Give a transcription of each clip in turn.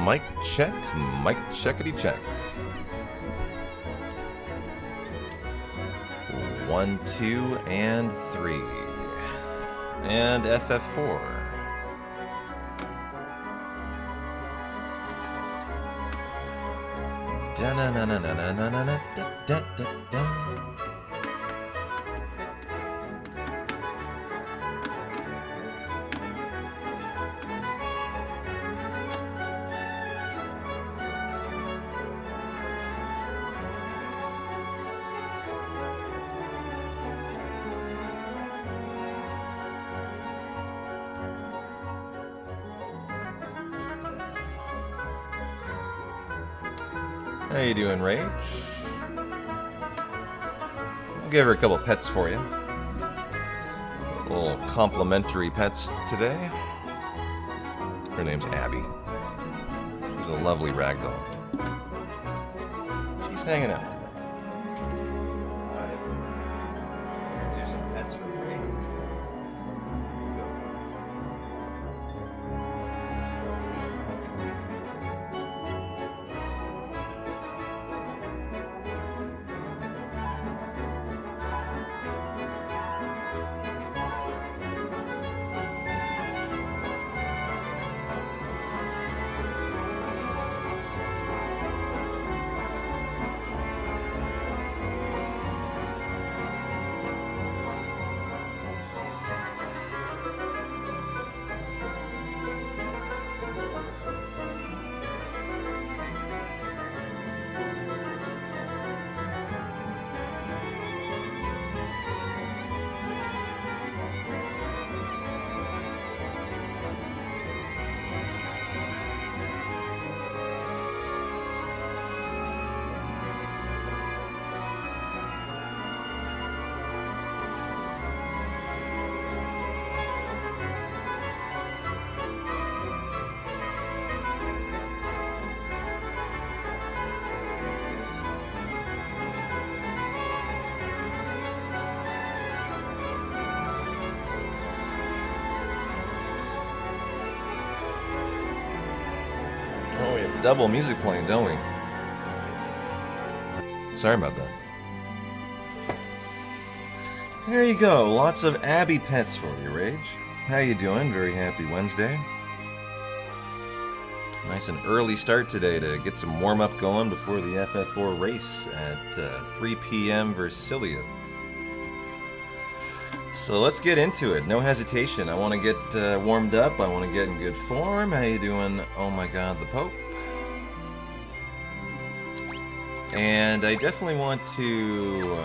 Mic check, mic checkity check. 1, 2, and 3. And FF4. Da-na-na-na-na-na-na-na-da-da-da-da. How you doing, Rach? I'll give her a couple pets for you. Little complimentary pets today. Her name's Abby. She's a lovely ragdoll. She's hanging out today. Here's some pets for Rach. Oh, we have double music playing, don't we? Sorry about that. There you go. Lots of Abby pets for you, Rage. How you doing? Very happy Wednesday. Nice and early start today to get some warm-up going before the FF4 race at 3 p.m. versus Sylleath. So let's get into it. No hesitation. I want to get warmed up. I want to get in good form. How you doing? Oh my God, the Pope. And I definitely want to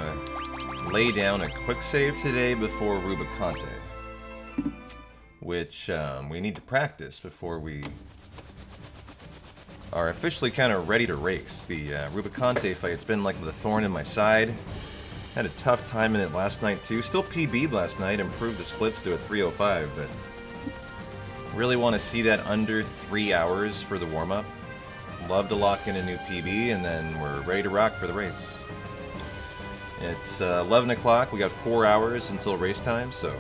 lay down a quick save today before Rubicante, which we need to practice before we are officially kind of ready to race. The Rubicante fight's been like the thorn in my side. Had a tough time in it last night too. Still PB'd last night, improved the splits to a 305, but really want to see that under 3 hours for the warm-up. Love to lock in a new PB, and then we're ready to rock for the race. It's 11 o'clock. We got 4 hours until race time, so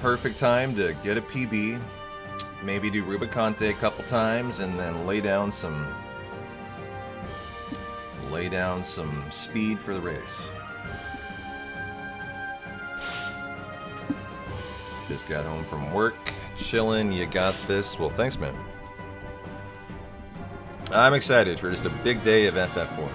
perfect time to get a PB. Maybe do Rubicante a couple times, and then lay down some speed for the race. Just got home from work, chilling. You got this. Well, thanks, man. I'm excited for just a big day of FF4.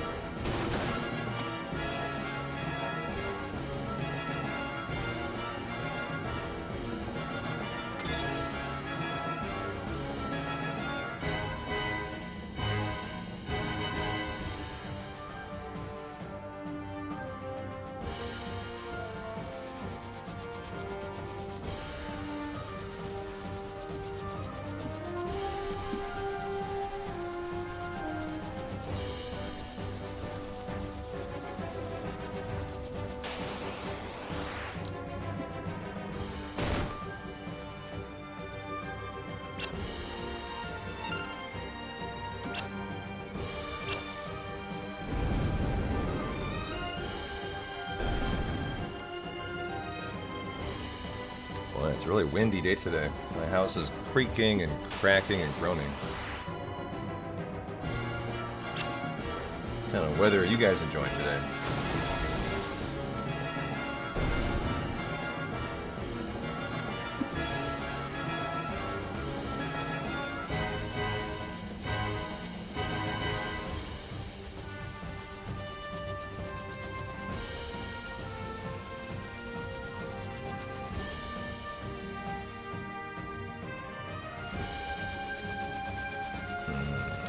It's a really windy day today. My house is creaking and cracking and groaning. What kind of weather are you guys enjoying today?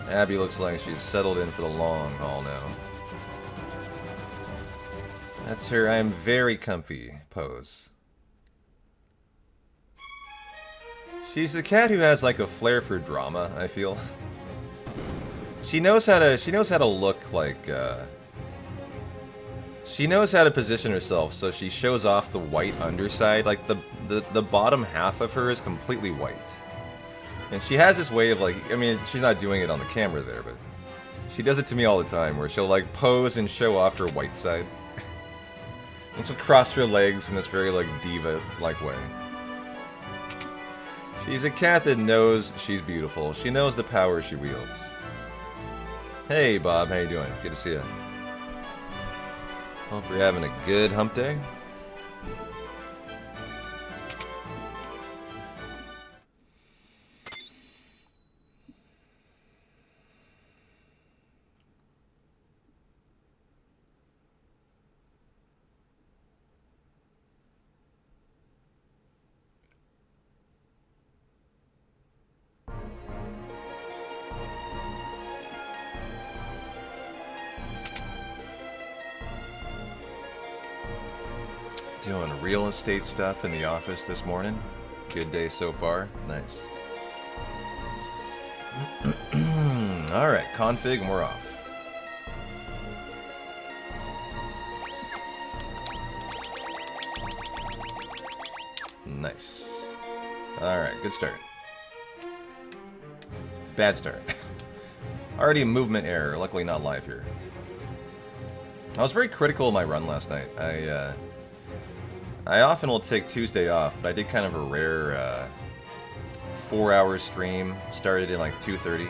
Abby looks like she's settled in for the long haul now. That's her "I am very comfy" pose. She's the cat who has like a flair for drama, I feel. She knows how to look like she knows how to position herself so she shows off the white underside. Like the bottom half of her is completely white. And she has this way of like, I mean, she's not doing it on the camera there, but she does it to me all the time, where she'll like pose and show off her white side. And she'll cross her legs in this very like diva-like way. She's a cat that knows she's beautiful. She knows the power she wields. Hey Bob, how you doing? Good to see you. Hope you're having a good hump day. Doing real estate stuff in the office this morning. Good day so far. Nice. Alright, config and we're off. Nice. Alright, good start. Bad start. Already a movement error, luckily not live here. I was very critical of my run last night. I often will take Tuesday off, but I did kind of a rare 4-hour stream. Started in like 2:30.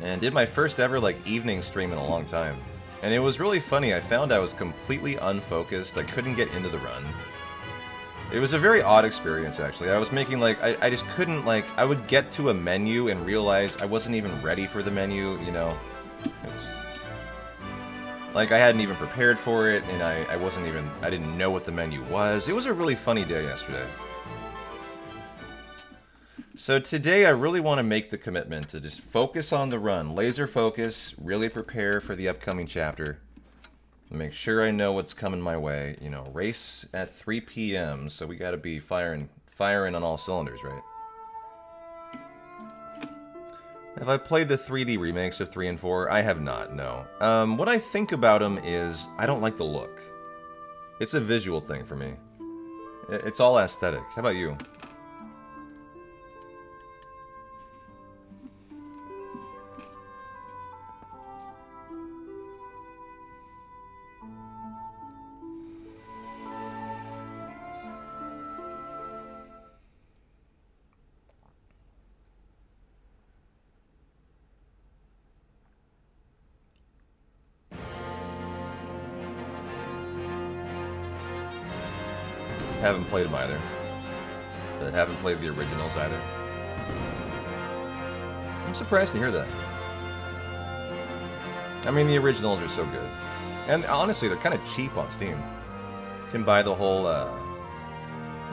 And did my first ever like evening stream in a long time. And it was really funny. I found I was completely unfocused. I couldn't get into the run. It was a very odd experience, actually. I was making like, I just couldn't like, I would get to a menu and realize I wasn't even ready for the menu, you know. It was, like, I hadn't even prepared for it, and I didn't know what the menu was. It was a really funny day yesterday. So today I really want to make the commitment to just focus on the run. Laser focus, really prepare for the upcoming chapter. Make sure I know what's coming my way. You know, race at 3 p.m., so we gotta be firing on all cylinders, right? Have I played the 3D remakes of 3 and 4? I have not, no. What I think about them is, I don't like the look. It's a visual thing for me. It's all aesthetic. How about you? Haven't played them either. But haven't played the originals either. I'm surprised to hear that. I mean, the originals are so good. And honestly, they're kind of cheap on Steam. You can buy the whole,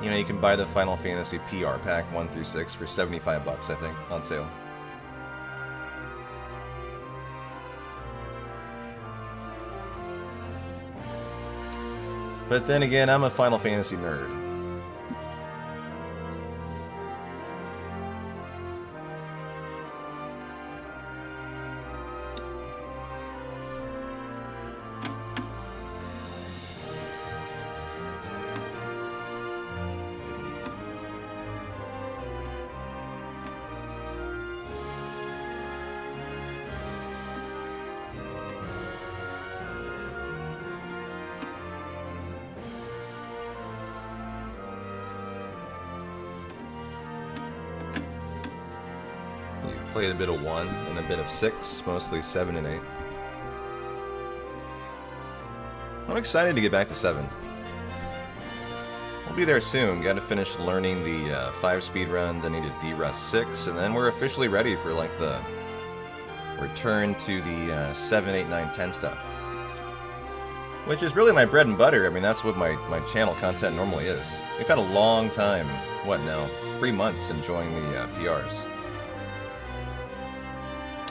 you know, you can buy the Final Fantasy PR pack 1 through 6 for $75, I think, on sale. But then again, I'm a Final Fantasy nerd. Played a bit of 1 and a bit of 6, mostly 7 and 8. I'm excited to get back to 7. We'll be there soon. Got to finish learning the 5 speed run, then need to D-Rust 6, and then we're officially ready for like the return to the 7, 8, 9, 10 stuff. Which is really my bread and butter. I mean, that's what my channel content normally is. We've had a long time, what now, 3 months enjoying the PRs.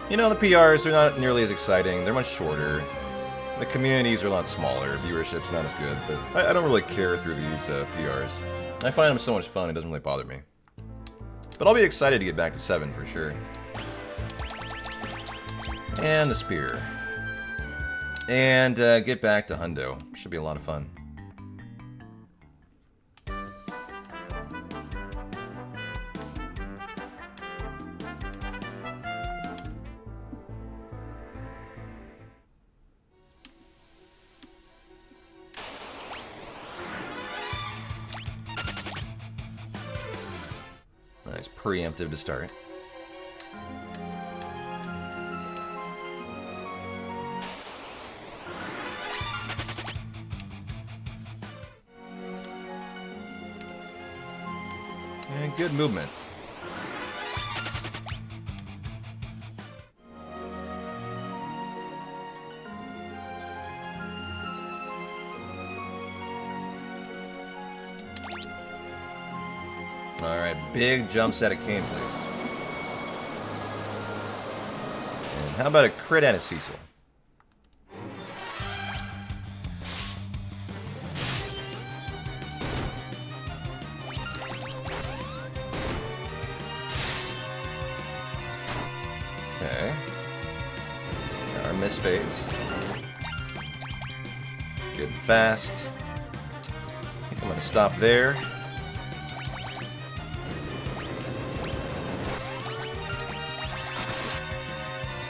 You know, the PRs are not nearly as exciting. They're much shorter. The communities are a lot smaller. Viewership's not as good, but I don't really care through these PRs. I find them so much fun, it doesn't really bother me. But I'll be excited to get back to 7 for sure. And the spear. And get back to Hundo. Should be a lot of fun. Nice preemptive to start. And good movement. Alright, big jump set of Kane, please. And how about a crit and a Cecil? Okay. Our miss phase. Good and fast. I think I'm going to stop there.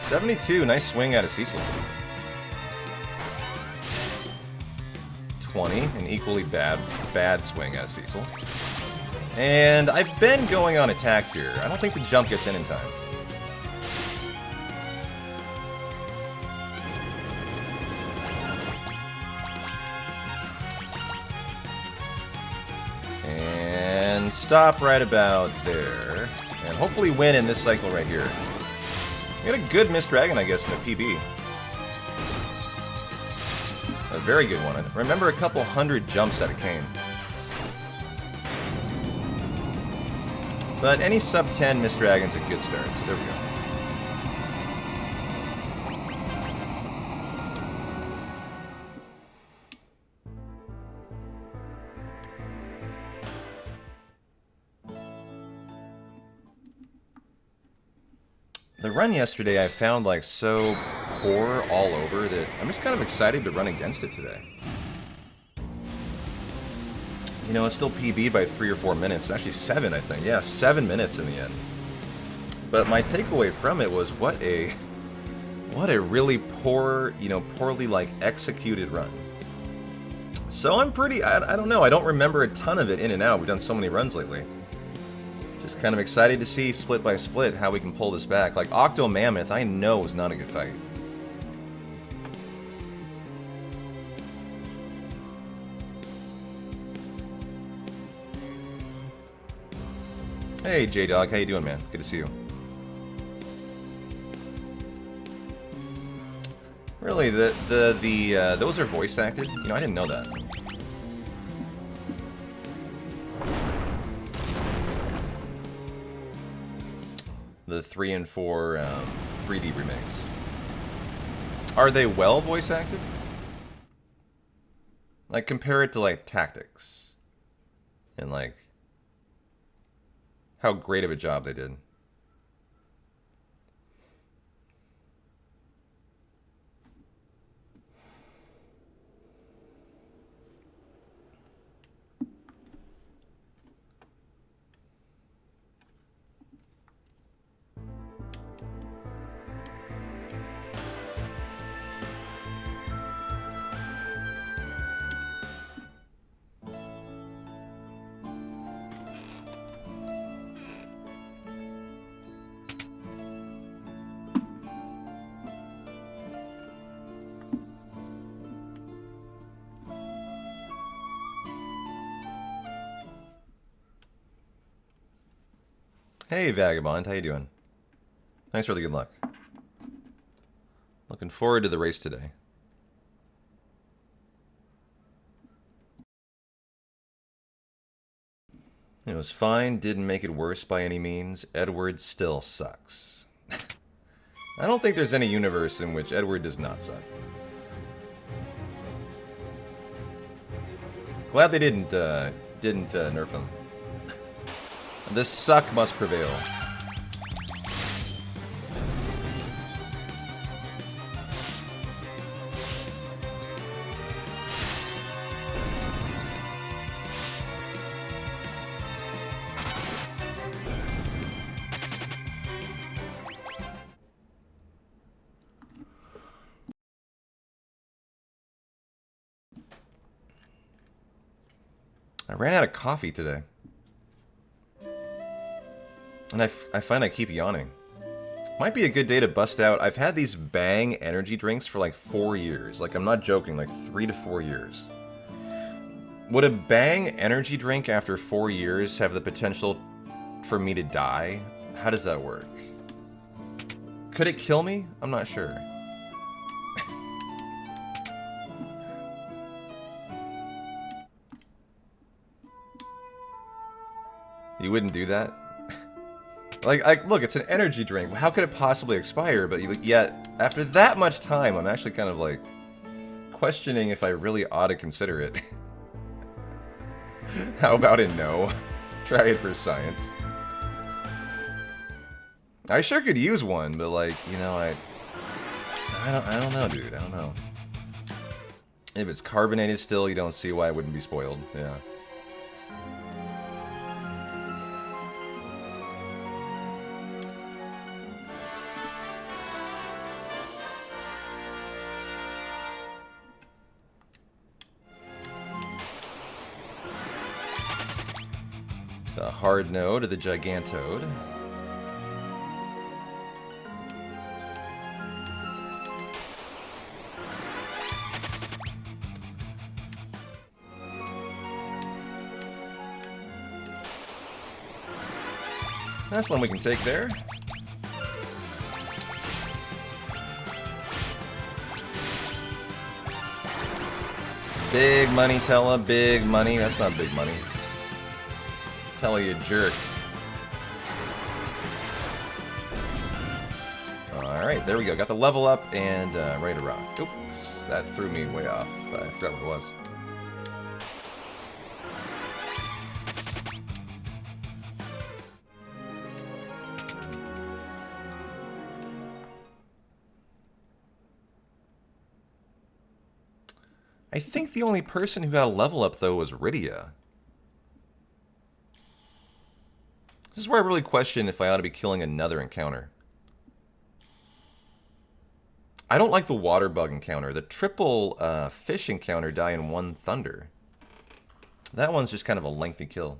$72, nice swing out of Cecil. 20, an equally bad swing out of Cecil. And I've been going on attack here. I don't think the jump gets in time. And stop right about there. And hopefully win in this cycle right here. We got a good Mist Dragon, I guess, in a PB. A very good one. Remember a couple hundred jumps out of Kane. But any sub 10 Mist Dragon's a good start, so there we go. The run yesterday I found like so poor all over that I'm just kind of excited to run against it today. You know, it's still PB'd by 3 or 4 minutes. Actually 7, I think. Yeah, 7 minutes in the end. But my takeaway from it was what a really poor, you know, poorly like executed run. So I'm pretty, I don't know, I don't remember a ton of it in and out. We've done so many runs lately. Just kind of excited to see split by split how we can pull this back. Like Octo Mammoth, I know was not a good fight. Hey J-Dog, how you doing, man? Good to see you. Really, those are voice acted? You know, I didn't know that. The 3 and 4 3D remakes. Are they well voice acted? Like compare it to like Tactics. And like how great of a job they did. Hey, Vagabond, how you doing? Thanks for the good luck. Looking forward to the race today. It was fine, didn't make it worse by any means. Edward still sucks. I don't think there's any universe in which Edward does not suck. Glad they didn't nerf him. This suck must prevail. I ran out of coffee today. And I find I keep yawning. Might be a good day to bust out. I've had these Bang energy drinks for like 4 years. Like, I'm not joking, like 3 to 4 years. Would a Bang energy drink after 4 years have the potential for me to die? How does that work? Could it kill me? I'm not sure. You wouldn't do that? Like, look, it's an energy drink. How could it possibly expire? But yet, after that much time, I'm actually kind of like questioning if I really ought to consider it. How about a no? Try it for science. I sure could use one, but like, you know, I don't know, dude. I don't know. If it's carbonated still, you don't see why it wouldn't be spoiled. Yeah. A hard no to the Gigantode. That's one we can take there. Big money, Tella, big money. That's not big money. Tell you jerk. Alright, there we go. Got the level up and ready to rock. Oops, that threw me way off. I forgot what it was. I think the only person who got a level up, though, was Rydia. This is where I really question if I ought to be killing another encounter. I don't like the water bug encounter. The triple fish encounter die in one thunder. That one's just kind of a lengthy kill.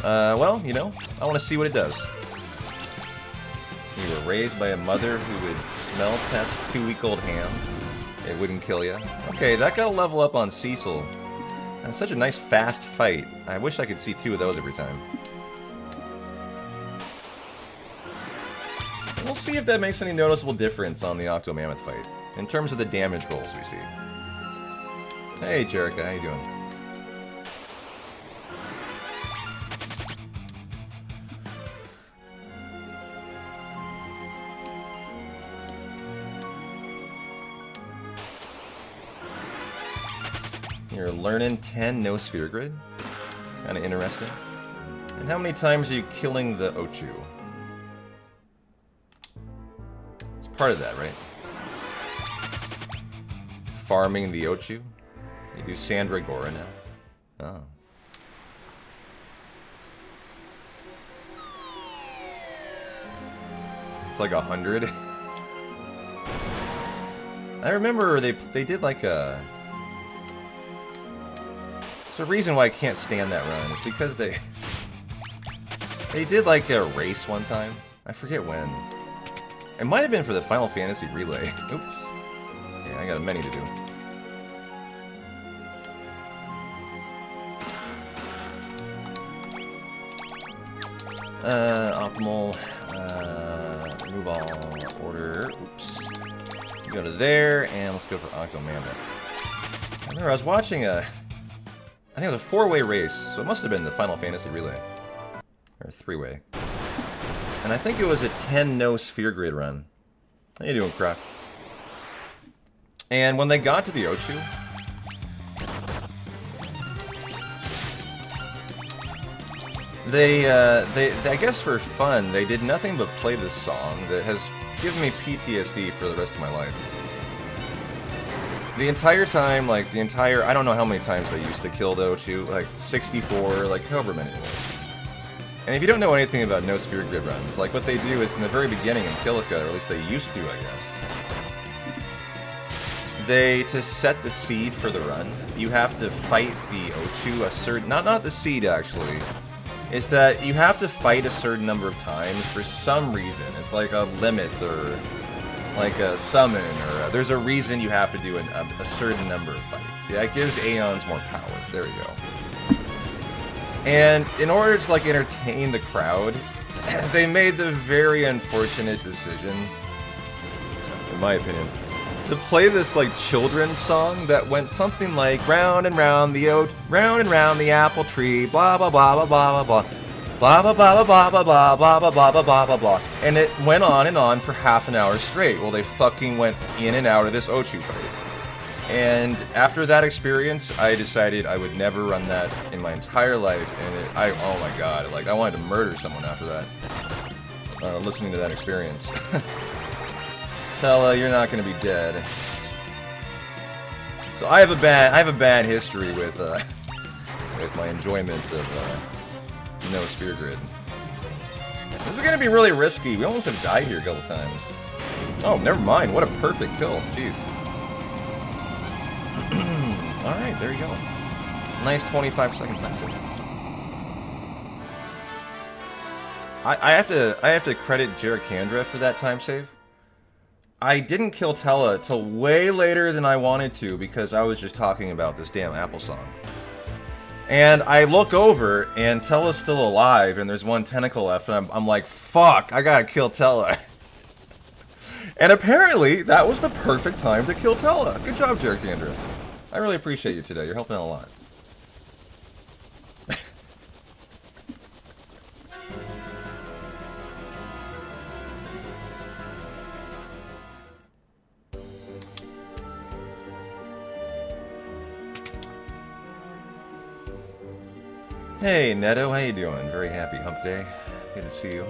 Well, you know, I want to see what it does. You were raised by a mother who would smell test 2-week-old ham. It wouldn't kill you. Okay, that got a level up on Cecil. And such a nice fast fight. I wish I could see 2 of those every time. We'll see if that makes any noticeable difference on the Octomammoth fight, in terms of the damage rolls we see. Hey, Jerica, how you doing? You're learning 10, no sphere grid. Kinda interesting. And how many times are you killing the Ochu? It's part of that, right? Farming the Ochu? You do Sandragora now? Oh. It's like 100. I remember they did like a... There's a reason why I can't stand that run. It's because they did like a race one time. I forget when. It might have been for the Final Fantasy Relay. Oops. Yeah, I got a many to do. Optimal. Move all order. Oops. Go to there, and let's go for Octomanda. I remember I was watching I think it was a 4-way race, so it must have been the Final Fantasy Relay. Or a 3-way. And I think it was a 10-no sphere grid run. How you doing, Croc? And when they got to the Ochu, they I guess for fun, they did nothing but play this song that has given me PTSD for the rest of my life. The entire time, like, I don't know how many times they used to kill the Ochu, like 64, like however many it was. And if you don't know anything about no sphere grid runs, like what they do is in the very beginning in Kilika, or at least they used to, I guess, to set the seed for the run, you have to fight the Ochu a certain, not the seed actually, it's that you have to fight a certain number of times for some reason. It's like a limit or like a summon, or there's a reason you have to do a certain number of fights. Yeah, it gives Aeons more power. There we go. And in order to like entertain the crowd, they made the very unfortunate decision, in my opinion, to play this like children's song that went something like round and round the apple tree, blah blah blah blah blah blah blah blah blah blah blah blah blah blah blah blah blah blah blah, and it went on and on for half an hour straight while they fucking went in and out of this Ochu fight. And after that experience, I decided I would never run that in my entire life, and oh my god, like I wanted to murder someone after that, listening to that experience. Tell you're not gonna be dead. So I have a bad history with my enjoyment of no sphere grid. This is gonna be really risky. We almost have died here a couple times. Oh, never mind. What a perfect kill. Jeez. Alright, there you go. Nice 25-second time save. I have to credit Jarikandra for that time save. I didn't kill Tella till way later than I wanted to because I was just talking about this damn Apple song. And I look over and Tella's still alive and there's one tentacle left and I'm like, fuck, I gotta kill Tella. And apparently that was the perfect time to kill Tella. Good job, Jarikandra. I really appreciate you today. You're helping out a lot. Hey, Neto, how you doing? Very happy hump day. Good to see you.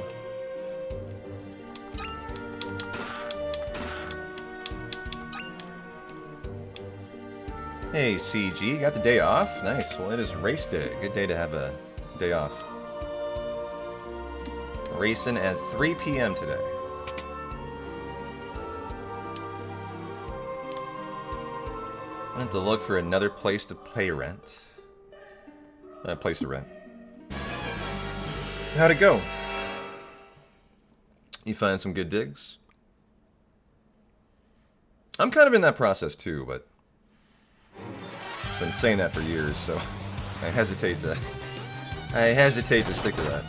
Hey, CG, got the day off? Nice. Well, it is race day. Good day to have a day off. Racing at 3 p.m. today. I have to look for another place to pay rent. Place to rent. How'd it go? You find some good digs? I'm kind of in that process too, but I've been saying that for years, so I hesitate to stick to that.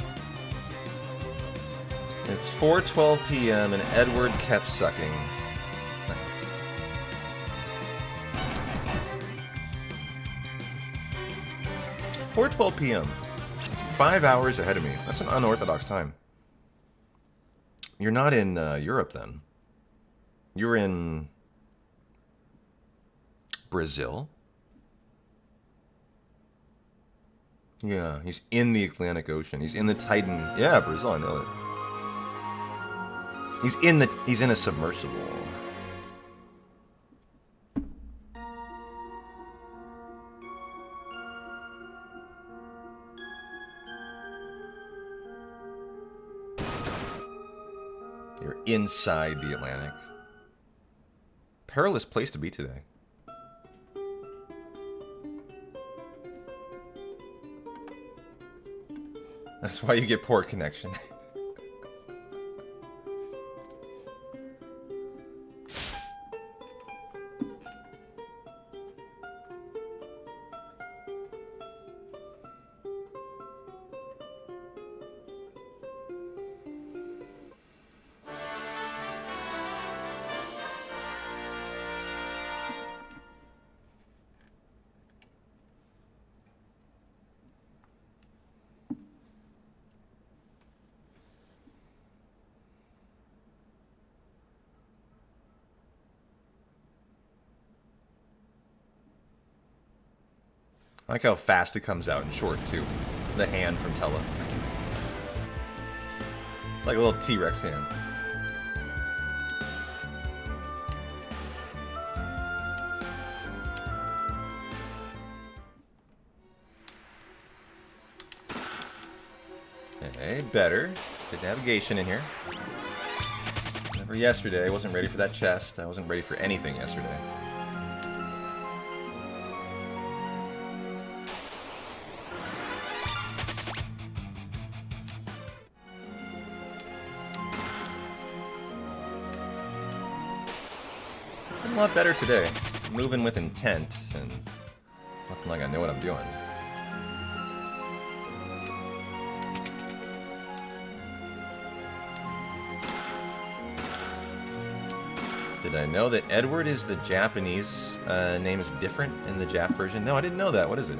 It's 4:12 p.m. and Edward kept sucking. 4:12 p.m. 5 hours ahead of me. That's an unorthodox time. You're not in Europe then. You're in Brazil? Yeah, he's in the Atlantic Ocean. He's in the Titan. Yeah, Brazil, I know it. He's in a submersible. You're inside the Atlantic. Perilous place to be today. That's why you get poor connection. I like how fast it comes out and short, too. The hand from Tella. It's like a little T-Rex hand. Okay, better. Good navigation in here. Never yesterday. I wasn't ready for that chest. I wasn't ready for anything yesterday. A lot better today. Moving with intent and looking like I know what I'm doing. Did I know that Edward is the Japanese name is different in the Jap version? No, I didn't know that. What is it?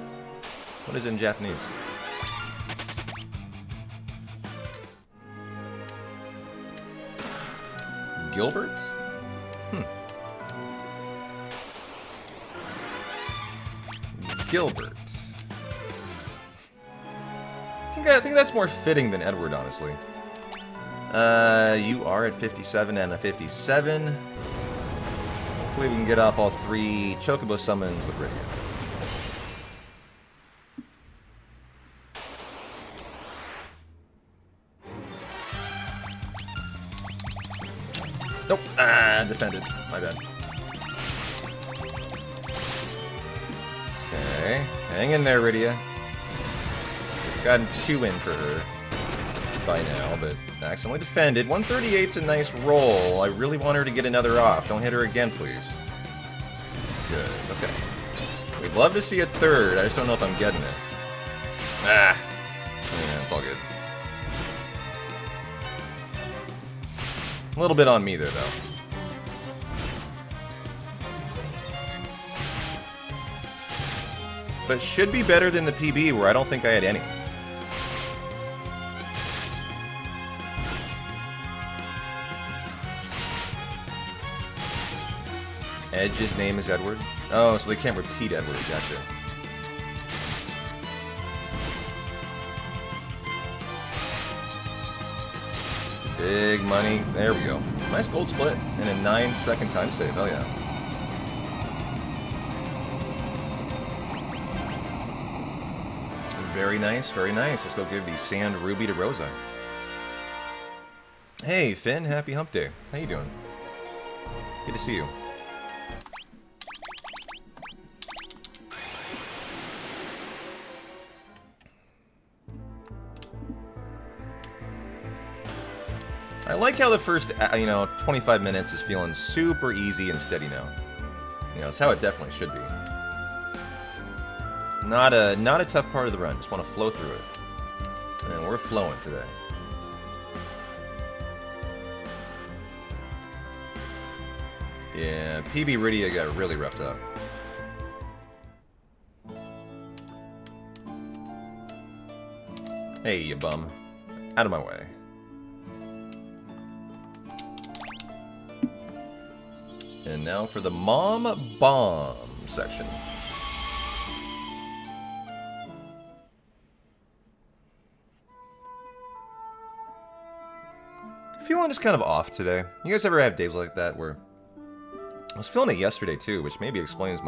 What is it in Japanese? Gilbert? Gilbert. I think that's more fitting than Edward, honestly. You are at 57 and a 57. Hopefully we can get off all 3 Chocobo summons with Rydia. Nope. Ah, defended. My bad. Okay. Hang in there, Rydia. We've gotten 2 in for her by now, but accidentally defended. 138's a nice roll. I really want her to get another off. Don't hit her again, please. Good. Okay. We'd love to see a 3rd. I just don't know if I'm getting it. Ah. Yeah, it's all good. A little bit on me there, though. But should be better than the PB, where I don't think I had any. Edge's name is Edward? Oh, so they can't repeat Edward. Gotcha. Big money. There we go. Nice gold split and a 9-second time save. Oh, yeah. Very nice, very nice. Let's go give the Sand Ruby to Rosa. Hey, Finn. Happy hump day. How you doing? Good to see you. I like how the first, 25 minutes is feeling super easy and steady now. It's how it definitely should be. Not a tough part of the run. Just want to flow through it. And we're flowing today. Yeah, PB Rydia got really roughed up. Hey, you bum. Out of my way. And now for the Mom Bomb section. Feeling just kind of off today. You guys ever have days like that where... I was feeling it yesterday too, which maybe explains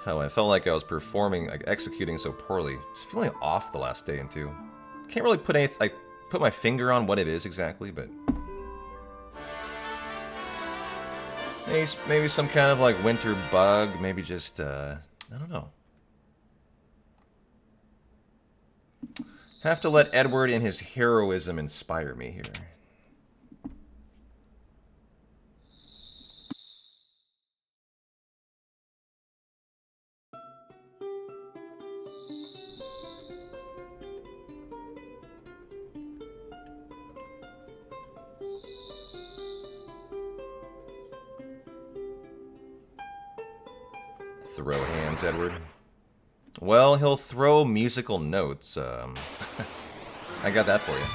how I felt like I was performing, like executing so poorly. Just feeling off the last day and two. Can't really put my finger on what it is exactly, but... Maybe some kind of like winter bug, maybe just, I don't know. Have to let Edward and his heroism inspire me here. Throw hands, Edward. Well, he'll throw musical notes. I got that for you.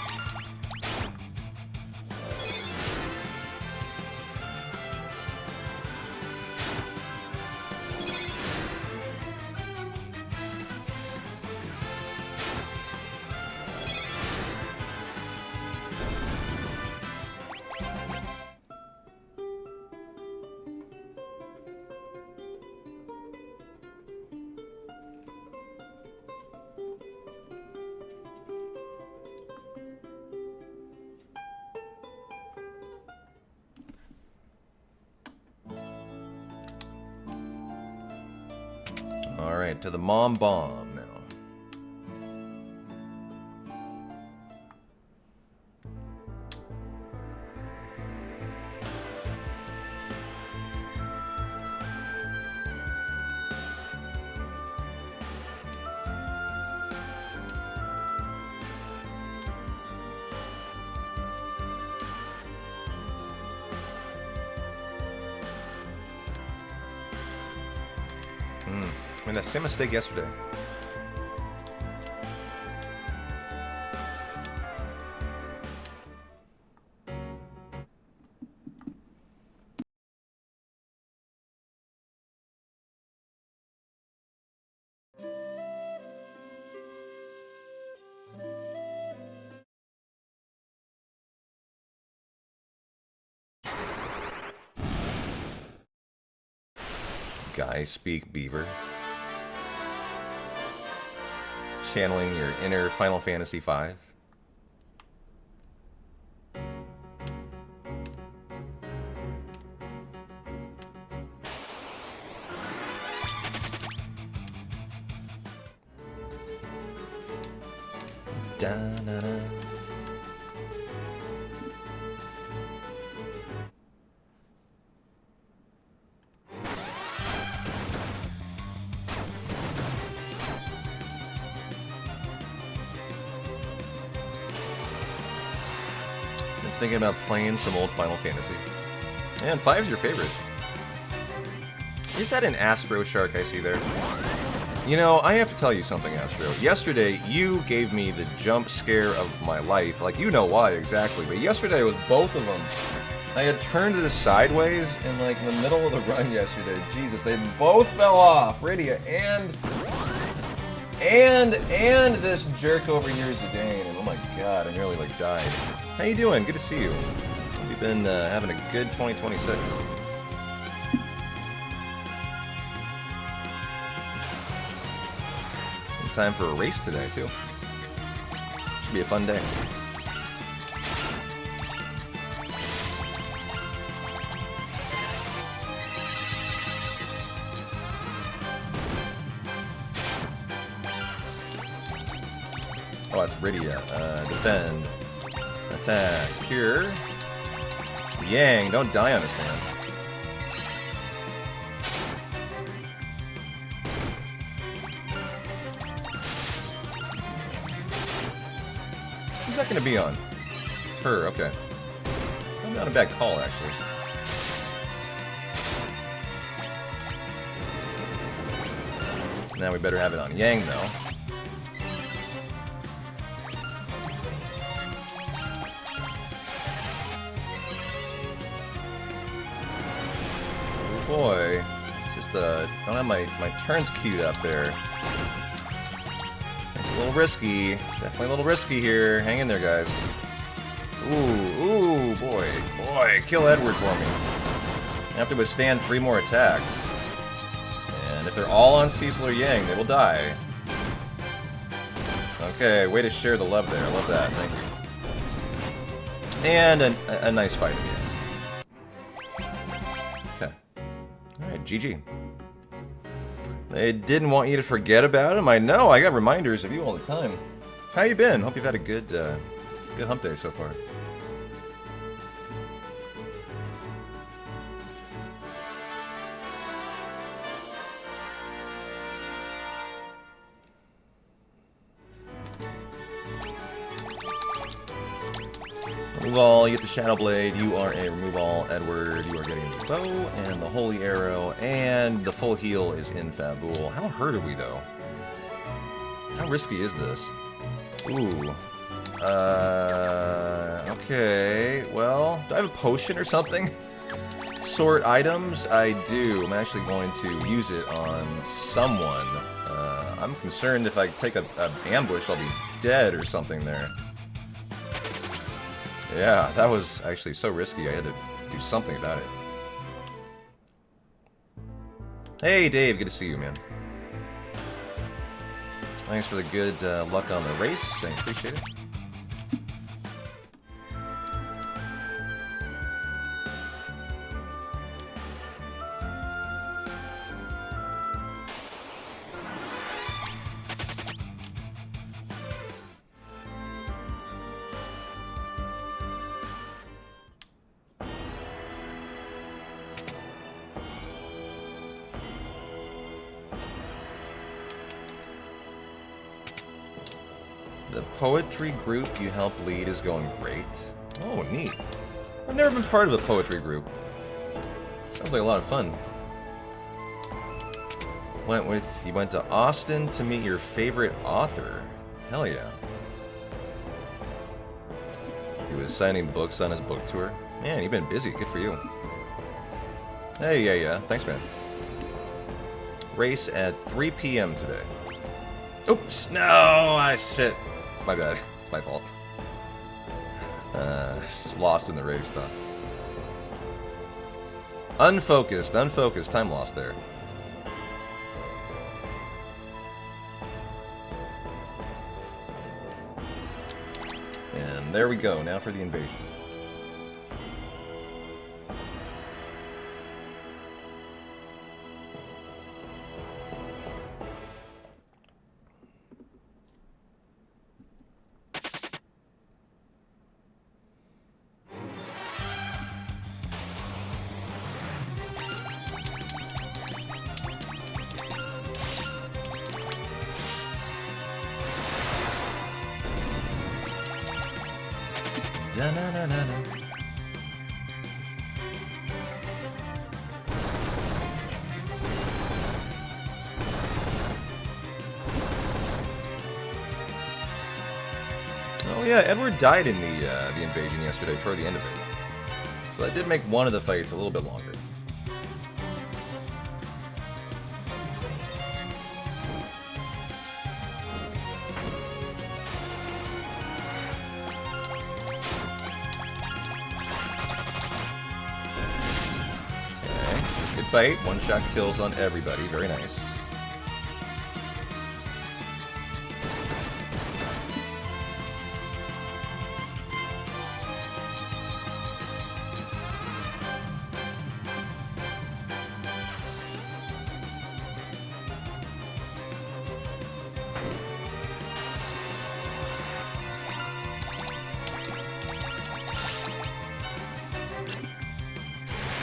Alright, to the Mom Bomb now. I made that same mistake yesterday. Guy speak beaver. Channeling your inner Final Fantasy V. Da-da-da. Thinking about playing some old Final Fantasy. And 5's your favorite. Is that an Astro Shark I see there? You know, I have to tell you something, Astro. Yesterday, you gave me the jump scare of my life. Like, you know why exactly. But yesterday, with both of them, I had turned it sideways in, like, the middle of the run yesterday. Jesus, they both fell off. Radia and this jerk over here, Zidane. And oh my god, I nearly, like, died. How you doing? Good to see you. We've been having a good 2026. Time for a race today, too. Should be a fun day. Oh, that's Rydia. Defend. Attack. Cure. Yang, don't die on us, man. Who's that gonna be on? Her, okay. Not a bad call, actually. Now we better have it on Yang, though. Boy, just don't have my turns queued up there. It's a little risky, definitely a little risky here. Hang in there, guys. Ooh, boy, kill Edward for me. I have to withstand 3 more attacks, and if they're all on Cecil or Yang, they will die. Okay, way to share the love there. I love that. Thank you. And a nice fight again. Alright, GG. They didn't want you to forget about him. I know, I got reminders of you all the time. How you been? Hope you've had a good hump day so far. Remove all, you get the Shadow Blade, you are a remove all, Edward, you are getting the bow, and the Holy Arrow, and the full heal is in Fabul. How hurt are we, though? How risky is this? Ooh. Okay, well, do I have a potion or something? Sort items? I do. I'm actually going to use it on someone. I'm concerned if I take a ambush, I'll be dead or something there. Yeah, that was actually so risky, I had to do something about it. Hey, Dave, good to see you, man. Thanks for the good luck on the race, I appreciate it. The poetry group you help lead is going great. Oh, neat. I've never been part of a poetry group. Sounds like a lot of fun. You went to Austin to meet your favorite author. Hell yeah. He was signing books on his book tour. Man, you've been busy. Good for you. Hey, yeah. Thanks, man. Race at 3 p.m. today. Oops, no, shit. It's my bad. It's my fault. Just lost in the race, huh? Unfocused. Time lost there. And there we go. Now for the invasion. Da-na-na-na-na. Oh yeah, Edward died in the invasion yesterday toward the end of it. So that did make one of the fights a little bit longer. Fight, one-shot kills on everybody, very nice.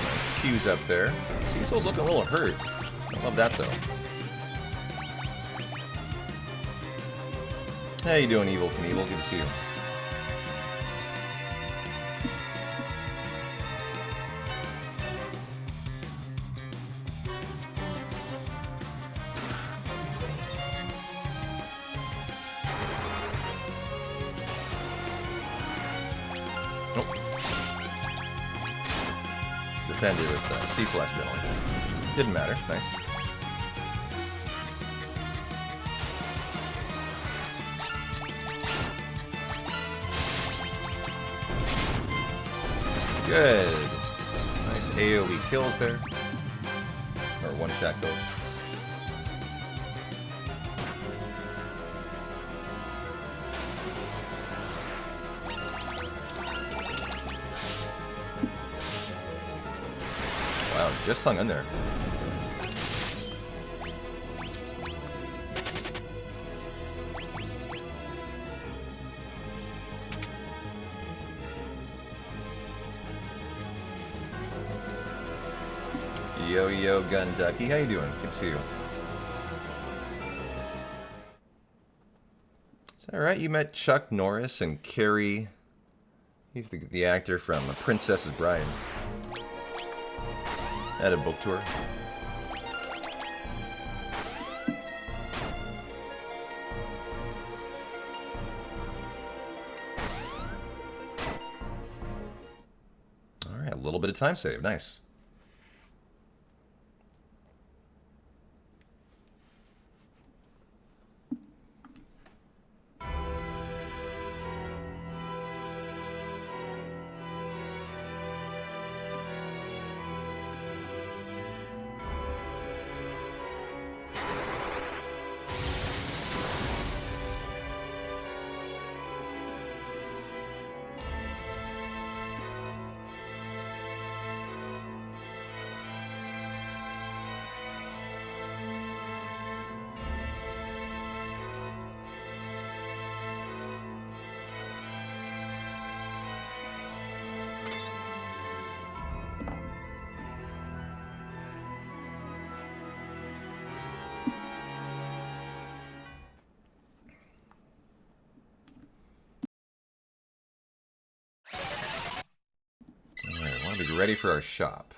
Nice cues up there. Cecil's looking a little hurt. I love that, though. How you doing, Evil Knievel? Good to see you. Defended with Cecil accidentally. Didn't matter. Nice. Good. Nice AoE kills there. Or one-shot kills. Wow, just hung in there. Yo, Gun Ducky, how you doing? Good to see you. Is that right? You met Chuck Norris and Carrie. He's the actor from Princess's Bride. At a book tour. Alright, a little bit of time save. Nice. ready for our shop.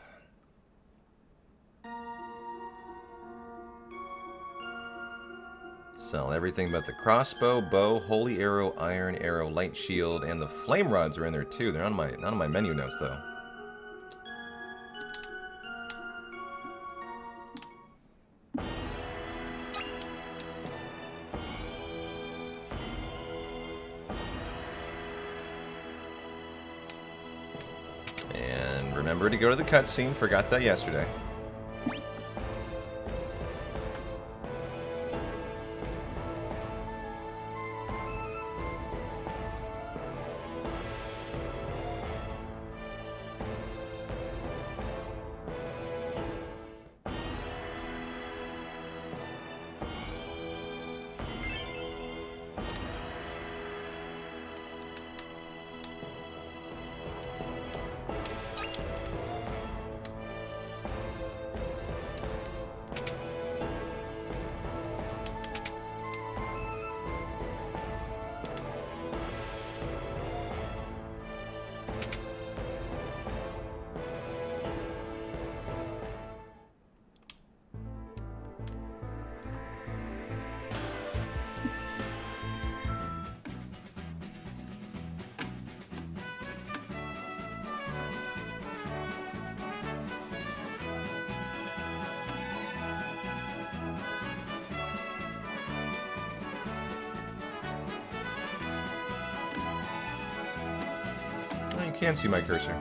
Sell everything but the crossbow, bow, holy arrow, iron arrow, light shield, and the flame rods are in there too. They're not on my menu notes though. And remember to go to the cutscene. Forgot that yesterday. You can't see my cursor.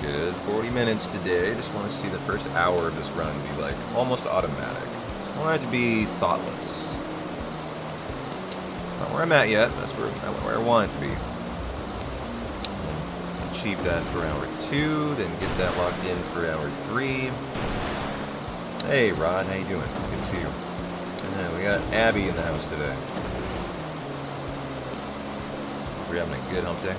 Good 40 minutes today. Just want to see the first hour of this run be like almost automatic. Just want it to be thoughtless. Not where I'm at yet. That's where I want it to be. Achieve that for hour 2, then get that locked in for hour 3. Hey Rod, how you doing? Good to see you. We got Abby in the house today. We're having a good hump day.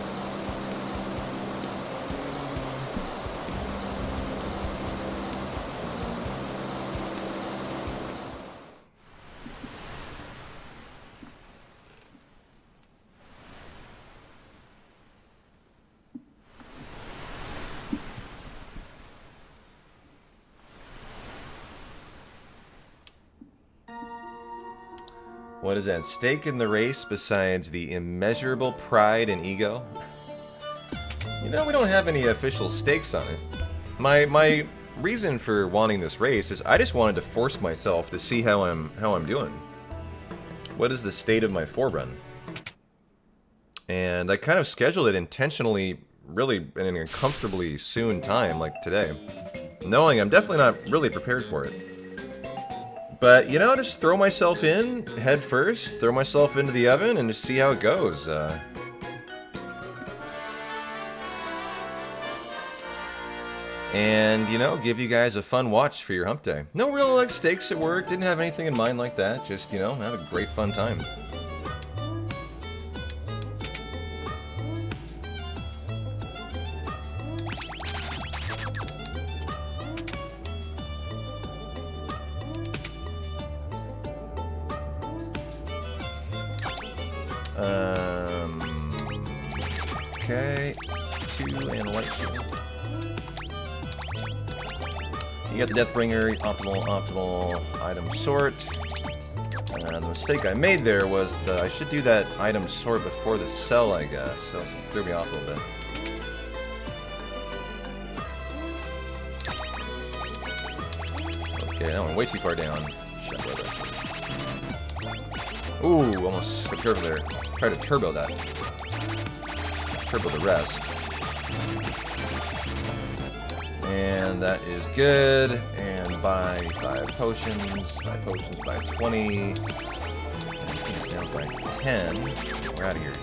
What is at stake in the race besides the immeasurable pride and ego? You know, we don't have any official stakes on it. My reason for wanting this race is I just wanted to force myself to see how I'm doing. What is the state of my forerun? And I kind of scheduled it intentionally, really in an uncomfortably soon time, like today, knowing I'm definitely not really prepared for it. But, you know, just throw myself in, head first, throw myself into the oven, and just see how it goes. And, you know, give you guys a fun watch for your hump day. No real, like, stakes at work, didn't have anything in mind like that. Just, you know, have a great fun time. Okay, 2 and a light shield. You got the Deathbringer, optimal item sort. The mistake I made there was I should do that item sort before the sell, I guess. So it threw me off a little bit. Okay, I went way too far down. Shit, brother. Ooh, almost skipped over there. Try to turbo that. Turbo the rest. And that is good. And buy 5 potions. 5 potions by 20. Things down by 10. We're out of here.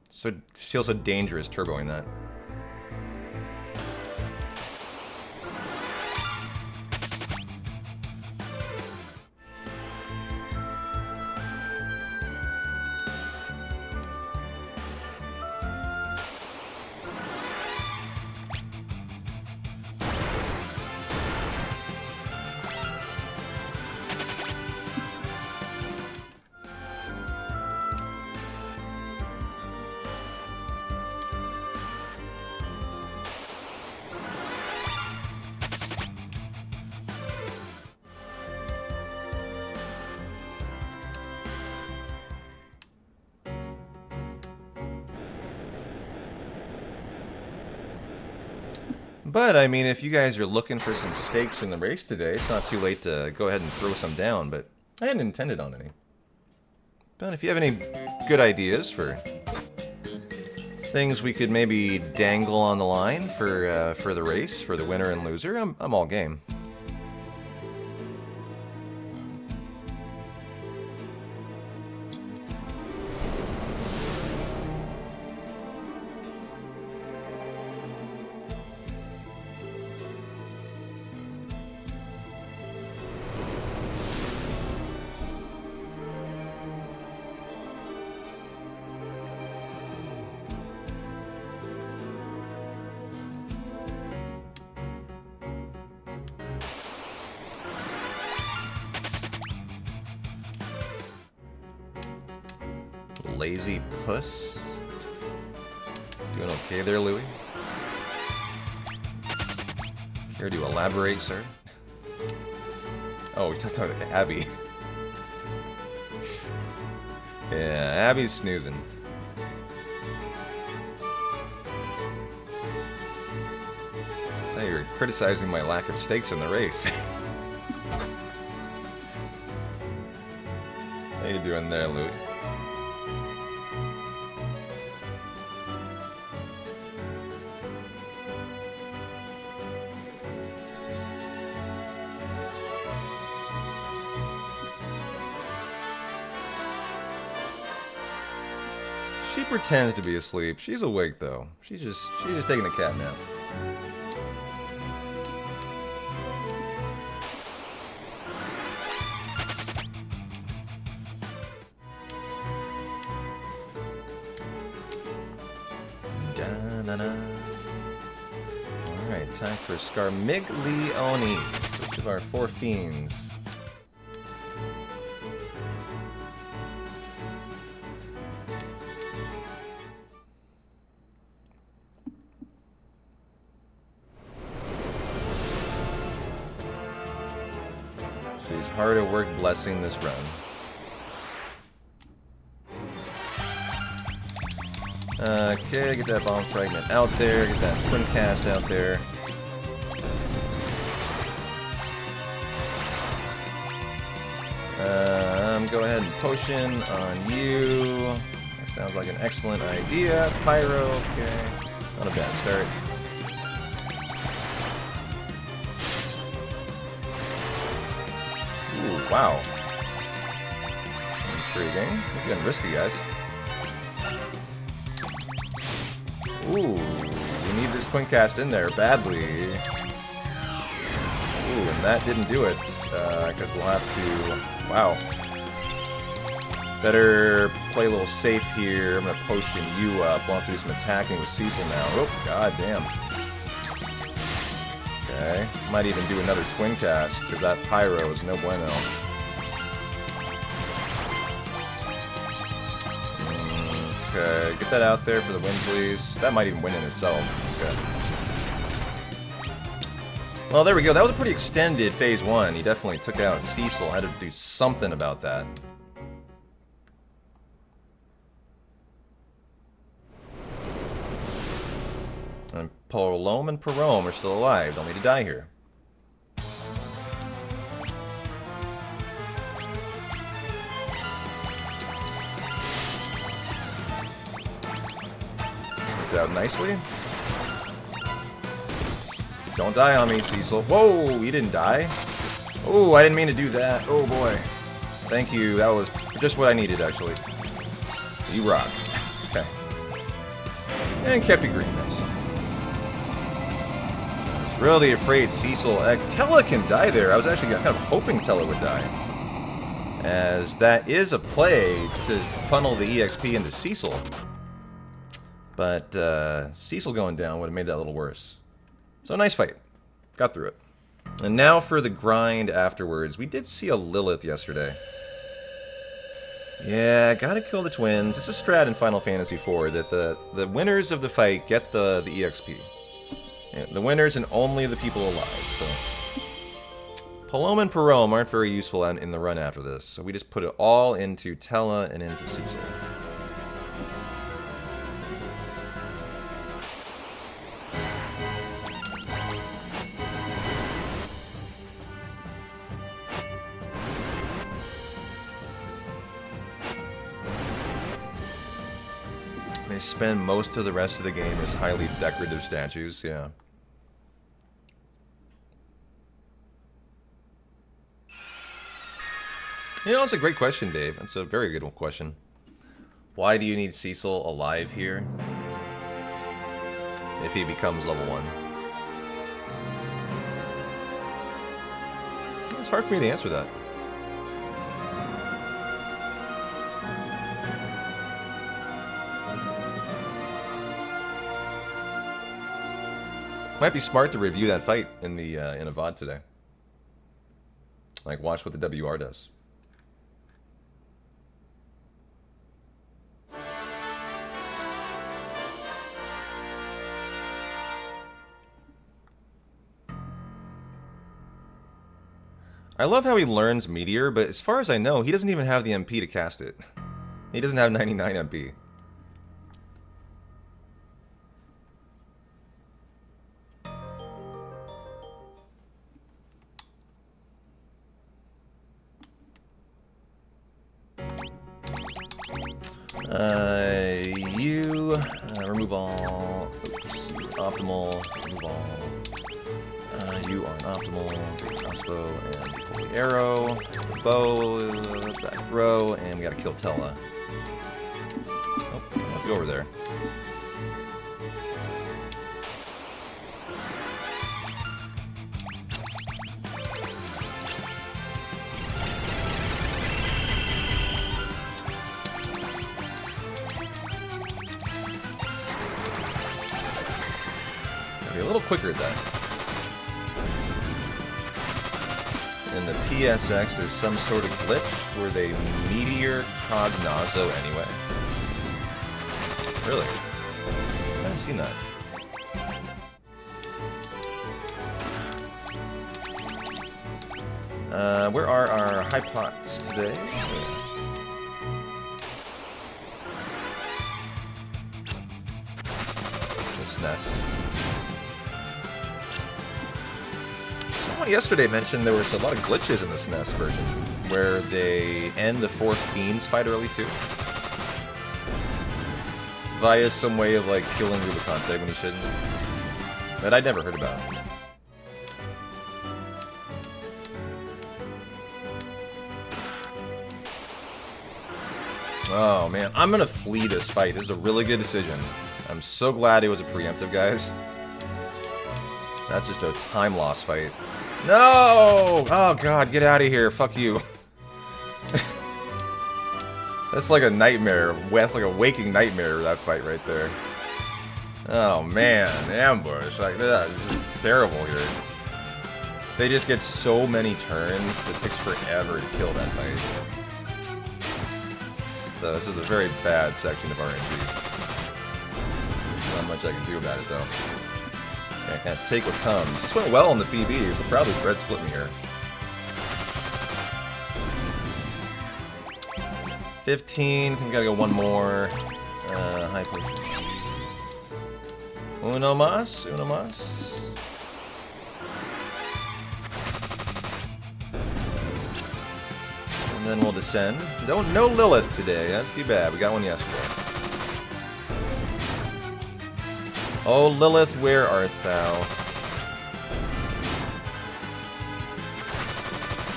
So it feels so dangerous turboing that. But, I mean, if you guys are looking for some stakes in the race today, it's not too late to go ahead and throw some down, but I hadn't intended on any. But if you have any good ideas for things we could maybe dangle on the line for the race, for the winner and loser, I'm all game. Lazy puss? Doing okay there, Louie? Care to elaborate, sir? Oh, we talked about Abby. Yeah, Abby's snoozing. Now you're criticizing my lack of stakes in the race. How you doing there, Louie? She pretends to be asleep. She's awake though. She's just taking a cat nap. Da-na-na. Alright, time for Scarmiglione. Which of our 4 fiends? She's hard at work blessing this run. Okay, get that bomb fragment out there, get that twin cast out there. Go ahead and potion on you. That sounds like an excellent idea. Pyro, okay. Not a bad start. Ooh, wow. Intriguing. This is getting risky, guys. Ooh, we need this twin cast in there badly. Ooh, and that didn't do it. Because we'll have to... Wow. Better play a little safe here. I'm going to potion you up. We'll have to do some attacking with Cecil now. Oh, god damn. Okay. Might even do another twin cast, because that pyro is no bueno. Okay, get that out there for the win, please. That might even win in itself. Okay. Well, there we go. That was a pretty extended phase 1. He definitely took out Cecil. Had to do something about that. And Polome and Perome are still alive. Don't need to die here. Worked out nicely. Don't die on me, Cecil. Whoa, you didn't die? Oh, I didn't mean to do that. Oh boy. Thank you. That was just what I needed, actually. You rock. Okay. And kept you green. Nice. I was really afraid Cecil... Tella can die there. I was actually kind of hoping Tella would die. As that is a play to funnel the EXP into Cecil. But Cecil going down would have made that a little worse. So nice fight. Got through it. And now for the grind afterwards. We did see a Lilith yesterday. Yeah, gotta kill the twins. It's a strat in Final Fantasy IV that the winners of the fight get the EXP. Yeah, the winners and only the people alive, so... Polome and Perome aren't very useful in the run after this, so we just put it all into Tella and into Cecil. They spend most of the rest of the game as highly decorative statues, yeah. You know, it's a great question, Dave. That's a very good question. Why do you need Cecil alive here? If he becomes level 1. It's hard for me to answer that. Might be smart to review that fight in the in a VOD today. Like, watch what the WR does. I love how he learns Meteor, but as far as I know, he doesn't even have the MP to cast it. He doesn't have 99 MP. Remove all. Oops. Optimal. Remove all. You are an optimal. Big crossbow and pull the arrow. Bow. Back row. And we gotta kill Tella. Oh, let's go over there. A little quicker at that. In the PSX, there's some sort of glitch where they meteor Cognazo anyway. Really? I haven't seen that. Where are our high pots today? The SNES. Someone yesterday mentioned there was a lot of glitches in the SNES version where they end the 4th Fiends fight early too. Via some way of like killing Rubicante when he shouldn't. That I'd never heard about. Oh man, I'm gonna flee this fight. This is a really good decision. I'm so glad it was a preemptive, guys. That's just a time loss fight. No! Oh god, get out of here. Fuck you. That's like a nightmare. That's like a waking nightmare, that fight right there. Oh man, ambush. Like that. It's just terrible here. They just get so many turns, it takes forever to kill that fight. So this is a very bad section of RNG. Not much I can do about it though. I kind of take what comes. This went well on the PB, so probably red split me here. 15, we gotta go one more. High potion. Uno mas, uno mas. And then we'll descend. No Lilith today, that's too bad. We got one yesterday. Oh Lilith, where art thou?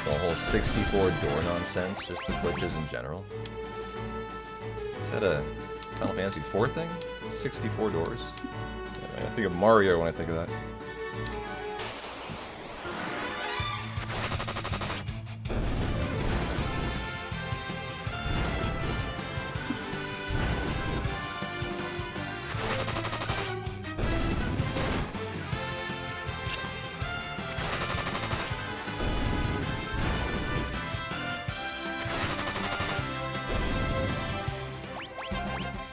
The whole 64 door nonsense, just the glitches in general. Is that a Final Fantasy IV thing? 64 doors? I think of Mario when I think of that.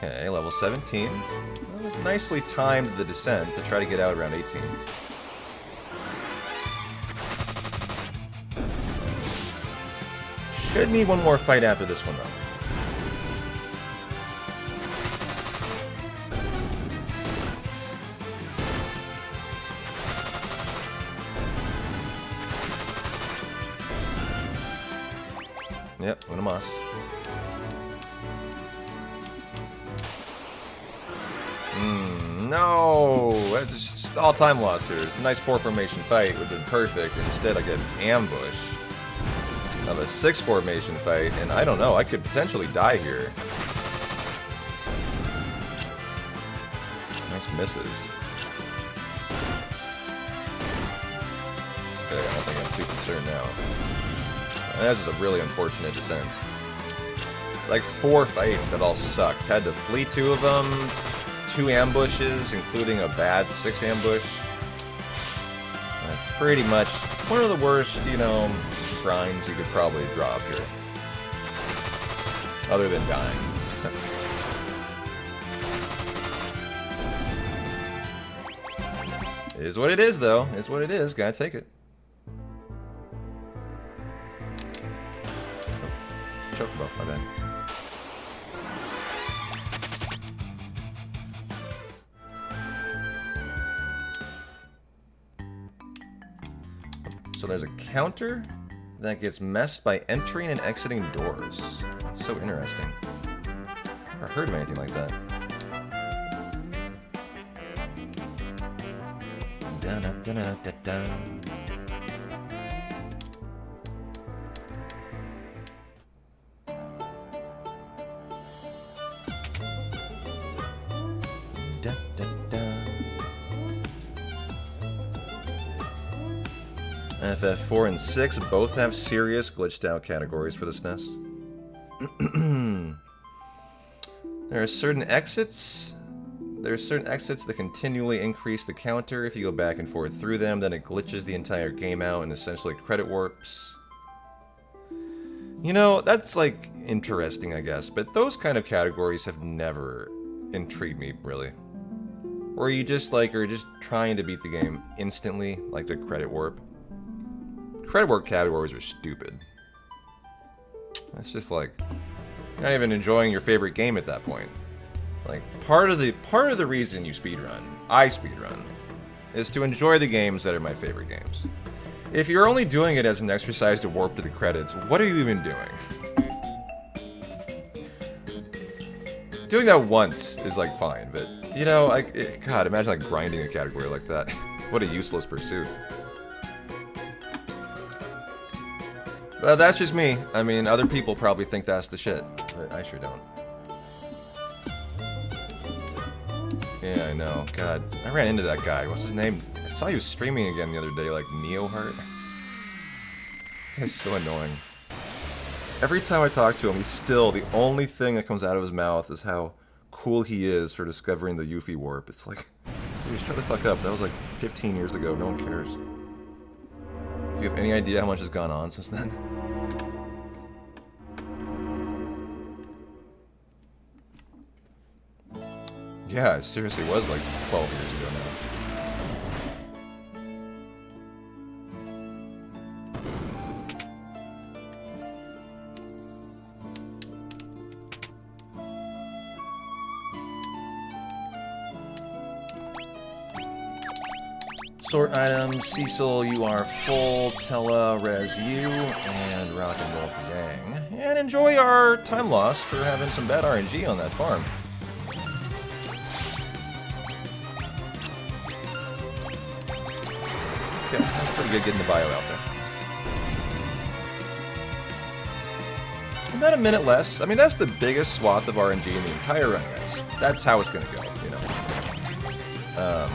Okay, level 17. Well, nicely timed the descent to try to get out around 18. Should need one more fight after this one, though. Yep, una mas. No! That's just all-time loss here. It's a nice 4-formation fight would have been perfect. Instead, I get an ambush of a 6-formation fight, and I don't know, I could potentially die here. Nice misses. Okay, I don't think I'm too concerned now. That's just a really unfortunate descent. It's like 4 fights that all sucked. Had to flee 2 of them. 2 ambushes, including a bad 6 ambush. That's pretty much one of the worst, you know, grinds you could probably draw up here. Other than dying. Is what it is, though. Is what it is. Gotta take it. Oh, chocobo, my bad. So there's a counter that gets messed by entering and exiting doors. That's so interesting. Never heard of anything like that. Dun-dun-dun-dun-dun. FF4 and 6 both have serious glitched out categories for the SNES. There are certain exits that continually increase the counter. If you go back and forth through them, then it glitches the entire game out and essentially credit warps. You know, that's like interesting, I guess, but those kind of categories have never intrigued me, really. Or you just like are just trying to beat the game instantly, like the credit warp. Credit warp categories are stupid. That's just like you're not even enjoying your favorite game at that point. Like part of the reason you I speedrun, is to enjoy the games that are my favorite games. If you're only doing it as an exercise to warp to the credits, what are you even doing? Doing that once is like fine, but you know, God, imagine like grinding a category like that. What a useless pursuit. Well, that's just me. I mean, other people probably think that's the shit, but I sure don't. Yeah, I know. God, I ran into that guy. What's his name? I saw you streaming again the other day, like Neoheart. He's so annoying. Every time I talk to him, he's still, the only thing that comes out of his mouth is how cool he is for discovering the Yuffie warp. It's like, dude, shut the fuck up. That was like 15 years ago. No one cares. Do you have any idea how much has gone on since then? Yeah, it seriously was like 12 years ago now. Sort items. Cecil, you are full. Tella, res you. And rock and roll for Yang. And enjoy our time loss for having some bad RNG on that farm. Okay, that's pretty good getting the bio out there. About a minute less. I mean, that's the biggest swath of RNG in the entire run, guys. That's how it's going to go, you know.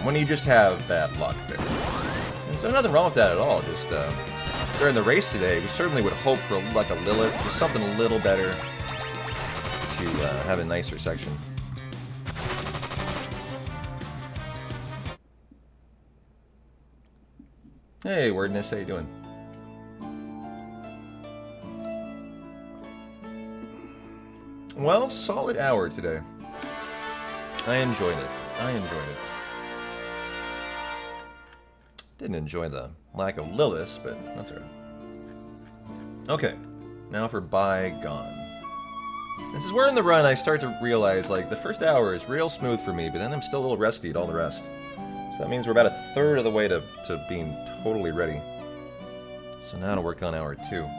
When you just have bad luck there. And so nothing wrong with that at all. Just during the race today, we certainly would hope for like a Lilith, just something a little better to have a nicer section. Hey, Wordness, how you doing? Well, solid hour today. I enjoyed it. Didn't enjoy the lack of Lilith, but that's alright. Okay, now for Bygone. This is where in the run I start to realize, like, the first hour is real smooth for me, but then I'm still a little rusty at all the rest. So that means we're about a third of the way to being totally ready. So now to work on hour 2.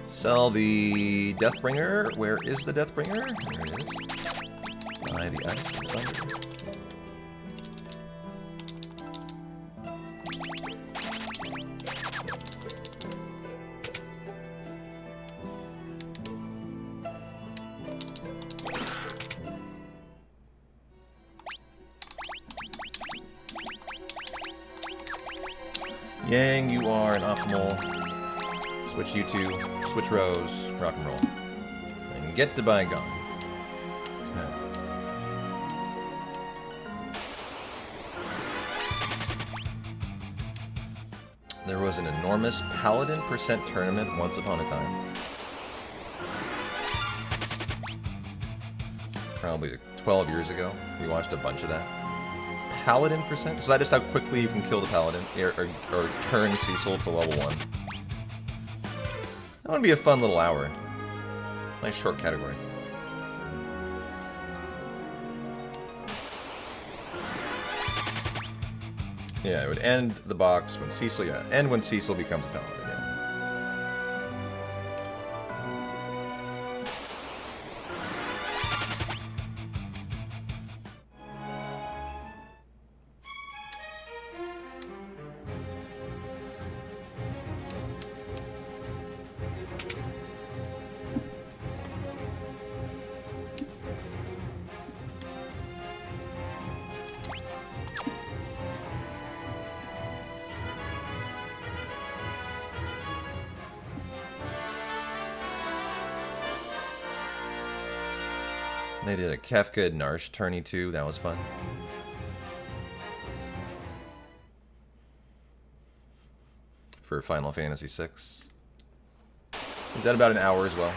Sell the Deathbringer. Where is the Deathbringer? There it is. Buy the ice and thunder. Yang, you are an optimal. Switch you two. Switch rows, rock and roll. And get to Bygone. Okay. There was an enormous Paladin % tournament once upon a time. Probably 12 years ago. We watched a bunch of that. Paladin %? So that just how quickly you can kill the Paladin, or turn Cecil to level 1. That would be a fun little hour. Nice short category. Yeah, it would end the box when Cecil, end when Cecil becomes a Paladin, yeah. They did a Kefka Narsh tourney too, that was fun. For Final Fantasy VI. Is that about an hour as well?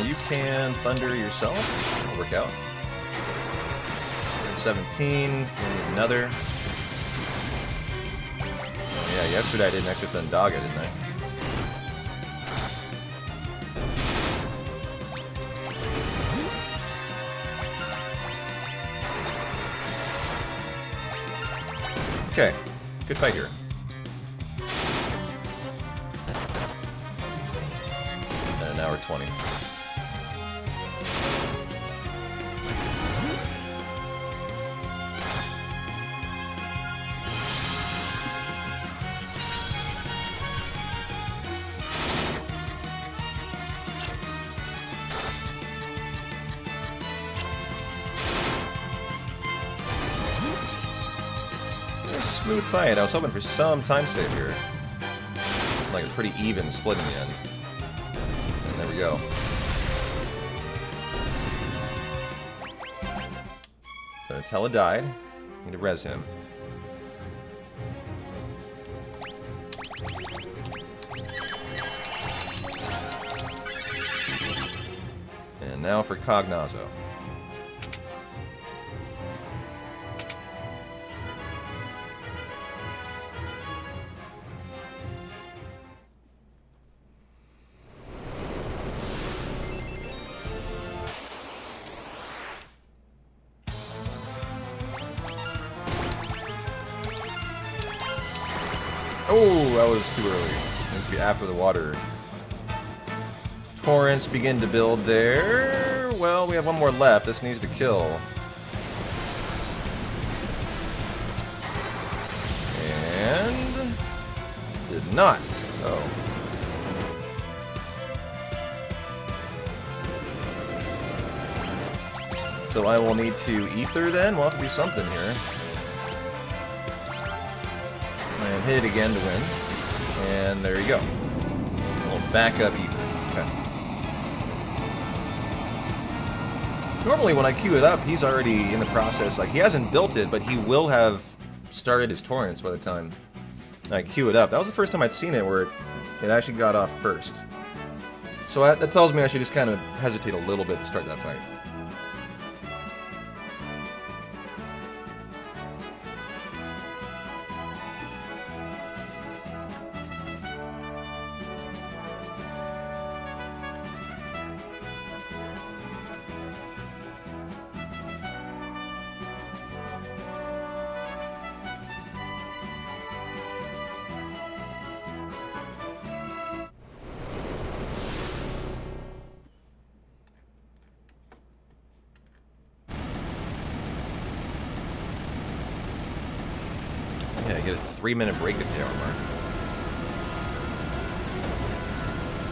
You can thunder yourself. It'll work out. 17, we need another. Yeah, yesterday I did an extra Thundaga, didn't I? Okay, good fight here. And an hour 20. Smooth fight. I was hoping for some time save here. like a pretty even split in the end. And there we go. So Tella died. Need to res him. And now for Cognazzo. Oh, that was too early. It needs to be after the water. Torrents begin to build there. Well, we have one more left. This needs to kill. And... did not. Oh. So I will need to ether then? We'll have to do something here. And hit it again to win. And there you go. A little backup ether. Okay. Normally when I queue it up, he's already in the process. Like, he hasn't built it, but he will have started his torrents by the time I queue it up. That was the first time I'd seen it where it actually got off first. So that tells me I should just kind of hesitate a little bit to start that fight. Yeah, get a 3-minute break at the hour mark.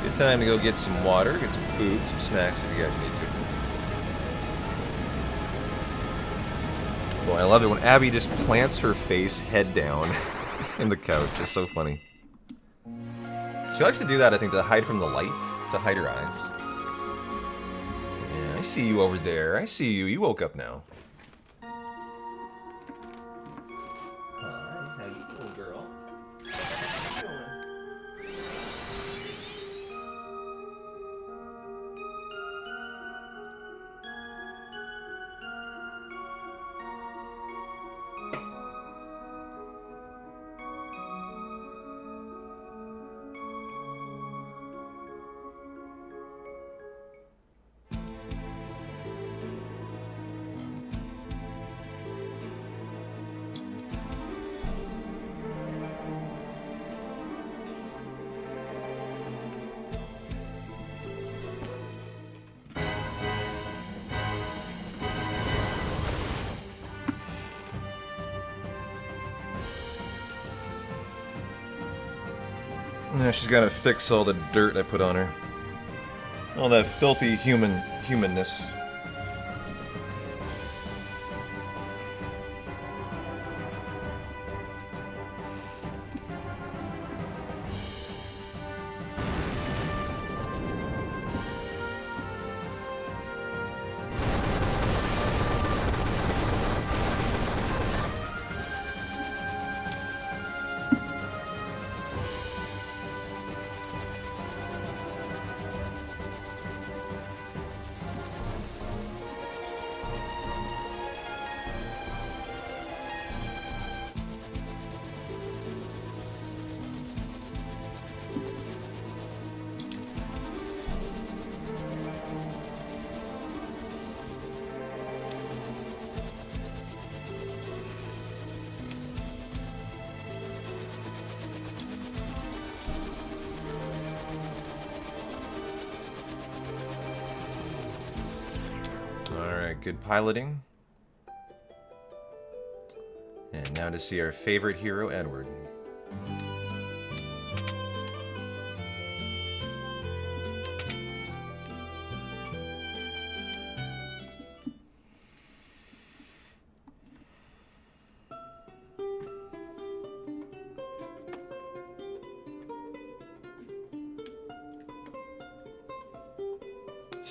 Good time to go get some water, get some food, some snacks if you guys need to. Boy, I love it when Abby just plants her face head down in the couch. It's so funny. She likes to do that, I think, to hide from the light, to hide her eyes. Yeah, I see you over there. I see you. You woke up now. Yeah, she's got to fix all the dirt I put on her. All that filthy humanness. Good piloting. And now to see our favorite hero, Edward.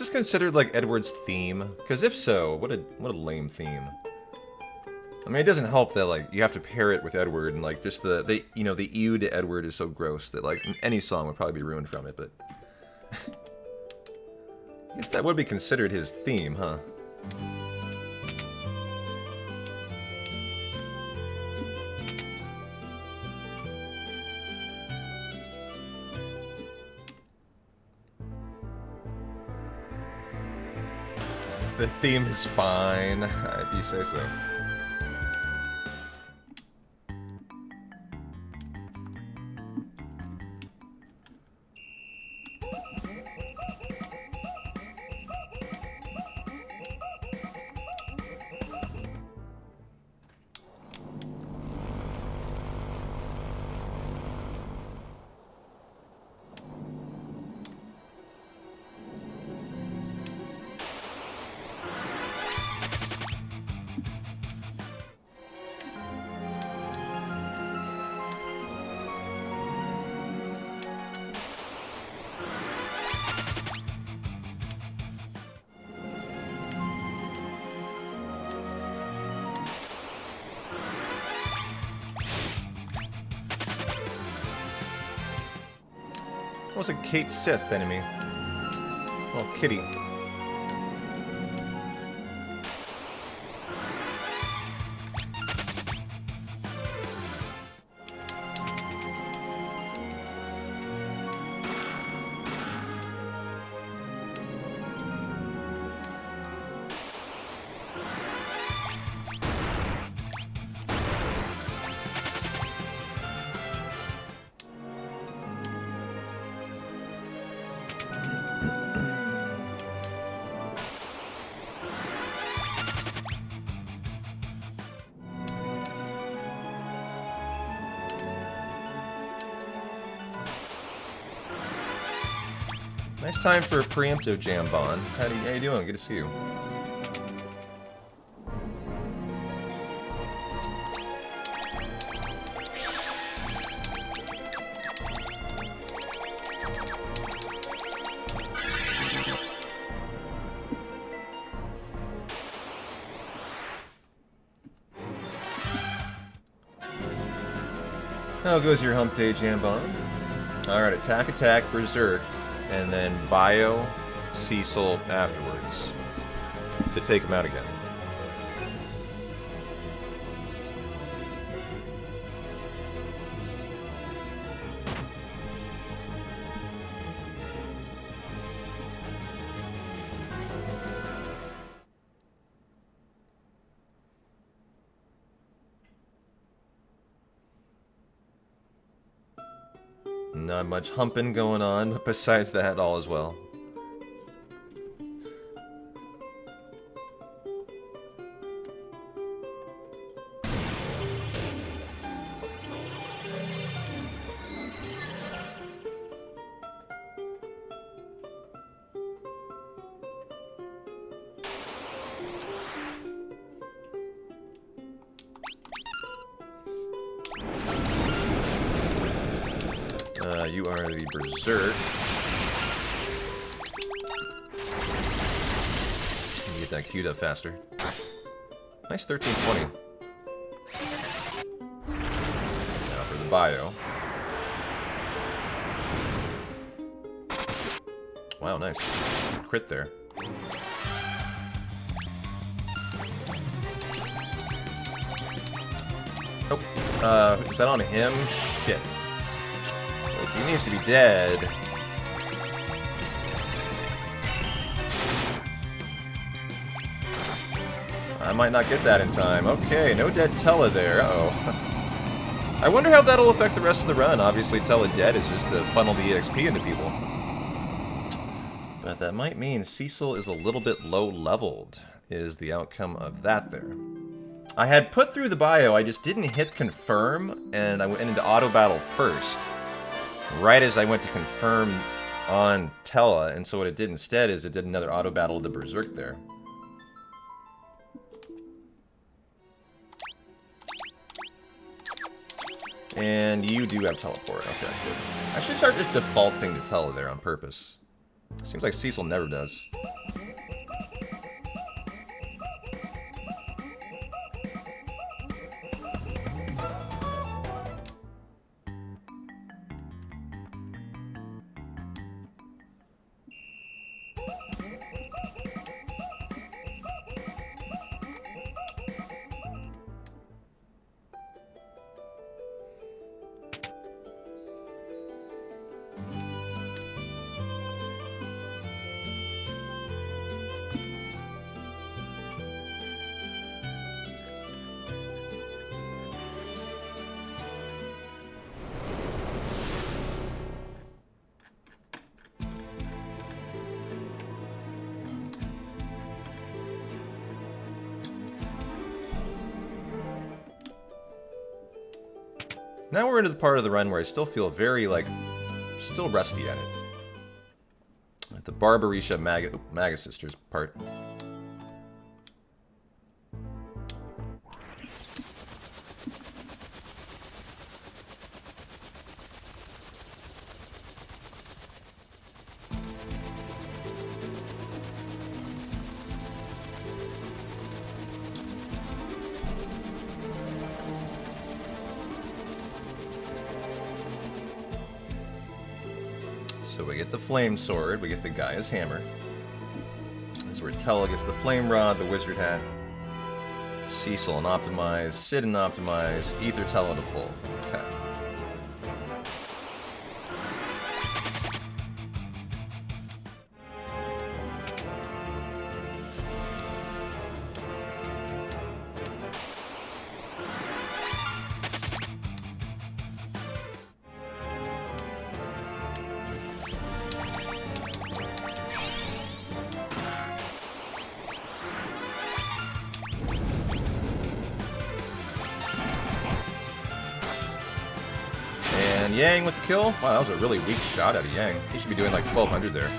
this considered like Edward's theme? Because if so, what a lame theme. I mean, it doesn't help that like you have to pair it with Edward, and like just the you know, the ew to Edward is so gross that like any song would probably be ruined from it. But I guess that would be considered his theme, huh? The theme is fine, if you say so. That was a Kate Sith enemy. Oh, kitty. Nice time for a preemptive jam, Bond. How you doing? Good to see you. How goes your hump day, jam, Bond? Alright, attack, attack, berserk. And then bio, Cecil afterwards to take him out again. Not much humping going on, but besides that, all is well. You are the berserk. Let me get that queued up faster. Nice 1320. Now for the bio. Wow, nice. Crit there. Oh, is that on him? Shit. He needs to be dead. I might not get that in time. Okay, no dead Tella there. Uh-oh. I wonder how that'll affect the rest of the run. Obviously, Tella dead is just to funnel the EXP into people. But that might mean Cecil is a little bit low-leveled, is the outcome of that there. I had put through the bio, I just didn't hit confirm, and I went into auto-battle first. Right as I went to confirm on Tella, and so what it did instead is it did another auto battle of the Berserk there. And you do have teleport. Okay, good. I should start just defaulting to Tella there on purpose. Seems like Cecil never does. Now we're into the part of the run where I still feel very, like, still rusty at it. At the Barbarisha Maga Sisters part. So we get the Flame Sword, we get the Gaia's Hammer. This is where Tella gets the Flame Rod, the Wizard Hat, Cecil and Optimize, Sid and Optimize, Ether Tella to full. Okay. And Yang with the kill. Wow, that was a really weak shot out of Yang. He should be doing like 1200 there.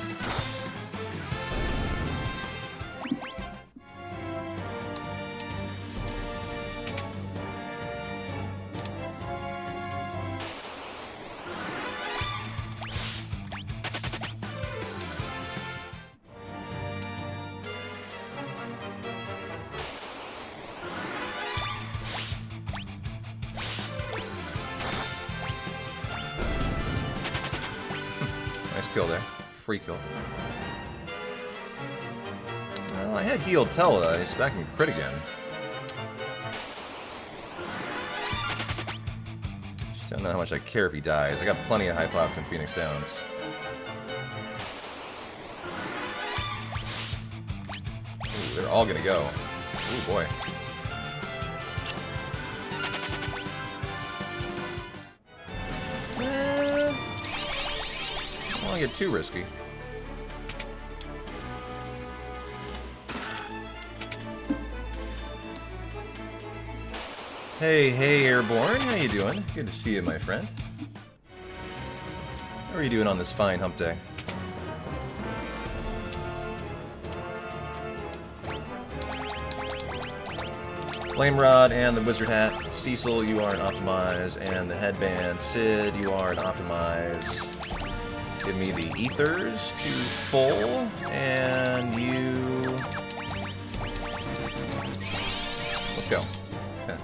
Nice kill there. Free kill. Well, I had healed Tella. He's back in crit again. Just don't know how much I care if he dies. I got plenty of high pots in Phoenix Downs. Ooh, they're all gonna go. Ooh, boy. I don't want to get too risky. Hey, Airborne. How you doing? Good to see you, my friend. How are you doing on this fine hump day? Flame Rod and the Wizard Hat. Cecil, you are an Optimize. And the Headband. Sid, you are an Optimize. Give me the Ethers to full. And you... Let's go. Okay.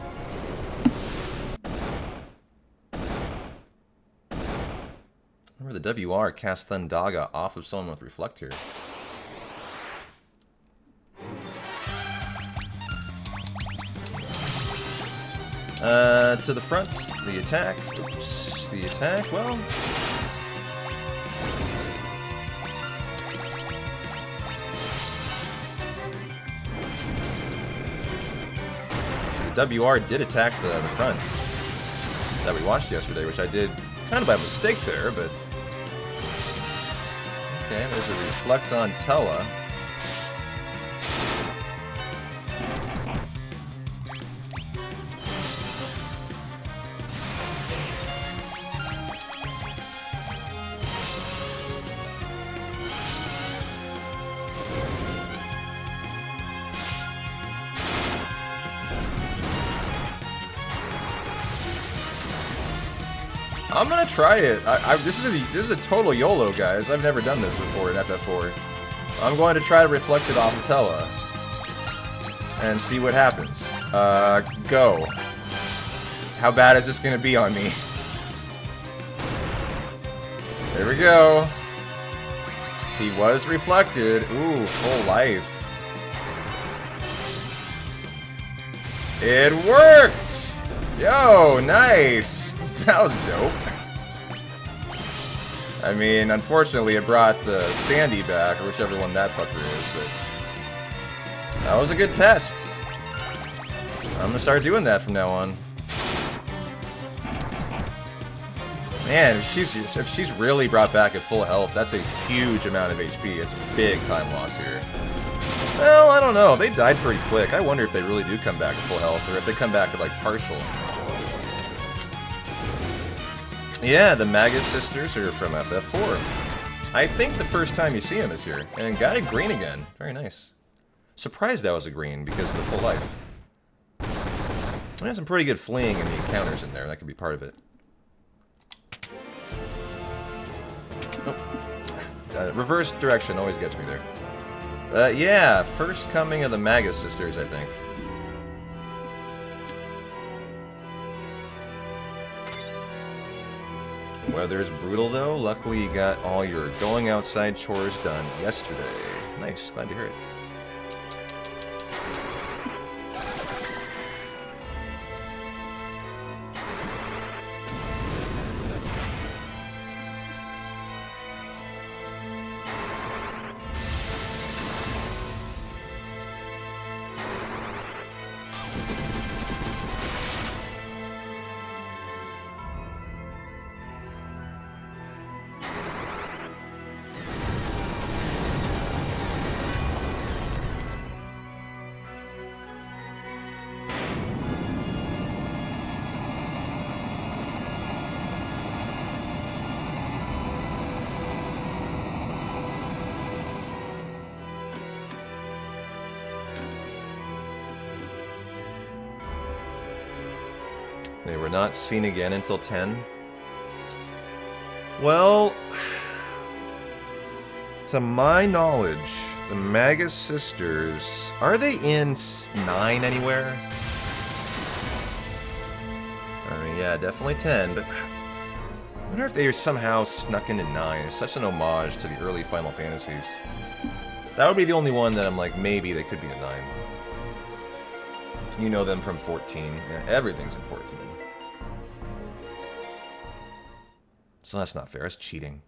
Remember the WR cast Thundaga off of someone with Reflect here. To the front, the attack. Oops, the attack, well... The WR did attack the front that we watched yesterday, which I did kind of by mistake there, but... Okay, there's a Reflect on Tella. I'm gonna try it. This is a total YOLO, guys. I've never done this before in FF4. I'm going to try to reflect it off of Tella and see what happens. Go. How bad is this gonna be on me? There we go. He was reflected. Ooh, full life. It worked! Yo, nice! That was dope. I mean, unfortunately it brought Sandy back, or whichever one that fucker is, but... That was a good test. I'm gonna start doing that from now on. Man, if she's really brought back at full health, that's a huge amount of HP. It's a big time loss here. Well, I don't know. They died pretty quick. I wonder if they really do come back at full health, or if they come back at, like, partial. Yeah, the Magus sisters are from FF4. I think the first time you see him is here. And got a green again. Very nice. Surprised that was a green because of the full life. There's some pretty good fleeing in the encounters in there. That could be part of it. Oh. Reverse direction always gets me there. Yeah, first coming of the Magus sisters, I think. Weather's brutal though. Luckily you got all your going outside chores done yesterday. Nice, glad to hear it. They were not seen again until 10. Well, to my knowledge, the Magus sisters, are they in 9 anywhere? I mean, yeah, definitely 10, but I wonder if they are somehow snuck into 9. It's such an homage to the early Final Fantasies. That would be the only one that I'm like, maybe they could be in 9. You know them from 14. Yeah, everything's in 14. So that's not fair. It's cheating.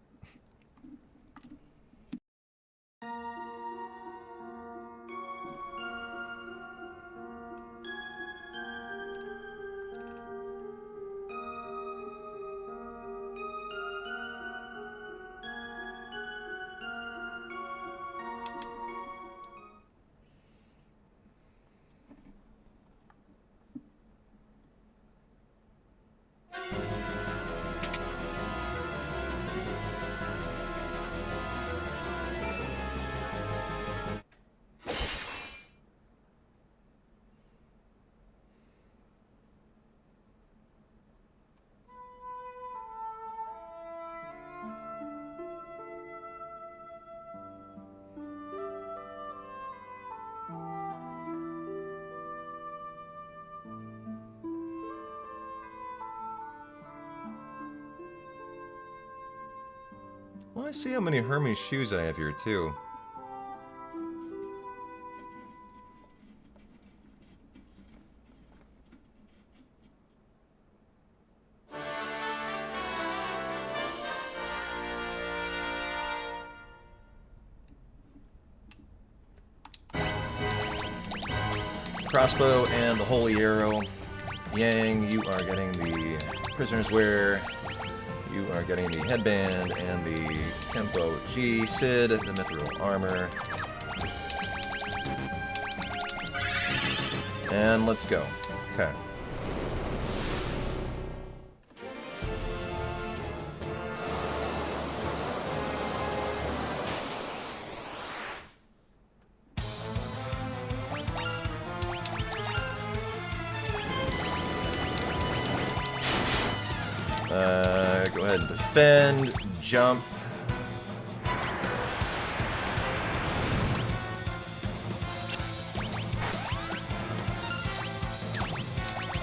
Well, I see how many Hermes shoes I have here, too. Crossbow and the Holy Arrow. Yang, you are getting the Prisoner's Wear. You are getting the headband and the Tempo G. Sid, the Mithril Armor. And let's go. Okay. Go ahead and defend, jump.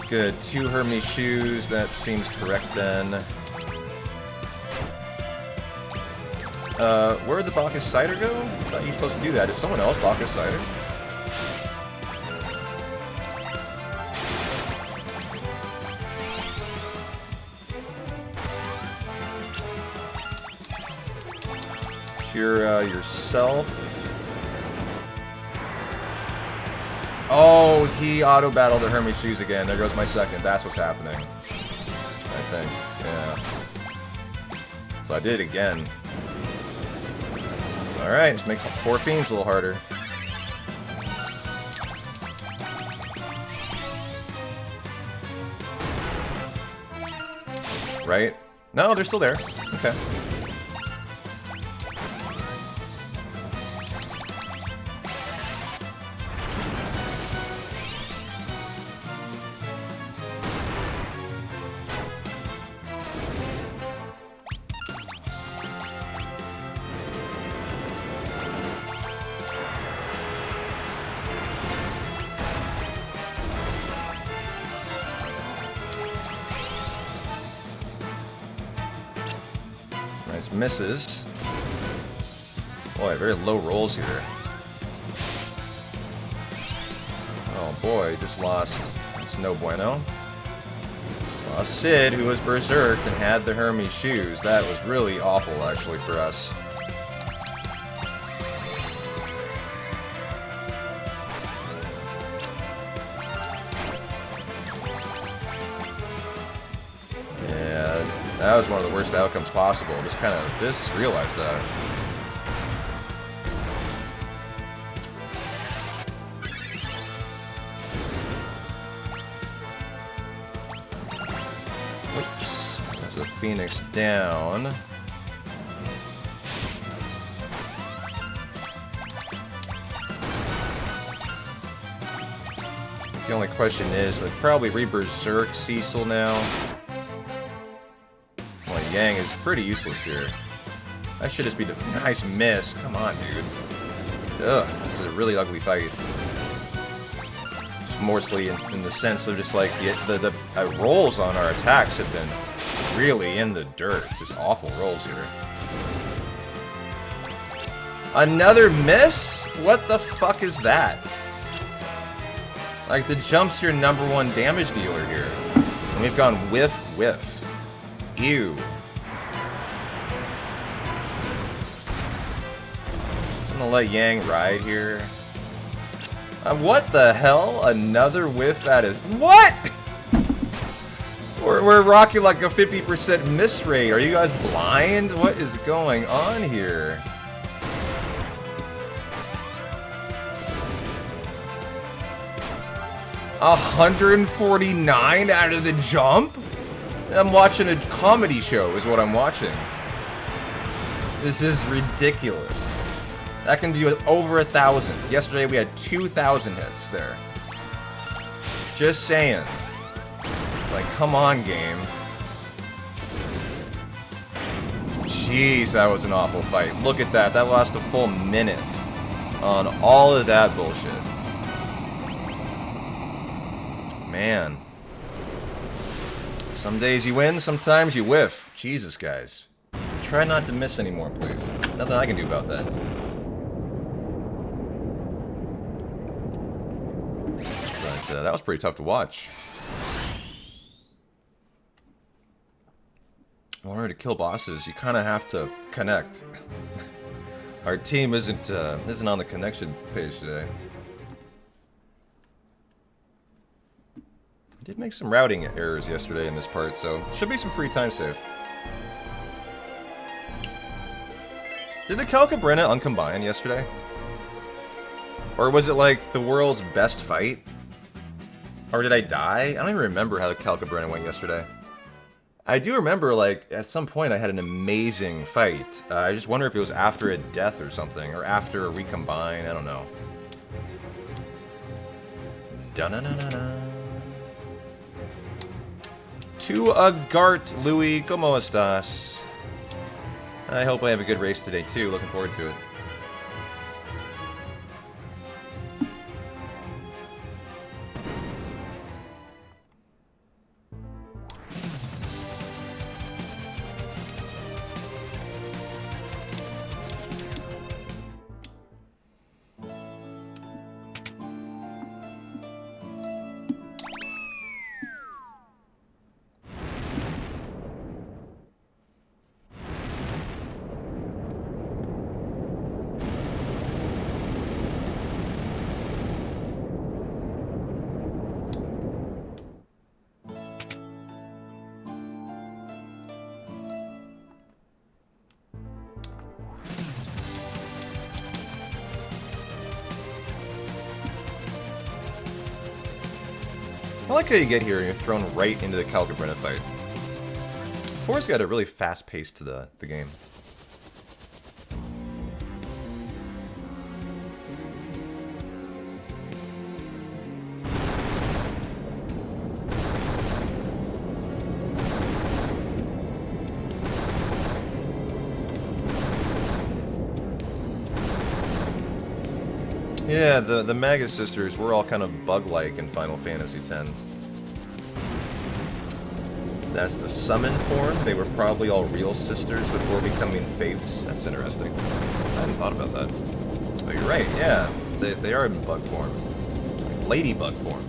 Good, 2 Hermes shoes, that seems correct then. Where'd the Bacchus Cider go? I thought you were supposed to do that. Is someone else Bacchus Cider? Cure yourself. Oh, he auto-battled the Hermes shoes again. There goes my second. That's what's happening. I think. Yeah. So I did it again. Alright, just make 4 fiends a little harder. Right? No, they're still there. Okay. Nice misses. Boy, very low rolls here. Oh boy, just lost. It's no bueno. Just lost Sid, who was berserked and had the Hermes shoes. That was really awful, actually, for us. That was one of the worst outcomes possible. Just realized that. Whoops. There's a Phoenix down. The only question is, would probably re-berserk Cecil now. Yang is pretty useless here. That should just be the nice miss. Come on, dude. Ugh, this is a really ugly fight. Just mostly in the sense of just like the rolls on our attacks have been really in the dirt. It's just awful rolls here. Another miss? What the fuck is that? Like, the jump's your #1 damage dealer here. And we've gone whiff, whiff. Ew. I'm gonna let Yang ride here. What the hell? Another whiff at his... What?! We're rocking like a 50% miss rate. Are you guys blind? What is going on here? $149 out of the jump? I'm watching a comedy show is what I'm watching. This is ridiculous. That can do over 1,000. Yesterday we had 2,000 hits there. Just saying. Like, come on, game. Jeez, that was an awful fight. Look at that. That lost a full minute on all of that bullshit. Man. Some days you win, sometimes you whiff. Jesus, guys. Try not to miss anymore, please. Nothing I can do about that. But that was pretty tough to watch. In order to kill bosses, you kind of have to connect. Our team isn't on the connection page today. I did make some routing errors yesterday in this part, so should be some free time save. Did the Calcabrina uncombine yesterday? Or was it like the world's best fight? Or did I die? I don't even remember how the Calcabrina went yesterday. I do remember, like, at some point I had an amazing fight. I just wonder if it was after a death or something, or after a recombine, I don't know. Da-na-na-na-na. To Agart, Louis, ¿cómo estás? I hope I have a good race today, too. Looking forward to it. I like how you get here and you're thrown right into the Calcabrina fight. 4's got a really fast pace to the game. Yeah, the Magus sisters were all kind of bug-like in Final Fantasy X. That's the summon form. They were probably all real sisters before becoming faiths. That's interesting. I hadn't thought about that. Oh, you're right, yeah. They are in bug form. Ladybug form.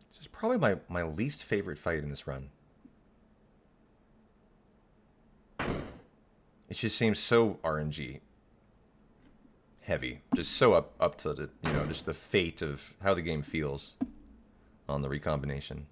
This is probably my least favorite fight in this run. It just seems so RNG heavy. Just so up to the, you know, just the fate of how the game feels on the recombination.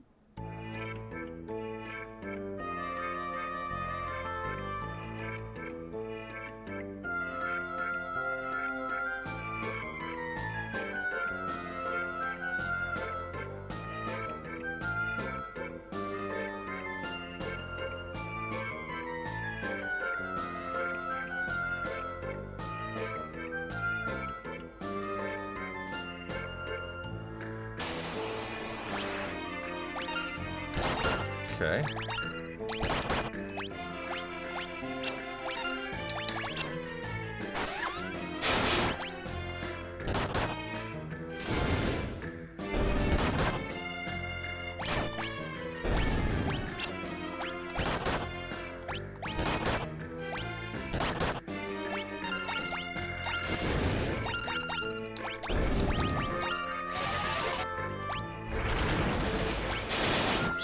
Okay.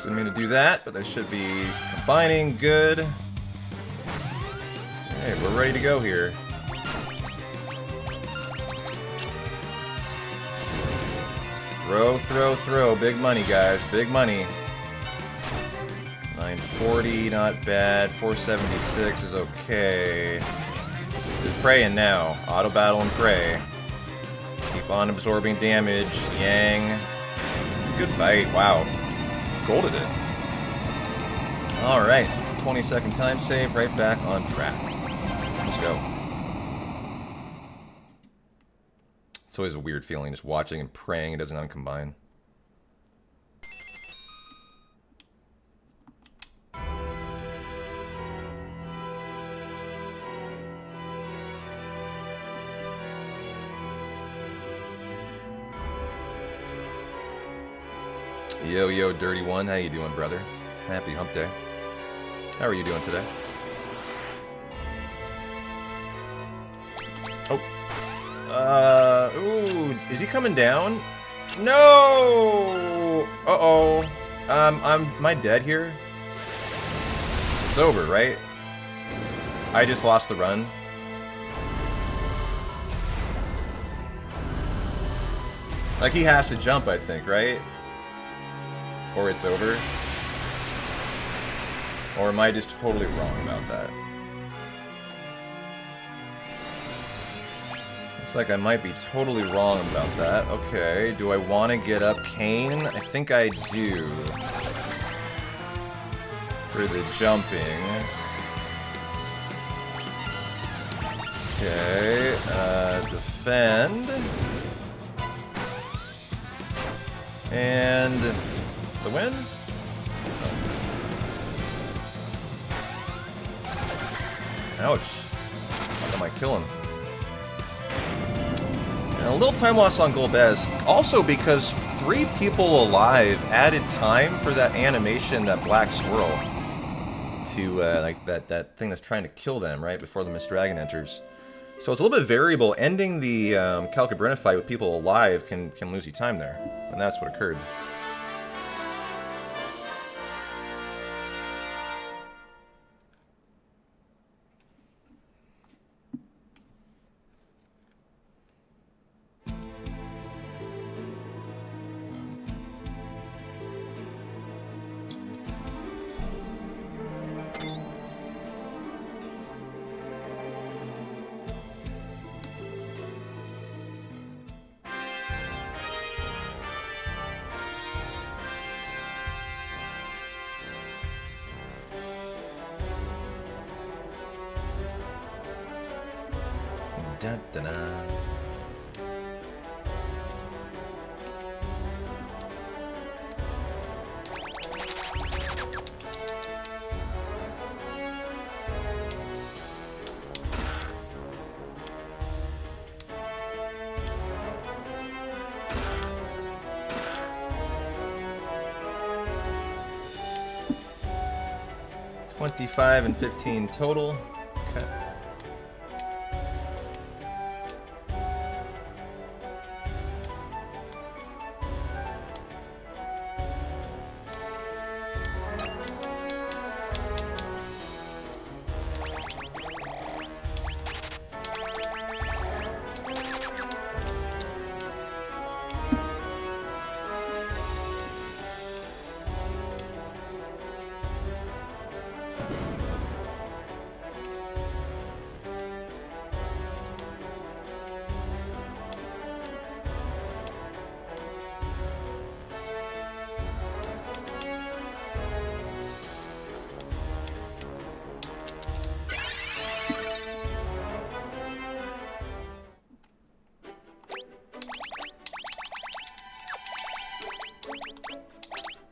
Didn't mean to do that, but they should be combining good. Hey, we're ready to go here. Throw, throw, throw. Big money, guys. Big money. 940, not bad. 476 is okay. Just praying now. Auto battle and pray. Keep on absorbing damage. Yang. Good fight. Wow. Golded it. Alright, 20-second time save, right back on track. Let's go. It's always a weird feeling just watching and praying it doesn't uncombine. Yo, yo, Dirty One, how you doing, brother? Happy hump day. How are you doing today? Oh. Ooh, is he coming down? No! Uh-oh. Am I dead here? It's over, right? I just lost the run. Like, he has to jump, I think, right? Or it's over? Or am I just totally wrong about that? Looks like I might be totally wrong about that. Okay, do I want to get up Kane? I think I do. For the jumping. Okay, defend. And the win? Ouch. How am I killing? And a little time loss on Golbez, also because 3 people alive added time for that animation, that black swirl, to like that thing that's trying to kill them right before the Mist Dragon enters. So it's a little bit variable. Ending the Calcabrina fight with people alive can lose you time there, and that's what occurred. Dun, dun, dun. $25 and $15 total. Okay.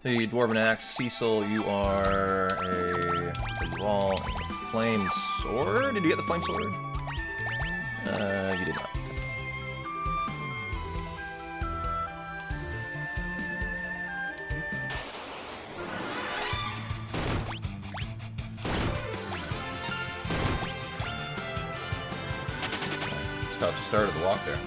The Dwarven Axe, Cecil, you are a Wall Flame Sword. Did you get the Flame Sword? You did not. Tough start of the walk there.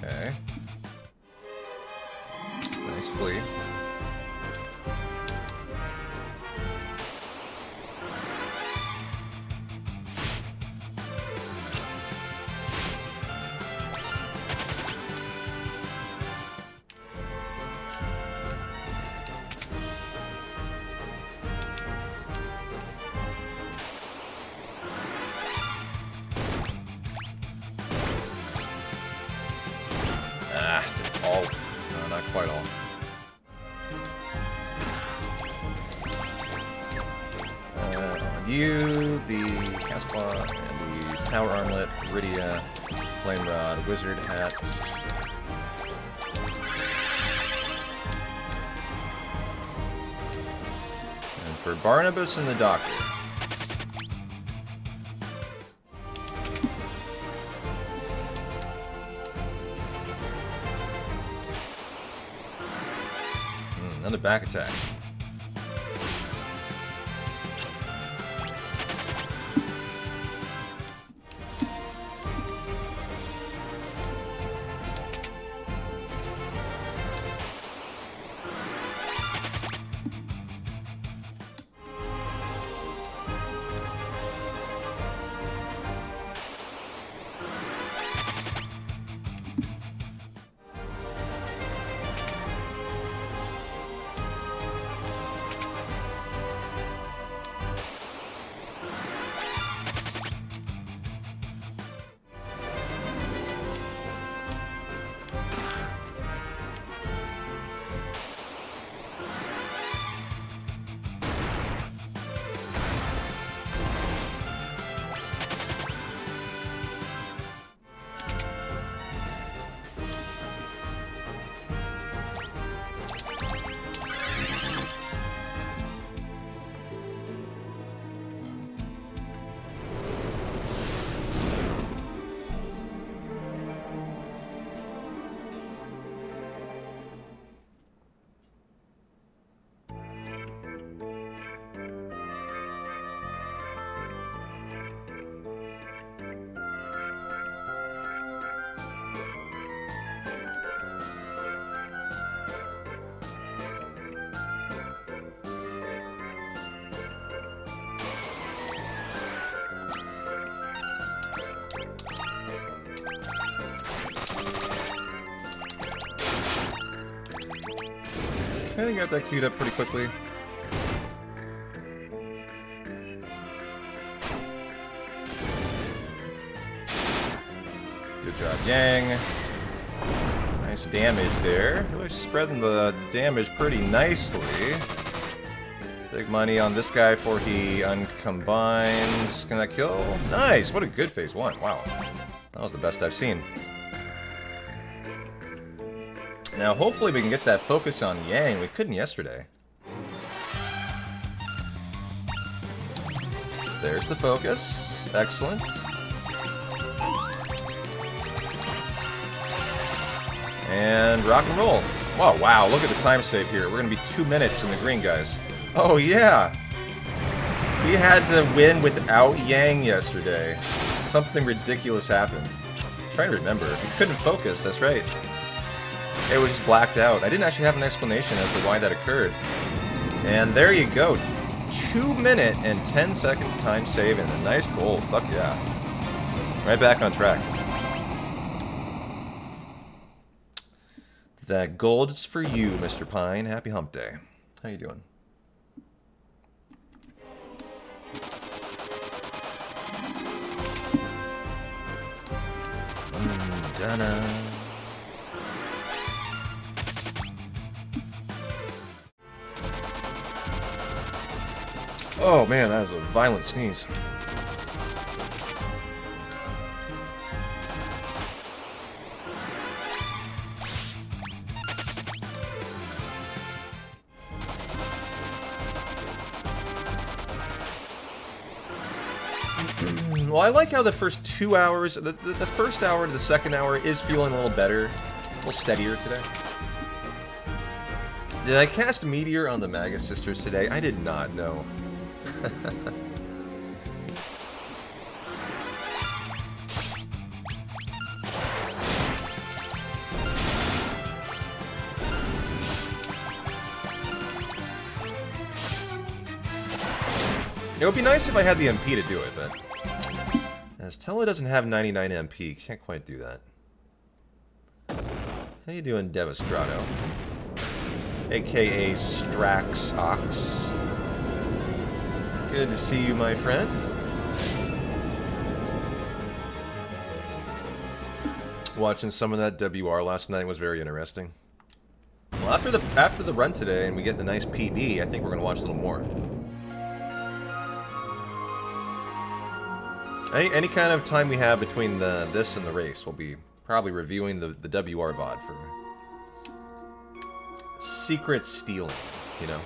Okay. Nice flea. All. No, not quite all. You, the Castclaw, and the Power Armlet, Iridia, Flame Rod, Wizard Hat. And for Barnabas and the Doctor. Another back attack. Okay, got that queued up pretty quickly. Good job, Yang. Nice damage there. Really spreading the damage pretty nicely. Big money on this guy for he uncombines. Can that kill? Nice! What a good phase one. Wow. That was the best I've seen. Now, hopefully we can get that focus on Yang. We couldn't yesterday. There's the focus. Excellent. And rock and roll. Whoa, wow, look at the time save here. We're going to be 2 minutes in the green, guys. Oh, yeah. We had to win without Yang yesterday. Something ridiculous happened. I'm trying to remember. We couldn't focus, that's right. It was just blacked out. I didn't actually have an explanation as to why that occurred. And there you go. 2 minute and 10-second time save and a nice goal. Fuck yeah. Right back on track. That gold is for you, Mr. Pine. Happy hump day. How you doing? Donna. Oh man, that was a violent sneeze. Well, I like how the first 2 hours, the first hour to the second hour is feeling a little better, a little steadier today. Did I cast Meteor on the Magus Sisters today? I did not, no. It would be nice if I had the MP to do it, but as Tella doesn't have 99 MP, can't quite do that. How you doing, Devastrato? AKA Strax Ox. Good to see you, my friend. Watching some of that WR last night was very interesting. Well, after the run today and we get the nice PB, I think we're gonna watch a little more. Any kind of time we have between this and the race, we'll be probably reviewing the WR VOD for secret stealing, you know?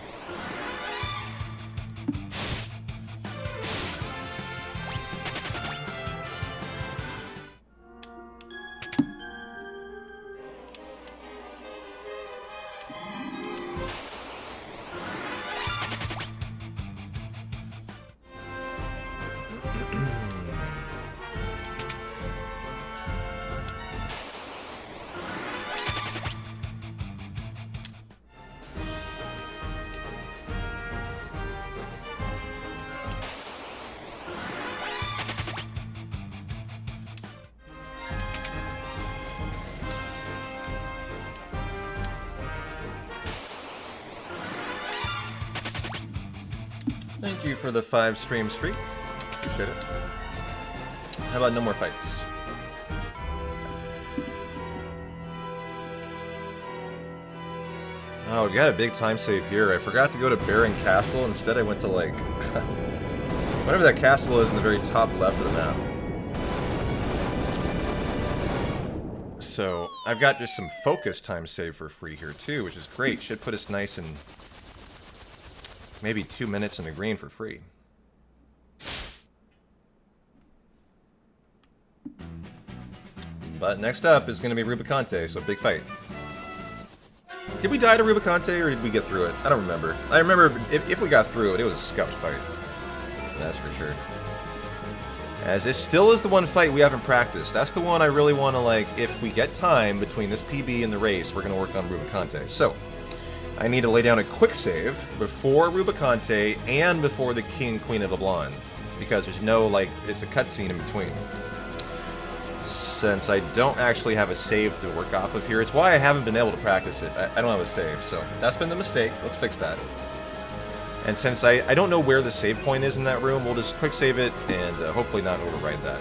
Thank you for the 5 stream streak. Appreciate it. How about no more fights? Oh, we got a big time save here. I forgot to go to Baron Castle. Instead, I went to, like, whatever that castle is in the very top left of the map. So, I've got just some focus time save for free here, too, which is great. Should put us nice and maybe 2 minutes in the green for free. But next up is going to be Rubicante, so big fight. Did we die to Rubicante, or did we get through it? I don't remember. I remember if we got through it, it was a scout fight. That's for sure. As this still is the one fight we haven't practiced. That's the one I really want to, like, if we get time between this PB and the race, we're going to work on Rubicante. So, I need to lay down a quick save before Rubicante and before the King and Queen of Ablon. Because there's no, like, it's a cutscene in between. since I don't actually have a save to work off of here. It's why I haven't been able to practice it. I don't have a save, so that's been the mistake. Let's fix that. And since I don't know where the save point is in that room, we'll just quick save it and hopefully not overwrite that.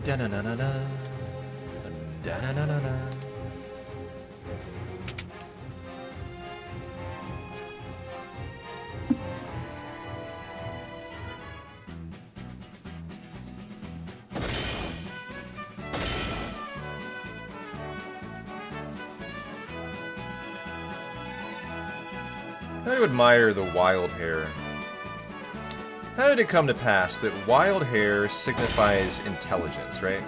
Da-na-na-na-na. Da-na-na-na-na. I do admire the wild hair. How did it come to pass that wild hair signifies intelligence, right?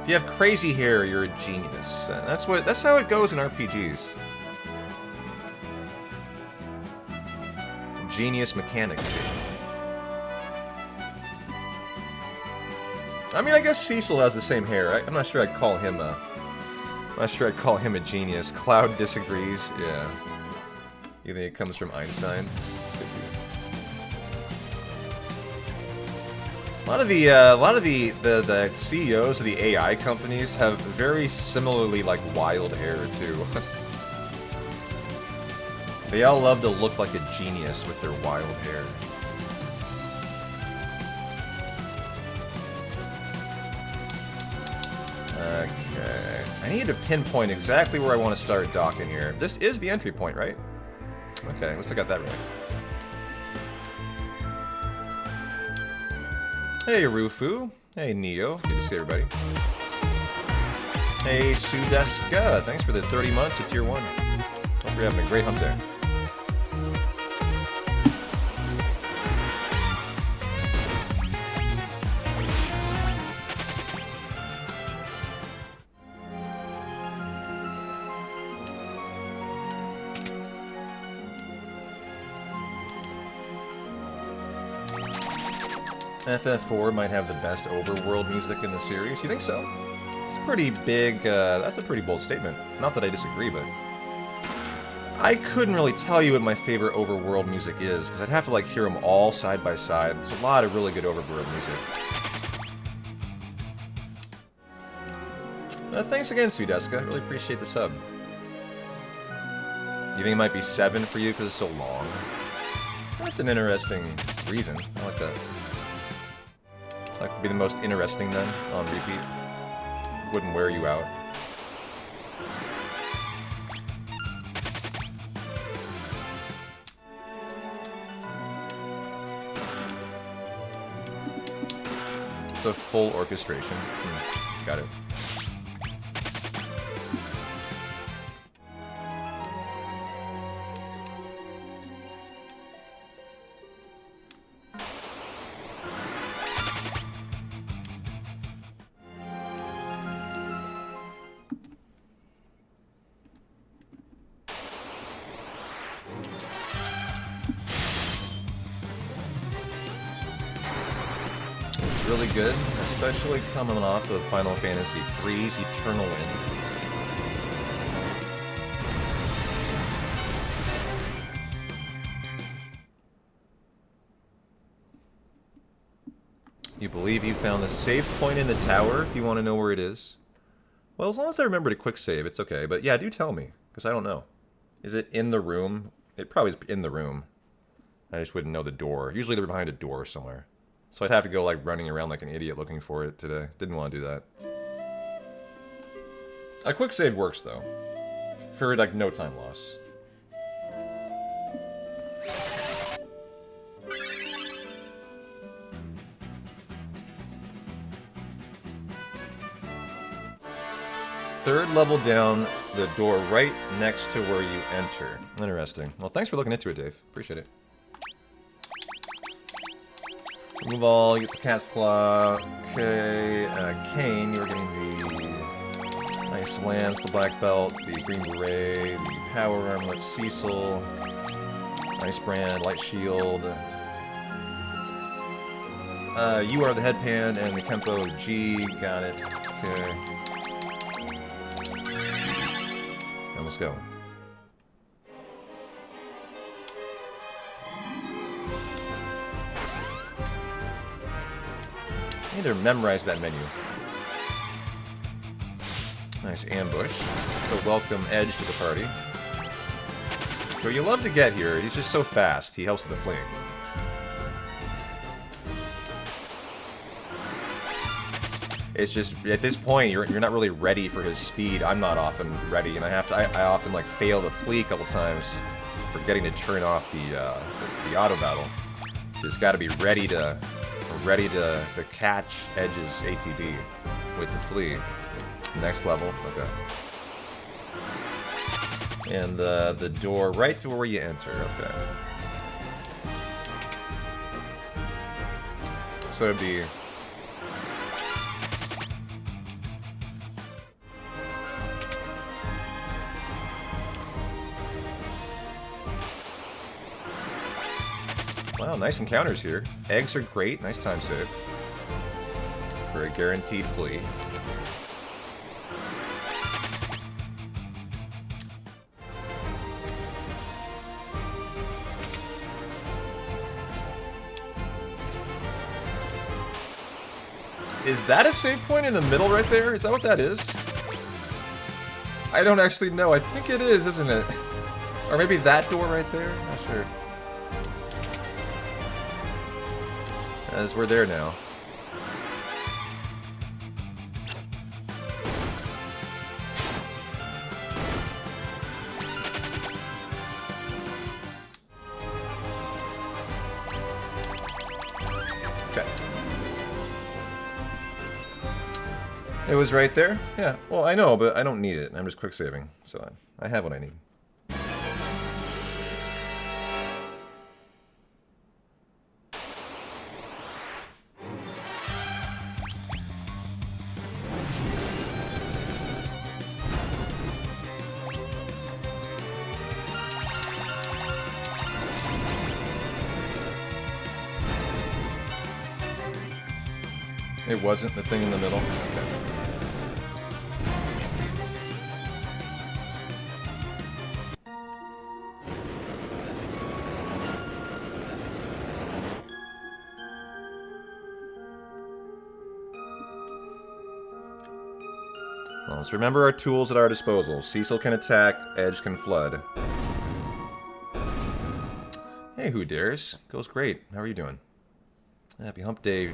If you have crazy hair, you're a genius. That's how it goes in RPGs. Genius mechanics here. I mean, I guess Cecil has the same hair. I'm not sure I'd call him a... I'm not sure I'd call him a genius. Cloud disagrees. Yeah. You think it comes from Einstein? A lot of the CEOs of the AI companies have very similarly like wild hair too. They all love to look like a genius with their wild hair. Okay, I need to pinpoint exactly where I want to start docking here. This is the entry point, right? Okay, looks like I got that right. Hey, Rufu. Hey, Neo. Good to see everybody. Hey, Sudeska. Thanks for the 30 months to Tier 1. Hope you're having a great hunt there. FF4 might have the best overworld music in the series. You think so? It's pretty big. That's a pretty bold statement. Not that I disagree, but I couldn't really tell you what my favorite overworld music is because I'd have to like hear them all side by side. There's a lot of really good overworld music. Thanks again, Sudeska. Really appreciate the sub. You think it might be 7 for you because it's so long? That's an interesting reason. I like that. That could be the most interesting then, on repeat. Wouldn't wear you out. It's a full orchestration. Got it. Really good, especially coming off of Final Fantasy III's Eternal End. You believe you found the save point in the tower if you want to know where it is? Well, as long as I remember to quick save, it's okay. But yeah, do tell me, because I don't know. Is it in the room? It probably is in the room. I just wouldn't know the door. Usually they're behind a door somewhere. So I'd have to go like running around like an idiot looking for it today. Didn't want to do that. A quick save works though. For like no time loss. Third level down, the door right next to where you enter. Interesting. Well, thanks for looking into it, Dave. Appreciate it. Remove all, you get the Cat's Claw. Okay, Kane, you're getting the nice lance, the black belt, the green beret, the power armlet, Cecil, nice brand, light shield. You are the headband and the Kempo G. Got it. Okay. And let's go. I need to memorize that menu. Nice ambush. The welcome edge to the party. So you love to get here. He's just so fast. He helps with the fleeing. It's just at this point you're not really ready for his speed. I'm not often ready, and I often like fail to flee a couple times, forgetting to turn off the auto battle. Just got to be ready to catch Edge's ATB with the flee. Next level, okay. And the door right to where you enter, okay. So it'd be. Wow, nice encounters here. Eggs are great, nice time save. For a guaranteed flee. Is that a save point in the middle right there? Is that what that is? I don't actually know. I think it is, isn't it? Or maybe that door right there? Not sure. As we're there now. Okay. It was right there? Yeah. Well, I know, but I don't need it. I'm just quick saving, so I have what I need. It wasn't the thing in the middle? Okay. Well, let's remember our tools at our disposal. Cecil can attack, Edge can flood. Hey, who dares? Goes great. How are you doing? Happy hump day.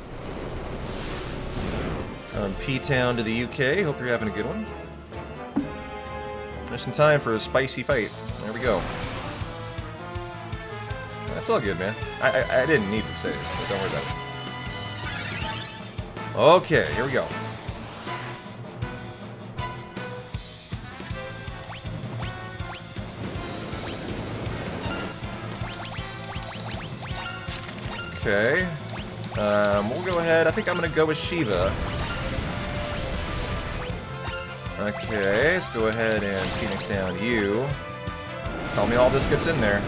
From P-Town to the UK. Hope you're having a good one. Just in time for a spicy fight. There we go. That's all good, man. I didn't need to save, so don't worry about it. Okay, here we go. Okay. We'll go ahead. I think I'm going to go with Shiva. Okay, let's go ahead and Phoenix down you. Tell me all this gets in there.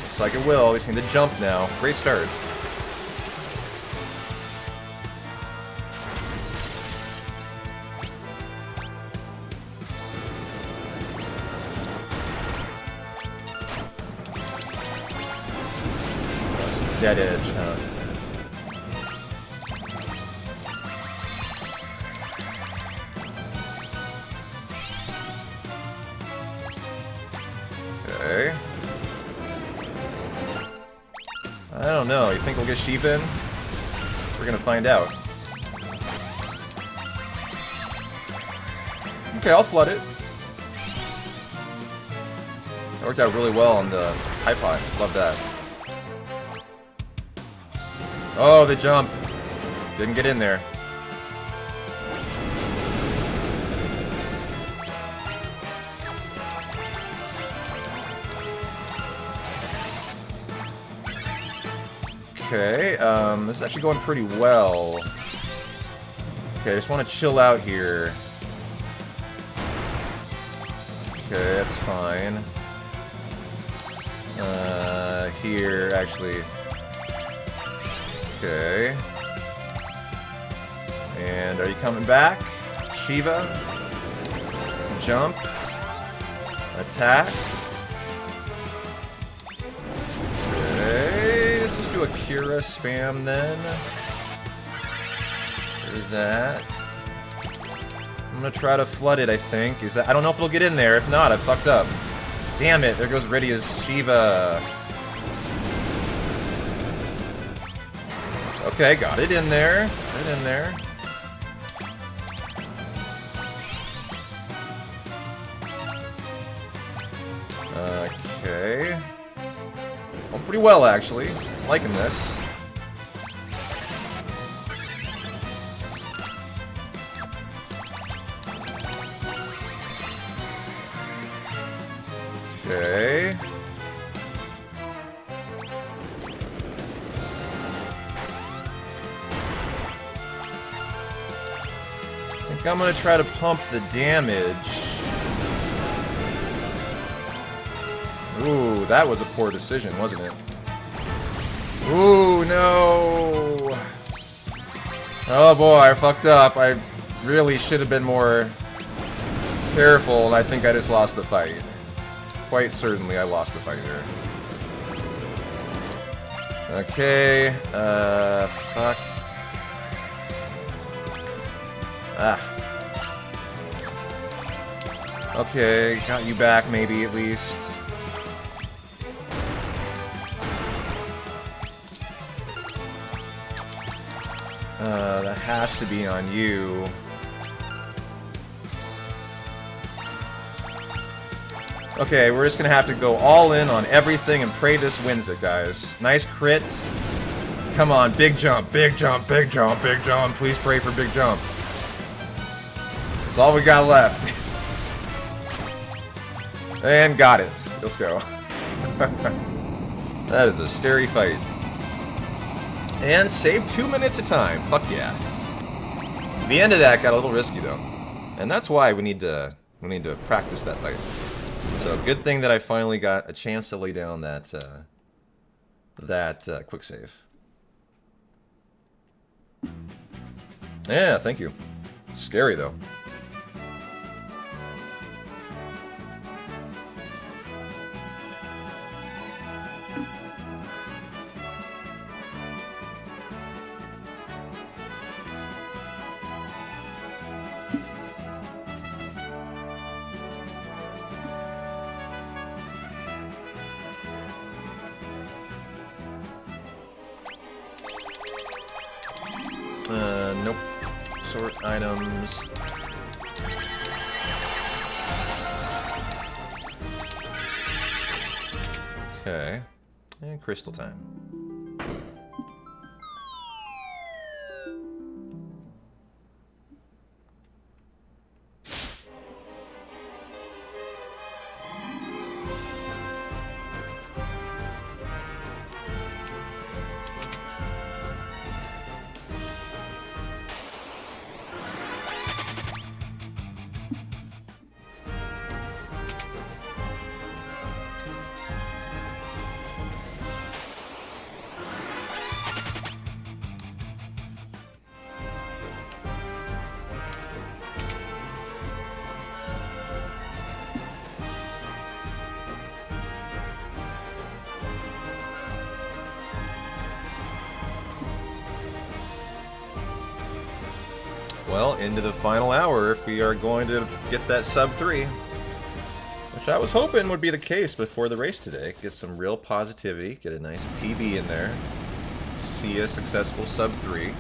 Looks like it will. We just need to jump now. Great start. dead edge, huh? Okay. I don't know. You think we'll get sheep in? We're gonna find out. Okay, I'll flood it. That worked out really well on the high pot. Love that. Oh, the jump. Didn't get in there. Okay, this is actually going pretty well. Okay, I just want to chill out here. Okay, that's fine. Here, actually. Okay. And are you coming back? Shiva? Jump. Attack. Okay, let's just do a Cura spam then. There's that. I'm gonna try to flood it, I think. Is that, I don't know if it'll get in there. If not, I fucked up. Damn it, there goes Rydia's Shiva. Okay, got it in there. Got it in there. Okay. It's going pretty well, actually. I'm liking this. Okay. I think I'm gonna try to pump the damage. Ooh, that was a poor decision, wasn't it? Ooh, no! Oh boy, I fucked up. I really should have been more careful, and I think I just lost the fight. Quite certainly I lost the fight there. Okay, fuck. Ah. Okay, got you back maybe at least. That has to be on you. Okay, we're just gonna have to go all in on everything and pray this wins it, guys. Nice crit. Come on, big jump, big jump, big jump, big jump. Please pray for big jump. That's all we got left. And got it. Let's go. That is a scary fight. And save 2 minutes of time. Fuck yeah. The end of that got a little risky though. And that's why we need to practice that fight. So good thing that I finally got a chance to lay down that quick save. Yeah, thank you. Scary though. Nope. Sort items. Okay. And crystal time. Well, into the final hour if we are going to get that sub 3. Which I was hoping would be the case before the race today. Get some real positivity, get a nice PB in there. See a successful sub 3.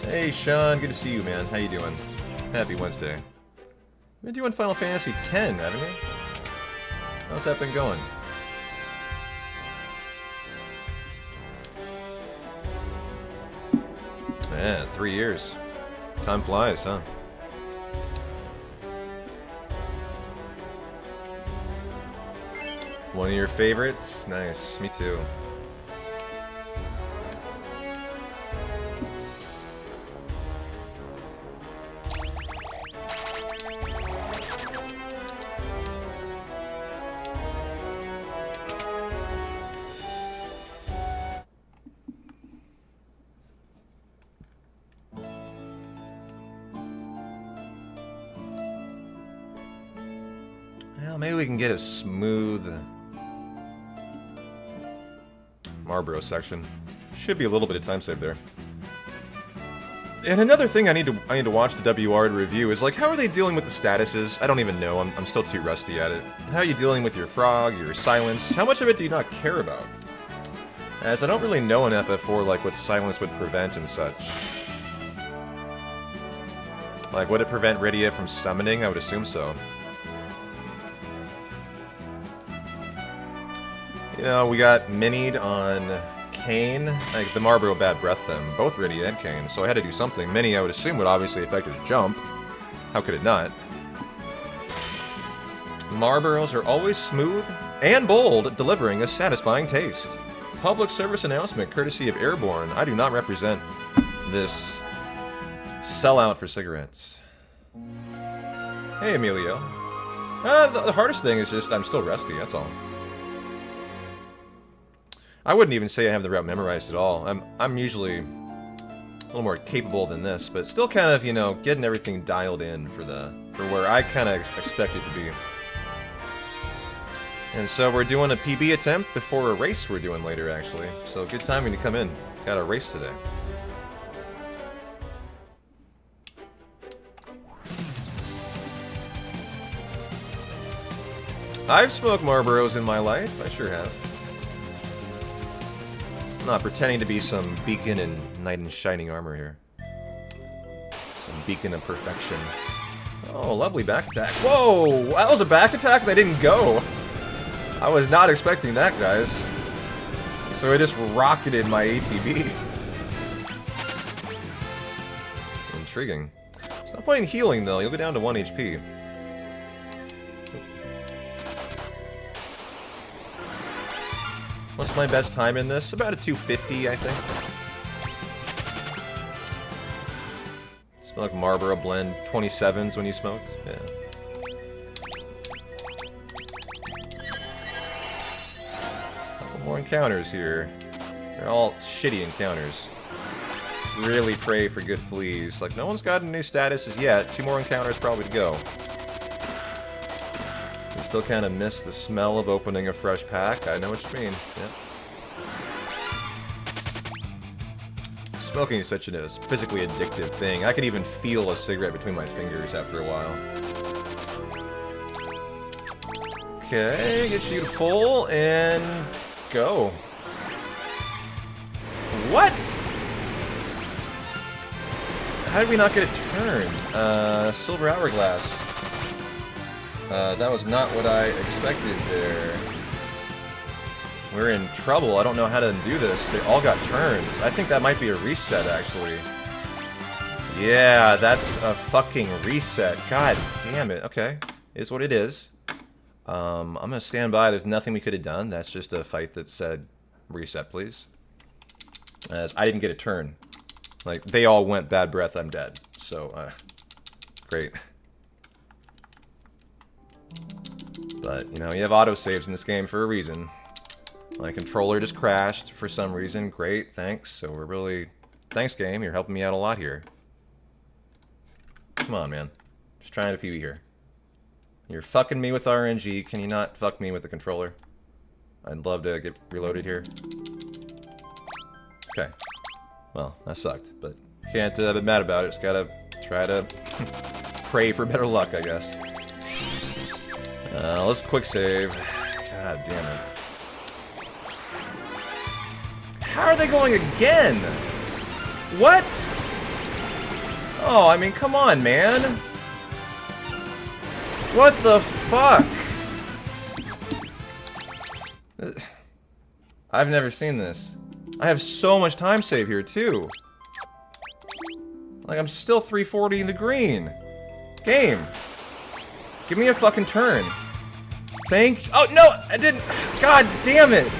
Hey Sean, good to see you, man. How you doing? Happy Wednesday. We've been doing Final Fantasy X, haven't we? How's that been going? Yeah, 3 years. Time flies, huh? One of your favorites? Nice, me too. Well, maybe we can get a smooth Marlboro section. Should be a little bit of time save there. And another thing I need to watch the WR to review is like, how are they dealing with the statuses? I don't even know. I'm still too rusty at it. How are you dealing with your frog, your silence? How much of it do you not care about? As I don't really know in FF4 like what silence would prevent and such. Like, would it prevent Rydia from summoning? I would assume so. You know, we got minied on Kane, like the Marlboro Bad Breath them, both Rydia and Kane, so I had to do something. Mini, I would assume, would obviously affect his jump. How could it not? Marlboros are always smooth and bold, delivering a satisfying taste. Public service announcement courtesy of Airborne. I do not represent this sellout for cigarettes. Hey, Emilio. The hardest thing is just I'm still rusty, that's all. I wouldn't even say I have the route memorized at all. I'm usually a little more capable than this, but still kind of, you know, getting everything dialed in for where I kind of expect it to be. And so we're doing a PB attempt before a race we're doing later, actually. So good timing to come in. Got a race today. I've smoked Marlboros in my life. I sure have. I'm not pretending to be some beacon in knight in shining armor here. Some beacon of perfection. Oh, lovely back attack. Whoa! That was a back attack that didn't go. I was not expecting that, guys. So it just rocketed my ATB. Intriguing. Stop playing healing, though. You'll go down to 1 HP. What's my best time in this? About a 250, I think. Smell like Marlboro blend 27s when you smoked? Yeah. Couple more encounters here. They're all shitty encounters. Really pray for good fleas. Like, no one's gotten new statuses yet. 2 more encounters probably to go. Still kind of miss the smell of opening a fresh pack. I know what you mean. Yeah. Smoking is such a physically addictive thing. I could even feel a cigarette between my fingers after a while. Okay, get you to full and go. What? How did we not get a turn? Silver Hourglass. That was not what I expected there. We're in trouble. I don't know how to do this. They all got turns. I think that might be a reset, actually. Yeah, that's a fucking reset. God damn it. Okay. Is what it is. I'm gonna stand by. There's nothing we could have done. That's just a fight that said, reset, please. As I didn't get a turn. Like, they all went bad breath, I'm dead. So, great. But, you know, you have autosaves in this game for a reason. My controller just crashed for some reason. Great, thanks. So we're really... Thanks, game. You're helping me out a lot here. Come on, man. Just trying to PB here. You're fucking me with RNG. Can you not fuck me with the controller? I'd love to get reloaded here. Okay. Well, that sucked, but can't be mad about it. Just gotta try to pray for better luck, I guess. Let's quick save. God damn it. How are they going again? What? Oh, I mean, come on, man. What the fuck? I've never seen this. I have so much time save here, too. Like, I'm still 340 in the green. Game. Give me a fucking turn. Oh, no! I didn't. God damn it!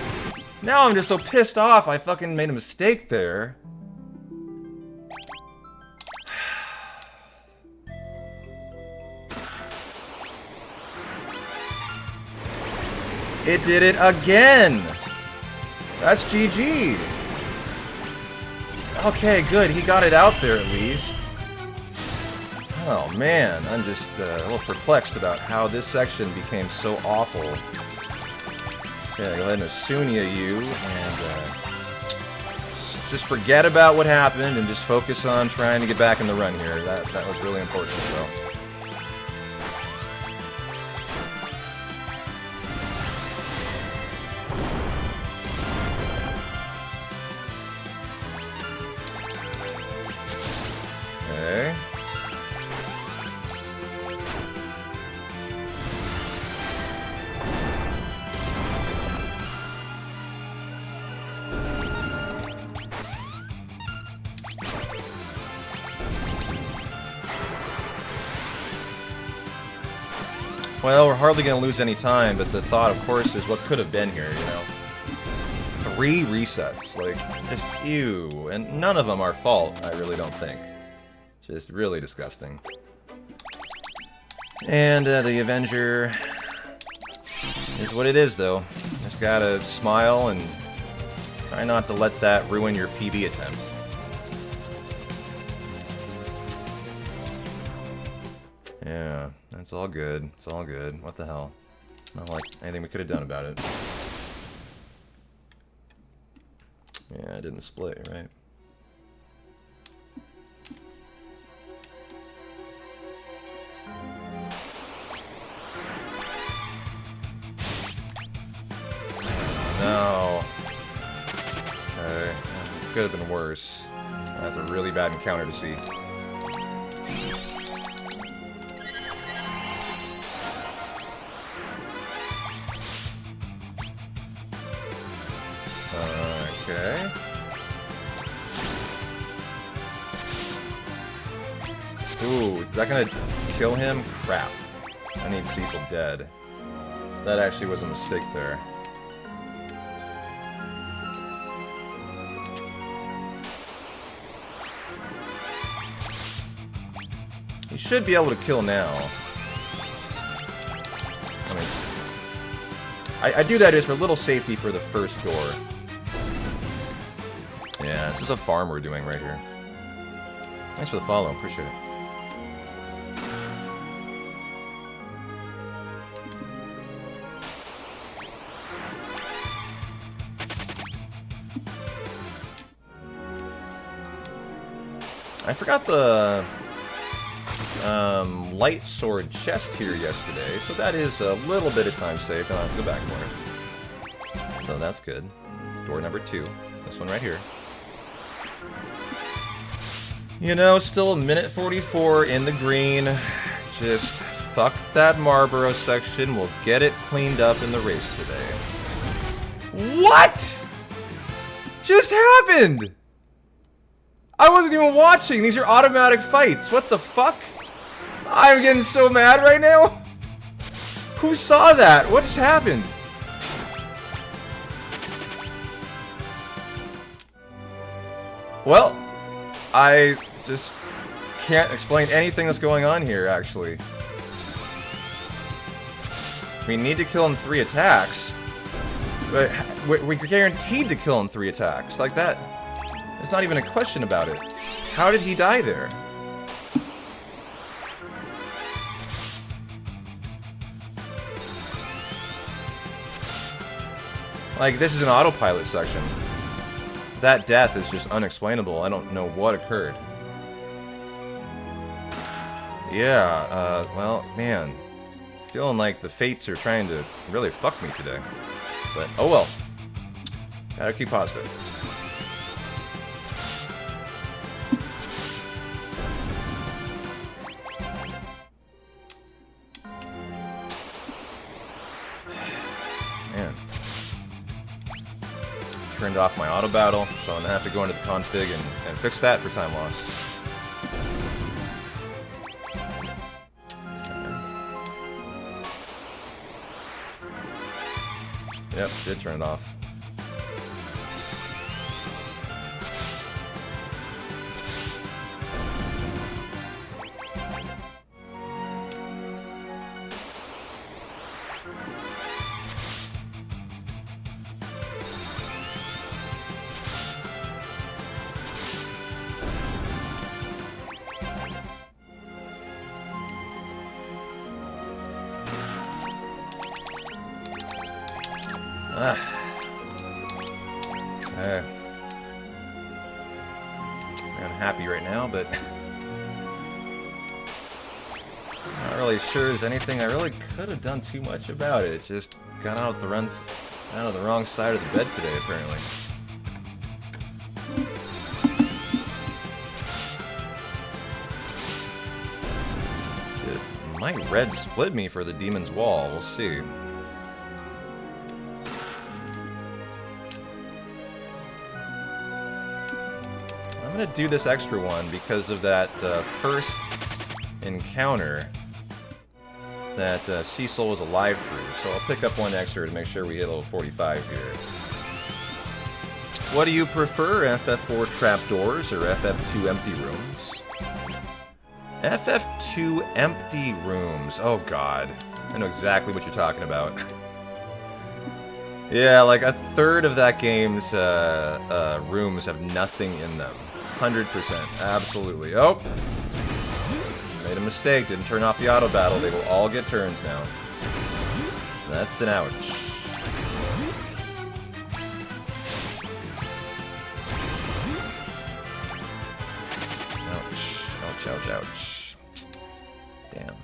Now I'm just so pissed off I fucking made a mistake there. It did it again! That's GG. Okay, good. He got it out there at least. Oh man, I'm just a little perplexed about how this section became so awful. Okay, go ahead and Asunia you, and just forget about what happened and just focus on trying to get back in the run here. That was really important, so. Okay. Well, we're hardly going to lose any time, but the thought, of course, is what could have been here, you know? 3 resets, like, just ew. And none of them are fault, I really don't think. Just really disgusting. And the Avenger is what it is, though. Just gotta smile and try not to let that ruin your PB attempts. Yeah, that's all good. It's all good. What the hell? Not like anything we could have done about it. Yeah, it didn't split, right? No. Okay. Could have been worse. That's a really bad encounter to see. Okay. Ooh, is that gonna kill him? Crap. I need Cecil dead. That actually was a mistake there. He should be able to kill now. I mean, I do that just for a little safety for the first door. Yeah, this is a farm we're doing right here. Thanks for the follow, appreciate it. I forgot the light sword chest here yesterday, so that is a little bit of time saved. I don't have to go back for it. So that's good. Door number 2. This one right here. You know, still a minute 44 in the green. Just fuck that Marlboro section. We'll get it cleaned up in the race today. What just happened? I wasn't even watching. These are automatic fights. What the fuck? I'm getting so mad right now. Who saw that? What just happened? Well, I just can't explain anything that's going on here, actually. We need to kill in 3 attacks, but we're guaranteed to kill in 3 attacks. Like that, there's not even a question about it. How did he die there? Like, this is an autopilot section. that death is just unexplainable. I don't know what occurred. Yeah, well, man. Feeling like the fates are trying to really fuck me today. But, oh well. Gotta keep positive. Man. Turned off my auto battle, so I'm gonna have to go into the config and fix that for time loss. Yep, did turn it off. I'm happy right now, but not really sure there's anything I really could have done too much about it. Just got out of the wrong side of the bed today, apparently. It might red split me for the Demon's Wall. We'll see. I'm gonna do this extra one because of that first encounter that Cecil was alive through. So I'll pick up one extra to make sure we hit level 45 here. What do you prefer, FF4 trapdoors or FF2 empty rooms? FF2 empty rooms. Oh god. I know exactly what you're talking about. Yeah, like a third of that game's rooms have nothing in them. 100%. Absolutely. Oh! Made a mistake. Didn't turn off the auto battle. They will all get turns now. That's an ouch. Ouch. Ouch, ouch, ouch. Damn.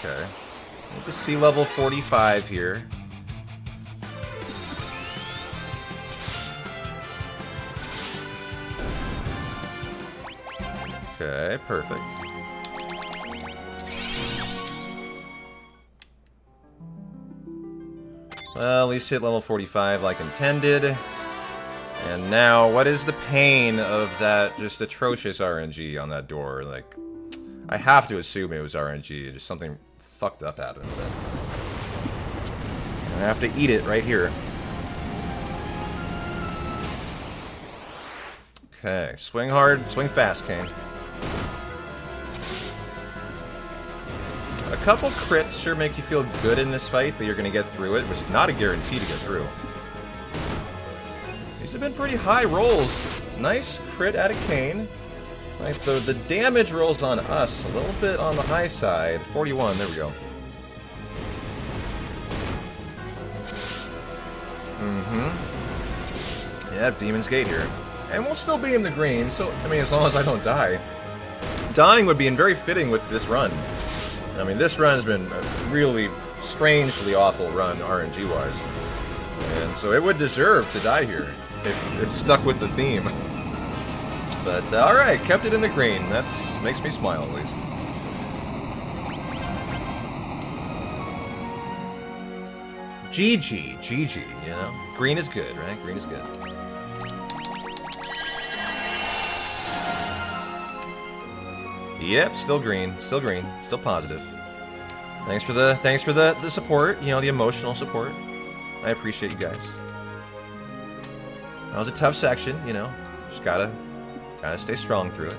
Okay. Need to see level 45 here. Okay, perfect. Well, at least hit level 45 like intended. And now, what is the pain of that just atrocious RNG on that door? Like, I have to assume it was RNG, just something fucked up happened with it. I have to eat it right here. Okay, swing hard, swing fast, Kane. A couple crits sure make you feel good in this fight that you're going to get through it, which is not a guarantee to get through. These have been pretty high rolls. Nice crit out of Kane. Right, so the damage rolls on us a little bit on the high side. 41, there we go. Yeah, Demon's Gate here. And we'll still be in the green, so, I mean, as long as I don't die. Dying would be very fitting with this run. I mean, this run has been a really strangely awful run, RNG-wise. And so it would deserve to die here, if it's stuck with the theme. But, alright, kept it in the green. That's makes me smile, at least. GG, GG, you know? Green is good, right? Green is good. Yep, still green, still positive. Thanks for the support, you know, the emotional support. I appreciate you guys. That was a tough section, you know. Just gotta stay strong through it.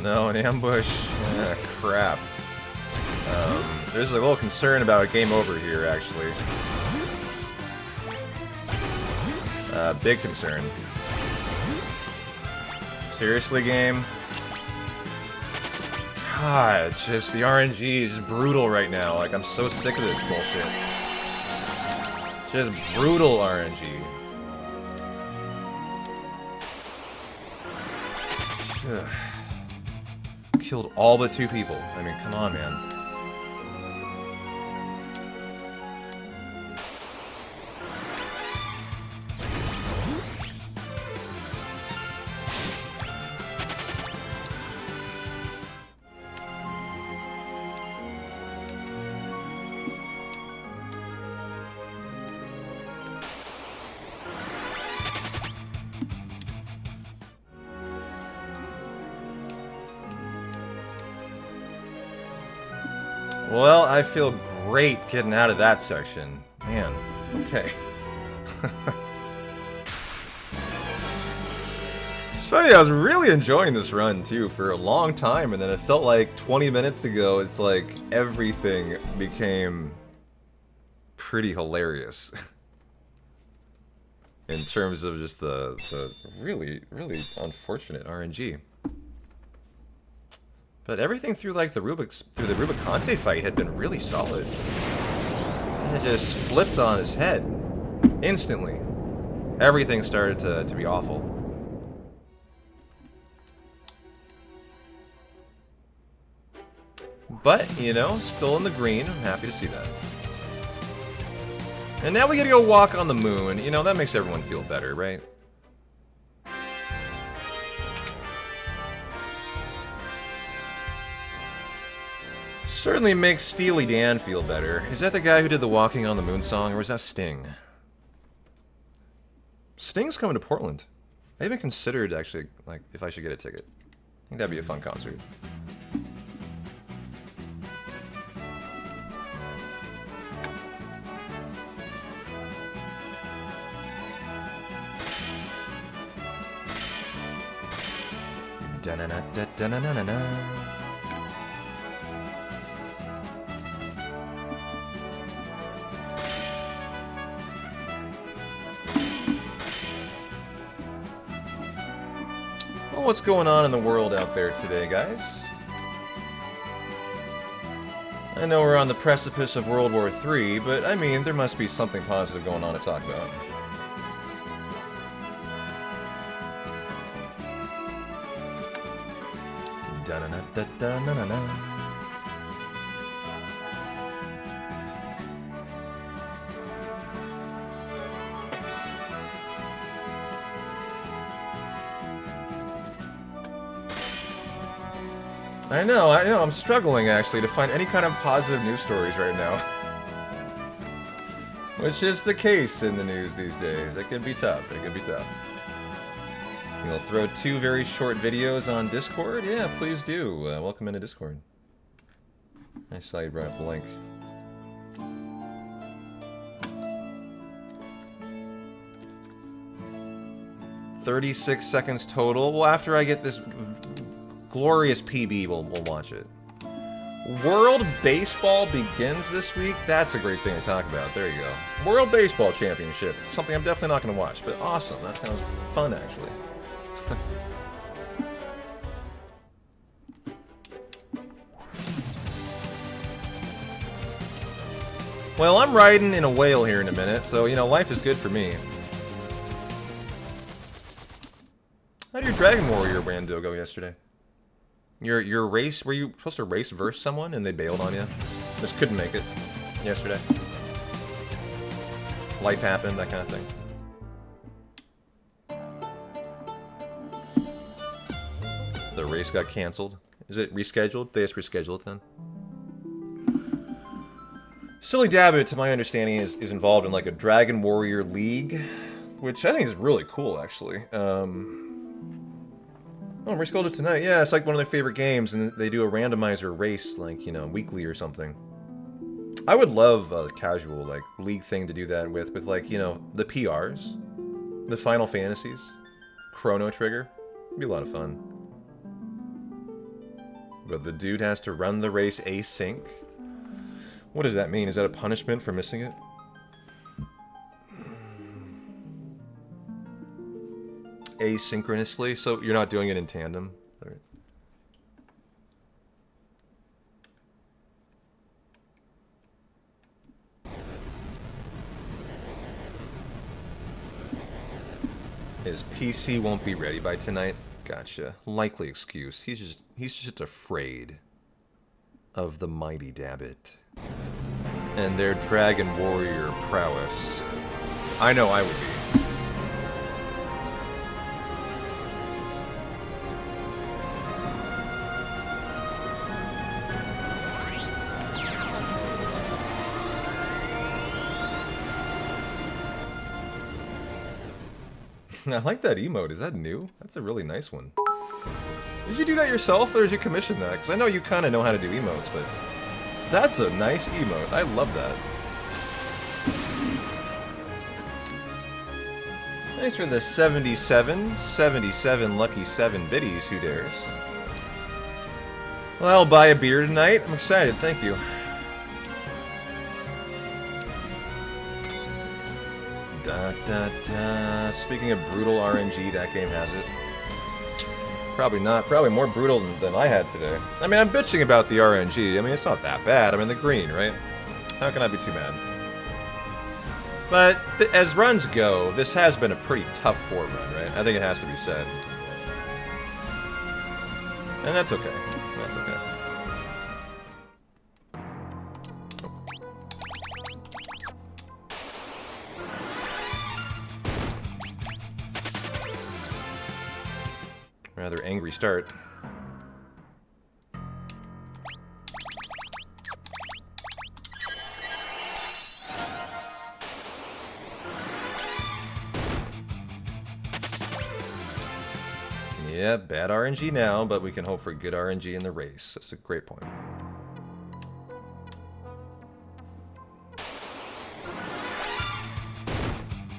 no, an ambush. Ah, crap. There's a little concern about a game over here, actually. Big concern. Seriously, game? God, just the RNG is just brutal right now. Like, I'm so sick of this bullshit. Just brutal RNG. Killed all but 2 people. I mean, come on, man. Well, I feel great getting out of that section. Man, okay. It's funny, I was really enjoying this run, too, for a long time, and then it felt like 20 minutes ago, it's like everything became pretty hilarious. In terms of just the really, really unfortunate RNG. But everything through like the Rubicante fight had been really solid. And it just flipped on his head instantly. Everything started to be awful. But, you know, still in the green. I'm happy to see that. And now we get to go walk on the moon. You know, that makes everyone feel better, right? Certainly makes Steely Dan feel better. Is that the guy who did the Walking on the Moon song, or was that Sting? Sting's coming to Portland. I even considered, actually, like, if I should get a ticket. I think that'd be a fun concert. Da-na-na-da-da-na-na-na. Well, what's going on in the world out there today, guys? I know we're on the precipice of World War III, but I mean, there must be something positive going on to talk about. Da-na-na-da-da-na-na-na. I know, I'm struggling actually to find any kind of positive news stories right now. Which is the case in the news these days. It can be tough, You'll throw 2 very short videos on Discord? Yeah, please do. Welcome into Discord. I saw you brought up the link. "36 seconds total." Well, after I get this glorious PB, we'll watch it. World Baseball begins this week? That's a great thing to talk about. There you go. World Baseball Championship. Something I'm definitely not going to watch, but awesome. That sounds fun, actually. Well, I'm riding in a whale here in a minute, so, you know, life is good for me. How did your Dragon Warrior rando go yesterday? Your race, were you supposed to race versus someone and they bailed on you? Just couldn't make it yesterday. Life happened, that kind of thing. The race got canceled. Is it rescheduled? They just reschedule it then? Silly Dabbit, to my understanding, is involved in like a Dragon Warrior League, which I think is really cool, actually. Oh, rescheduled tonight. Yeah, it's like one of their favorite games, and they do a randomizer race, like, you know, weekly or something. I would love a casual, like, league thing to do that with like, you know, the PRs, the Final Fantasies, Chrono Trigger. It'd be a lot of fun. But the dude has to run the race async. What does that mean? Is that a punishment for missing it? Asynchronously? So you're not doing it in tandem? Right. His PC won't be ready by tonight. Gotcha. Likely excuse. He's just afraid of the mighty Dabbit and their dragon warrior prowess. I know I would be. I like that emote. Is that new? That's a really nice one. Did you do that yourself, or did you commission that? Because I know you kind of know how to do emotes, but that's a nice emote. I love that. Thanks for the 77 lucky 7 biddies, who dares. Well, I'll buy a beer tonight. I'm excited, thank you. Da, da, da. Speaking of brutal RNG, that game has it. Probably not. Probably more brutal than I had today. I mean, I'm bitching about the RNG. I mean, it's not that bad. I'm in the green, right? How can I be too mad? But as runs go, this has been a pretty tough 4 run, right? I think it has to be said. And that's okay. That's okay. Rather angry start. Yeah, bad RNG now, but we can hope for good RNG in the race. That's a great point.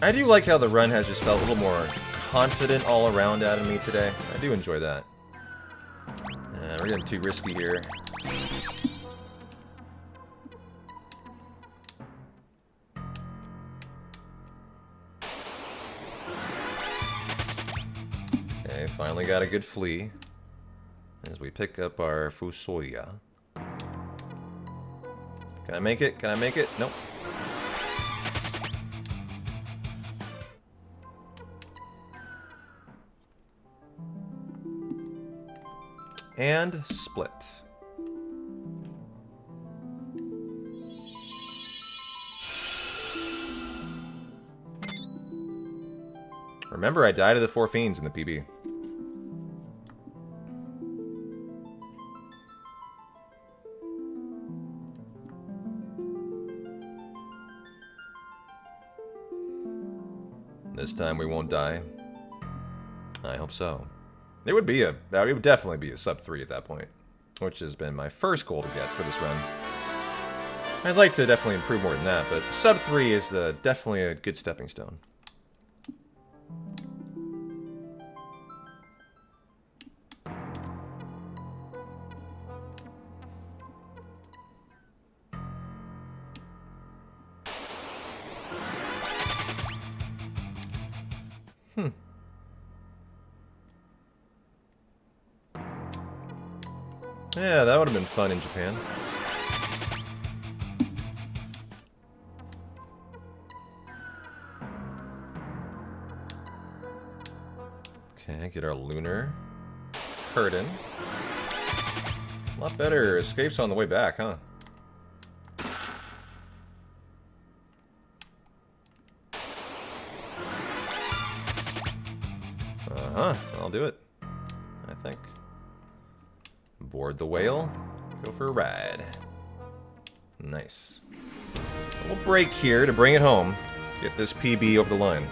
I do like how the run has just felt a little more confident all around out of me today. I do enjoy that. We're getting too risky here. Okay, finally got a good flea. As we pick up our Fusoya. Can I make it? Can I make it? Nope. And split. Remember, I died to the 4 fiends in the PB. This time we won't die. I hope so. It would definitely be a sub 3 at that point, which has been my first goal to get for this run. I'd like to definitely improve more than that, but sub 3 is definitely a good stepping stone. Yeah, that would have been fun in Japan. Okay, get our lunar. Curtain. A lot better. Escape's on the way back, huh? Uh-huh. I'll do it. I think. Board the whale. Go for a ride. Nice. We'll break here to bring it home. Get this PB over the line.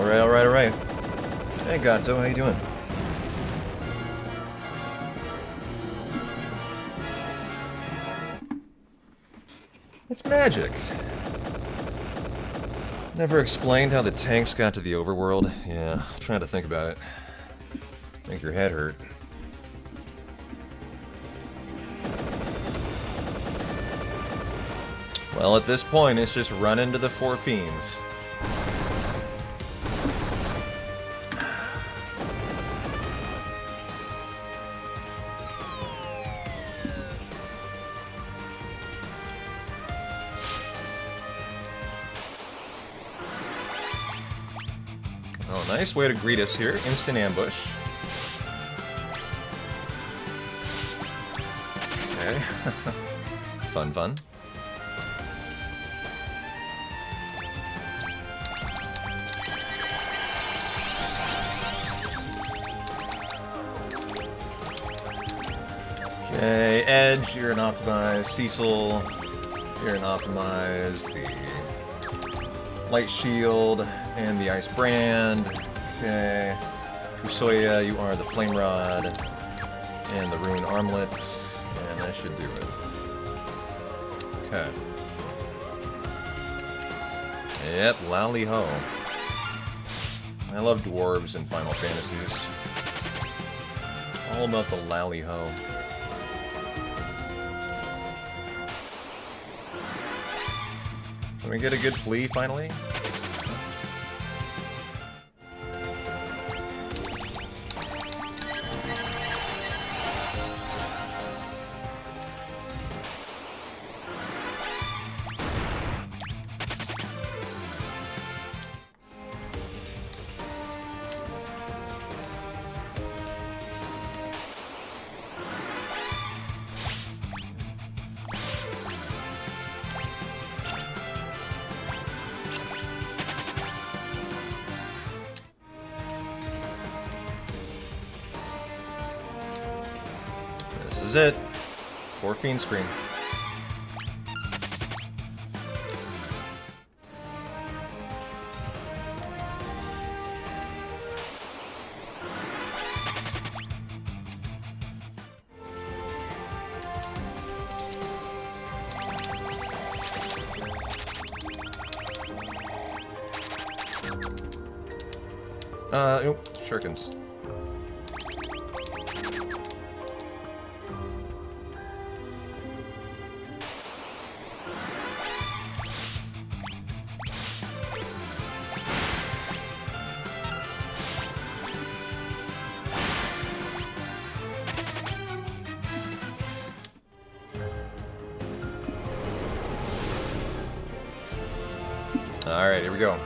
Alright, alright, alright. Hey, Gatto, how you doing? It's magic. Never explained how the tanks got to the overworld. Yeah, I'm trying to think about it. Make your head hurt. Well, at this point, it's just run into the four fiends. Oh, nice way to greet us here. Instant ambush. Okay. Fun, fun. Okay, Edge, you're an optimized. Cecil, you're an optimized. The Light Shield and the Ice Brand. Okay. Fusoya, you are the Flame Rod and the Rune Armlet. And that should do it. Okay. Yep, Lally Ho. I love dwarves in Final Fantasies. All about the Lally Ho. Can we get a good flea, finally? This is it. 4 Fiend Scream. Shurikens. Alright, here we go.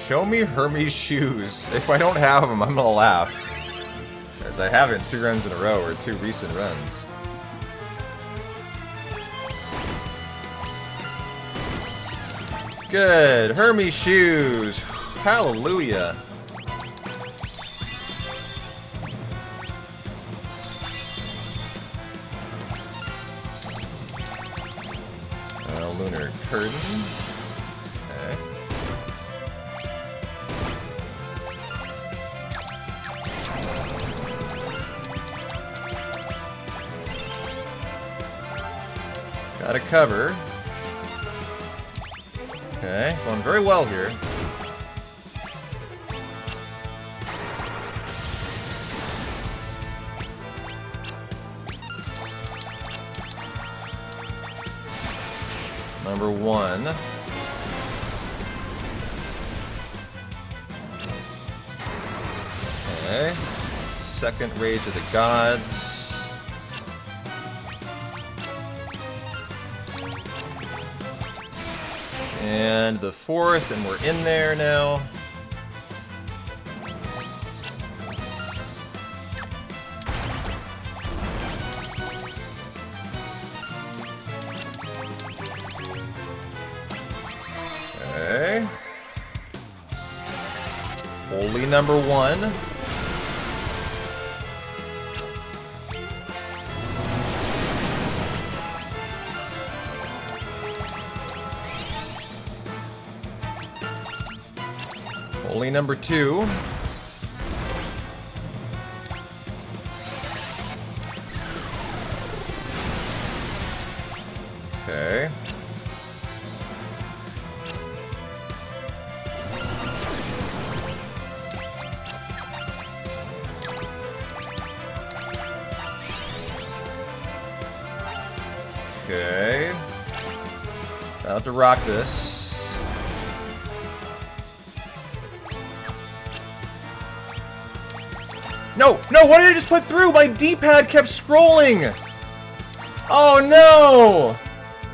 Show me Hermes' shoes. If I don't have them, I'm gonna laugh. As I haven't 2 runs in a row, or 2 recent runs. Good. Hermes' shoes. Hallelujah. Lunar Curtain. Okay. Got a cover. Okay, going very well here. Number 1. Okay. Second Rage of the Gods. And the 4th, and we're in there now. Okay. Holy number 1. Holy number 2. Okay. Okay. About to rock this. No! No! What did I just put through? My D-pad kept scrolling! Oh no!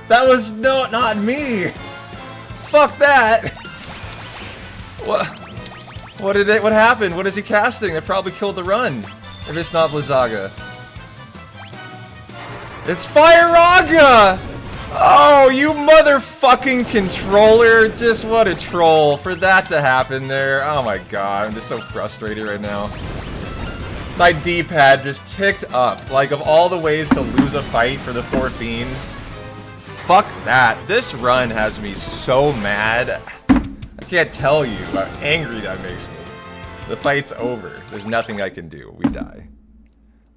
That was not me! Fuck that! What? What happened? What is he casting? That probably killed the run. If it's not Blizzaga. It's Fire-Raga! Oh, you motherfucking controller! Just what a troll for that to happen there. Oh my god, I'm just so frustrated right now. My D-pad just ticked up. Like, of all the ways to lose a fight for the 4 Fiends, fuck that. This run has me so mad. I can't tell you how angry that makes me. The fight's over. There's nothing I can do. We die.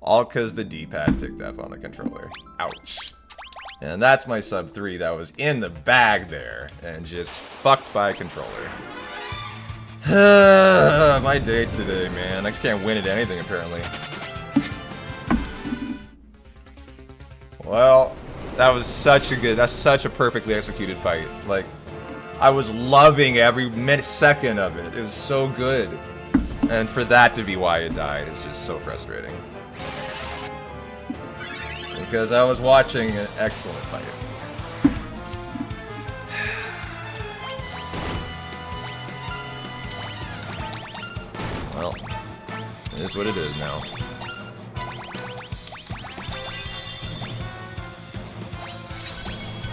All because the D-pad ticked up on the controller. Ouch. And that's my sub 3 that was in the bag there and just fucked by a controller. My day today, man. I just can't win at anything, apparently. Well, that's such a perfectly executed fight. Like, I was loving every second of it. It was so good. And for that to be why it died is just so frustrating. Because I was watching an excellent fight. Well, it is what it is now.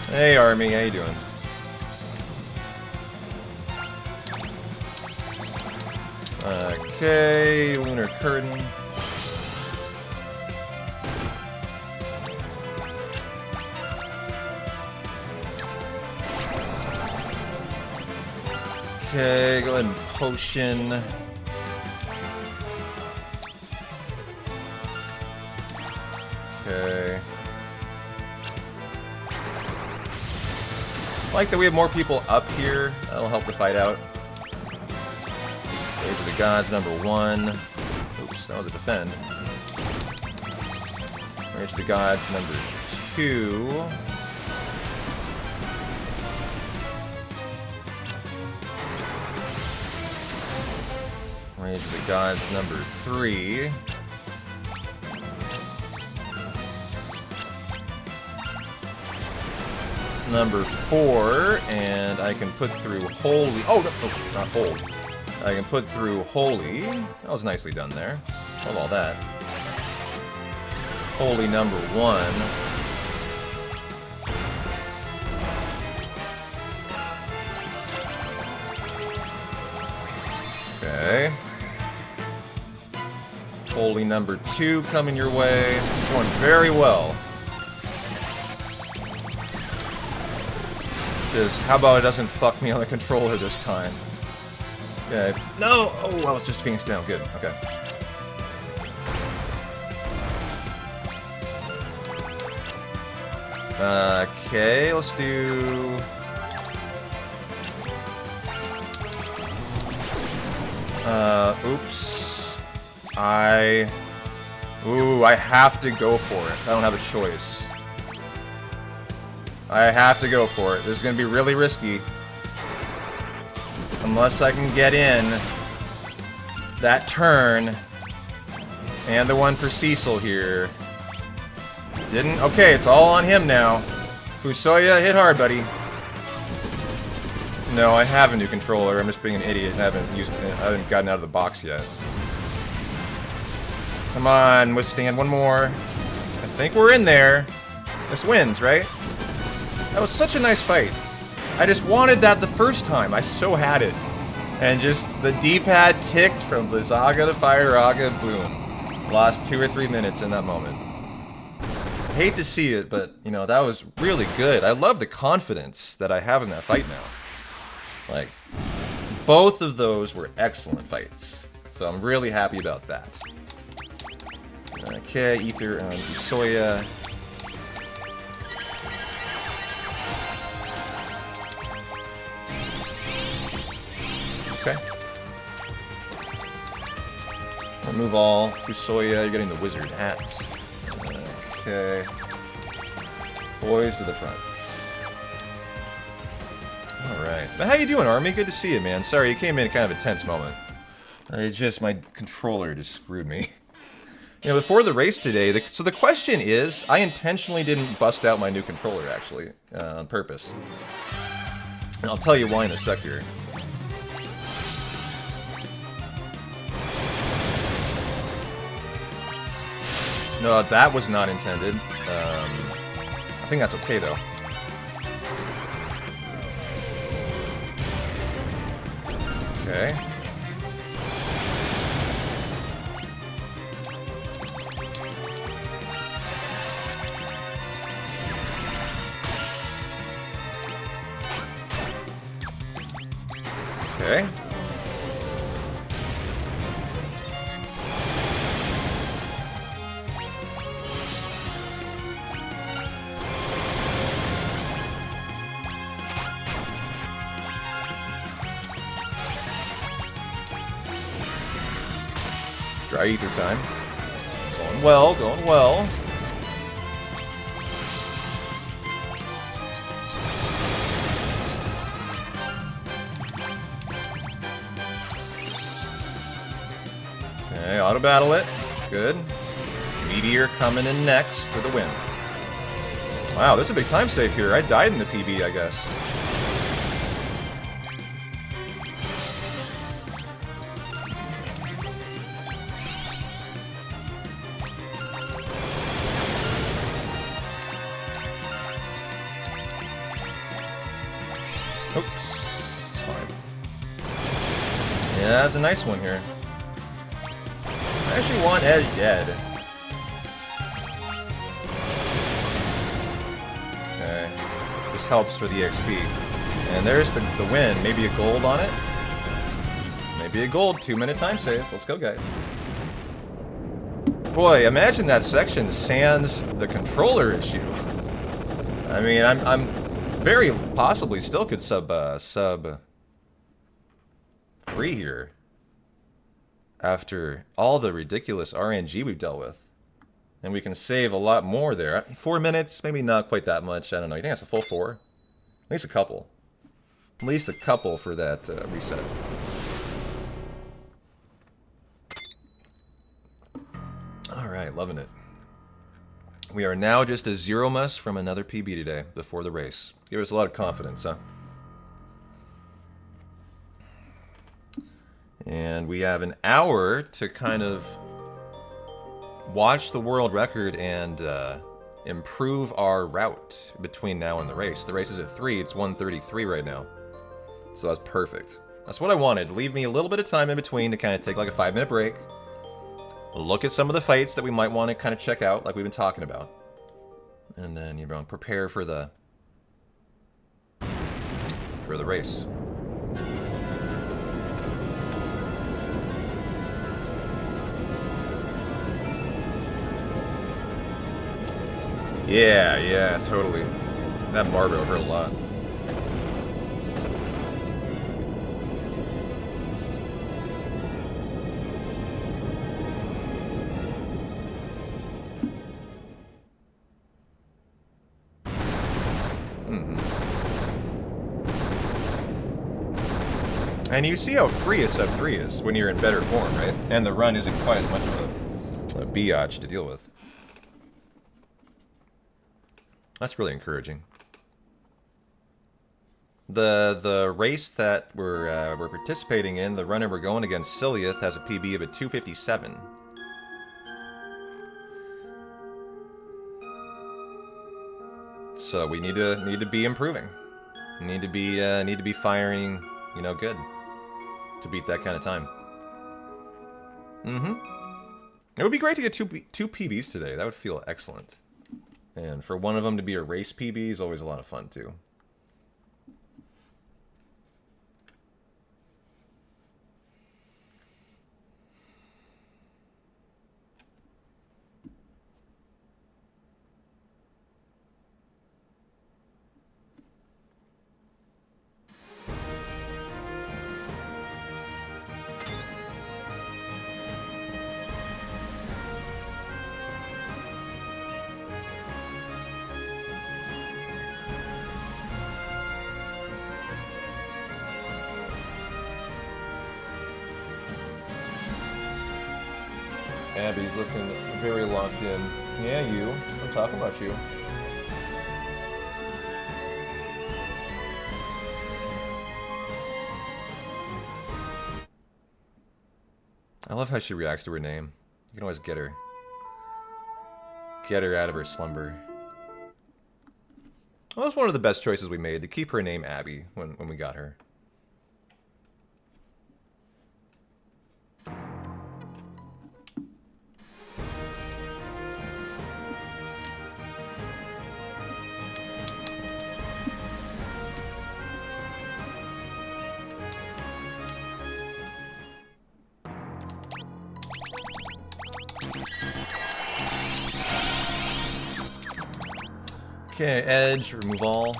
Hey Army, how you doing? Okay, Lunar Curtain. Okay, go ahead and potion. Okay. I like that we have more people up here. That'll help the fight out. Rage of the Gods, number 1. Oops, that was a defend. Rage of the Gods, number 2. Rage of the Gods, number 3. Number 4, and I can put through Holy. Oh, no, not Hold. I can put through Holy. That was nicely done there. Love all that. Holy number 1. Okay. Holy number 2 coming your way. Going very well. Just, how about it doesn't fuck me on the controller this time? Okay. No! Oh, I was just Phoenix down. Good. Okay. Okay, let's do... oops. Ooh, I have to go for it. I don't have a choice. I have to go for it. This is gonna be really risky. Unless I can get in that turn. And the one for Cecil here. Didn't? Okay, it's all on him now. Fusoya, hit hard, buddy. No, I have a new controller. I'm just being an idiot and I haven't gotten out of the box yet. Come on, withstand one more. I think we're in there. This wins, right? That was such a nice fight. I just wanted that the first time. I so had it. And just the D-pad ticked from Blizzaga to Fire-Raga, boom. Lost 2 or 3 minutes in that moment. Hate to see it, but, you know, that was really good. I love the confidence that I have in that fight now. Like, both of those were excellent fights. So I'm really happy about that. Okay, Ether on Soya. Okay. Remove all. Fusoya, you're getting the wizard hat. Okay. Boys to the front. Alright. But how you doing, Army? Good to see you, man. Sorry, you came in kind of a tense moment. It's just my controller just screwed me. You know, before the race today, so the question is, I intentionally didn't bust out my new controller, actually, on purpose. And I'll tell you why in a sec here. No, that was not intended. I think that's okay, though. Okay. Okay. Dry ether time. Going well, going well. Okay, auto battle it. Good. Meteor coming in next for the win. Wow, there's a big time save here. I died in the PB, I guess. Oops. Fine. Yeah, that's a nice one here. I actually want Edge dead. Okay. This helps for the XP. And there's the win. Maybe a gold on it? Maybe a gold. 2-minute time save. Let's go, guys. Boy, imagine that section sans the controller issue. I mean, I'm very possibly still could sub 3 here. After all the ridiculous RNG we've dealt with. And we can save a lot more there. 4 minutes, maybe not quite that much. I don't know. You think that's a full 4? At least a couple. At least a couple for that reset. Alright, loving it. We are now just a 0 mus from another PB today, before the race. Give us a lot of confidence, huh? And we have an hour to kind of watch the world record and improve our route between now and the race. The race is at 3, it's 1:33 right now. So that's perfect. That's what I wanted. Leave me a little bit of time in between to kind of take like a 5-minute break. Look at some of the fights that we might want to kind of check out, like we've been talking about. And then, you know, prepare for the race. Yeah, totally. That barbell hurt a lot. And you see how free a sub 3 is when you're in better form, right? And the run isn't quite as much of a biatch to deal with. That's really encouraging. The race that we're participating in, the runner we're going against, Sylleath, has a PB of a 257. So we need to be improving. Need to be firing, you know, good to beat that kind of time. It would be great to get two PBs today. That would feel excellent. And for one of them to be a race PB is always a lot of fun too. Abby's looking very locked in. Yeah, you. I'm talking about you. I love how she reacts to her name. You can always get her. Get her out of her slumber. Well, that was one of the best choices we made, to keep her name Abby when we got her. Okay, Edge, remove all.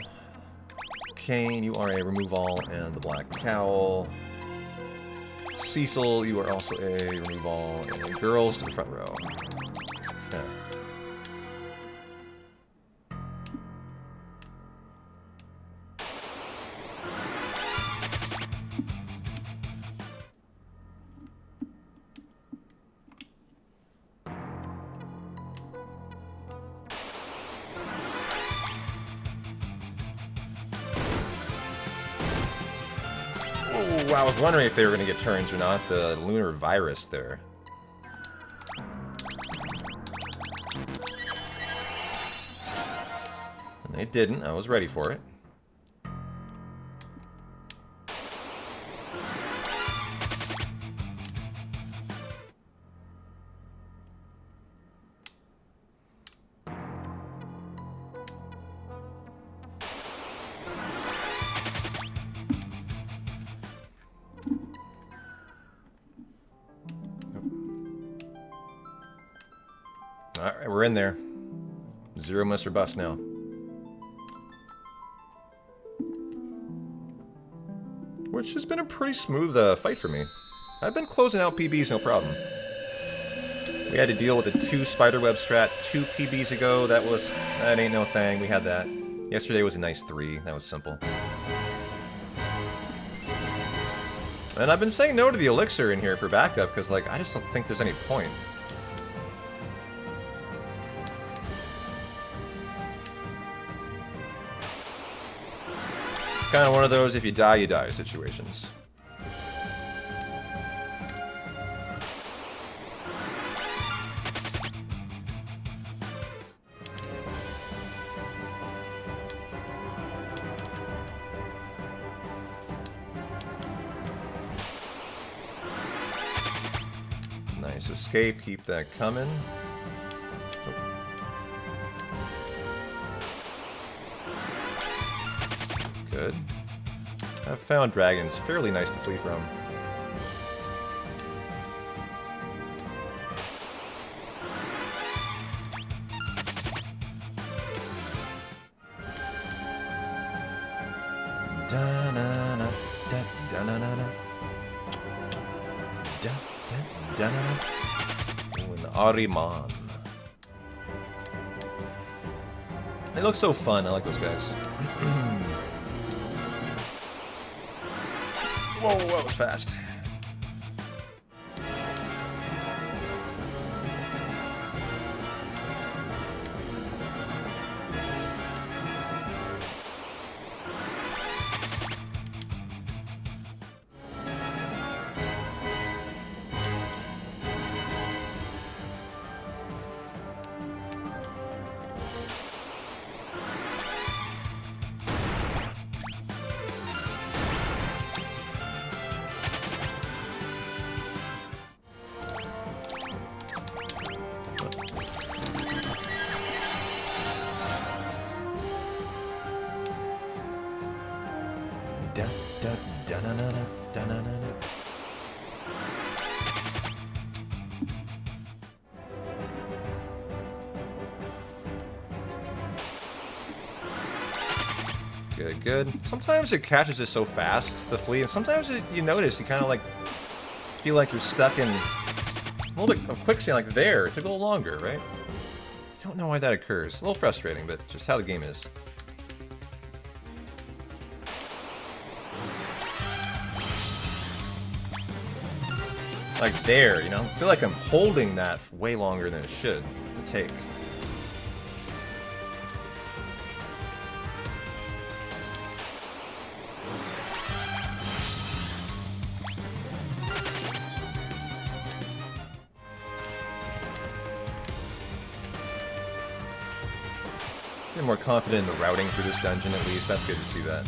Kane, you are a remove all, and the Black Cowl. Cecil, you are also a remove all, and girls to the front row. Okay. I was wondering if they were going to get turns or not, the lunar virus there. And they didn't. I was ready for it. Alright, we're in there. Zero miss or bust now. Which has been a pretty smooth fight for me. I've been closing out PBs, no problem. We had to deal with a 2 spiderweb strat 2 PBs ago. That ain't no thing. We had that. Yesterday was a nice 3. That was simple. And I've been saying no to the elixir in here for backup because, like, I just don't think there's any point. Kind of one of those if you die situations. Nice escape, keep that coming. Good. I've found dragons fairly nice to flee from. Da-na-na, da-da-na-na. Da-da-da-na. Oh, an Ahriman. They look so fun. I like those guys. Whoa, that was fast. Good, good. Sometimes it catches it so fast, the flea, and sometimes you notice, you kind of like feel like you're stuck in a little bit of quicksand, like there. It took a little longer, right? I don't know why that occurs. A little frustrating, but just how the game is. like there, you know? I feel like I'm holding that for way longer than it should to take. Getting more confident in the routing for this dungeon at least. That's good to see that.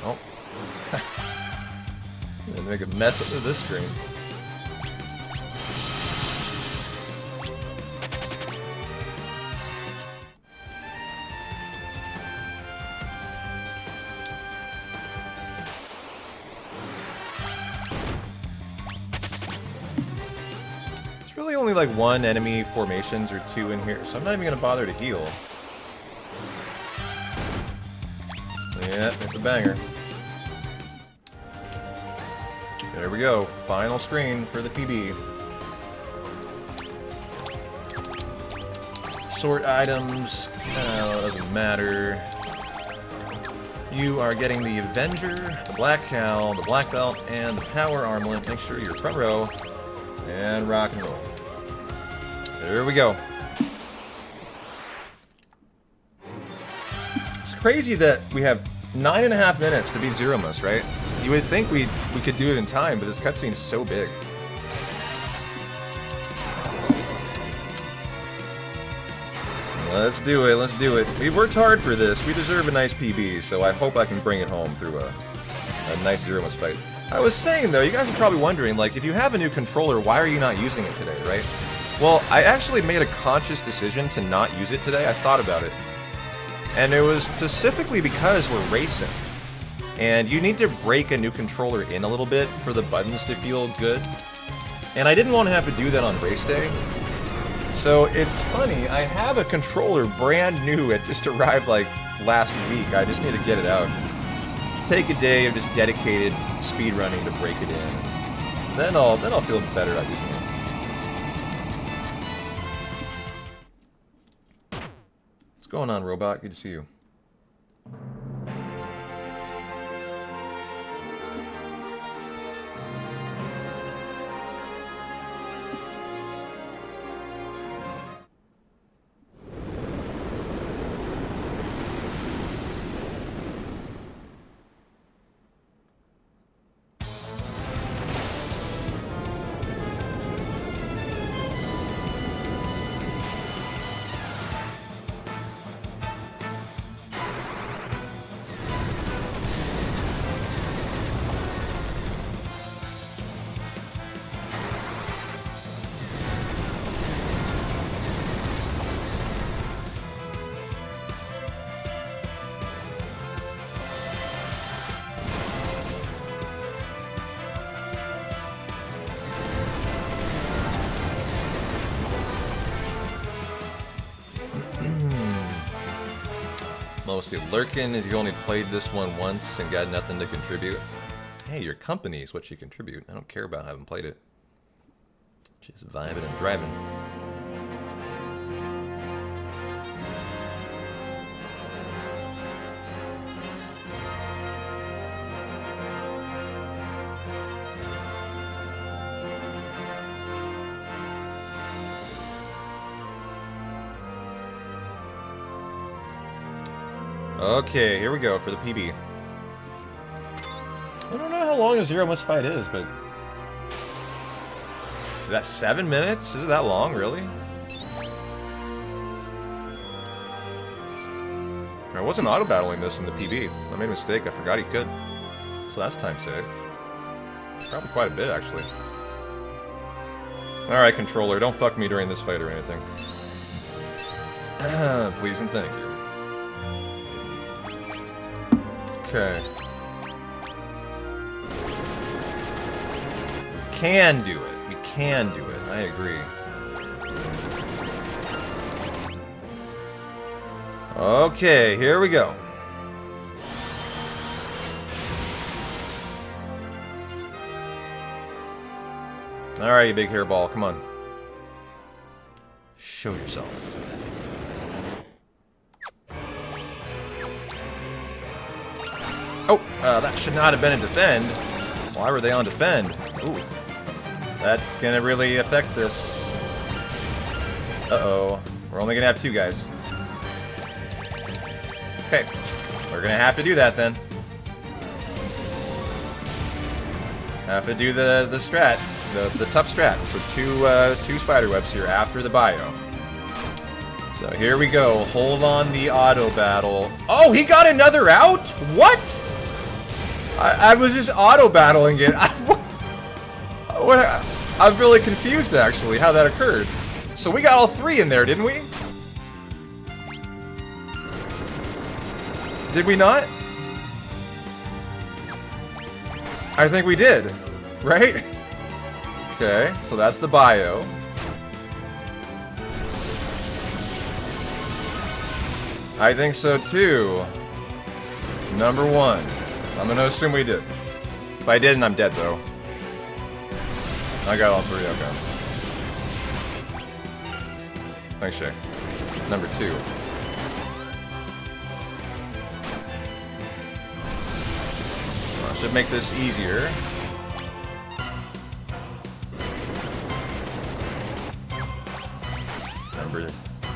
Oh. Make a mess of this screen. Really only like one enemy formations or two in here, so I'm not even gonna bother to heal. Yeah, it's a banger. There we go, final screen for the PB. Sort items, no, it doesn't matter. You are getting the Avenger, the Black Cowl, the Black Belt, and the Power Armlet. Make sure you're front row. And rock and roll. There we go. It's crazy that we have 9.5 minutes to beat Zeromus, right? You would think we could do it in time, but this cutscene's so big. Let's do it, let's do it. We've worked hard for this. We deserve a nice PB, so I hope I can bring it home through a nice Zeromus fight. I was saying, though, you guys are probably wondering, like, if you have a new controller, why are you not using it today, right? Well, I actually made a conscious decision to not use it today. I thought about it. And it was specifically because we're racing. And you need to break a new controller in a little bit for the buttons to feel good. And I didn't want to have to do that on race day. So it's funny, I have a controller brand new. It just arrived, like, last week. I just need to get it out. Take a day of just dedicated speedrunning to break it in. Then I'll feel better about using it. What's going on, Robot? Good to see you. Mostly lurking as you only played this one once and got nothing to contribute. Hey, your company is what you contribute. I don't care about having played it. Just vibing and thriving. Okay, here we go for the PB. I don't know how long a Zeromus fight is, but... That's 7 minutes? Is it that long, really? I wasn't auto-battling this in the PB. I made a mistake, I forgot he could. So that's time saved. Probably quite a bit, actually. Alright, controller, don't fuck me during this fight or anything. Please and thank you. Okay. Can do it. We can do it. I agree. Okay, here we go. Alright, you big hairball, come on. Show yourself. Oh, that should not have been a defend. Why were they on defend? Ooh. That's gonna really affect this. Uh-oh. We're only gonna have 2 guys. Okay. We're gonna have to do that then. Have to do the strat. The tough strat for two spider webs here after the bio. So here we go. Hold on the auto battle. Oh, he got another out? What? I was just auto battling it. I'm really confused actually how that occurred. So we got all 3 in there, didn't we? Did we not? I think we did, right? Okay, so that's the bio. I think so too. Number 1. I'm gonna assume we did. If I didn't, I'm dead though. I got all 3, okay. Thanks, Shay. Number 2. Should make this easier. Number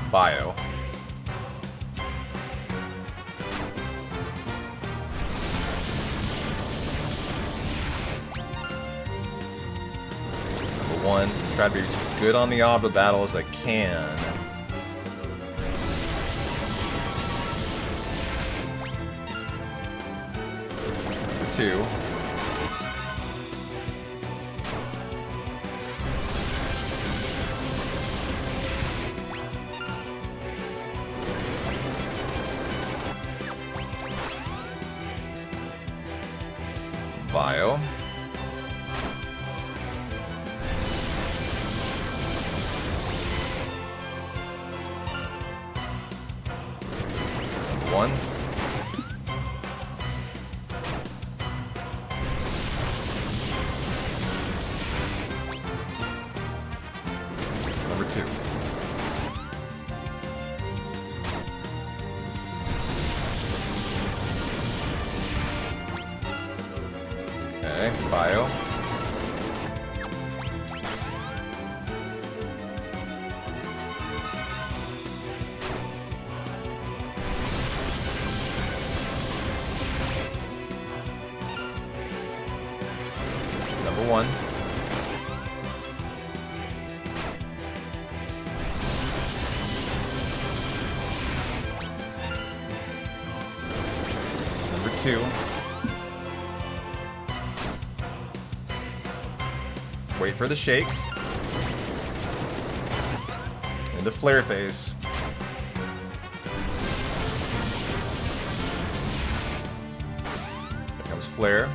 bio. Number 1. Try to be good on the auto battle as I can. Number 2. Bio. Number 1. Number 2. Okay, bio. Number 1. Number 2. Wait for the shake. Into flare phase. Here comes flare.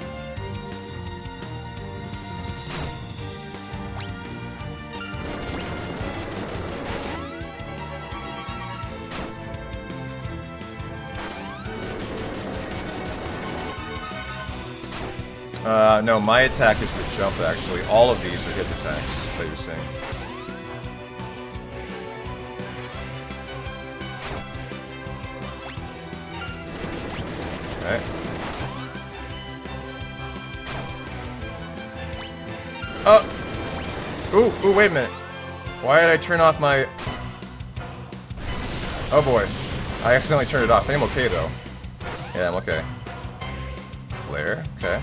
No, my attack is the jump, actually. All of these are hit attacks, that you're saying. Okay. Oh! Ooh, wait a minute. Why did I turn off my... Oh boy. I accidentally turned it off. I think I'm okay, though. Yeah, I'm okay. Flare, okay.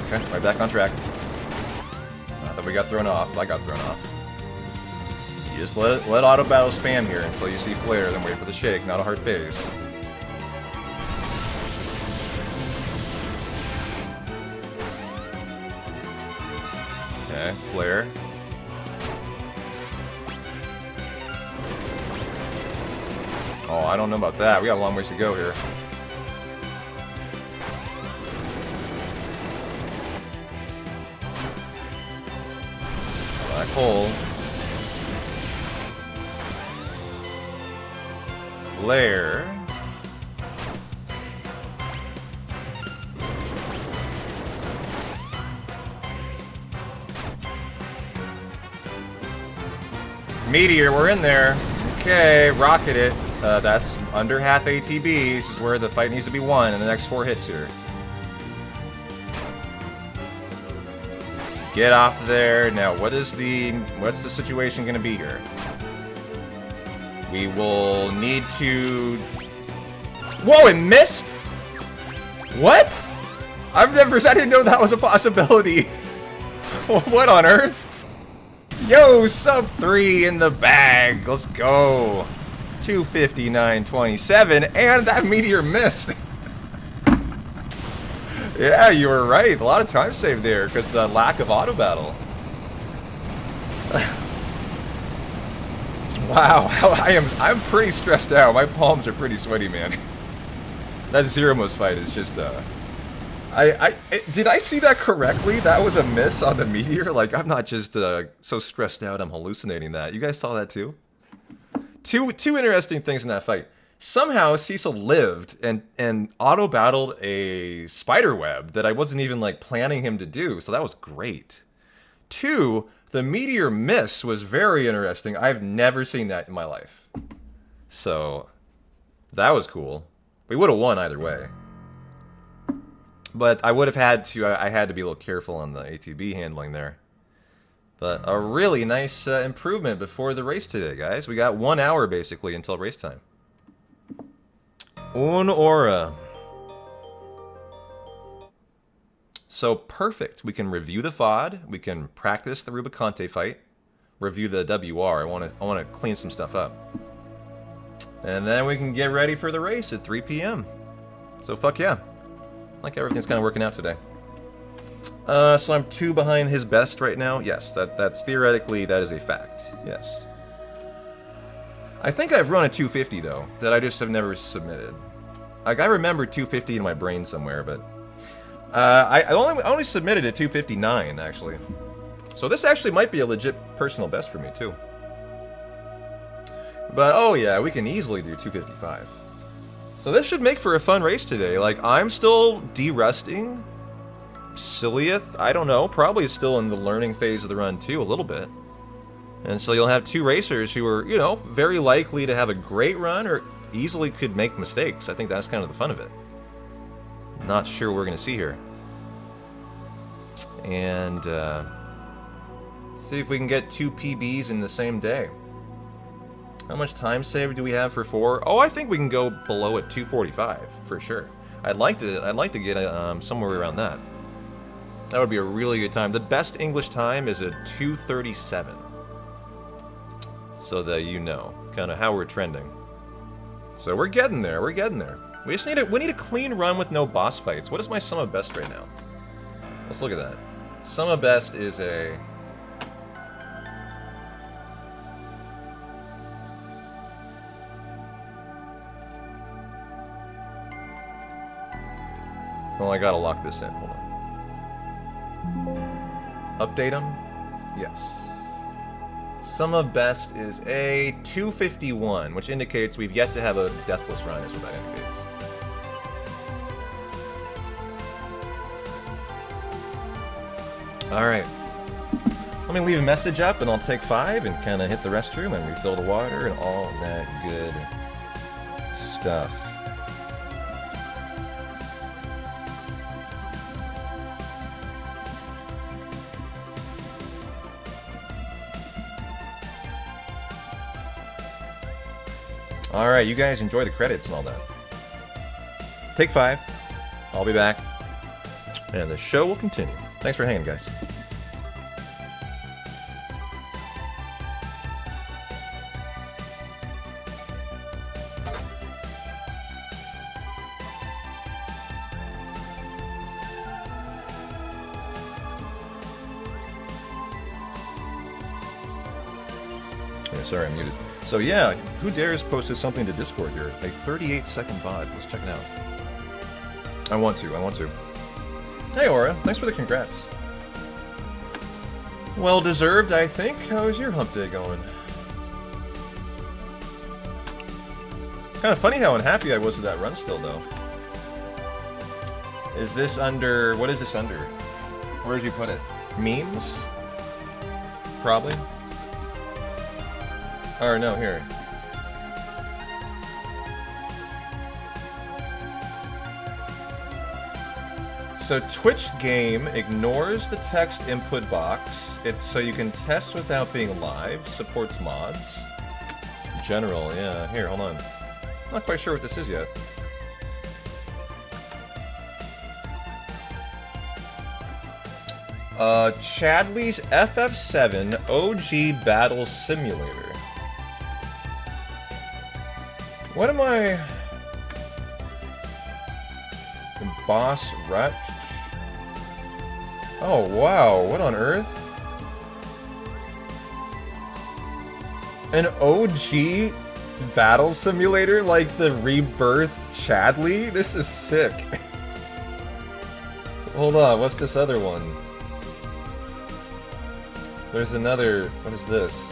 Okay, right back on track. Not that we got thrown off. I got thrown off. You just let auto battle spam here until you see flare, then wait for the shake, not a hard phase. Okay, flare. Oh, I don't know about that. We got a long ways to go here. Black hole. Flare. Meteor, we're in there. Okay, rocket it. That's under half ATB. This is where the fight needs to be won in the next 4 hits here. Get off there. Now, what's the situation going to be here? We will need to... Whoa, it missed? What? I didn't know that was a possibility. What on earth? Yo, sub 3 in the bag. Let's go. 259.27, and that meteor missed. Yeah, you were right. A lot of time saved there because the lack of auto battle. Wow, I'm pretty stressed out. My palms are pretty sweaty, man. That Zeromos fight is just did I see that correctly? That was a miss on the meteor? Like, I'm not just so stressed out I'm hallucinating that. You guys saw that too? Two interesting things in that fight. Somehow Cecil lived and auto-battled a spider web that I wasn't even like planning him to do, so that was great. 2, the meteor miss was very interesting. I've never seen that in my life. So, that was cool. We would have won either way. But I would have had to, I had to be a little careful on the ATB handling there. But a really nice improvement before the race today, guys. We got 1 hour basically until race time. Un hora. So perfect. We can review the FOD. We can practice the Rubicante fight. Review the WR. I want to clean some stuff up. And then we can get ready for the race at 3 p.m. So fuck yeah. Like everything's kind of working out today. So I'm 2 behind his best right now. Yes, that's theoretically that is a fact. Yes. I think I've run a 250 though, that I just have never submitted. Like I remember 250 in my brain somewhere, but I only submitted at 259 actually. So this actually might be a legit personal best for me too. But oh yeah, we can easily do 255. So this should make for a fun race today. Like I'm still de-rusting. Sylleath, I don't know, probably still in the learning phase of the run too, a little bit. And so you'll have 2 racers who are, you know, very likely to have a great run or easily could make mistakes. I think that's kind of the fun of it. Not sure what we're going to see here. And see if we can get 2 PBs in the same day. How much time saved do we have for 4? Oh, I think we can go below at 2:45 for sure. I'd like to get somewhere around that. That would be a really good time. The best English time is a 2:37. So that you know kind of how we're trending. So we're getting there. We're getting there. We just need a clean run with no boss fights. What is my sum of best right now? Let's look at that. Sum of best is a... Well, I gotta lock this in. Hold on. Update them? Yes. Sum of best is a 251, which indicates we've yet to have a deathless run, is what that indicates. Alright. Let me leave a message up and I'll take 5 and kind of hit the restroom and refill the water and all that good stuff. Alright, you guys enjoy the credits and all that. Take 5. I'll be back. And the show will continue. Thanks for hanging, guys. Yeah, sorry, I'm muted. So yeah, Who Dares posted something to Discord here. A 38-second VOD. Let's check it out. I want to. Hey Aura, thanks for the congrats. Well deserved, I think. How is your hump day going? Kind of funny how unhappy I was with that run still, though. Is this under... What is this under? Where did you put it? Memes? Probably. Or no, here. So Twitch game ignores the text input box. It's so you can test without being live. Supports mods. General, yeah. Here, hold on. Not quite sure what this is yet. Chadley's FF7 OG Battle Simulator. What am I... Boss Rush? Oh, wow. What on earth? An OG Battle Simulator? Like the Rebirth Chadley? This is sick. Hold on, what's this other one? There's another... What is this?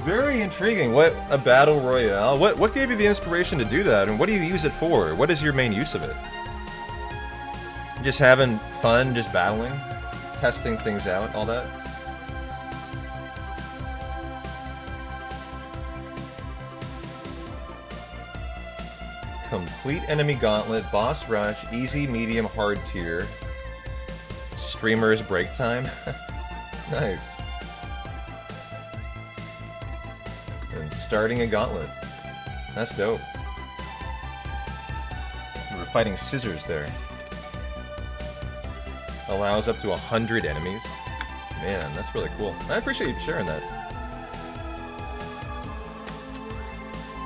Very intriguing. What a battle royale. What gave you the inspiration to do that, and what do you use it for? What is your main use of it? Just having fun, just battling, testing things out, all that? Complete enemy gauntlet, boss rush, easy, medium, hard tier. Streamers break time. Nice. And starting a gauntlet. That's dope. We're fighting scissors there. Allows up to 100 enemies. Man, that's really cool. I appreciate you sharing that.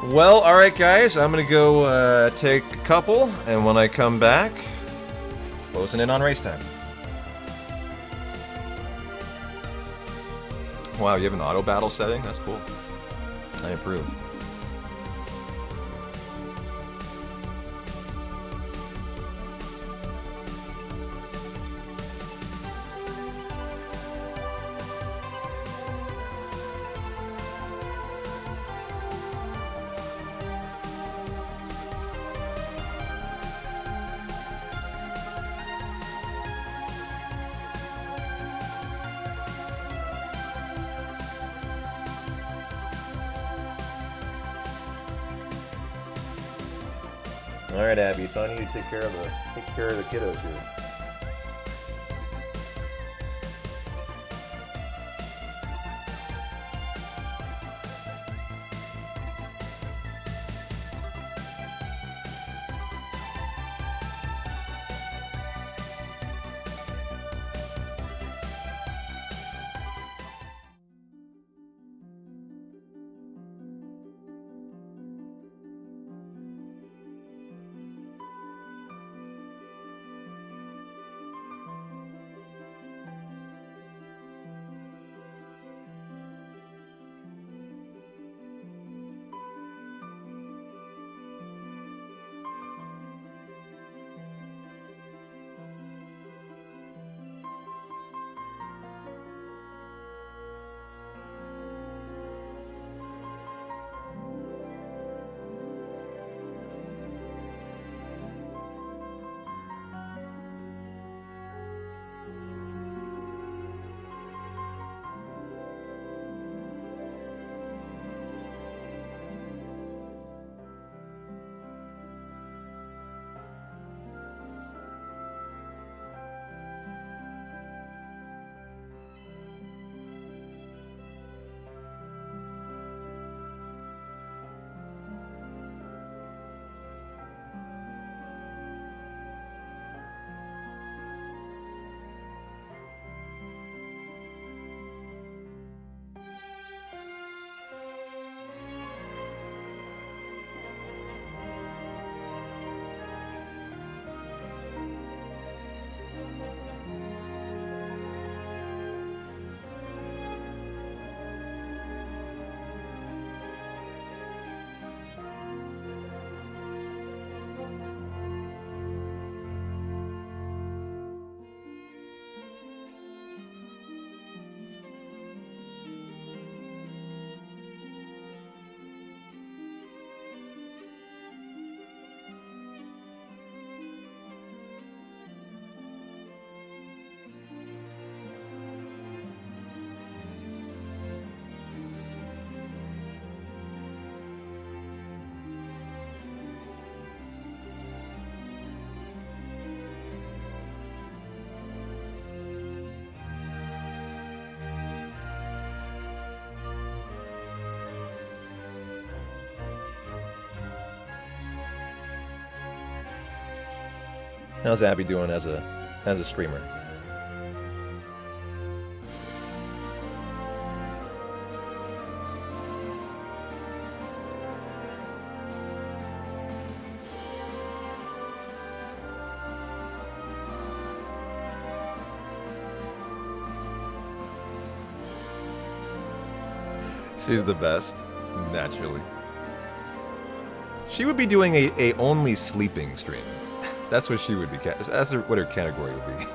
Well, alright guys, I'm gonna go take a couple, and when I come back, closing in on race time. Wow, you have an auto battle setting? That's cool. I approve. Alright, Abby, it's on you to take care of the kiddos here. How's Abby doing as a streamer? She's the best, naturally. She would be doing a only sleeping stream. That's what she would be. That's what her category would be.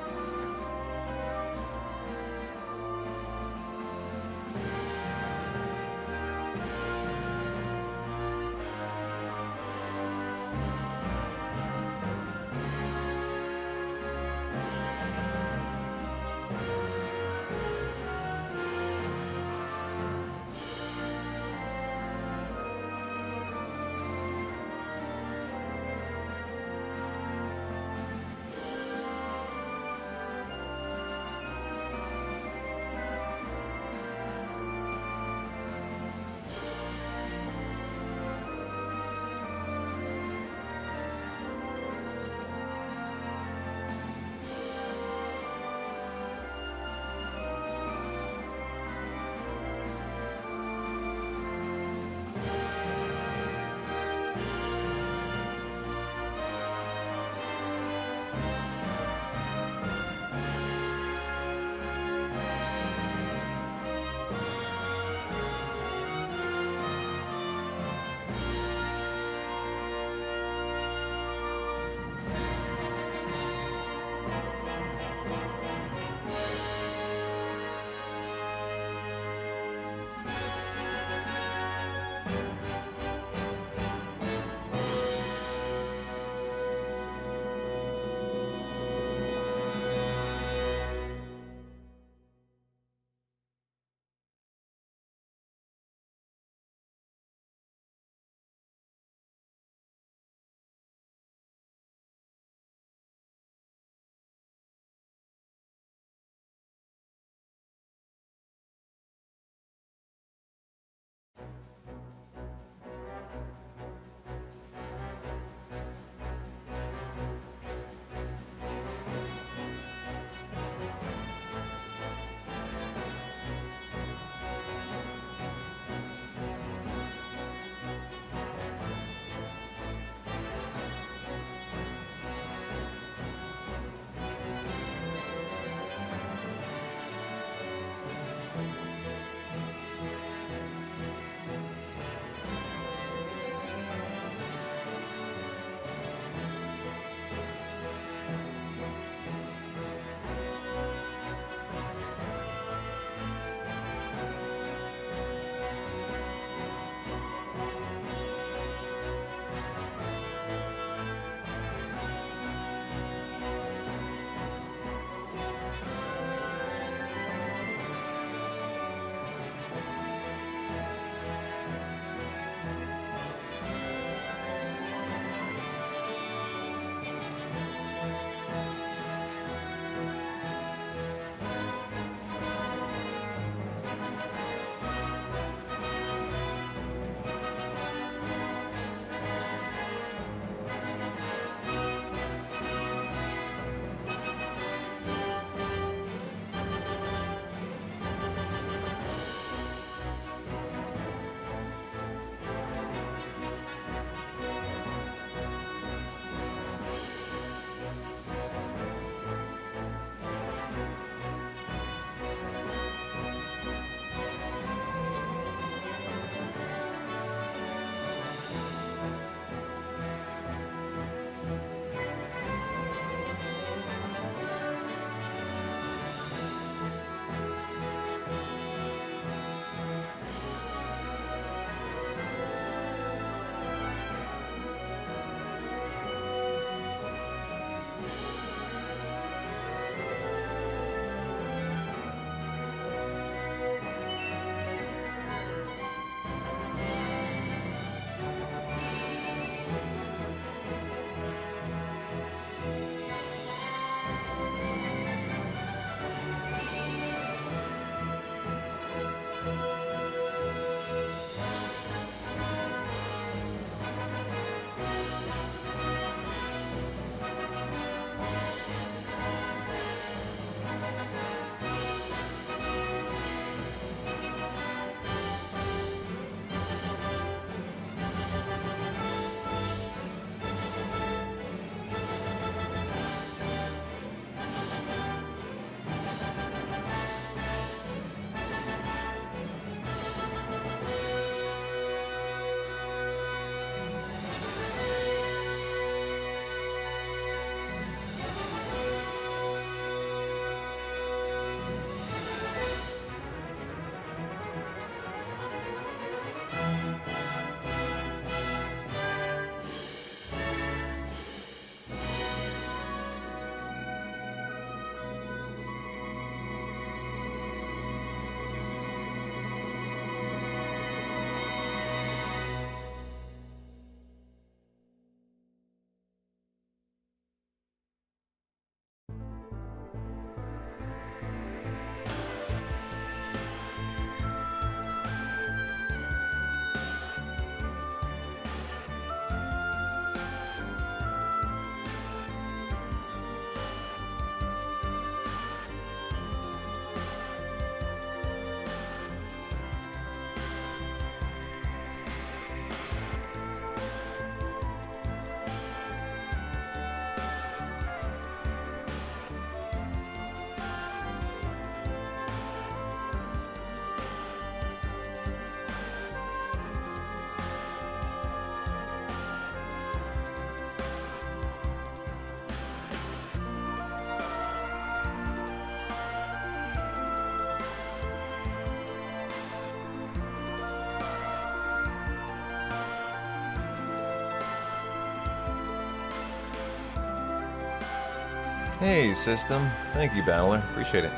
Hey, system. Thank you, Battler. Appreciate it.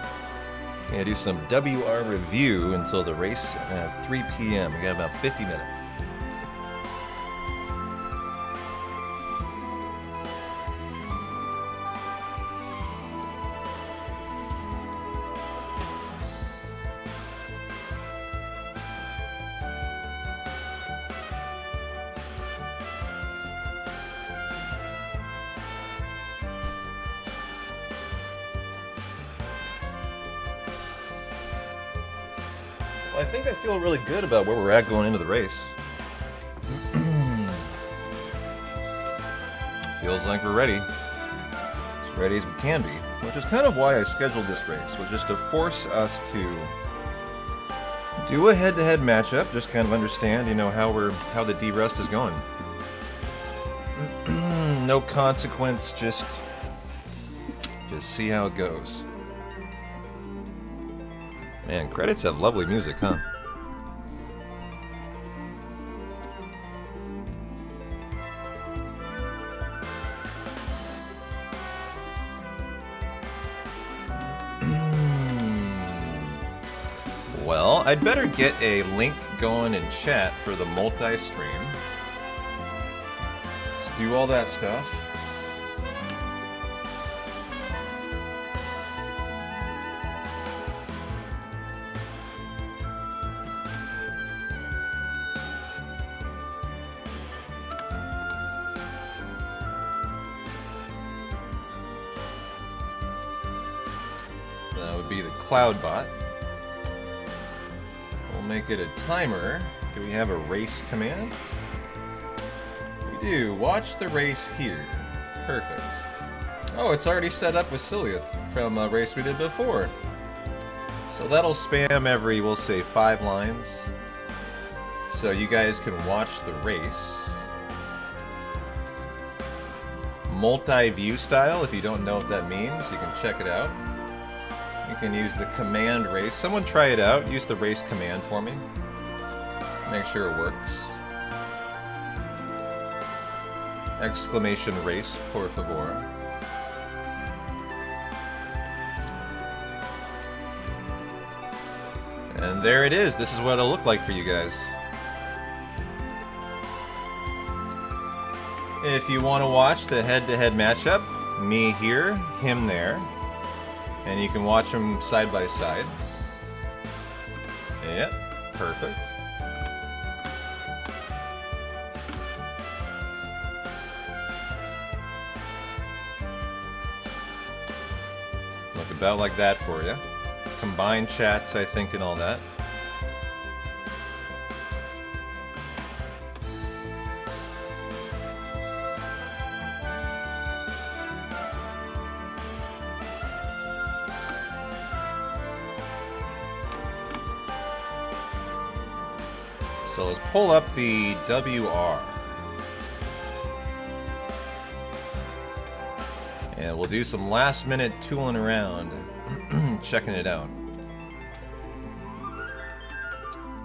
Gonna do some WR review until the race at 3 p.m. We got about 50 minutes. Well, I think I feel really good about where we're at going into the race. Feels like we're ready. As ready as we can be. Which is kind of why I scheduled this race, was just to force us to do a head-to-head matchup, just kind of understand, you know, how the D-Rust is going. No consequence, just see how it goes. Man, credits have lovely music, huh? Well, I'd better get a link going in chat for the multi-stream. Let's do all that stuff. That would be the Cloudbot. We'll make it a timer. Do we have a race command? We do. Watch the race here. Perfect. Oh, it's already set up with Sylleath from a race we did before. So that'll spam every, we'll say, 5 lines. So you guys can watch the race. Multi-view style, if you don't know what that means, you can check it out. You can use the command race. Someone try it out. Use the race command for me. Make sure it works. Exclamation race, por favor. And there it is. This is what it'll look like for you guys. If you want to watch the head-to-head matchup, me here, him there. And you can watch them side by side. Yep, perfect. Look about like that for you. Combine chats, I think, and all that. So let's pull up the WR. And we'll do some last minute tooling around, checking it out.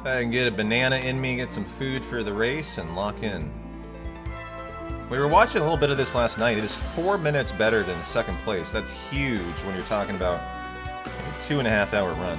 If I can get a banana in me, get some food for the race, and lock in. We were watching a little bit of this last night. It is 4 minutes better than second place. That's huge when you're talking about a 2.5 hour run.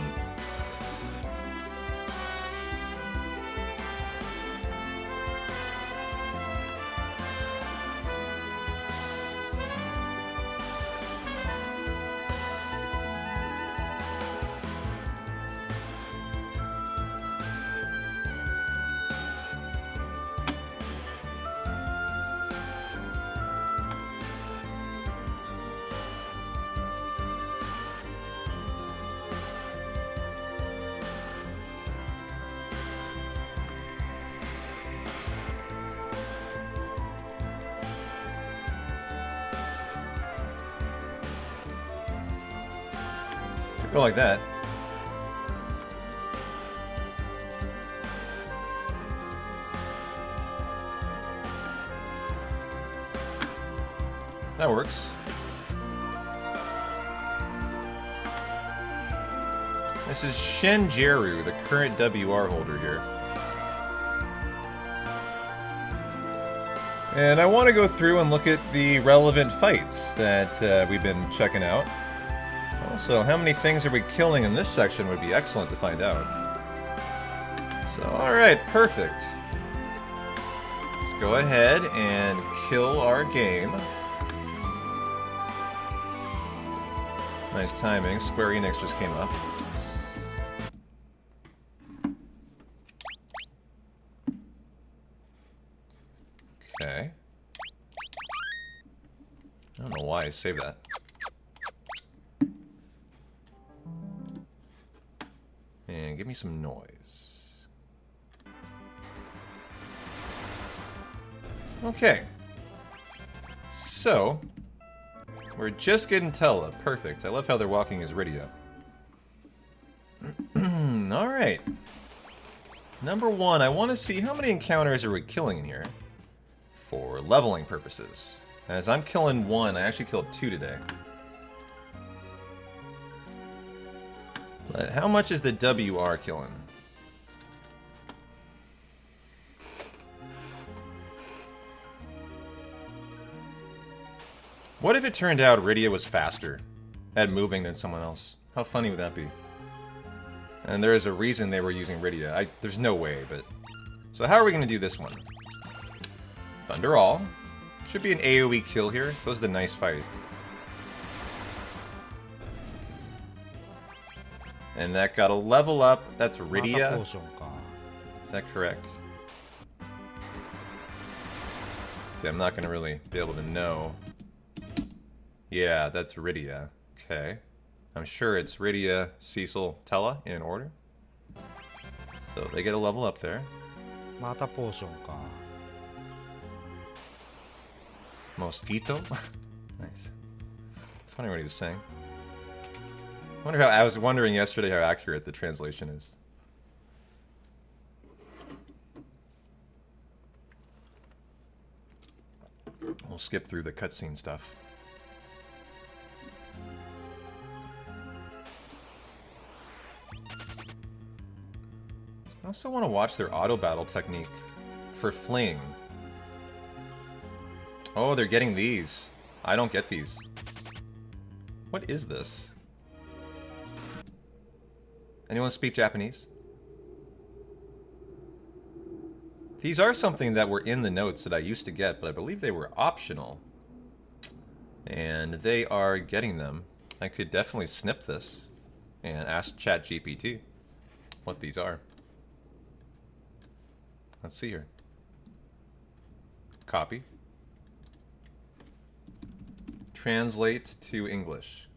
Go like that. That works. This is Shenjeru, the current WR holder here. And I want to go through and look at the relevant fights that we've been checking out. Also, how many things are we killing in this section would be excellent to find out. So, alright, perfect. Let's go ahead and kill our game. Nice timing. Square Enix just came up. Okay. I don't know why I saved that. And give me some noise. Okay. So, we're just getting Tella. Perfect. I love how they're walking as Rydia. Alright. Number 1, I want to see how many encounters are we killing in here for leveling purposes. As I'm killing 1, I actually killed 2 today. But how much is the WR killing? What if it turned out Rydia was faster at moving than someone else? How funny would that be? And there is a reason they were using Rydia. There's no way, but... So how are we going to do this one? Thunder All. Should be an AoE kill here. This was the nice fight. And that got a level up. That's Rydia. Is that correct? See, I'm not going to really be able to know. Yeah, that's Rydia. Okay. I'm sure it's Rydia, Cecil, Tella in order. So they get a level up there. Mosquito? Nice. It's funny what he was saying. I was wondering yesterday how accurate the translation is. We'll skip through the cutscene stuff. I also want to watch their auto battle technique for fling. Oh, they're getting these. I don't get these. What is this? Anyone speak Japanese? These are something that were in the notes that I used to get, but I believe they were optional. And they are getting them. I could definitely snip this and ask ChatGPT what these are. Let's see here. Copy. Translate to English.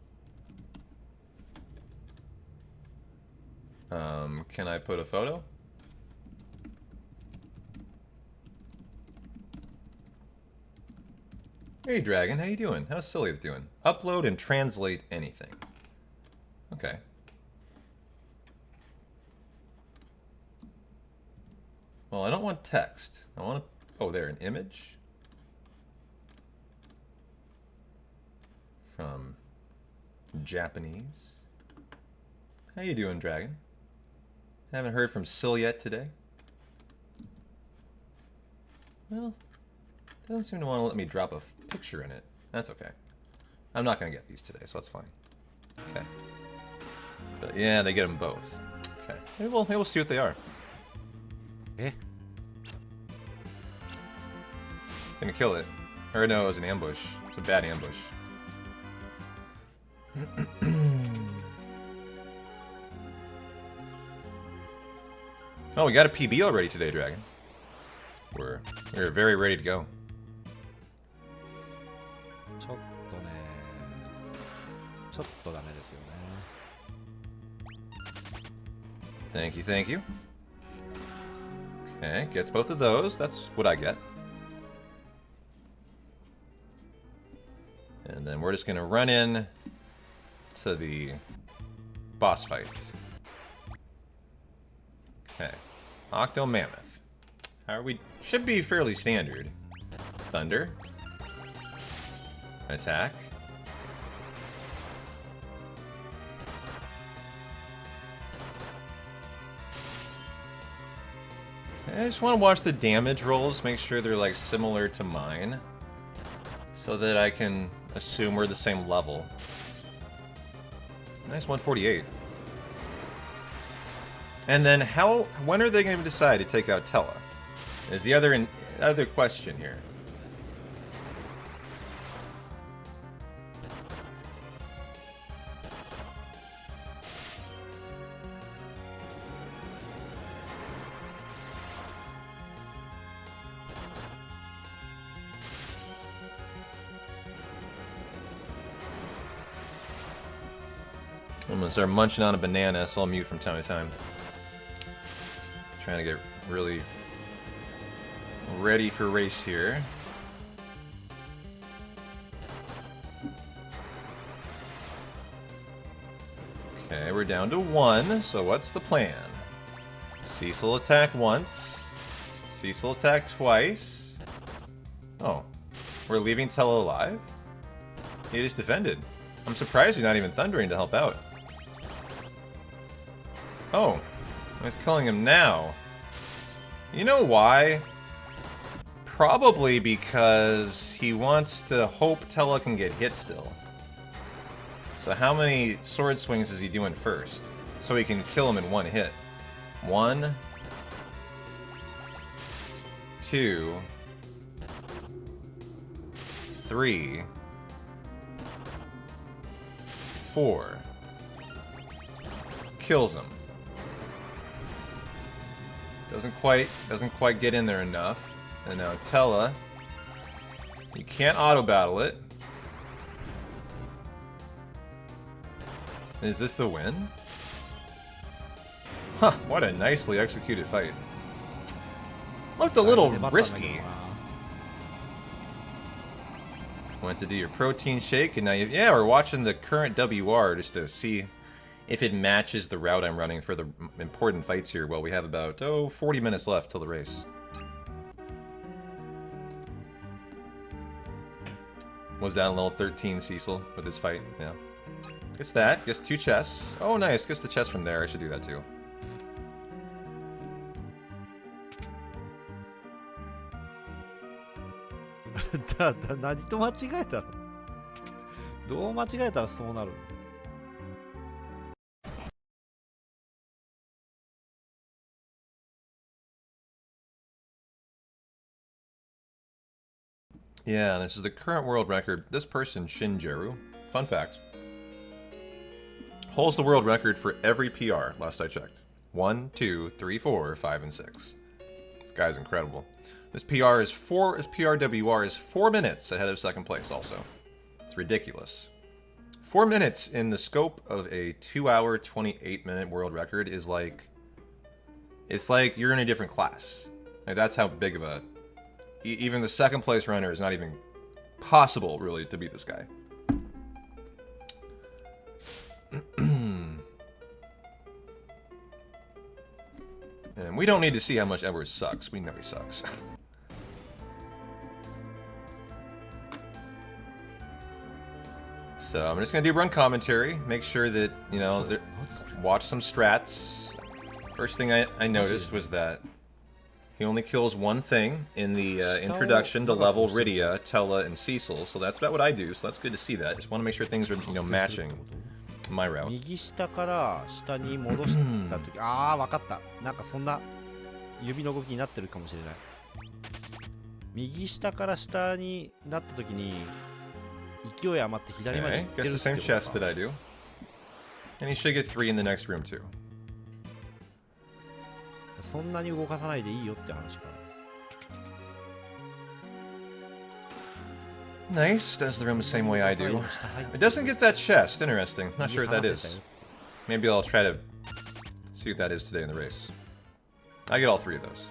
Can I put a photo? Hey Dragon, how you doing? How's Sylleath doing? Upload and translate anything. Okay. Well, I don't want text. I want to... Oh, there, an image? From Japanese. How you doing, Dragon? Haven't heard from Sylleath today. Well, they don't seem to want to let me drop a picture in it. That's okay. I'm not going to get these today, so that's fine. Okay. But yeah, they get them both. Okay. Maybe we'll see what they are. Eh? It's gonna kill it. Or no, it was an ambush. It's a bad ambush. Oh, we got a PB already today, Dragon. We're very ready to go. Thank you, thank you. Okay, gets both of those. That's what I get. And then we're just gonna run in to the boss fight. Okay. Octo Mammoth. How are we? Should be fairly standard. Thunder. Attack. I just want to watch the damage rolls, make sure they're like similar to mine, so that I can assume we're the same level. Nice 148. And then when are they going to decide to take out Tella? Is the other question here. I'm gonna start munching on a banana, so I'll mute from time to time. Trying to get really ready for race here. Okay, we're down to 1, so what's the plan? Cecil attack once. Cecil attack twice. Oh, we're leaving Tella alive? He just defended. I'm surprised he's not even thundering to help out. Oh, he's killing him now. You know why? Probably because he wants to hope Tella can get hit still. So how many sword swings is he doing first? So he can kill him in one hit. 1, 2, 3, 4. Kills him. Doesn't quite get in there enough. And now Tella, you can't auto battle it. Is this the win? Huh, what a nicely executed fight. Looked a little risky. Went to do your protein shake, and now yeah, we're watching the current WR just to see if it matches the route I'm running for the important fights here. Well, we have about 40 minutes left till the race. Was down level 13 Cecil with this fight, yeah. Gets that, gets 2 chests. Oh nice, gets the chest from there, I should do that too. Yeah, this is the current world record. This person, Shinjeru, fun fact, holds the world record for every PR, last I checked. 1, 2, 3, 4, 5, and 6. This guy's incredible. This PRWR is 4 minutes ahead of second place also. It's ridiculous. 4 minutes in the scope of a 2-hour, 28-minute world record is like... It's like you're in a different class. Like, that's how big of a... Even the second place runner is not even possible, really, to beat this guy. And we don't need to see how much Edward sucks. We know he sucks. So I'm just gonna do run commentary. Make sure that, you know, watch some strats. First thing I noticed was that he only kills one thing in the introduction to level Rydia, Tella, and Cecil, so that's about what I do, so that's good to see that. Just want to make sure things are, you know, matching my route. 右下から下に戻した時、ああ分かった。なんかそんな指の動きになってるかもしれない。右下から下になった時に勢い余って左まで行ってるってことか。Gets the same chest that I do. And he should get 3 in the next room too. そんなに動かさないでいいよって話か。Nice, does the room the same way I do. It doesn't get that chest, interesting. Not sure what that is. Maybe I'll try to see what that is today in the race. I get all 3 of those.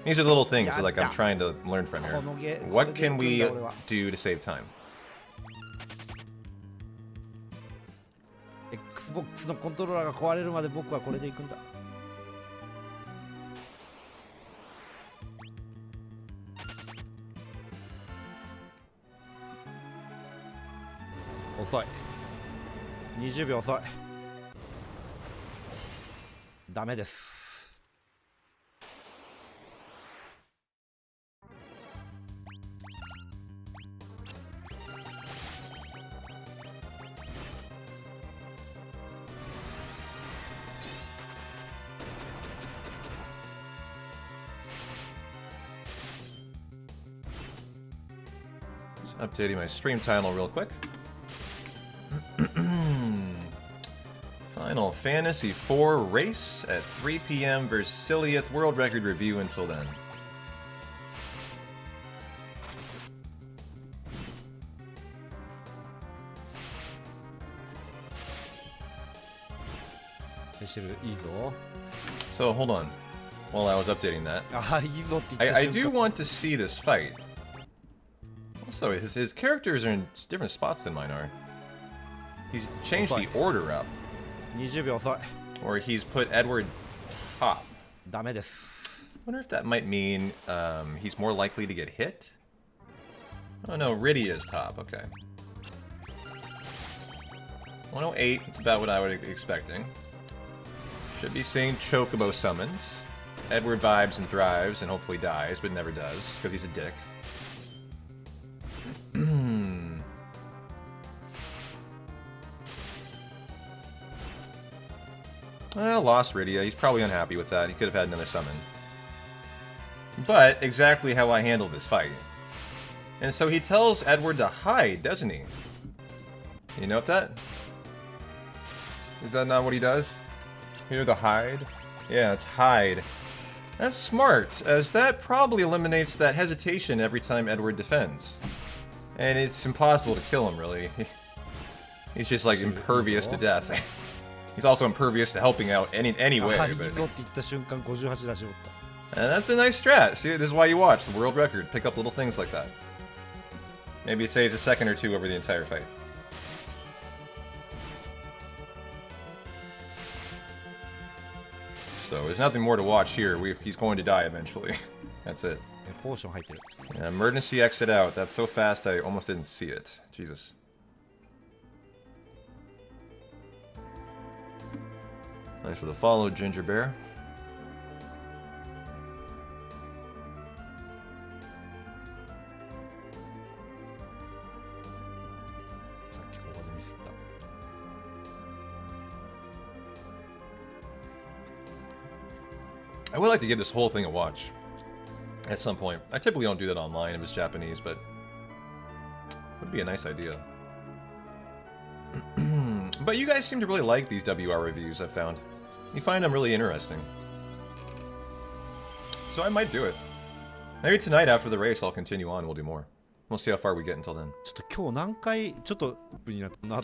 These are the little things that, like, I'm trying to learn from here. What can we do to save time? Xbox のコントローラーが壊れるまで僕はこれで行くんだ。遅い。20秒遅い。ダメです。Updating my stream title real quick. Final Fantasy IV race at 3 p.m. versus Sylleath world record review until then. So hold on, while I was updating that, I do want to see this fight. Also, his characters are in different spots than mine are. He's changed the order up. 20秒遅い Or he's put Edward top. ダメです Wonder if that might mean he's more likely to get hit? Oh no, Rydia's top, okay. 108, it's about what I would be expecting. Should be seeing Chocobo summons. Edward vibes and thrives and hopefully dies, but never does, because he's a dick. Lost Rydia. He's probably unhappy with that. He could have had another summon. But exactly how I handled this fight. And so he tells Edward to hide, doesn't he? You note that? Is that not what he does? Here, the hide? Yeah, it's hide. That's smart, as that probably eliminates that hesitation every time Edward defends. And it's impossible to kill him, really. He's just like impervious to death. He's also impervious to helping out anyway. But... And that's a nice strat. See, this is why you watch the world record. Pick up little things like that. Maybe it saves a second or two over the entire fight. So there's nothing more to watch here. He's going to die eventually. That's it. Yeah, emergency exit out. That's so fast I almost didn't see it. Jesus. Thanks for the follow, Ginger Bear. I would like to give this whole thing a watch at some point. I typically don't do that online if it's Japanese, but it would be a nice idea. But you guys seem to really like these WR reviews, I've found. You find them really interesting. So I might do it. Maybe tonight after the race I'll continue on, we'll do more. We'll see how far we get until then.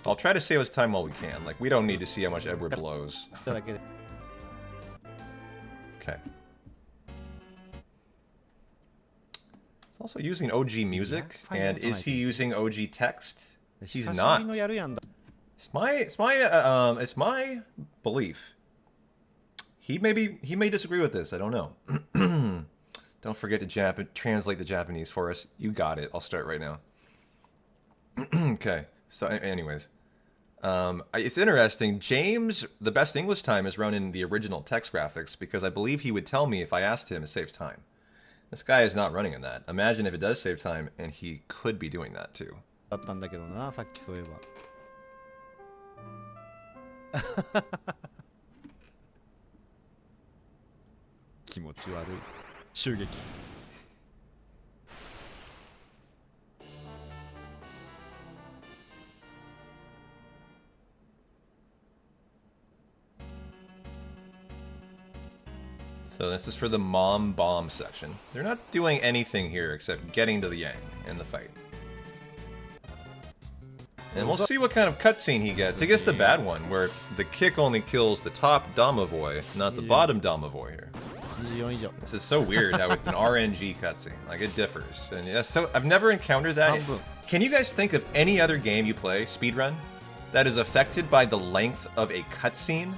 I'll try to save us time while we can. Like, we don't need to see how much Edward blows. Okay. He's also using OG music, and is he using OG text? He's not. It's my belief. He may disagree with this. I don't know. Don't forget to translate the Japanese for us. You got it. I'll start right now. Okay. So, anyways. It's interesting. James, the best English time is run in the original text graphics because I believe he would tell me if I asked him it saves time. This guy is not running in that. Imagine if it does save time and he could be doing that too. So this is for the Mom Bomb section. They're not doing anything here except getting to the Yang in the fight. And we'll see what kind of cutscene he gets. He gets the bad one, where the kick only kills the top Domovoy, not the bottom Domovoy here. This is so weird how it's an RNG cutscene. Like, it differs. And yeah, so I've never encountered that. Can you guys think of any other game you play, speedrun, that is affected by the length of a cutscene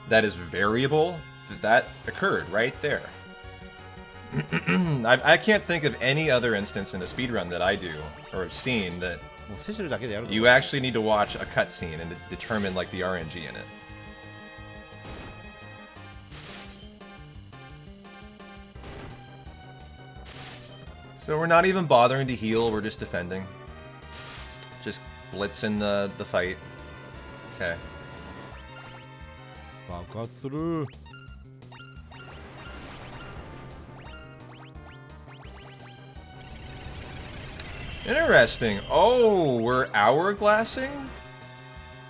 that is variable? That occurred right there. I can't think of any other instance in a speedrun that I do, or have seen, that you actually need to watch a cutscene and determine, like, the RNG in it. So we're not even bothering to heal, we're just defending. Just blitzing the fight. Okay. Interesting. Oh, we're hourglassing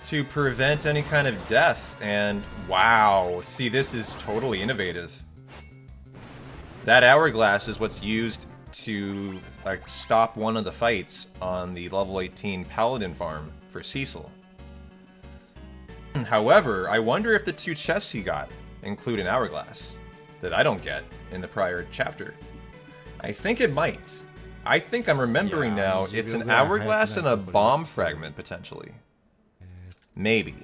to prevent any kind of death. And wow, see, this is totally innovative. That hourglass is what's used to like stop one of the fights on the level 18 Paladin farm for Cecil. However, I wonder if the 2 chests he got include an hourglass that I don't get in the prior chapter. I think it might. I think I'm remembering now, it's an hourglass and a bomb fragment, potentially. Maybe.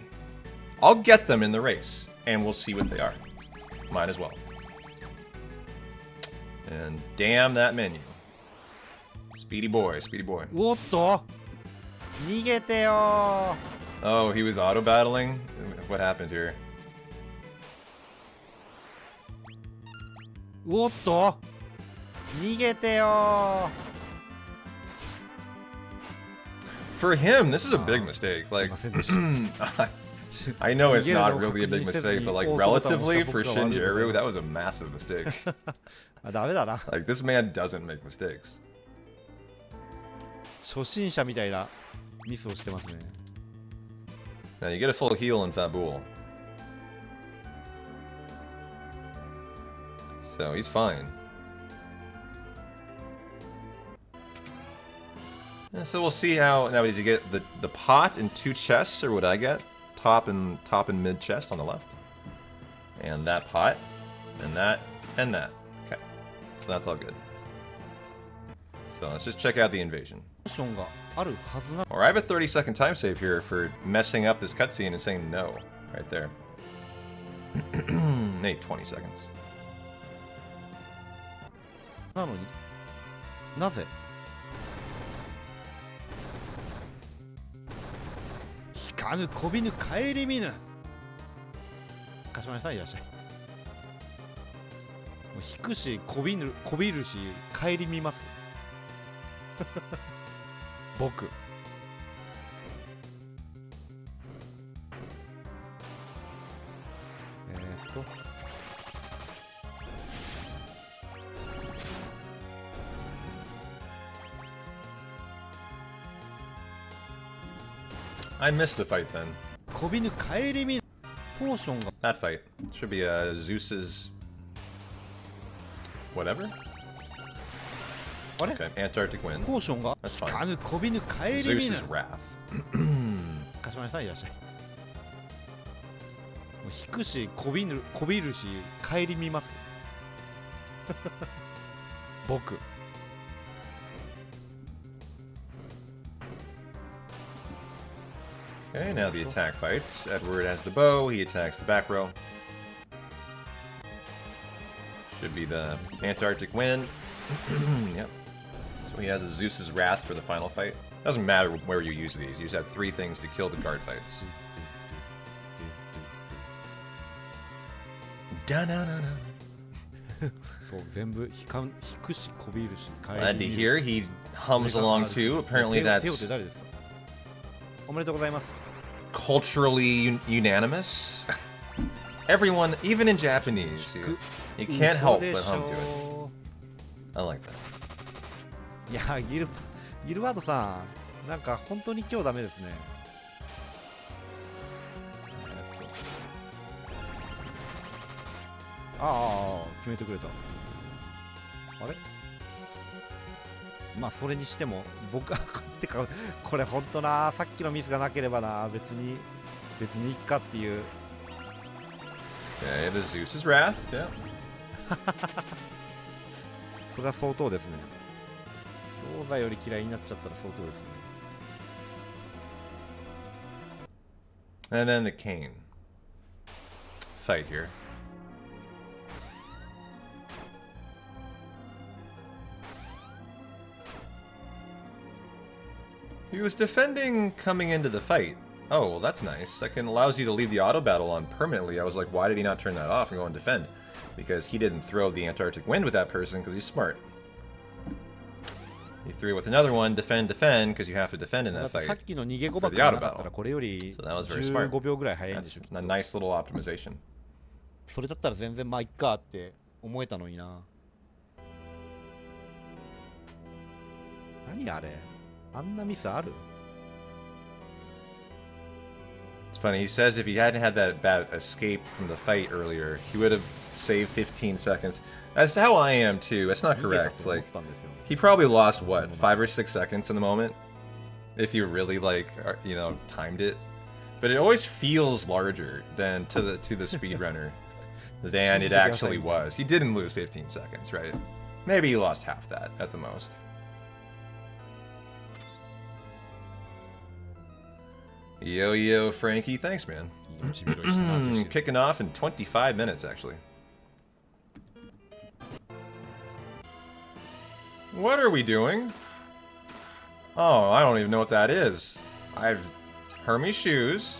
I'll get them in the race, and we'll see what they are. Might as well. And damn that menu. Speedy boy, speedy boy. What the? Nigete yo! Oh, he was auto-battling? What happened here? What the? Nigete yo! For him, this is a big mistake. Like, I know it's not really a big mistake, but like relatively for Shinjiru, that was a massive mistake. Like, this man doesn't make mistakes. 初心者みたいなミスをしてますね。 Now you get a full heal in Fabul. So he's fine. And so we'll see how now does he get the pot and 2 chests, or what I get? Top and mid chest on the left. And that pot. And that and that. Okay. So that's all good. So let's just check out the invasion. Or I have a 30-second time save here for messing up this cutscene and saying no. Right there. Maybe 20 seconds. なのになぜ引かぬこびぬ顧みぬかしまりさんいらっしゃい。もう引くしこびるし顧みます僕。I missed the fight then. こびぬ顧みポーションが That fight should be Zeus's whatever. あれ Okay, Antarctic wind. ポーションが That's fine. 引かぬこびぬ顧みぬ Zeus's wrath. かしまりさんいらっしゃい。もう引くしこびるし顧みます僕。Okay, now the attack fights. Edward has the bow, he attacks the back row. Should be the Antarctic wind. Yep. So he has a Zeus's wrath for the final fight. Doesn't matter where you use these, you just have 3 things to kill the guard fights. Glad to hear he hums along too. Apparently that's culturally unanimous. Everyone, even in Japanese, you can't help but hum to it. I like that. いやギルバートさんなんか本当に今日ダメですね。決めてくれた。あれまあそれにしても僕はてかこれ本当なさっきのミスがなければな別にいっかっていう。Okay, the Zeus's wrath, yeah. それは相当ですね。ローザより嫌いになっちゃったら相当ですね。And then the cane fight here. He was defending coming into the fight. Oh, well that's nice. That allows you to leave the auto battle on permanently. I was like, why did he not turn that off and go and defend? Because he didn't throw the Antarctic wind with that person because he's smart. He threw it with another one, defend, because you have to defend in that fight. For the auto battle. So that was very smart. That's a nice little optimization. それだったら全然まあいっかって思えたのにな。何あれあんなミスある？ It's funny, he says if he hadn't had that bad escape from the fight earlier, he would have saved 15 seconds. That's how I am too. That's not 逃げた correct. と思っ Like, たんですよ。 he probably lost, what, 5 or 6 seconds in the moment? If you really, like, you know, timed it. But it always feels larger than to the speedrunner than it actually was. He didn't lose 15 seconds, right? Maybe he lost half that at the most. Yo, Frankie. Thanks, man. Kicking off in 25 minutes, actually. What are we doing? Oh, I don't even know what that is. I've Hermes shoes.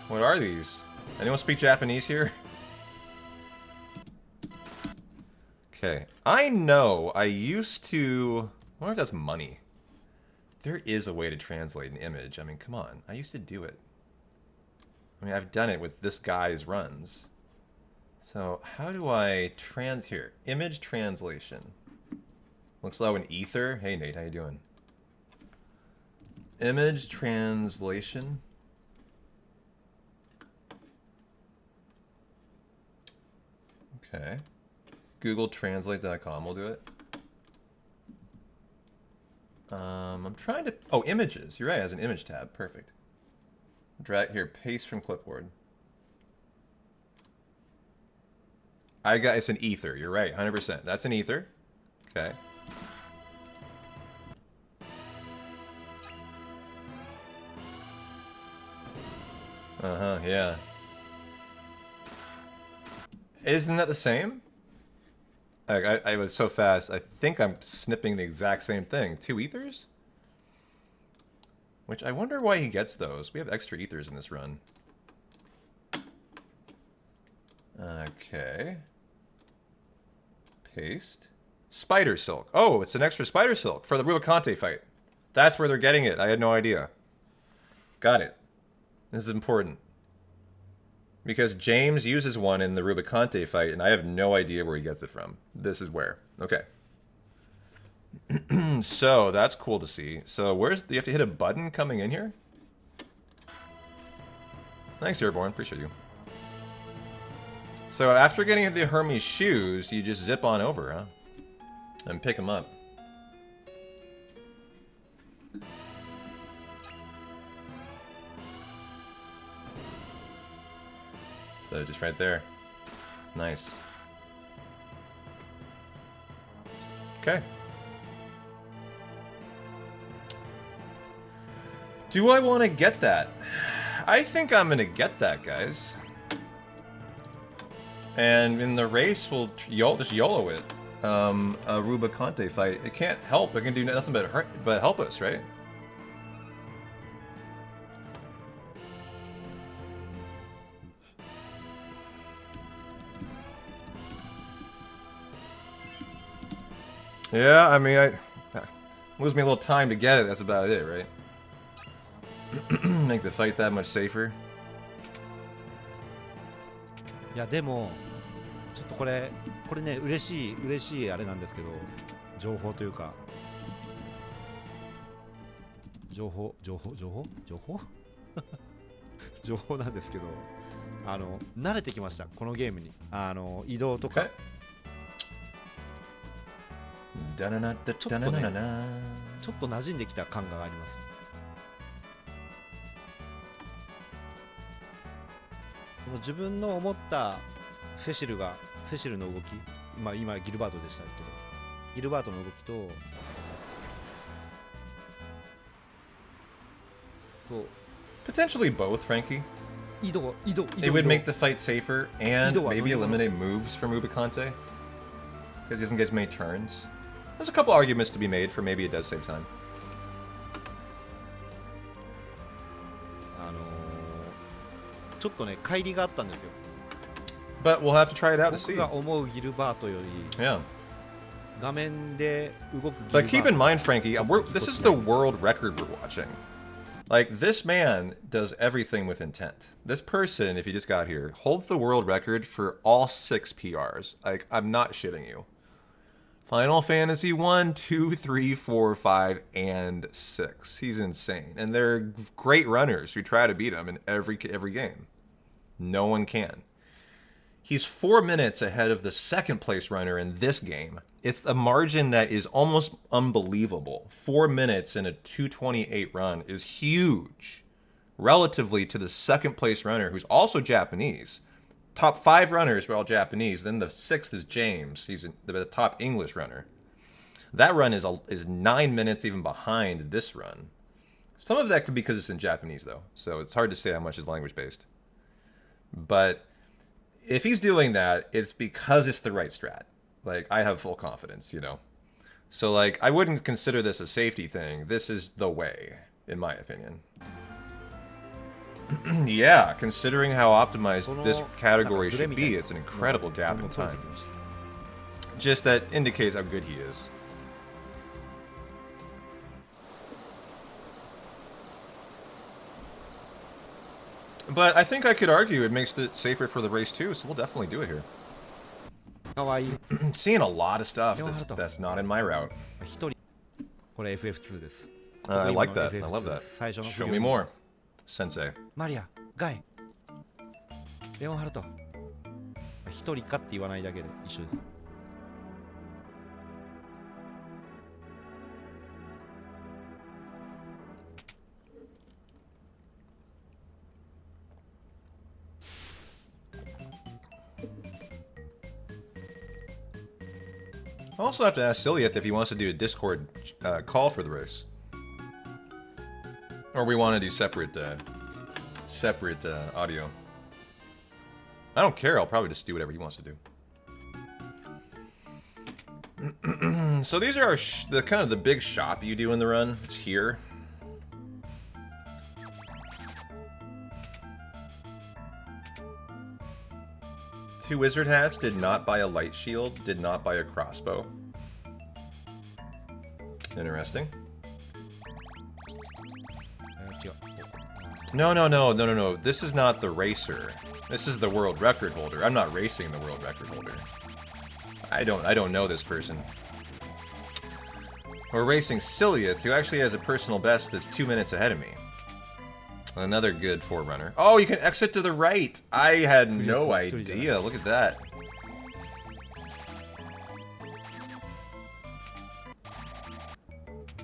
What are these? Anyone speak Japanese here? Okay. I know I used to... I wonder if that's money. There is a way to translate an image. I mean, come on. I used to do it. I mean, I've done it with this guy's runs. So, how do I here? Image translation. Looks low in ether. Hey, Nate, how you doing? Image translation. Okay. GoogleTranslate.com will do it. I'm trying to... Oh, images. You're right, it has an image tab. Perfect. Drag here, paste from clipboard. It's an ether. You're right, 100%. That's an ether. Okay. Uh-huh, yeah. Isn't that the same? I was so fast, I think I'm snipping the exact same thing. 2 ethers? Which I wonder why he gets those. We have extra ethers in this run. Okay. Paste. Spider silk. Oh, it's an extra spider silk for the Rubicante fight. That's where they're getting it. I had no idea. Got it. This is important. Because James uses one in the Rubicante fight, and I have no idea where he gets it from. This is where. Okay. So, that's cool to see. So, do you have to hit a button coming in here? Thanks, Airborne. Appreciate you. So, after getting the Hermes shoes, you just zip on over, huh? And pick them up. So just right there. Nice. Okay. Do I want to get that? I think I'm going to get that, guys. And in the race, we'll just YOLO it. A Rubicante fight. It can't help. It can do nothing but help us, right? Yeah, I mean, lose me a little time to get it, that's about it, right? Make the fight that much safer. いやでもちょっとこれね嬉しいあれなんですけど、情報というか情報情報なんですけど、慣れてきました、このゲームに。移動とかちょっとね、ちょっと馴染んできた感があります。この自分の思ったセシルの動き、今ギルバートでしたけど、ギルバートの動きと、そう Potentially both, Frankie. 移動 It would make the fight safer and maybe eliminate moves from Rubicante. Because he doesn't get as many turns. There's a couple arguments to be made for maybe it does save time. ちょっとね乖離があったんですよ。 But we'll have to try it out to 僕 see. が思うギルバートより Yeah. 画面で動くギルバ But ート keep in mind, Frankie, this is the world record we're watching. Like, this man does everything with intent. This person, if you just got here, holds the world record for all 6 PRs. Like, I'm not shitting you. Final Fantasy 1, 2, 3, 4, 5, and 6. He's insane. And they're great runners who try to beat him in every game. No one can. He's 4 minutes ahead of the second place runner in this game. It's a margin that is almost unbelievable. 4 minutes in a 2:28 run is huge relatively to the second place runner, who's also Japanese. Top 5 runners were all Japanese. Then the 6th is James. He's the top English runner. That run is 9 minutes even behind this run. Some of that could be because it's in Japanese, though. So it's hard to say how much is language-based. But if he's doing that, it's because it's the right strat. Like, I have full confidence, you know. So, like, I wouldn't consider this a safety thing. This is the way, in my opinion. Yeah, considering how optimized this category should be, it's an incredible gap in time. Just that indicates how good he is. But I think I could argue it makes it safer for the race too, so we'll definitely do it here. Seeing a lot of stuff that's not in my route. I like that. I love that. Show me more, Sensei. マリア、ガイ、レオンハルト。一人かって言わないだけで一緒です。I also have to ask Sylleath if he wants to do a Discord call for the race, or we want to do separate audio. I don't care. I'll probably just do whatever he wants to do. So these are the kind of the big shop you do in the run. It's here. Two wizard hats, did not buy a light shield, did not buy a crossbow. Interesting. No. This is not the racer. This is the world record holder. I'm not racing the world record holder. I don't know this person. We're racing Sylleath, who actually has a personal best that's 2 minutes ahead of me. Another good forerunner. Oh, you can exit to the right. I had no idea. Look at that.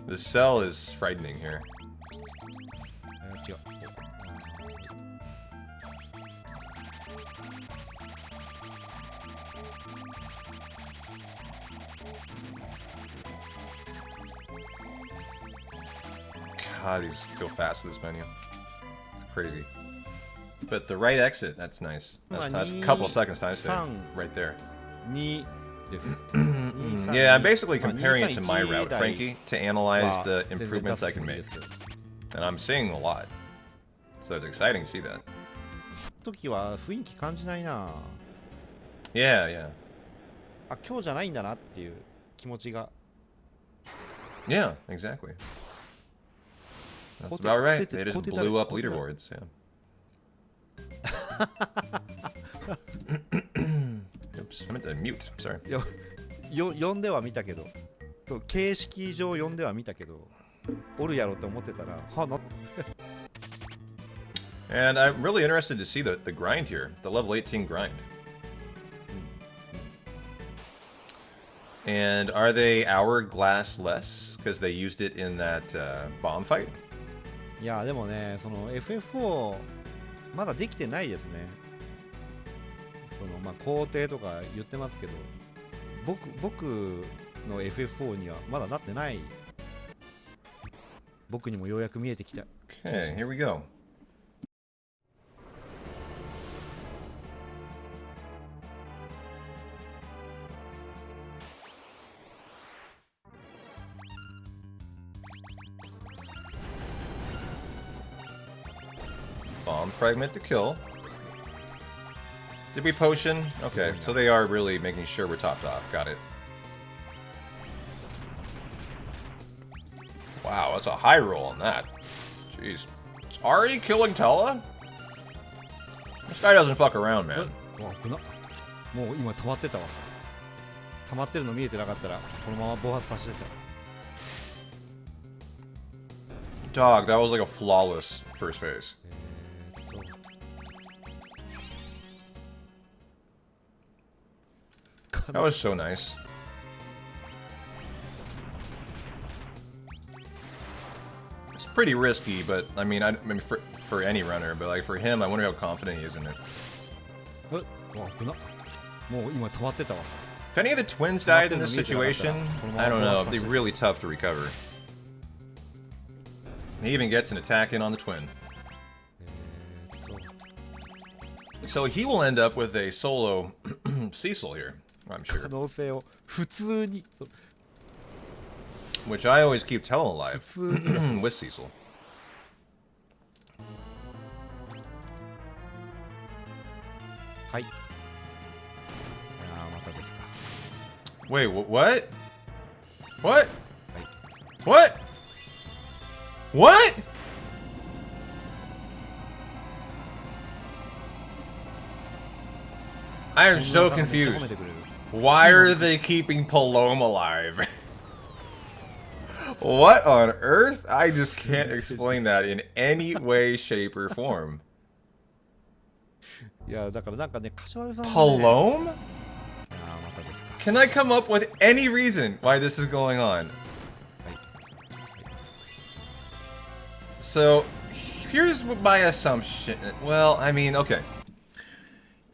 The cell is frightening here. God, he's so fast with this menu. Crazy. But the right exit, that's nice. That's a couple seconds time save right there. Yeah, I'm basically comparing it to my route, Frankie, to analyze the improvements I can make. And I'm seeing a lot. So it's exciting to see that. Yeah. Yeah, exactly. That's about right. They just blew up leaderboards. Yeah. Oops, I meant to mute. Sorry. 読んでは見たけど、形式上読んでは見たけど、おるやろと思ってたら、はな。 And I'm really interested to see the grind here, the level 18 grind. And are they hourglass less because they used it in that bomb fight? いやでもね、その FF4 まだできてないですね。そのまあ工程とか言ってますけど、僕の FF4 にはまだなってない。僕にもようやく見えてきた。Okay, here we go. Bomb fragment to kill. Did we potion? Okay, so they are really making sure we're topped off. Got it. Wow, that's a high roll on that. Jeez. It's already killing Tella? This guy doesn't fuck around, man. 溜まってるの見えてなかったらこのまま暴発させてた。 Dog, that was like a flawless first phase. That was so nice. It's pretty risky, but I mean, for any runner, but like for him, I wonder how confident he is in it. えっ、危なっ。もう今溜まってたわ。 If any of the twins died in this situation, I don't know, it'd be really tough to recover. He even gets an attack in on the twin. So he will end up with a solo Cecil here, I'm 可 sure. 能性を普通に、そう Which I always keep telling alive 普通に with Cecil. はい。いやーまたですか。 Wait, what? What? はい。 What? What? I am so めっちゃ褒 confused. めてくれる。 Why are they keeping Palome alive? What on earth? I just can't explain that in any way, shape, or form. いやだからなんかね、柏原さんも、ね、 Palome? いやーまたですか。 Can I come up with any reason why this is going on? So, here's my assumption. Well, I mean, okay.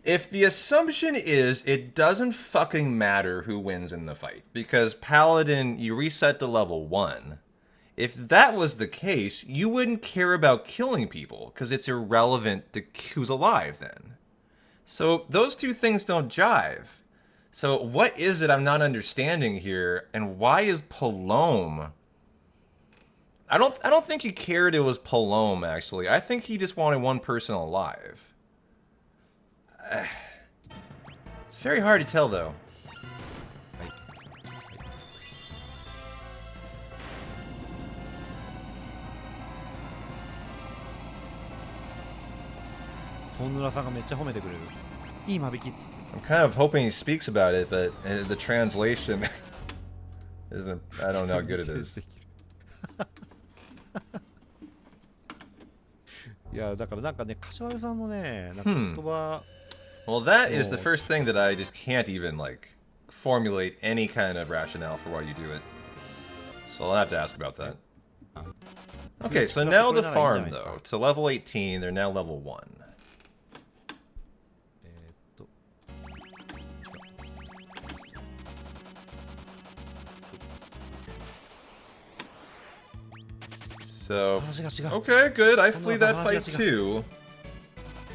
If the assumption is it doesn't fucking matter who wins in the fight, because Paladin, you reset to level 1. If that was the case, you wouldn't care about killing people, because it's irrelevant to who's alive then. So, those two things don't jive. So, what is it I'm not understanding here, and why is Palome... I don't think he cared it was Palome, actually. I think he just wanted one person alive. It's very hard to tell, though. トンヌラさんがめっちゃ褒めてくれる。いい間引きっつって。 I'm kind of hoping he speaks about it, but the translation isn't... I don't know how good it is. いやだからなんかね、柏原さんのね、なんか言葉、Well, that is the first thing that I just can't even, like, formulate any kind of rationale for why you do it. So I'll have to ask about that. Okay, so now the farm, though. To level 18, they're now level 1. 話 So, が違う。 okay, good. I flee that fight too.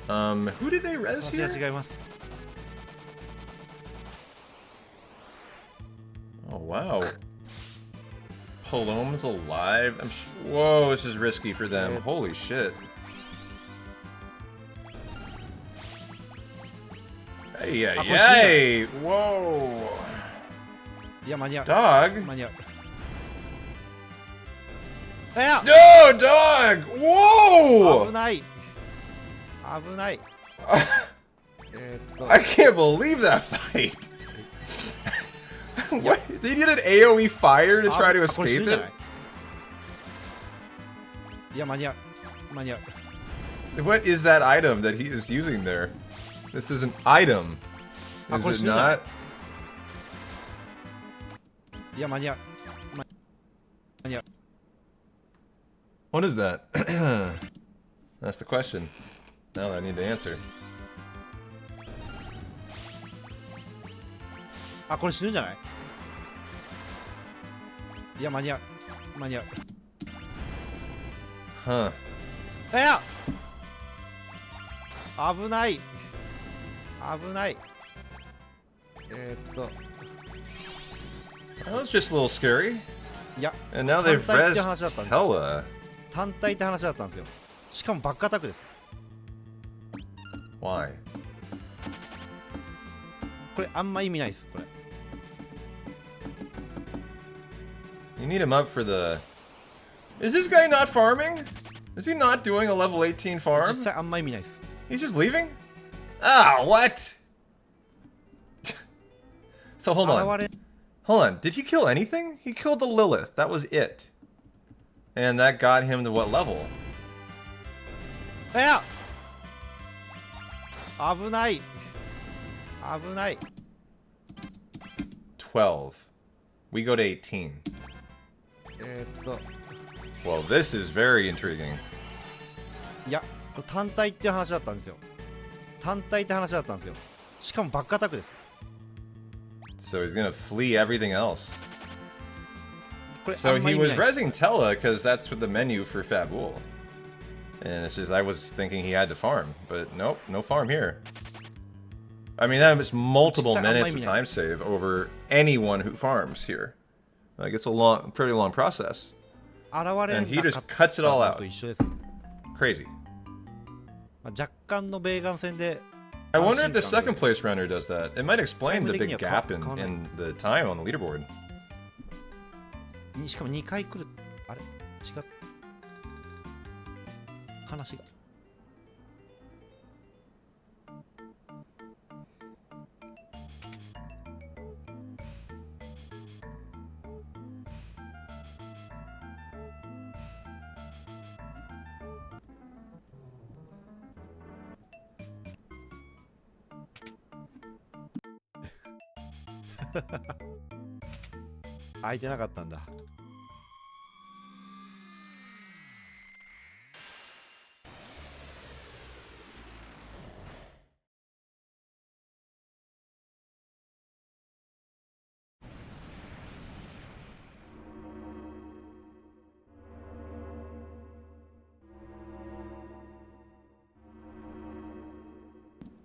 Who did they res 話 here? が違います。 Oh, wow. Palome's alive? Whoa, this is risky for them. Holy shit. Hey, hey, hey! Whoa! いや間に合う。 Dog? 間に合う。いや No, dog! Whoa! 危ない。危ない。I can't believe that fight! What? They did an AoE fire to try to escape it? いや間に合う。間に合う。 What is that item that he is using there? This is an item. Is it not? いや間に合う。間に合う。 What is that? That's the question. Now that I need to answer. あ、これ死ぬんじゃない？いや間に合う。間に合う。 Huh. いや危ない。危ない。That was just a little scary. いや And now they've 単体っ rezzed て話だったんです。 Hella. 単体って話だったんですよ。しかもバックアタックです。 Why? これあんま意味ないです。これ You need him up for the... Is this guy not farming? Is he not doing a level 18実 farm? 際あんま意味ないです。 He's just leaving? Ah, what? So hold on. Hold on. Did he kill anything? He killed the Lilith. That was it. And that got him to what level? いや危ない。危ない。 12. We go to 18. Well, this is very intriguing. いや、これ単体っていう話だったんですよ。単体って話だったんですよ。しかもバックアタックです。 So he's gonna flee everything else. これ So あんま he 意味 was ない。 rezzing Tella because that's what the menu for Fabul. And it's just, I was thinking he had to farm, but nope, no farm here. I mean, that was multiple minutes of time save over anyone who farms here. Like, it's a pretty long process. 現れ And he なか just っ cuts it た all の out. と一緒です。 Crazy. まあ若干の米眼戦で I wonder if the 安心感 second place runner does that. It might explain the big gap in 変わんない。 in the time on the leaderboard. しかも2回来る。あれ違う。話が。開いてなかったんだ。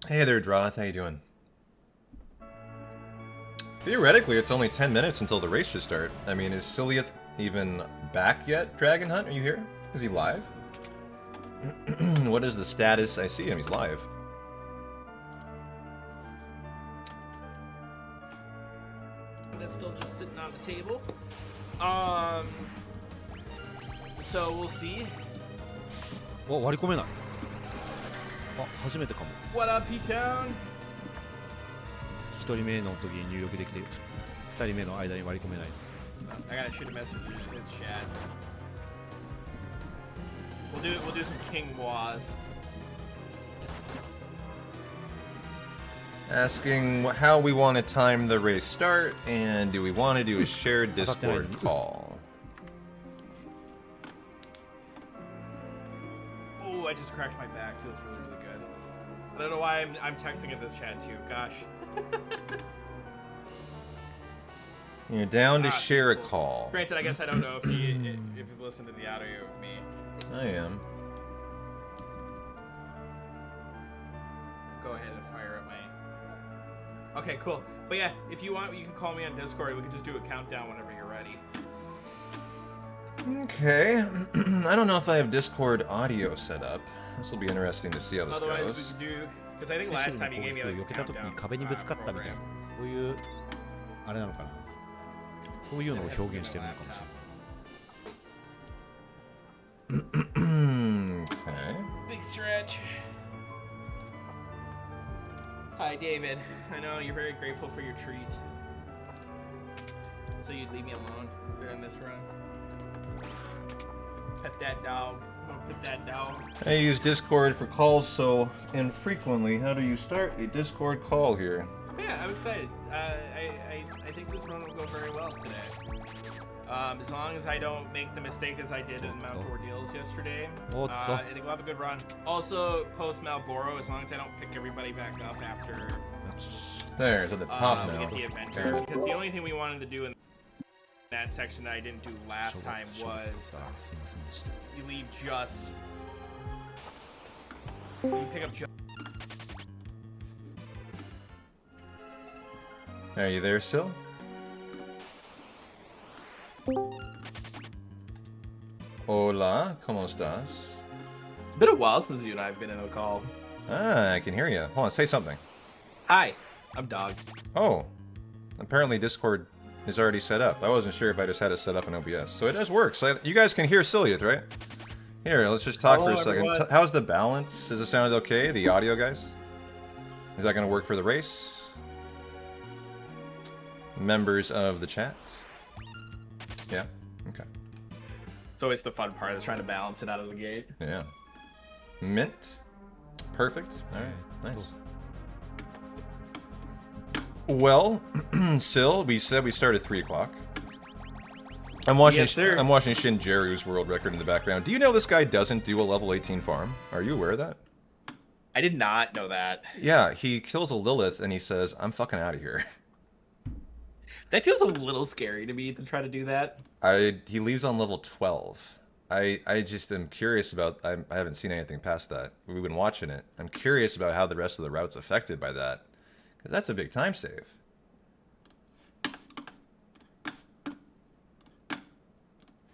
Hey there, Droth. How you doing? Theoretically, it's only 10 minutes until the race should start. I mean, is Sylleath even back yet, Dragon Hunt? Are you here? Is he live? What is the status? I see him. He's live. That's still just sitting on the table. So we'll see. お、割り込めない。あ、初めてかも。 What up, P-Town? 1人目の時に入力できて、2人目の間に割り込めない。 I gotta shoot a message in his chat. We'll do some King Waz. Asking how we want to time the race start, and do we want to do a shared Discord call? Oh, I just cracked my back. Feels really, really good. I don't know why I'm texting in this chat too. Gosh. You're down to share a call. Granted, I guess I don't know if you listen to the audio of me. I am. Go ahead and fire up my. Okay, cool. But yeah, if you want, you can call me on Discord. We can just do a countdown whenever you're ready. Okay. I don't know if I have Discord audio set up. This will be interesting to see how this Otherwise, we goes. could do. Because I think last time you gave me like 避 a けた時に countdown 壁にぶつかったみたいな program. そういうあれなのかなそういうのを表現してるのかもしれない Okay. Big stretch. Hi, David. I know you're very grateful for your treat. So you'd leave me alone during this run. Pet that dog. I'm gonna pet that dog. I use Discord for calls so infrequently. How do you start a Discord call here? Yeah, I'm excited. I think this run will go very well today. As long as I don't make the mistake as I did in Mount Ordeals yesterday, I think we'll have a good run. Also, post Malboro, as long as I don't pick everybody back up after There, it's at the top we now. get the adventure. Because the only thing we wanted to do in that section that I didn't do last time was すいませんでした you leave just. You pick up just. Are you there still? Hola, ¿cómo estás? It's been a while since you and I have been in a call. Ah, I can hear you. Hold on, say something. Hi, I'm Dog. Oh, apparently Discord is already set up. I wasn't sure if I just had it set up in OBS. So it does work. So you guys can hear Sylleath, right? Here, let's just talk for a second. Everyone. How's the balance? Does it sound okay? The audio, guys? Is that going to work for the race? members of the chat. Yeah. Okay. It's always the fun part, is trying to balance it out of the gate. Yeah. Mint. Perfect. All right. Nice. Well, Syl, we said we start at 3 o'clock. I'm watching. Yes, sir. I'm watching Shin Jeru's world record in the background. Do you know this guy doesn't do a level 18 farm? Are you aware of that? I did not know that. Yeah, he kills a Lilith and he says, "I'm fucking out of here." That feels a little scary to me to try to do that. He leaves on level 12. I just am curious about. I haven't seen anything past that. We've been watching it. I'm curious about how the rest of the route's affected by that, because that's a big time save.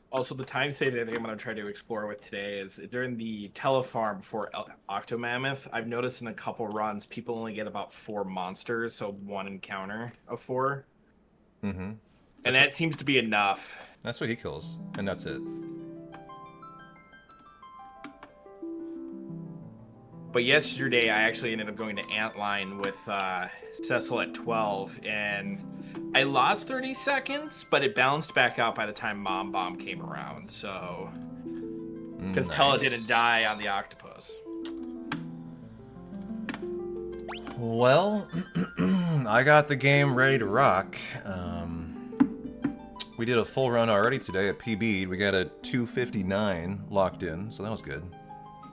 Also, the time saving I think I'm going to try to explore with today is during the telefarm for Octomammoth. I've noticed in a couple runs, people only get about 4 monsters, so 1 encounter of 4. Mm-hmm. And that seems to be enough. That's what he kills, and that's it. But yesterday, I actually ended up going to Antline with Cecil at 12, and I lost 30 seconds, but it balanced back out by the time Mom Bomb came around, so... Because Tella didn't die on the octopus. Well, I got the game ready to rock. We did a full run already today at PB. We got a 259 locked in, so that was good.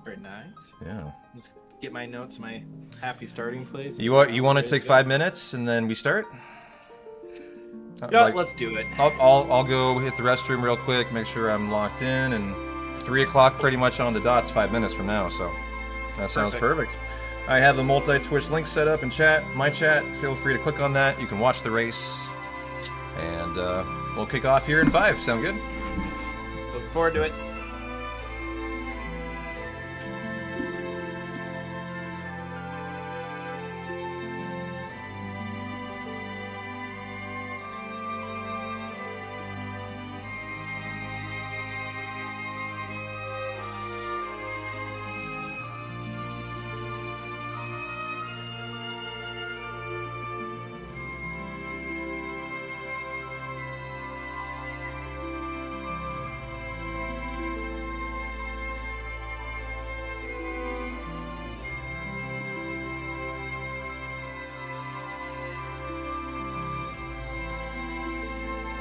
Very nice. Yeah. Let's get my notes, my happy starting place. You want to take 5 minutes and then we start? Yeah, let's do it. I'll go hit the restroom real quick, make sure I'm locked in, and 3 o'clock pretty much on the dot's 5 minutes from now, so that sounds perfect. I have a multi-Twitch link set up in chat, my chat. Feel free to click on that. You can watch the race, and we'll kick off here in 5. Sound good? Look forward to it.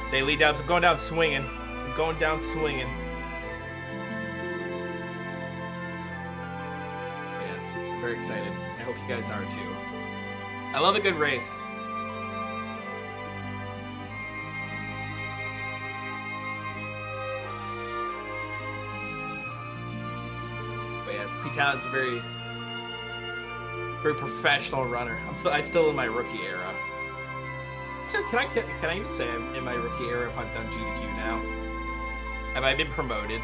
Say, Lee Dubs, I'm going down swinging. I'm going down swinging. Yes, I'm very excited. I hope you guys are too. I love a good race. But yes, P-Town's a very professional runner. I'm still in my rookie era. Can I even say I'm in my rookie era if I've done G2Q now? Have I been promoted?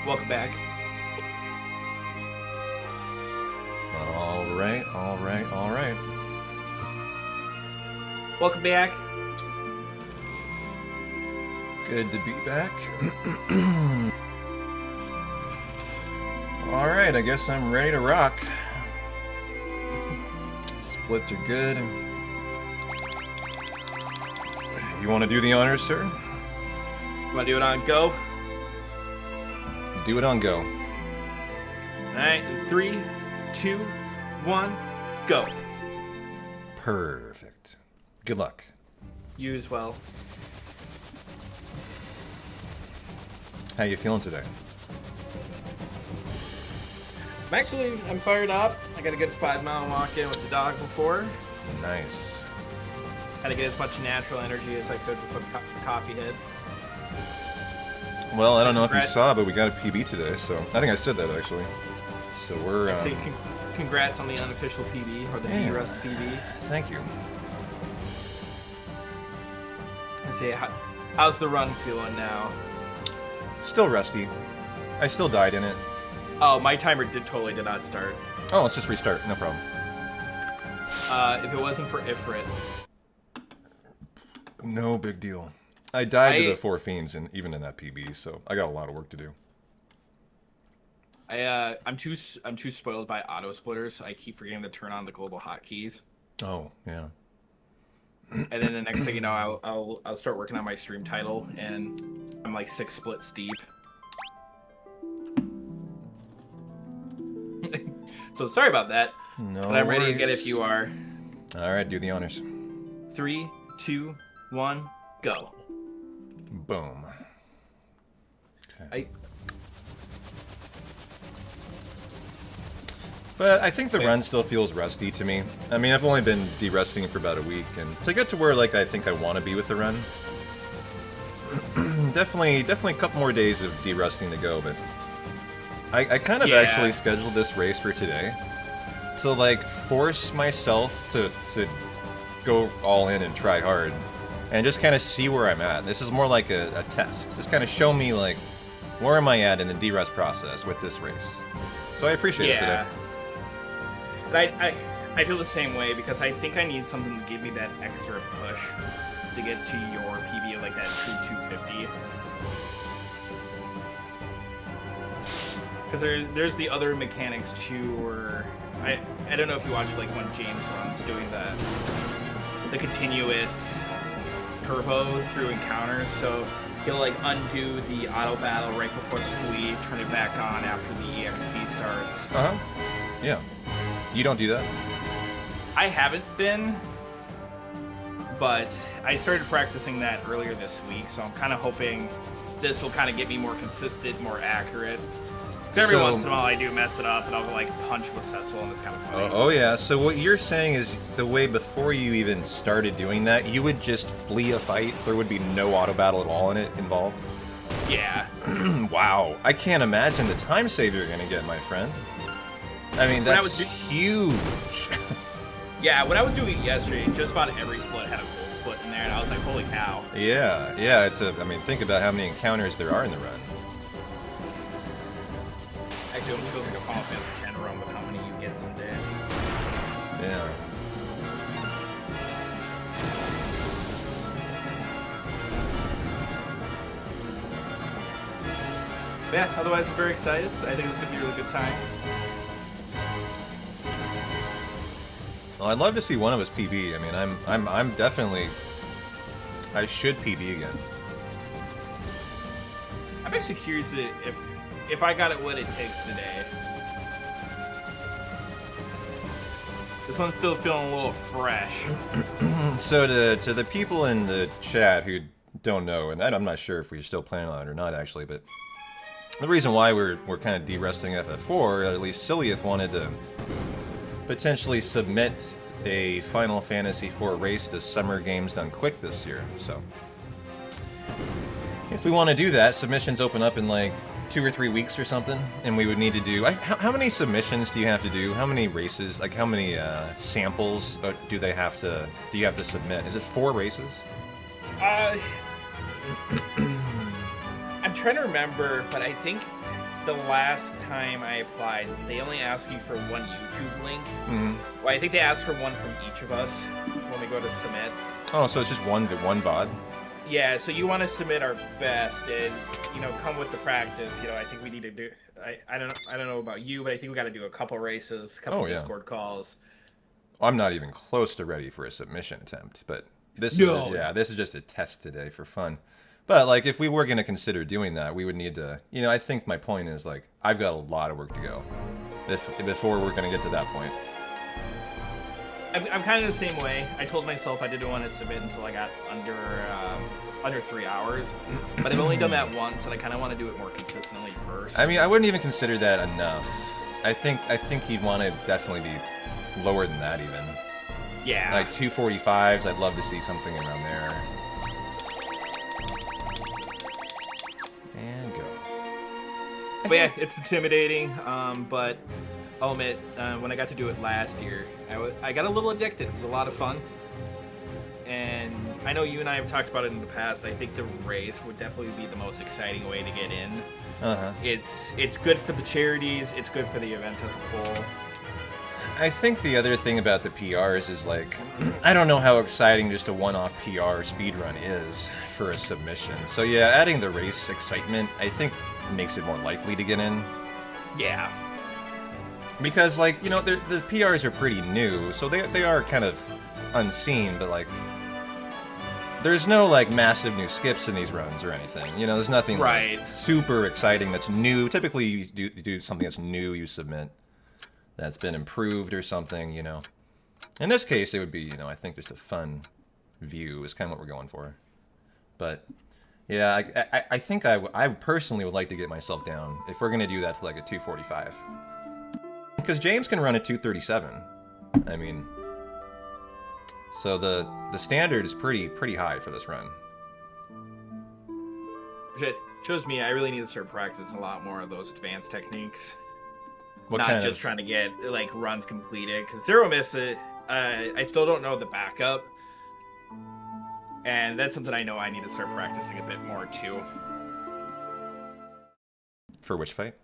Welcome back. All right. Welcome back. Good to be back. All right, I guess I'm ready to rock. Splits are good. You want to do the honors, sir? You want to do it on go? Do it on go. All right, in 3, 2, 1, go. Perfect. Good luck. You as well. How you feeling today? I'm fired up. I got a good 5-mile walk in with the dog before. Nice. Had to get as much natural energy as I could before the coffee hit. Well, I don't know if you saw, but we got a PB today, so I think I said that actually. So we're. I'd say congrats on the unofficial PB or the D-Rust PB. Thank you. I say, how's the run feeling now? Still rusty. I still died in it. Oh, my timer totally did not start. Oh, let's just restart. No problem. If it wasn't for Ifrit. No big deal. I died to the 4 fiends, and even in that PB, so I got a lot of work to do. I'm too spoiled by auto splitters, so I keep forgetting to turn on the global hotkeys. Oh yeah. And then the next thing you know, I'll start working on my stream title, and I'm like 6 splits deep. So sorry about that. No but I'm ready worries. to get if you are. All right, do the honors. 3, 2, 1, go. Boom. Okay. But I think the run still feels rusty to me. I mean, I've only been de-rusting for about a week, and to get to where like I think I want to be with the run, definitely a couple more days of de-rusting to go. But I kind of actually scheduled this race for today to like force myself to go all in and try hard, and just kind of see where I'm at. This is more like a test. Just kind of show me like where am I at in the de-rust process with this race. So I appreciate it today. But I feel the same way because I think I need something to give me that extra push to get to your PB like that true 250. Because there's the other mechanics too, where I don't know if you watch like when James runs doing the continuous turbo through encounters, so he'll like undo the auto battle right before the fleet, turn it back on after the EXP starts. Yeah. You don't do that? I haven't been, but I started practicing that earlier this week, so I'm kind of hoping this will kind of get me more consistent, more accurate. Because every once in a while I do mess it up, and I'll like punch with Cecil, and it's kind of funny. Oh yeah, so what you're saying is the way before you even started doing that, you would just flee a fight? There would be no auto battle at all involved? Yeah. Wow, I can't imagine the time save you're going to get, my friend. I mean, that's huge. Yeah, when I was doing it yesterday, just about every split had a gold split in there, and I was like, holy cow. Yeah, I mean, think about how many encounters there are in the run. Actually, it almost feels like a Final Fantasy X run with how many you get some days. Yeah. But yeah, otherwise I'm very excited. I think it's going to be a really good time. Well, I'd love to see one of us PB. I mean, I'm definitely. I should PB again. I'm actually curious if I got it what it takes today. This one's still feeling a little fresh. So to the people in the chat who don't know, and I'm not sure if we're still planning on it or not actually, but the reason why we're kind of de-rusting FF4, or at least Sylleath wanted to potentially submit a Final Fantasy IV race to Summer Games Done Quick this year. So if we want to do that, submissions open up in like 2 or 3 weeks or something, and we would need to do. How many submissions do you have to do? How many races? Like how many samples do you have to submit? Is it 4 races? I'm trying to remember, but I think the last time I applied, they only ask you for one YouTube link. Well, I think they ask for one from each of us when we go to submit. Oh, so it's just one VOD? Yeah, so you want to submit our best and, you know, come with the practice. You know, I think we need to do... I don't know about you, but I think we got to do a couple races, a couple Discord calls. I'm not even close to ready for a submission attempt, but this is just a test today for fun. But, like, if we were going to consider doing that, we would need to... You know, I think my point is, like, I've got a lot of work to go before we're going to get to that point. I'm kind of the same way. I told myself I didn't want to submit until I got under 3 hours. But I've only done that once, and I kind of want to do it more consistently first. I mean, I wouldn't even consider that enough. I think you'd want to definitely be lower than that, even. Yeah. Like 245s, I'd love to see something around there. And go. But yeah, it's intimidating, but I'll admit, when I got to do it last year, I got a little addicted. It was a lot of fun. And I know you and I have talked about it in the past. I think the race would definitely be the most exciting way to get in. It's good for the charities. It's good for the event as a whole. I think the other thing about the PRs is, like, I don't know how exciting just a one-off PR speedrun is for a submission. So yeah, adding the race excitement, I think, makes it more likely to get in. Yeah. Because, like, you know, the PRs are pretty new, so they are kind of unseen, but, like, there's no, like, massive new skips in these runs or anything. You know, there's nothing like, super exciting that's new. Typically, you do something that's new, you submit, that's been improved or something, you know. In this case, it would be, you know, I think just a fun view is kind of what we're going for. But, yeah, I think I personally would like to get myself down, if we're going to do that, to, like, a 245. Because James can run a 237. I mean, so the standard is pretty high for this run. It shows me I really need to start practicing a lot more of those advanced techniques. What Not just trying to get, like, runs completed. Because Zero Miss, I still don't know the backup. And that's something I know I need to start practicing a bit more, too. For which fight?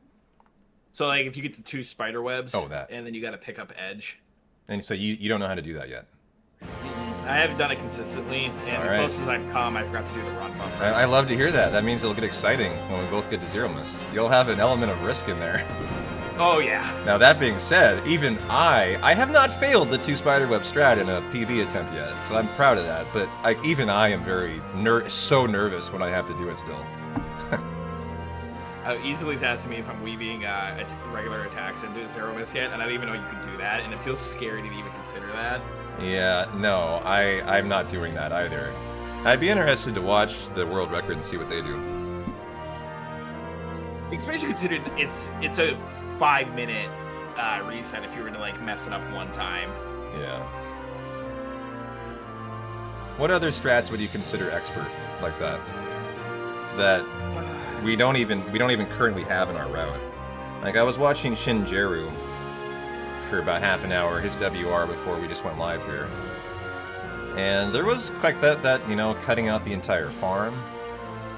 So, like, if you get the 2 spider webs, that. And then you got to pick up edge. And so you don't know how to do that yet? I haven't done it consistently, and the closest I've come, I forgot to do the run buffer. I love to hear that. That means it'll get exciting when we both get to Zero Miss. You'll have an element of risk in there. Oh, yeah. Now, that being said, even I have not failed the 2 spiderweb strat in a PB attempt yet, so I'm proud of that. But even I am very so nervous when I have to do it still. Easily asking me if I'm weaving regular attacks into Zero Miss yet, and I don't even know you can do that, and it feels scary to even consider that. Yeah, no, I'm not doing that either. I'd be interested to watch the world record and see what they do. Especially considering it's a 5-minute reset if you were to, like, mess it up one time. Yeah. What other strats would you consider expert like that? That we don't even currently have in our route. Like, I was watching Shinjeru for about half an hour, his WR, before we just went live here. And there was like that, you know, cutting out the entire farm.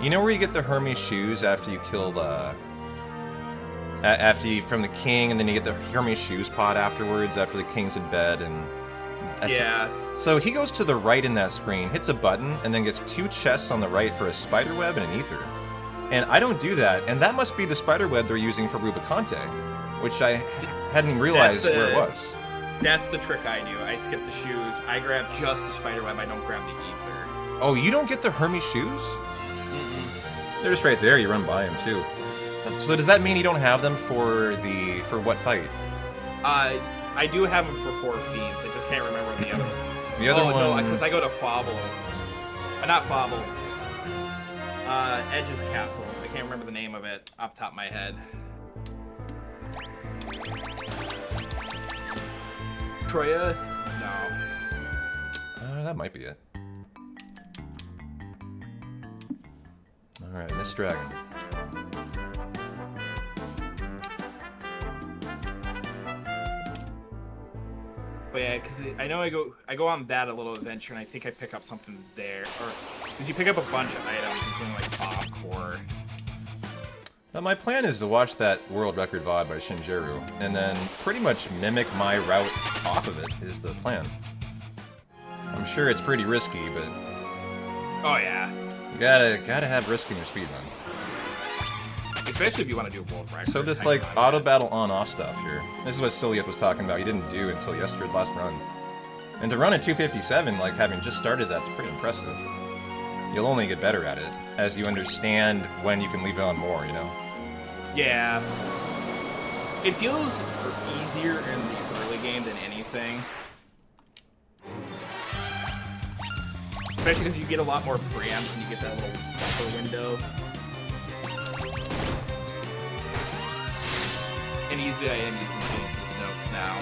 You know where you get the Hermes shoes after you kill from the king, and then you get the Hermes shoes pod afterwards after the king's in bed, and so he goes to the right in that screen, hits a button, and then gets 2 chests on the right for a spiderweb and an ether. And I don't do that, and that must be the spiderweb they're using for Rubicante, which I hadn't realized where it was. That's the trick I do. I skip the shoes. I grab just the spiderweb. I don't grab the ether. Oh, you don't get the Hermes shoes? Mm-mm. They're just right there. You run by them too. So does that mean you don't have them for what fight? I do have them for 4 fiends. I just can't remember the other one. The other one. No, because I go to Fobble. Not Fobble. Edge's Castle. I can't remember the name of it off the top of my head. Troya? No. That might be it. Alright, Miss Dragon. But yeah, because I know I go on that a little adventure, and I think I pick up something there, or because you pick up a bunch of items, including like Bob Core. My plan is to watch that world record VOD by Shinjiro, and then pretty much mimic my route off of it is the plan. I'm sure it's pretty risky, but... Oh, yeah. You gotta have risk in your speedrun. Especially if you want to do a world record. So this, like, auto battle on-off stuff here. This is what Sylleath was talking about. He didn't do until yesterday, last run. And to run at 257, like, having just started, that's pretty impressive. You'll only get better at it as you understand when you can leave it on more, you know? Yeah. It feels easier in the early game than anything. Especially because you get a lot more preamps and you get that little buffer window. And easy, I am using James's notes now.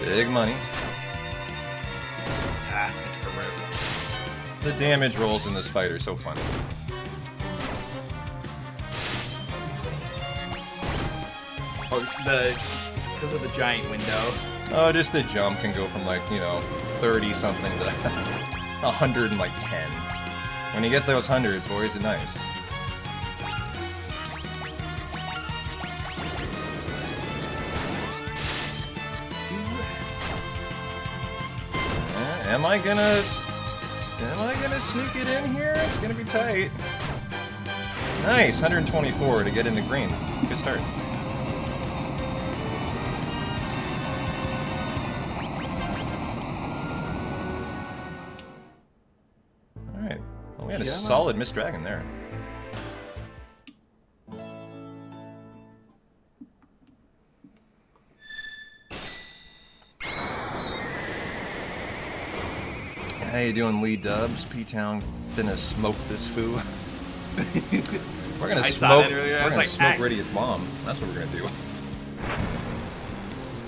Big money. Ah, I took a risk. The damage rolls in this fight are so fun. Oh, because of the giant window. Oh, just the jump can go from, like, you know, 30-something to 110. When you get those hundreds, boy, is it nice. Am I gonna sneak it in here? It's gonna be tight. Nice, 124 to get in the green. Good start. Alright. Well, we had a solid Mist Dragon there. How you doing, Lee Dubs? P-Town finna smoke this foo. We're gonna smoke. We're gonna smoke Riddy's mom. That's what we're gonna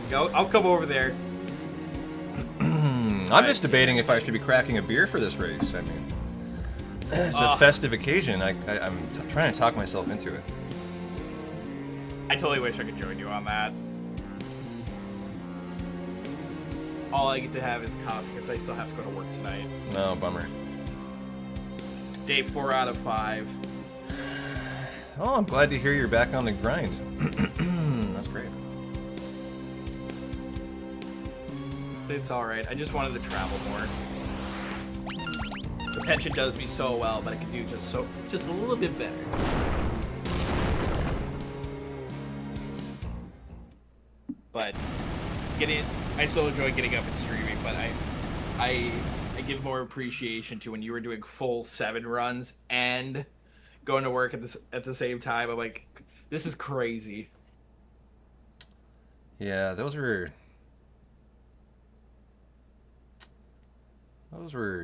do. I'll come over there. I'm just debating if I should be cracking a beer for this race. I mean, it's a festive occasion. I'm trying to talk myself into it. I totally wish I could join you on that. All I get to have is coffee because I still have to go to work tonight. No, bummer. Day 4 out of 5. Oh, I'm glad to hear you're back on the grind. That's great. It's alright. I just wanted to travel more. The pension does me so well, but I could do just a little bit better. But I still enjoy getting up and streaming, but I give more appreciation to when you were doing full 7 runs and going to work at the same time. I'm like, this is crazy. Yeah, those were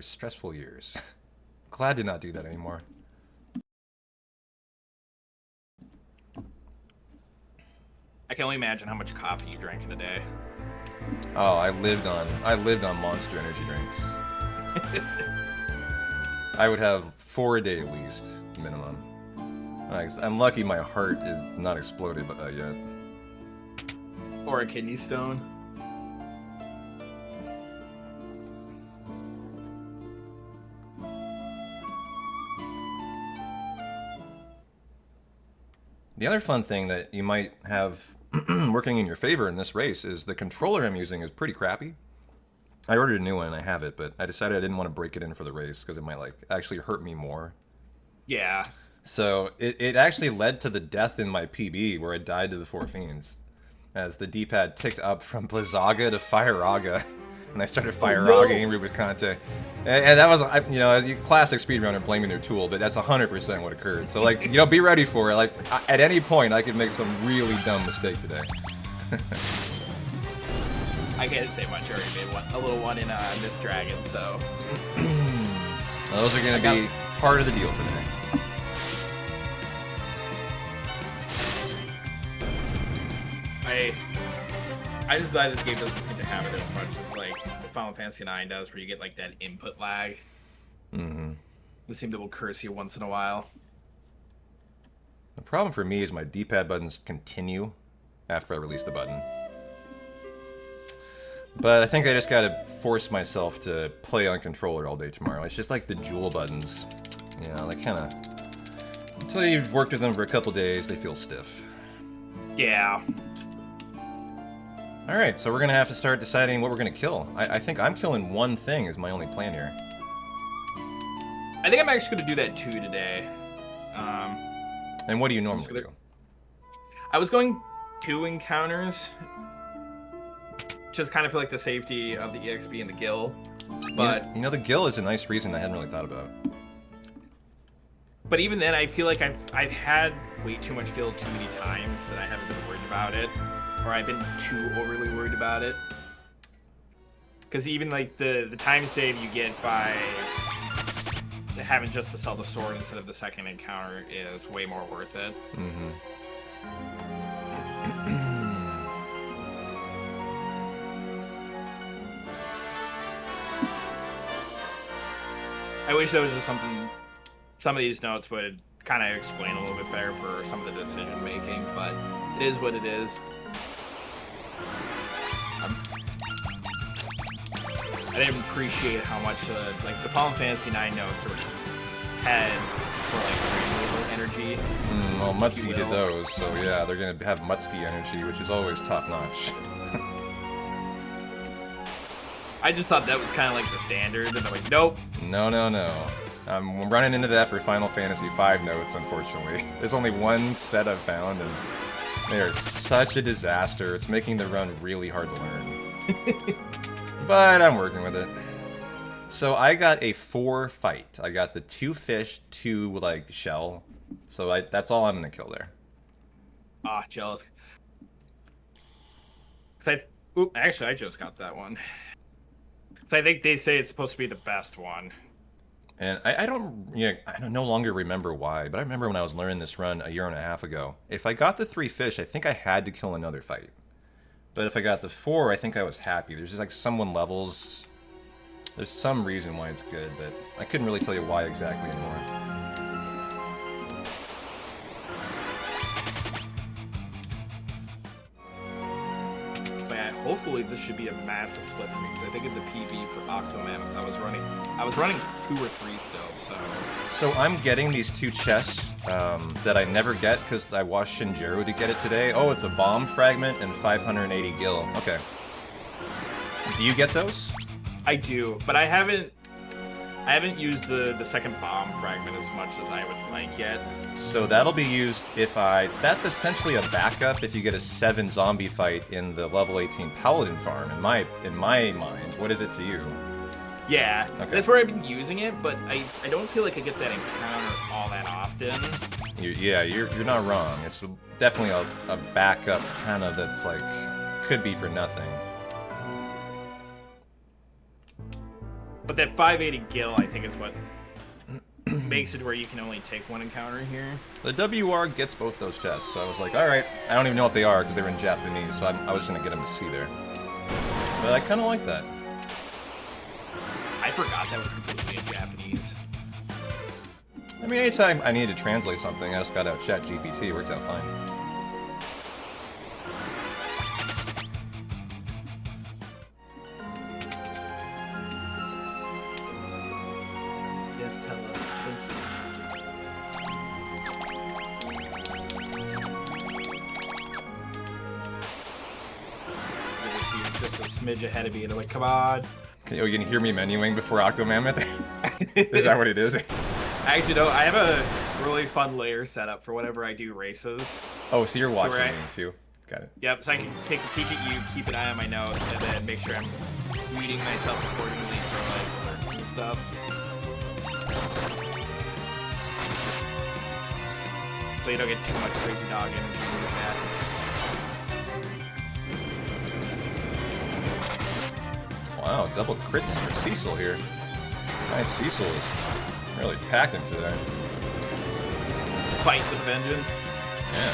stressful years. Glad to not do that anymore. I can only imagine how much coffee you drank in a day. Oh, I lived on Monster energy drinks. I would have 4 a day at least, minimum. I'm lucky my heart is not exploded yet. Or a kidney stone. The other fun thing that you might have working in your favor in this race is the controller I'm using is pretty crappy. I ordered a new one and I have it, but I decided I didn't want to break it in for the race because it might like actually hurt me more. Yeah. So it actually led to the death in my PB where I died to the 4 fiends as the D-pad ticked up from Blizzaga to Firaga and I started Firagaing Rubicante. And that was, you know, as a classic speedrunner blaming their tool, but that's 100% what occurred. So, like, you know, be ready for it. Like, at any point, I could make some really dumb mistake today. I can't say much. I already made a little one in Miss Dragon, so. Those are going to be part of the deal today. I just glad this game doesn't seem to have it as much as like Final Fantasy IX does, where you get like that input lag. Mm-hmm. They seem to will curse you once in a while. The problem for me is my D-pad buttons continue after I release the button. But I think I just gotta force myself to play on controller all day tomorrow. It's just like the jewel buttons. You know, they kinda... Until you've worked with them for a couple days, they feel stiff. Yeah. Alright, so we're gonna have to start deciding what we're gonna kill. I think I'm killing one thing is my only plan here. I think I'm actually gonna do that too today. And what do you normally do? I was going 2 encounters. Just kind of feel like the safety of the EXP and the Gill. But you know, the Gill is a nice reason I hadn't really thought about. But even then, I feel like I've had way too much Gill too many times that I haven't been worried about it. Or I've been too overly worried about it. Because even like the time save you get by having just to sell the sword instead of the second encounter is way more worth it. Mm-hmm. I wish there was just something, some of these notes would kind of explain a little bit better for some of the decision making, but it is what it is. I didn't appreciate how much like the Final Fantasy 9 notes had for like energy. Well, Mutsky did those, so yeah, they're gonna have Mutsky energy, which is always top notch. I just thought that was kind of like the standard, and I'm like, nope. No, no, no. I'm running into that for Final Fantasy V notes, unfortunately. There's only one set I've found, and they are such a disaster. It's making the run really hard to learn. But I'm working with it. So I got a 4 fight. I got the 2 fish, 2 like shell. So that's all I'm gonna kill there. Ah, jealous. Actually, I just got that one. So I think they say it's supposed to be the best one. And I don't no longer remember why, but I remember when I was learning this run a year and a half ago. If I got the 3 fish, I think I had to kill another fight. But if I got the 4, I think I was happy. There's just like someone levels. There's some reason why it's good, but I couldn't really tell you why exactly anymore. But yeah, hopefully this should be a massive split for me, because I think in the PB for Octomammoth I was running 2 or 3 still, So I'm getting these 2 chests that I never get because I watched Shinjiro to get it today. Oh, it's a bomb fragment and 580 gil. Okay. Do you get those? I do, but I haven't used the second bomb fragment as much as I would like yet. So that'll be used if that's essentially a backup if you get a 7 zombie fight in the level 18 Paladin farm. In my mind, what is it to you? Yeah, okay. That's where I've been using it, but I don't feel like I get that encounter all that often. You're not wrong. It's definitely a backup kind of that's like, could be for nothing. But that 580 gil, I think, is what makes it where you can only take 1 encounter here. The WR gets both those chests, so I was like, alright. I don't even know what they are because they're in Japanese, so I was just gonna get them to see there. But I kind of like that. I forgot that was completely in Japanese. I mean, anytime I needed to translate something, I just got out ChatGPT. It worked out fine. Yes, hello. Just a smidge ahead of me, and I'm like, come on. You can hear me menuing before Octomammoth? Is that what it is? Actually, no, I have a really fun layer set up for whenever I do races. Oh, so you're watching me too. Got it. Yep, so I can take a peek at you, keep an eye on my notes, and then make sure I'm muting myself accordingly for like alerts and stuff. So you don't get too much crazy dog energy with that. Wow, double crits for Cecil here. Nice, Cecil is really packing today. Fight with a vengeance. Yeah.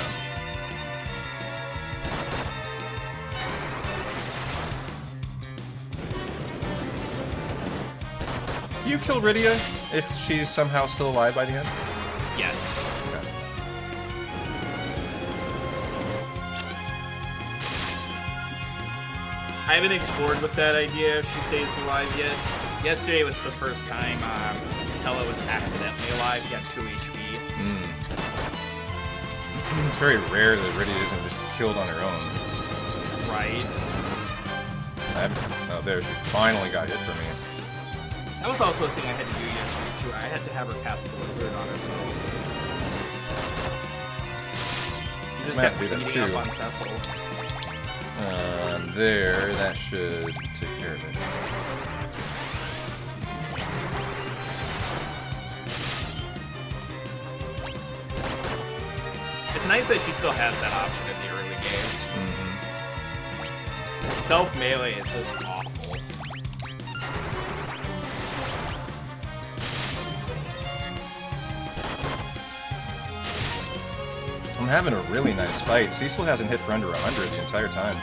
Do you kill Rydia if she's somehow still alive by the end? Yes. Okay. I haven't explored with that idea if she stays alive yet. Yesterday was the first time Tella was accidentally alive. He got 2 HP. It's very rare that Riddy isn't just killed on her own. Right. Oh, there, she finally got hit for me. That was also a thing I had to do yesterday, too. I had to have her cast Blizzard on herself. You just kept beating up on Cecil. There, that should take care of it. It's nice that she still has that option in the early game. Self-melee is just awful. I'm having a really nice fight. Cecil hasn't hit for under 100 the entire time.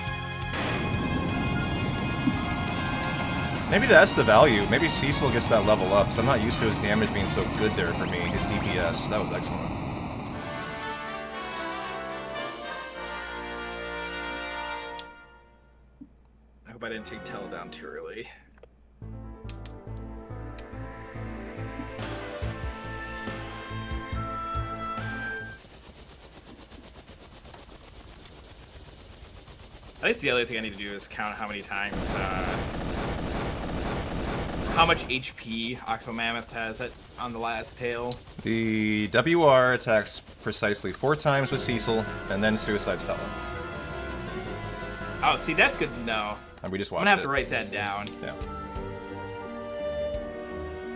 Maybe that's the value. Maybe Cecil gets that level up, so I'm not used to his damage being so good there for me. His DPS, that was excellent. I hope I didn't take Tell down too early. I think the other thing I need to do is count how many times, how much HP Octomammoth has on the last tail. The WR attacks precisely 4 times with Cecil, and then Suicide Stella. Oh, see, that's good to know. And we just watched I'm gonna have it. to write that down. Yeah.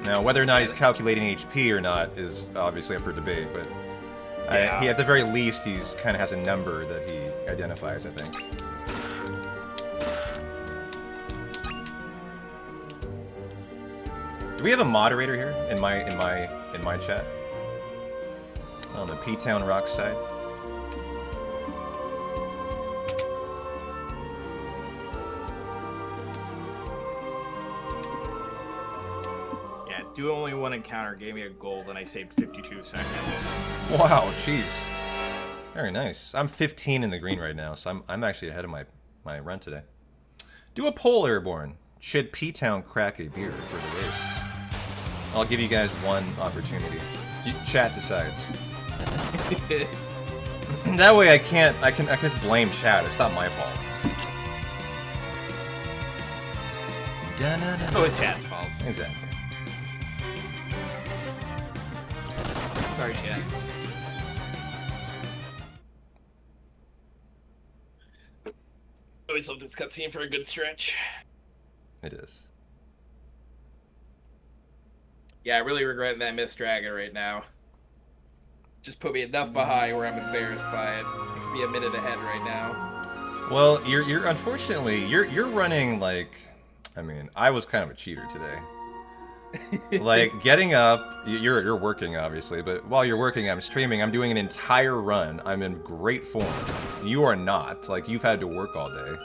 Now, whether or not he's calculating HP or not is obviously up for debate, but yeah. He, at the very least, he's kind of has a number that he identifies, I think. Do we have a moderator here in my chat? On the P-Town Rock side? Yeah, do only one encounter gave me a gold and I saved 52 seconds. Wow, jeez. Very nice. I'm 15 in the green right now, so I'm actually ahead of my run today. Do a poll, Airborne. Should P-Town crack a beer for the race? I'll give you guys one opportunity. Chat decides. That way I can just blame chat. It's not my fault. Oh, it's chat's fault. Exactly. Sorry, chat. Always love this cutscene for a good stretch. It is. Yeah, I really regret that missed dragon right now. Just put me enough behind where I'm embarrassed by it. I could be a minute ahead right now. Well, you're unfortunately you're running like, I mean, I was kind of a cheater today. Like getting up, you're working obviously, but while you're working, I'm streaming. I'm doing an entire run. I'm in great form. You are not. Like you've had to work all day.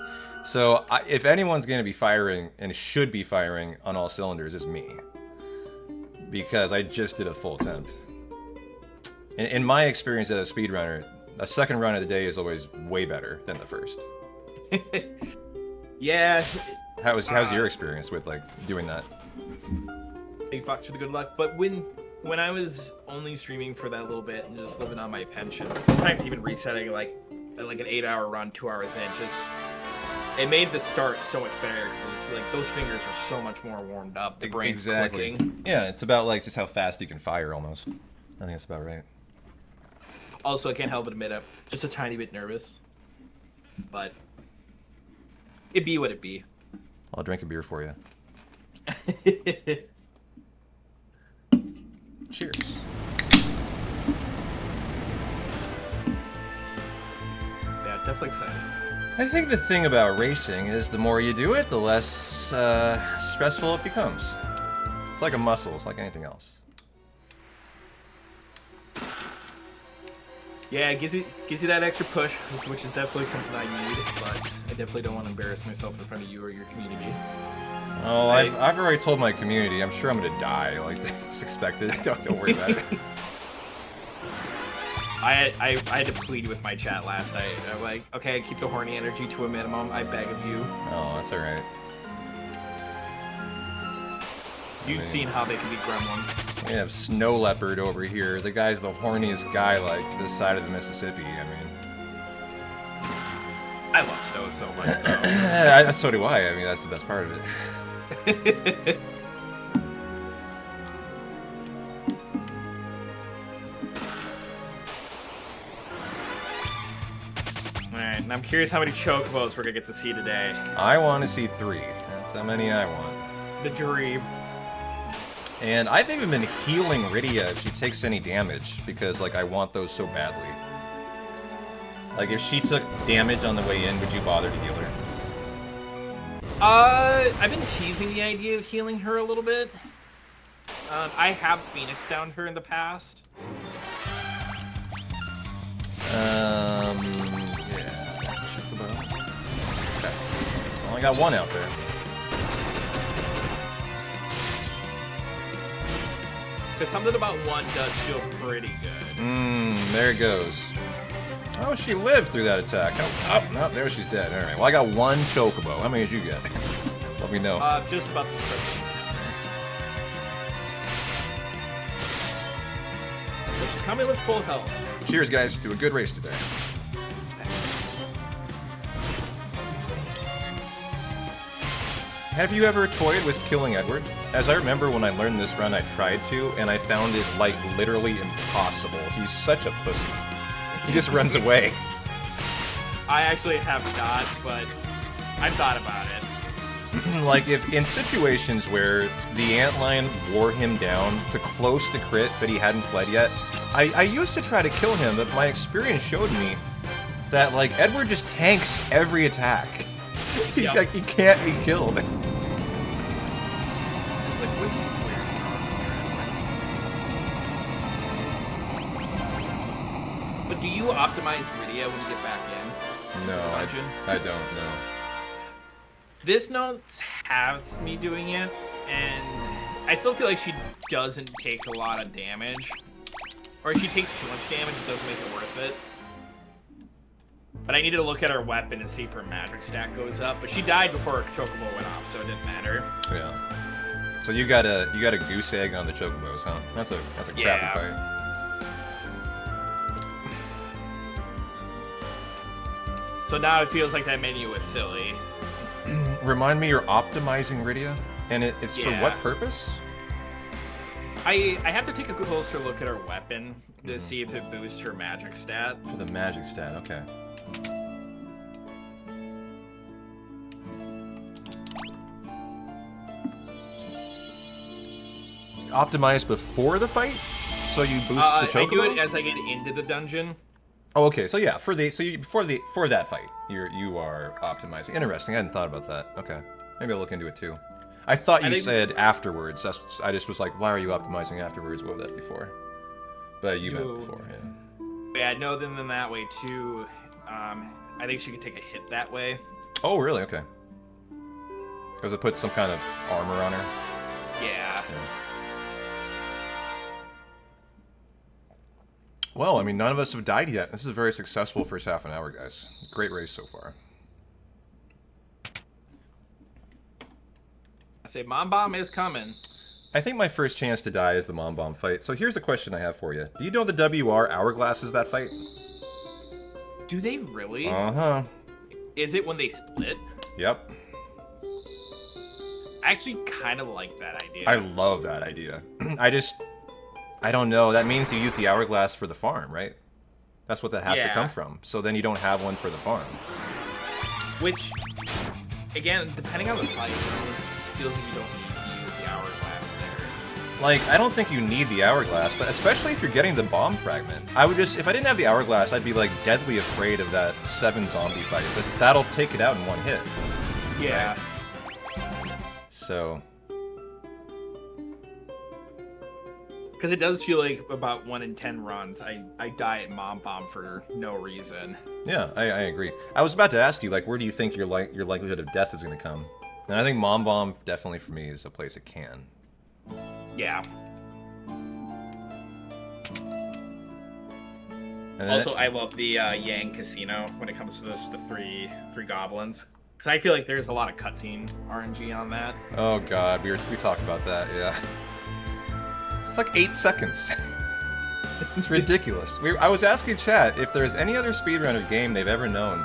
So if anyone's going to be firing and should be firing on all cylinders, it's me. Because I just did a full attempt. In my experience as a speedrunner, a second run of the day is always way better than the first. Yeah. How's your experience with like doing that? Big fucks for the good luck. But when I was only streaming for that little bit and just living on my pension, sometimes even resetting like an 8-hour run, 2 hours in, it made the start so much better. It's like those fingers are so much more warmed up. The brain's clicking. Yeah, it's about like just how fast you can fire almost. I think that's about right. Also, I can't help but admit I'm just a tiny bit nervous. But it be what it be. I'll drink a beer for you. Cheers. Yeah, definitely excited. I think the thing about racing is the more you do it, the less stressful it becomes. It's like a muscle. It's like anything else. Yeah, it gives you that extra push, which is definitely something I need, but I definitely don't want to embarrass myself in front of you or your community. Oh, I've already told my community. I'm sure I'm gonna die. Like, just expect it. Don't worry about it. I had to plead with my chat last night. I'm like, okay, keep the horny energy to a minimum. I beg of you. Oh, that's alright. You've seen how they can be gremlins. We have Snow Leopard over here. The guy's the horniest guy, like, this side of the Mississippi, I mean. I love Snow so much, though. So do I. I mean, that's the best part of it. Alright, and I'm curious how many chocobos we're gonna get to see today. I want to see 3. That's how many I want. The dream. And I've even been healing Rydia if she takes any damage, because, like, I want those so badly. Like, if she took damage on the way in, would you bother to heal her? I've been teasing the idea of healing her a little bit. I have Phoenix downed her in the past. Yeah. Chocobo. Okay. Well, I got 1 out there. Because something about 1 does feel pretty good. There it goes. Oh, she lived through that attack. Oh, no, there she's dead. Alright, well, I got 1 chocobo. How many did you get? Let me know. Just about to start the encounter. So she's coming with full health. Cheers, guys, to a good race today. Have you ever toyed with killing Edward? As I remember when I learned this run, I tried to, and I found it, like, literally impossible. He's such a pussy. He just runs away. I actually have not, but I've thought about it. Like, if in situations where the antlion wore him down to close to crit, but he hadn't fled yet, I used to try to kill him, but my experience showed me that, like, Edward just tanks every attack. Yep. Like, he can't be killed. It's like, what are you wearing? But do you optimize Rydia when you get back in? No, I don't know. This note has me doing it, and I still feel like she doesn't take a lot of damage. Or if she takes too much damage, it doesn't make it worth it. But I needed to look at her weapon and see if her magic stack goes up. But she died before her chocobo went off, so it didn't matter. Yeah. So you got a goose egg on the chocobos, huh? That's a crappy fight. So now it feels like that menu was silly. Remind me, you're optimizing Rydia, and it's for what purpose? I have to take a closer look at her weapon to see if it boosts her magic stat. For the magic stat, okay. Optimize before the fight, so you boost the chocobo. I do it as I get into the dungeon. Oh, okay. So yeah, for that fight, you are optimizing. Interesting. I hadn't thought about that. Okay, maybe I'll look into it too. I thought you said afterwards. I just was like, why are you optimizing afterwards? What would that be for? But you meant before, yeah. Yeah, no, then that way too. I think she could take a hit that way. Oh, really? Okay. Because it puts some kind of armor on her. Yeah. Well, I mean, none of us have died yet. This is a very successful first half an hour, guys. Great race so far. I say Mom Bomb is coming. I think my first chance to die is the Mom Bomb fight. So here's a question I have for you. Do you know the WR Hourglass is that fight? Do they really? Uh-huh. Is it when they split? Yep. I actually kind of like that idea. I love that idea. I don't know. That means you use the Hourglass for the farm, right? That's what that has to come from. So then you don't have one for the farm. Which, again, depending on the fight, it feels like you don't need to use the Hourglass there. Like, I don't think you need the Hourglass, but especially if you're getting the bomb fragment. I would just, if I didn't have the Hourglass, I'd be, like, deadly afraid of that 7 zombie fight. But that'll take it out in one hit. Yeah. Right? So... Because it does feel like about 1 in 10 runs, I die at Mom Bomb for no reason. Yeah, I agree. I was about to ask you, like, where do you think your likelihood of death is going to come? And I think Mom Bomb, definitely for me, is a place it can. Yeah. And Also, I love the Yang Casino when it comes to the three goblins. Because I feel like there's a lot of cutscene RNG on that. Oh god, we talked about that, yeah. It's like 8 seconds. It's ridiculous. I was asking chat if there's any other speedrunner game they've ever known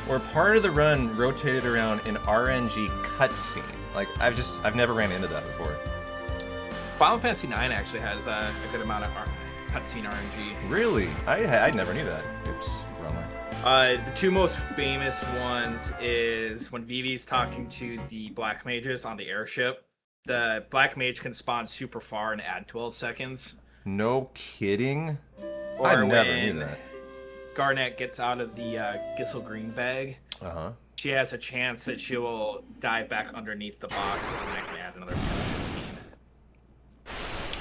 where part of the run rotated around an RNG cutscene. Like, I've never ran into that before. Final Fantasy IX actually has a good amount of cutscene RNG. Really? I never knew that. Oops, wrong way. The two most famous ones is when Vivi's talking to the Black Mages on the airship. The Black Mage can spawn super far and add 12 seconds. No kidding? Or I never when knew that. Garnet gets out of the Gissel Green bag, she has a chance that she will dive back underneath the boxes and I can add another 10.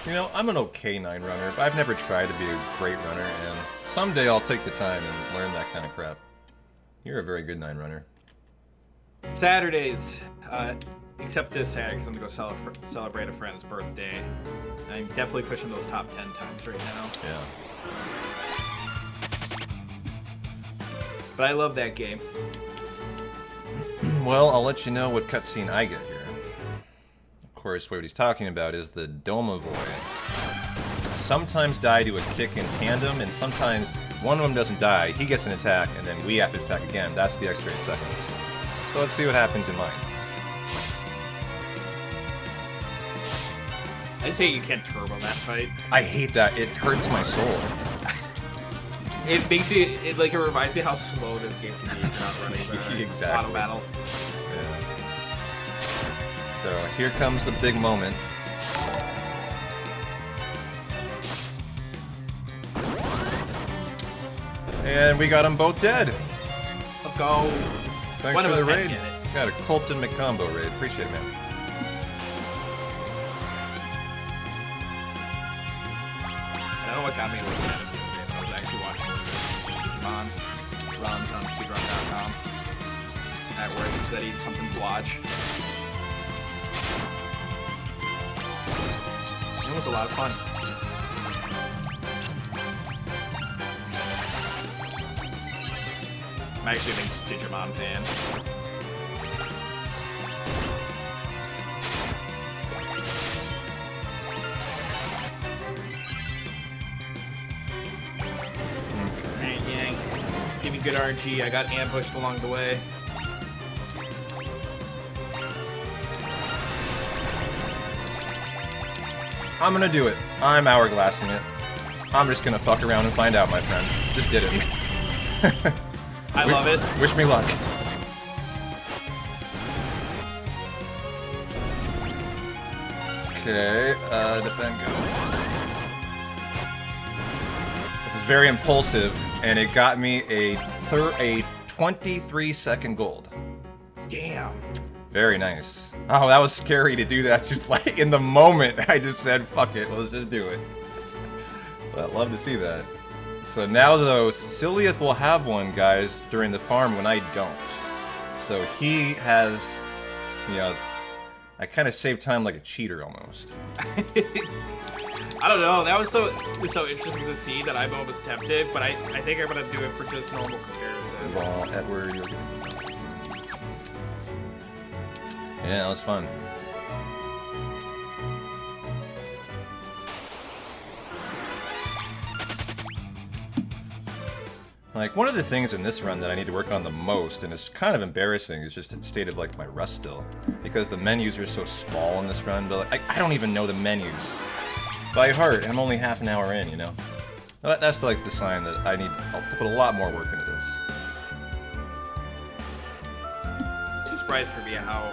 You know, I'm an okay 9 runner, but I've never tried to be a great runner, and someday I'll take the time and learn that kind of crap. You're a very good 9 runner. Saturdays, except this Saturday because I'm going to go celebrate a friend's birthday. I'm definitely pushing those top 10 times right now. Yeah. But I love that game. Well, I'll let you know what cutscene I get here. Of course, what he's talking about is the Domovoy. Sometimes die to a kick in tandem, and sometimes one of them doesn't die, he gets an attack, and then we have to attack again. That's the extra 8 seconds. So let's see what happens in mine. I just hate you can't turbo that fight. I hate that. It hurts my soul. It makes you, it reminds me how slow this game can be if you're not running the Exactly. auto battle. Yeah. So here comes the big moment. And we got them both dead. Let's go. Thanks One for of the us had raid. to get it. Got a Colton McCombo raid. Appreciate it, man. I don't know what got me looking at it the other day, but I was actually watching Digimon runs on speedrun.com. At work, he said he had something to watch. It was a lot of fun. I'm actually a big Digimon fan. Alright, Yang. Give me good RNG. I got ambushed along the way. I'm gonna do it. I'm hourglassing it. I'm just gonna fuck around and find out, my friend. Just did it. I love it. Wish me luck. Okay, defend go. This is very impulsive, and it got me a 23-second gold. Damn. Very nice. Oh, that was scary to do that. Just like in the moment, I just said, fuck it, let's just do it. But I'd love to see that. So now, though, Sylleath will have one, guys, during the farm when I don't. So he has, you know, I kind of save time like a cheater almost. I don't know. That was so interesting to see that I'm almost tempted, but I think I'm gonna do it for just normal comparison. Well, Edward, you're good. Yeah, that was fun. Like, one of the things in this run that I need to work on the most, and it's kind of embarrassing, is just the state of, like, my rust still. Because the menus are so small in this run, but like, I don't even know the menus by heart, and I'm only half an hour in, you know? That's, like, the sign that I need to put a lot more work into this. Too surprised for me how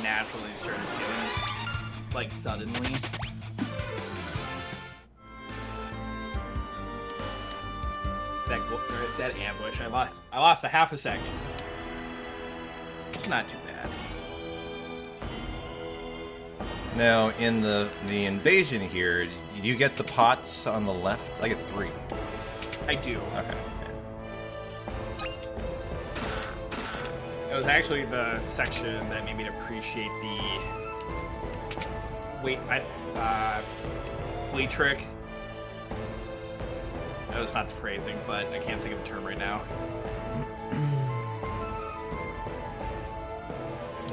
naturally it started feeling, like, suddenly. That ambush, I lost a half a second. It's not too bad. Now, in the invasion here, do you get the pots on the left? I get 3. I do. Okay. It was actually the section that made me appreciate the flea trick. No, it's not the phrasing, but I can't think of the term right now.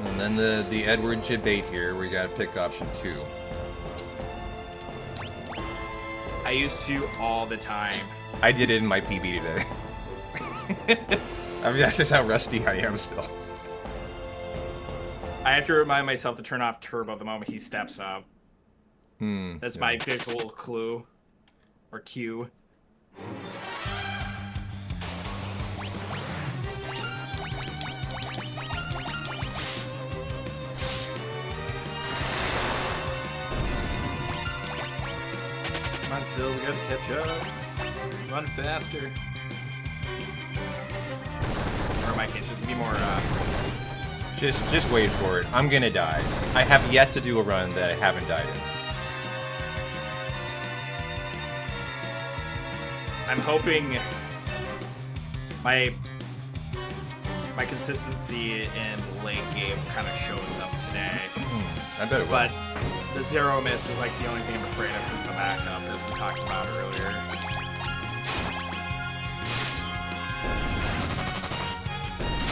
And then the Edward debate here, we gotta pick option 2. I used to all the time. I did it in my PB today. I mean, that's just how rusty I am still. I have to remind myself to turn off turbo the moment he steps up. That's my big little clue. Or cue. Come on, Syl, we gotta catch up. Run faster. Or in my case, just be more, Just wait for it. I'm gonna die. I have yet to do a run that I haven't died in. I'm hoping my consistency in late game kind of shows up today. I bet it will. But the zero miss is like the only thing I'm afraid of from the backup, as we talked about earlier.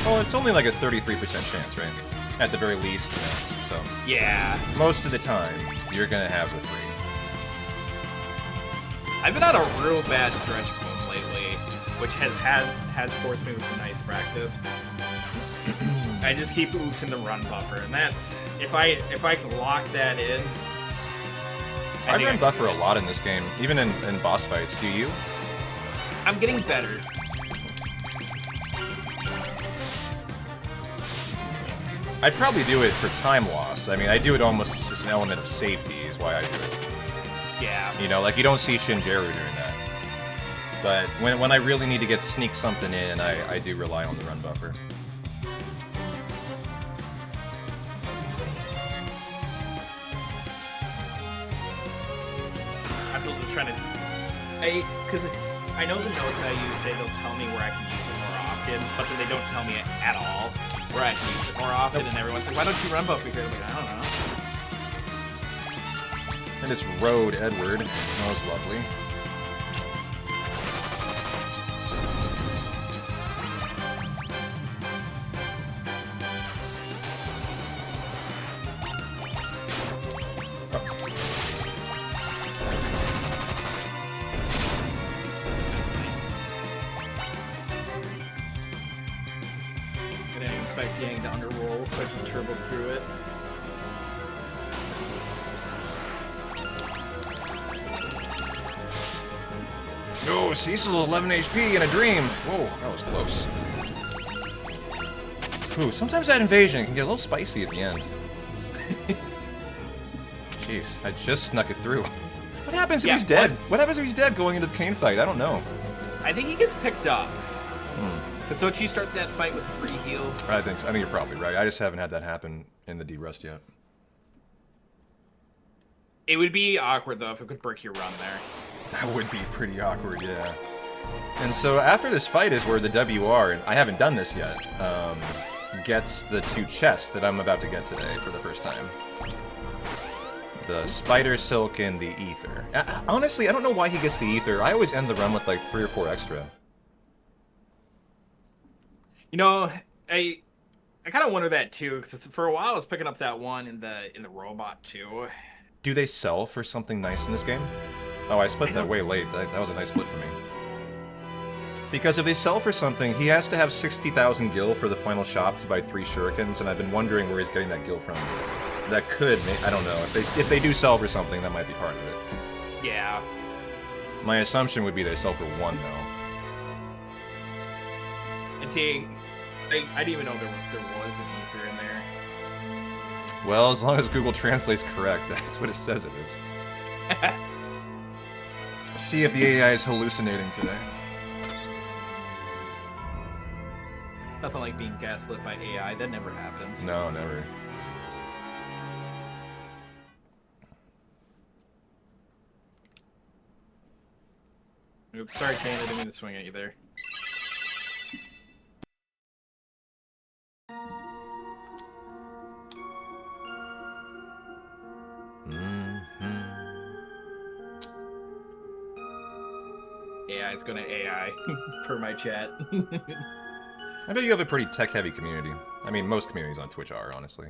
Well, it's only like a 33% chance, right? At the very least, you know, so. Yeah. Most of the time, you're gonna have the 3. I've been on a real bad stretch boom lately, which has forced me with some nice practice. I just keep oops in the run buffer, and that's if I can lock that in. I run buffer a lot in this game, even in boss fights. Do you? I'm getting better. I'd probably do it for time loss. I mean, I do it almost as an element of safety is why I do it. Yeah. You know, like you don't see Shinjeru doing that. But when I really need to sneak something in, I do rely on the run buffer. I'm still just trying to... Because I know the notes I use say they'll tell me where I can use it more often, but then they don't tell me at all where I can use it more often, and everyone's like, why don't you run buffer here? I'm like, I don't know. And it's Road Edward. That was lovely. I didn't expect Yang to underroll, so I just turbo through it. No, Cecil, 11 HP in a dream. Whoa, that was close. Ooh, sometimes that invasion can get a little spicy at the end. Jeez, I just snuck it through. What happens if he's dead? What happens if he's dead going into the Kane fight? I don't know. I think he gets picked up. Because don't you start that fight with a free heal? I think you're probably right. I just haven't had that happen in the D-Rust yet. It would be awkward, though, if it could break your run there. That would be pretty awkward, yeah. And so after this fight is where the WR, and I haven't done this yet, gets the 2 chests that I'm about to get today for the first time. The Spider Silk and the Ether. Honestly, I don't know why he gets the Ether. I always end the run with like 3 or 4 extra. You know, I kind of wonder that too, because for a while I was picking up that one in the robot too. Do they sell for something nice in this game? Oh, I split that way late. That was a nice split for me. Because if they sell for something, he has to have 60,000 gil for the final shop to buy 3 shurikens, and I've been wondering where he's getting that gil from. That could, I don't know. If they do sell for something, that might be part of it. Yeah. My assumption would be they sell for 1, though. And see, I didn't even know there was an ether in there. Well, as long as Google Translate's correct, that's what it says it is. See if the AI is hallucinating today. Nothing like being gaslit by AI. That never happens. No, never. Oops, sorry, Kane. I didn't mean to swing at you there. AI AI is going to AI, per my chat. I bet you have a pretty tech-heavy community. I mean, most communities on Twitch are, honestly.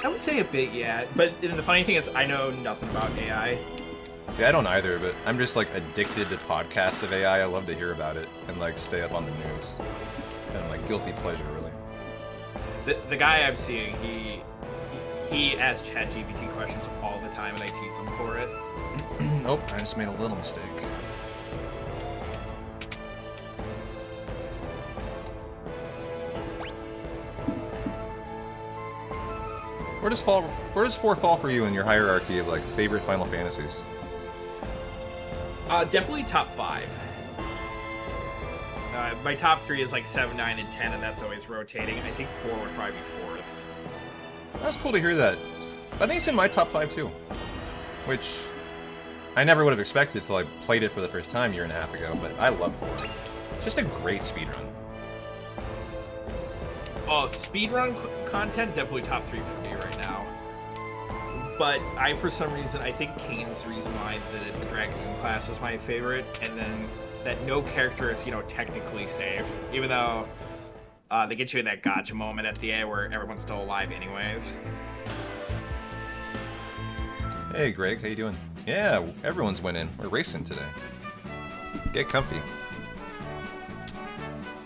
I would say a bit, yeah. But the funny thing is, I know nothing about AI. See, I don't either, but I'm just, like, addicted to podcasts of AI. I love to hear about it and, like, stay up on the news. And, like, guilty pleasure, really. The guy I'm seeing, he asks ChatGPT questions all the time, and I tease him for it. Oh, I just made a little mistake. Where does 4 fall for you in your hierarchy of like favorite Final Fantasies? Definitely top 5. My top 3 is like 7, 9, and 10, and that's always rotating. I think 4 would probably be 4th. That's cool to hear that. I think it's in my top 5 too, which I never would have expected until I played it for the first time a year and a half ago. But I love 4. It's just a great speedrun. Oh, speedrun content, definitely top 3 for me right now. But for some reason, I think Kane's the reason why the Dragon class is my favorite, and then that no character is, technically safe, even though they get you in that gotcha moment at the end where everyone's still alive anyways. Hey, Greg, how you doing? Yeah, everyone's winning. We're racing today. Get comfy.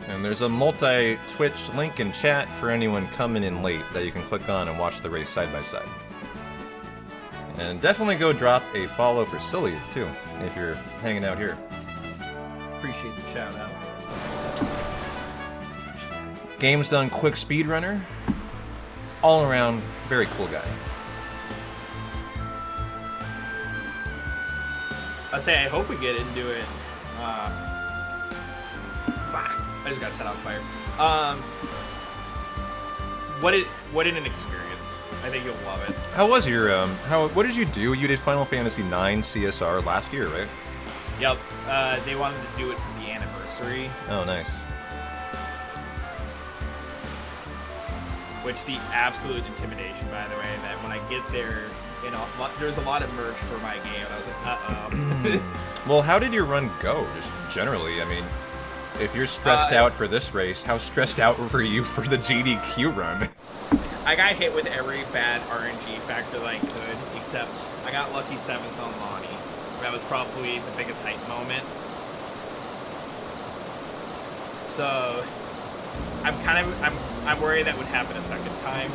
And there's a multi-Twitch link in chat for anyone coming in late that you can click on and watch the race side by side. And definitely go drop a follow for Sylleath too, if you're hanging out here. Appreciate the shout out. Game's Done quick speedrunner. All around, very cool guy. I hope we get into it. I just got set on fire. What an experience. I think you'll love it. How was your what did you do? You did Final Fantasy IX CSR last year, right? Yep. They wanted to do it for the anniversary. Oh, nice. Which the absolute intimidation, by the way, that when I get there, there's a lot of merch for my game, and I was like, uh-oh. Well, how did your run go? Just generally, I mean, if you're stressed out for this race, how stressed out were you for the GDQ run? I got hit with every bad RNG factor that I could, except I got lucky 7s on Lonnie. That was probably the biggest hype moment. So, I'm worried that would happen a second time.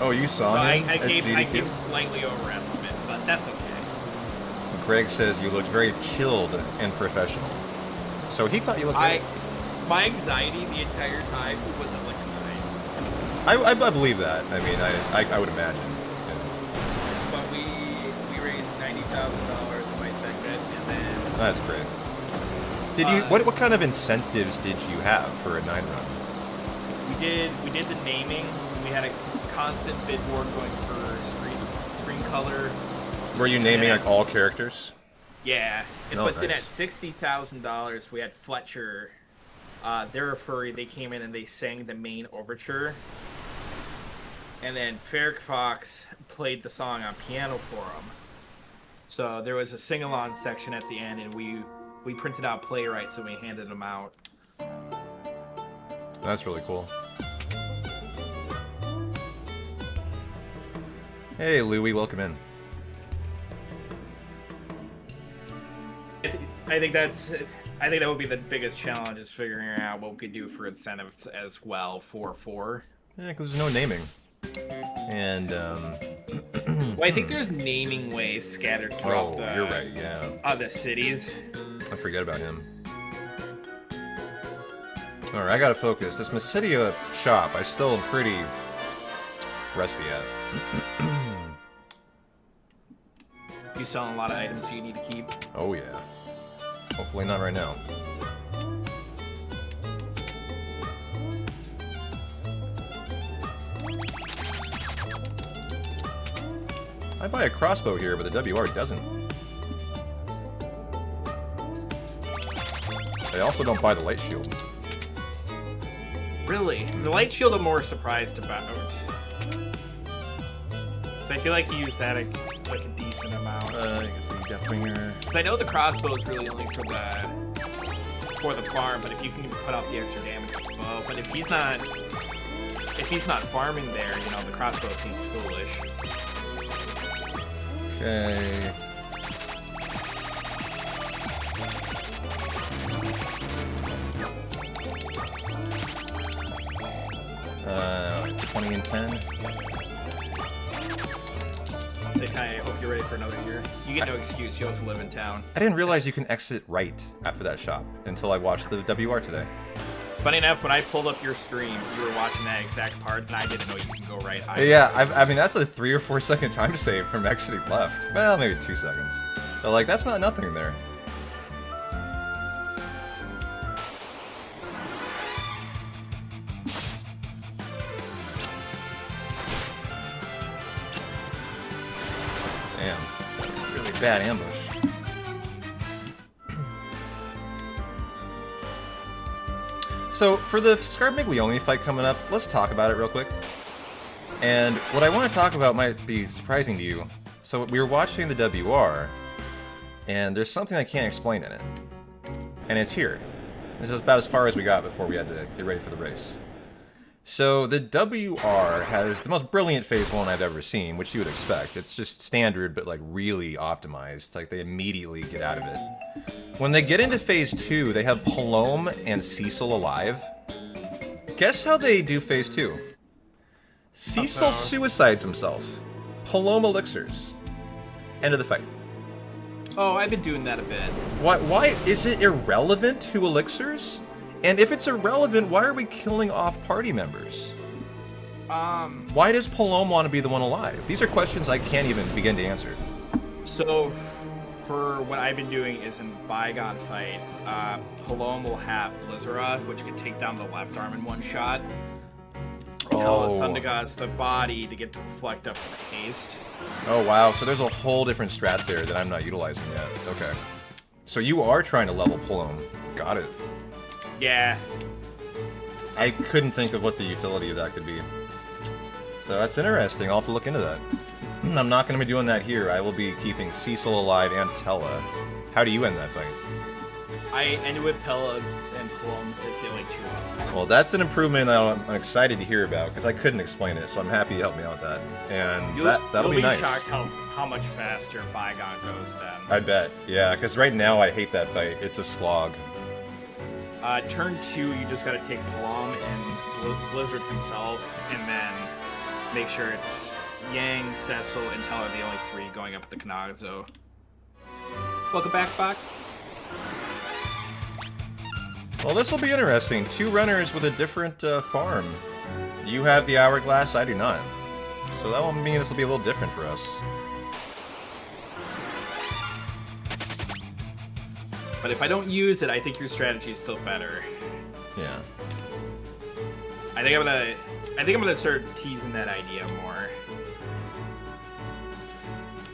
Oh, you saw him I at GDQ? I gave slightly overestimate, but that's okay. Greg says you looked very chilled and professional. So he thought you looked great. My anxiety the entire time was at like a 9. I believe that. I mean, I would imagine. Yeah. But we raised $90,000 in my segment, and then... That's great. Did you? What kind of incentives did you have for a 9 run? We did the naming. We had a constant bid board going for screen color. Were you naming like all characters? Yeah, Oh, but then nice. at $60,000, we had Fletcher. They're a furry. They came in and they sang the main overture. And then Ferric Fox played the song on piano for him. So there was a sing-along section at the end, and we printed out playwrights and we handed them out. That's really cool. Hey, Louie, welcome in. I think that would be the biggest challenge, is figuring out what we could do for incentives as well for. Yeah, because there's no naming. And, Well, I think there's naming ways scattered throughout you're right, yeah. The cities. I forget about him. Alright, I gotta focus. This Mysidia shop, I still am pretty rusty at. You selling a lot of items you need to keep. Oh, yeah. Hopefully not right now. I buy a crossbow here, but the WR doesn't. I also don't buy the light shield. Really? The light shield I'm more surprised about. So I feel like you used that like a decent amount. If we Deathbringer. Because I know the crossbow is really only for the farm, but if you can put out the extra damage with the bow, but if he's not farming there, you know, the crossbow seems foolish. Okay. 20 and 10. Say, Ty, I hope you're ready for another year. You get no excuse. You also live in town. I didn't realize you can exit right after that shop until I watched the WR today. Funny enough, when I pulled up your stream, you were watching that exact part, and I didn't know you can go right. Yeah, I mean, that's a 3 or 4 second time save from exiting left. Well, maybe 2 seconds. But, like, that's not nothing there. Damn. Really bad ambush. So, for the Scarmiglione fight coming up, let's talk about it real quick. And what I want to talk about might be surprising to you. So, we were watching the WR, and there's something I can't explain in it. And it's here. This is about as far as we got before we had to get ready for the race. So, the WR has the most brilliant Phase 1 I've ever seen, which you would expect. It's just standard, but like really optimized. Like, they immediately get out of it. When they get into Phase 2, they have Palome and Cecil alive. Guess how they do Phase 2? Cecil suicides himself. Palome elixirs. End of the fight. Oh, I've been doing that a bit. Why is it irrelevant who elixirs? And if it's irrelevant, why are we killing off party members? Why does Palome want to be the one alive? These are questions I can't even begin to answer. So, for what I've been doing is in Bygone fight, Palome will have Blizzara, which can take down the left arm in one shot. Tell Thundergod's the body to get to reflect up with haste. Oh wow, so there's a whole different strat there that I'm not utilizing yet. Okay. So you are trying to level Palome. Got it. Yeah. I couldn't think of what the utility of that could be. So that's interesting. I'll have to look into that. I'm not going to be doing that here. I will be keeping Cecil alive and Tella. How do you end that fight? I ended with Tella and Palome as the only two. Well, that's an improvement that I'm excited to hear about, because I couldn't explain it, so I'm happy you helped me out with that. And that'll be nice. You'll be shocked how much faster Bygone goes then. I bet. Yeah, because right now I hate that fight. It's a slog. Turn 2, you just gotta take Palom and Blizzard himself, and then make sure it's Yang, Cecil, and Teller the only 3 going up at the Kanazo. Welcome back, Fox. Well, this will be interesting. 2 runners with a different farm. You have the Hourglass, I do not. So that will mean this will be a little different for us. But if I don't use it, I think your strategy is still better. Yeah. I think I'm gonna start teasing that idea more.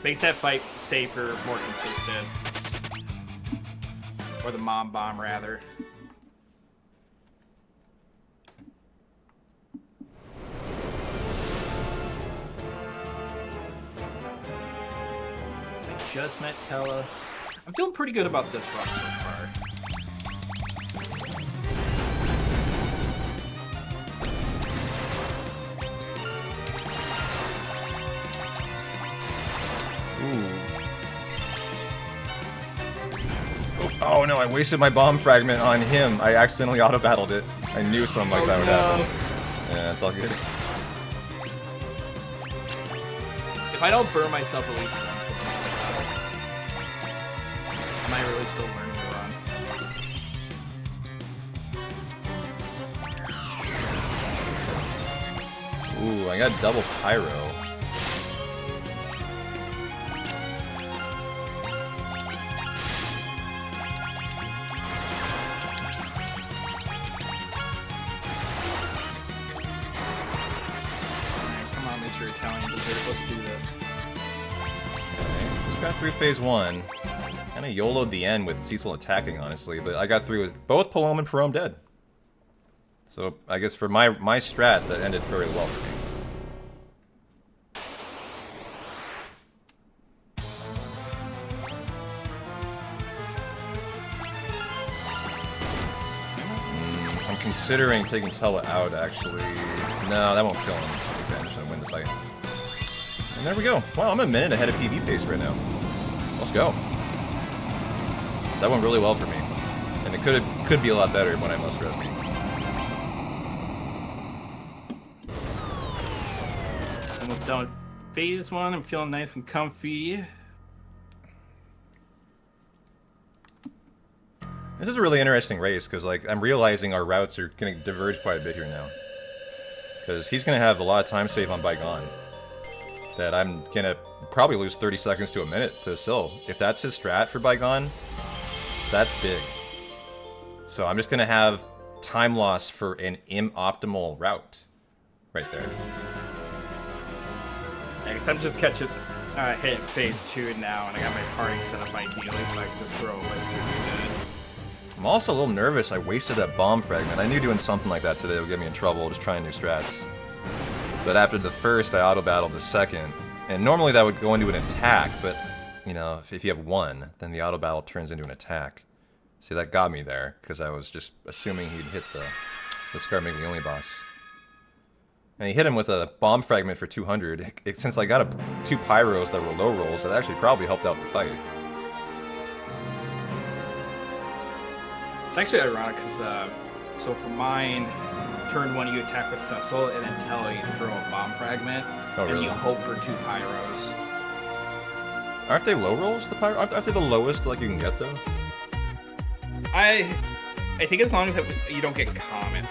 Makes that fight safer, more consistent. Or the mom bomb, rather. I just met Tella. I'm feeling pretty good about this run so far. Ooh. Oh no, I wasted my bomb fragment on him. I accidentally auto-battled it. I knew something like that would happen. Yeah, it's all good. If I don't burn myself at least once, am I really still learning to run? Ooh, I got double pyro. Come on, Mr. Italian dessert, let's do this. Okay, just got through phase 1. Kind of YOLO'd the end with Cecil attacking, honestly, but I got through with both Palome and Perome dead. So I guess for my strat, that ended very well for me. considering taking Tella out, actually. No, that won't kill him. I think I'm just gonna win the fight. And there we go. Wow, I'm a minute ahead of PB pace right now. Let's go. That went really well for me. And it could be a lot better when I'm less rusty. Almost done with phase 1. I'm feeling nice and comfy. This is a really interesting race, because like I'm realizing our routes are going to diverge quite a bit here now. Because he's going to have a lot of time save on Bygone. That I'm going to probably lose 30 seconds to a minute to Syl. If that's his strat for Bygone, that's big. So I'm just going to have time loss for an optimal route. Right there. Yeah, 'cause I'm just hit phase 2 now, and I got my party set up ideally, so I can just throw away super good. I'm also a little nervous. I wasted that bomb fragment. I knew doing something like that today would get me in trouble, just trying new strats. But after the first, I auto-battled the second. And normally that would go into an attack, but, you know, if you have one, then the auto-battle turns into an attack. See, that got me there, because I was just assuming he'd hit the Scar Miglione boss. And he hit him with a bomb fragment for 200. Since I got 2 pyros that were low rolls, that actually probably helped out the fight. It's actually ironic because, so for mine, turn 1 you attack with Cecil, and then Tella you throw a bomb fragment, and really? you hope for 2 pyros. Aren't they low rolls, the pyro? Aren't they the lowest like you can get, though? I think as long as you don't get Comet,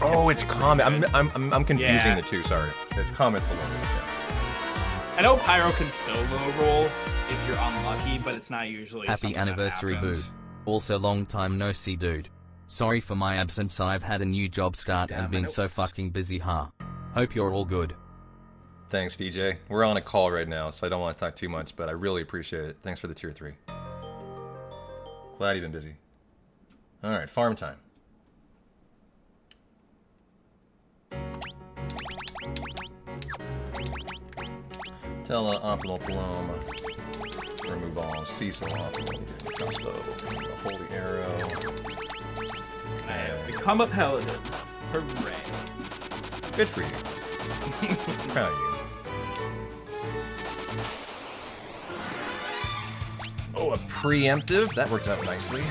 Oh, it's Comet. I'm confusing Yeah. the two, sorry. It's Comet's the lowest, yeah. I know Pyro can still low roll if you're unlucky, but it's not usually Happy something that anniversary, Boo. happens. Also long time no see, dude. Sorry for my absence, I've had a new job start and been so fucking busy, Hope you're all good. Thanks, DJ. We're on a call right now, so I don't want to talk too much, but I really appreciate it. Thanks for the tier 3. Glad you've been busy. Alright, farm time. Tella, Optimal Paloma. Remove all Cecil, Optimal Crossbow. The Holy Arrow. I have become a paladin. Hooray. Good for you. Proud of you. Oh, a preemptive? That worked out nicely.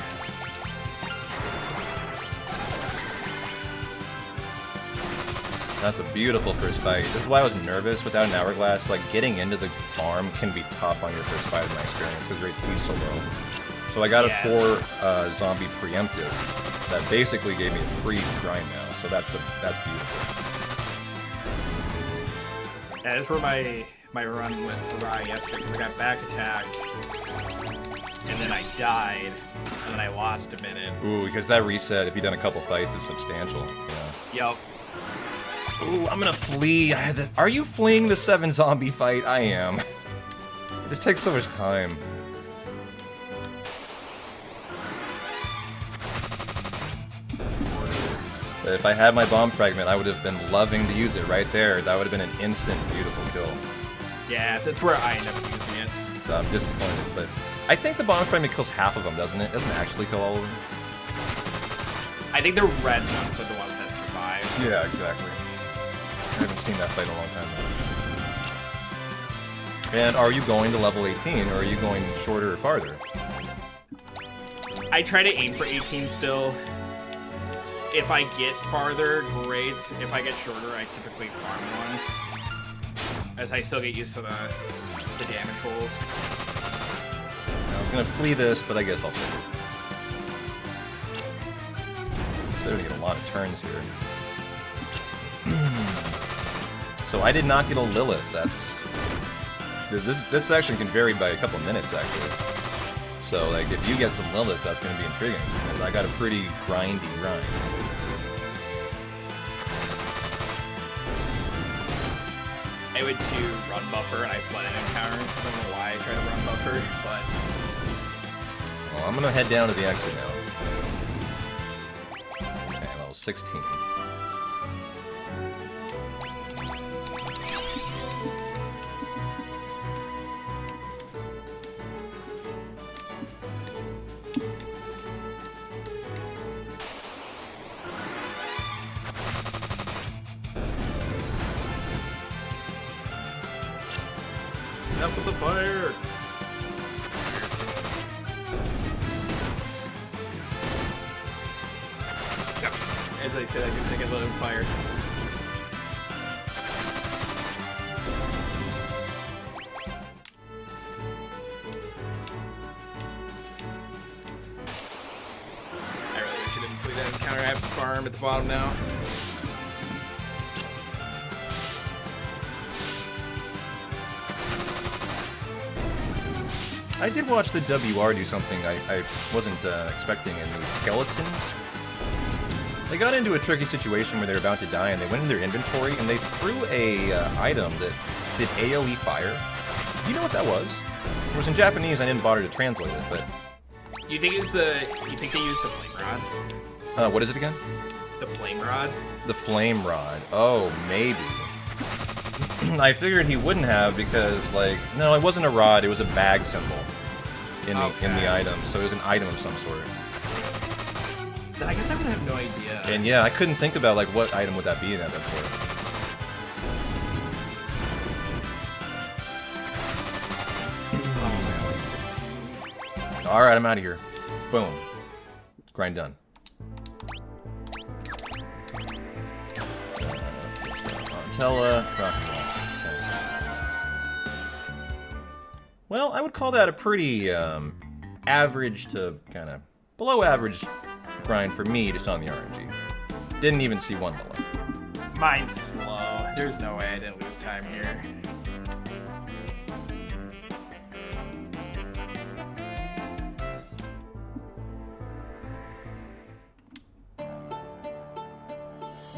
That's a beautiful first fight. This is why I was nervous without an hourglass. Like, getting into the farm can be tough on your first fight in my experience, because your HP's so low. So I got a 4 zombie preemptive that basically gave me a free grind now, so that's beautiful. Yeah, that's where my run went awry yesterday. I got back attacked, and then I died, and then I lost a minute. Ooh, because that reset, if you've done a couple fights, is substantial. Yeah. Yep. Ooh, I'm gonna flee. Are you fleeing the 7 zombie fight? I am. It just takes so much time. But if I had my bomb fragment, I would have been loving to use it right there. That would have been an instant beautiful kill. Yeah, that's where I end up using it. So I'm disappointed, but I think the bomb fragment kills half of them, doesn't it? It doesn't actually kill all of them. I think the red ones are the ones that survive. Yeah, exactly. I haven't seen that fight in a long time though. And are you going to level 18, or are you going shorter or farther? I try to aim for 18 still. If I get farther, great. If I get shorter, I typically farm one, as I still get used to the damage rolls. I was gonna flee this, but I guess I'll take it. So they're gonna get a lot of turns here. So I did not get a Lilith. That's this section can vary by a couple minutes actually. So like if you get some Liliths, that's gonna be intriguing because I got a pretty grindy grind. I went to run buffer and I fled an encounter. I don't know why I tried to run buffer, but Well, I'm gonna head down to the exit now. Okay, level 16. Enough with the fire! As I said, I can let him fire. I really should have fleet that encounter. I have to farm at the bottom now. I did watch the WR do something I wasn't expecting in the skeletons. They got into a tricky situation where they were about to die, and they went in their inventory, and they threw a item that did AoE fire. Do you know what that was? It was in Japanese, I didn't bother to translate it, but... You think it's the... You think they used the flame rod? What is it again? The flame rod? The flame rod. Oh, maybe. I figured he wouldn't have because, like... No, it wasn't a rod, it was a bag symbol in the item, so it was an item of some sort. I guess I would have no idea. And yeah, I couldn't think about, like, what item would that be in that before. Alright, I'm out of here. Boom. Grind done. Montella. Well, I would call that a pretty average to kind of below average grind for me just on the RNG. Didn't even see one left. Mine's slow. There's no way I didn't lose time here.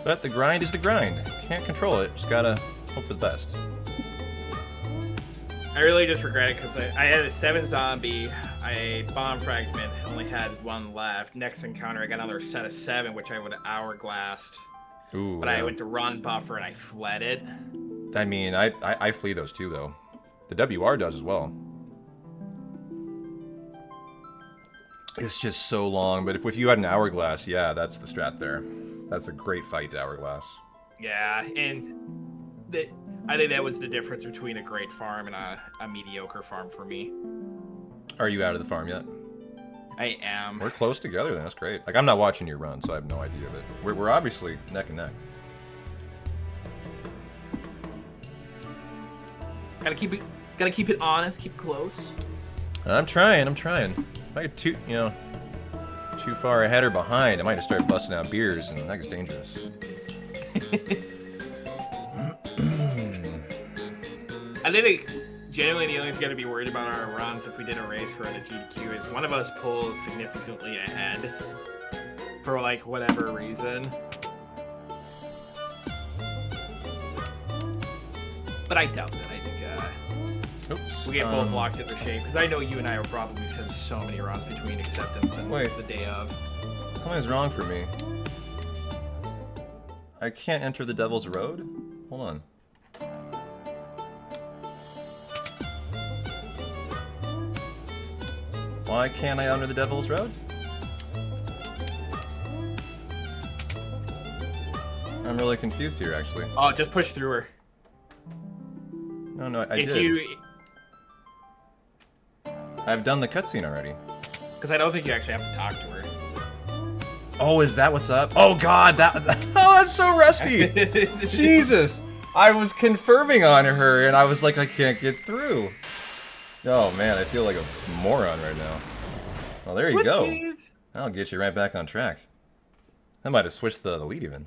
But the grind is the grind. Can't control it. Just gotta hope for the best. I really just regret it because I had a 7 zombie, I bomb fragment, only had 1 left. Next encounter, I got another set of 7, which I would have hourglassed. Ooh. But I went to run buffer and I fled it. I mean, I flee those too, though. The WR does as well. It's just so long, but if you had an hourglass, yeah, that's the strat there. That's a great fight to hourglass. Yeah, and I think that was the difference between a great farm and a mediocre farm for me. Are you out of the farm yet? I am. We're close together, then. That's great. Like, I'm not watching you run, so I have no idea, but we're obviously neck and neck. Gotta keep it honest, keep it close. I'm trying. If I get too far ahead or behind, I might just start busting out beers, and that gets dangerous. I think genuinely the only thing to be worried about our runs if we did a race for a GDQ is one of us pulls significantly ahead for like whatever reason. But I doubt that. I think we get both locked in their shape because I know you and I will probably send so many runs between acceptance and the day of. Something's wrong for me. I can't enter the Devil's Road? Hold on. Why can't I enter the Devil's Road? I'm really confused here, actually. Oh, just push through her. No, I did. I've done the cutscene already. Because I don't think you actually have to talk to her. Oh, is that what's up? Oh God, oh, that's so rusty. Jesus, I was confirming on her, and I was like, I can't get through. Oh man, I feel like a moron right now. Well, there you go. That'll get you right back on track. I might have switched the lead even.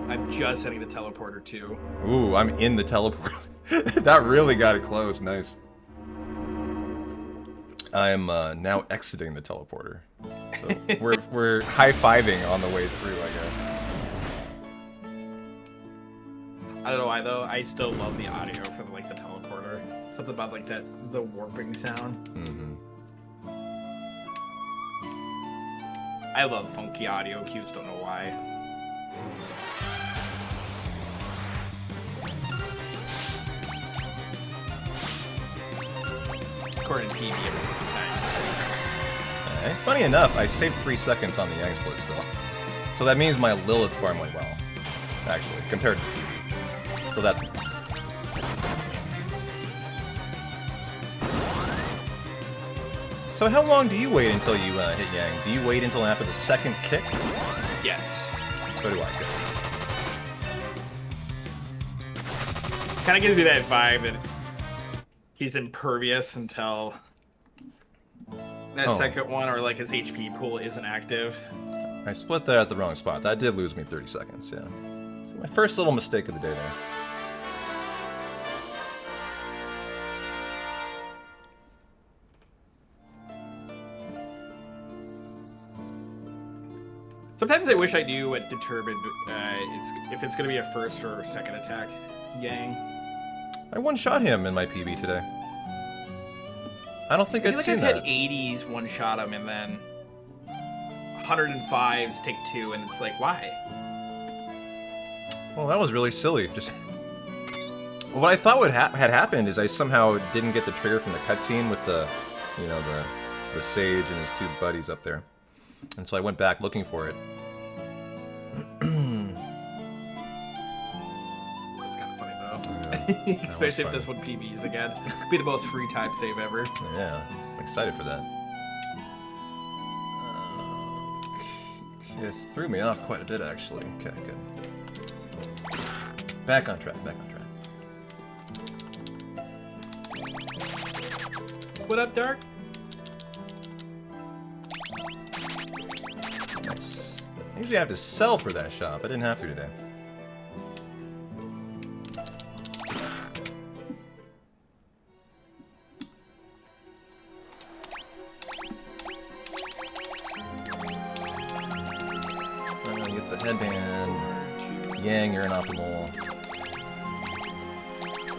I'm just hitting the teleporter too. Ooh, I'm in the teleporter. That really got it close. Nice. I'm now exiting the teleporter. So we're high-fiving on the way through, I guess. I don't know why though. I still love the audio for like the teleporter. Something about like the warping sound. Mm-hmm. I love funky audio cues. Don't know why. According to PB, every time. Okay. Funny enough, I saved 3 seconds on the Yang split still. So that means my Lilith farm went well, actually, compared to PB. So that's nice. So how long do you wait until you hit Yang? Do you wait until after the second kick? Yes. So do I. Good. Kind of gives me that vibe that he's impervious until that second one, or like his HP pool isn't active. I split that at the wrong spot. That did lose me 30 seconds, yeah. So my first little mistake of the day there. Sometimes I wish I knew what determined if it's going to be a first or second attack. Yang. I one-shot him in my PB today. I don't think I'd I've seen that. had 80s one-shot him and then 105s take 2, and it's like, why? Well, that was really silly. Just what I thought would had happened is I somehow didn't get the trigger from the cutscene with the, you know, the sage and his 2 buddies up there, and so I went back looking for it. That's kind of funny though, Yeah, especially if this one PBs again. Be the most free time save ever. Yeah, I'm excited for that. It threw me off quite a bit, actually. Okay, good. Back on track, back on track. What up, Dark? Nice. Usually I have to sell for that shop. I didn't have to today. Get the headband. Yang, you're an optimal.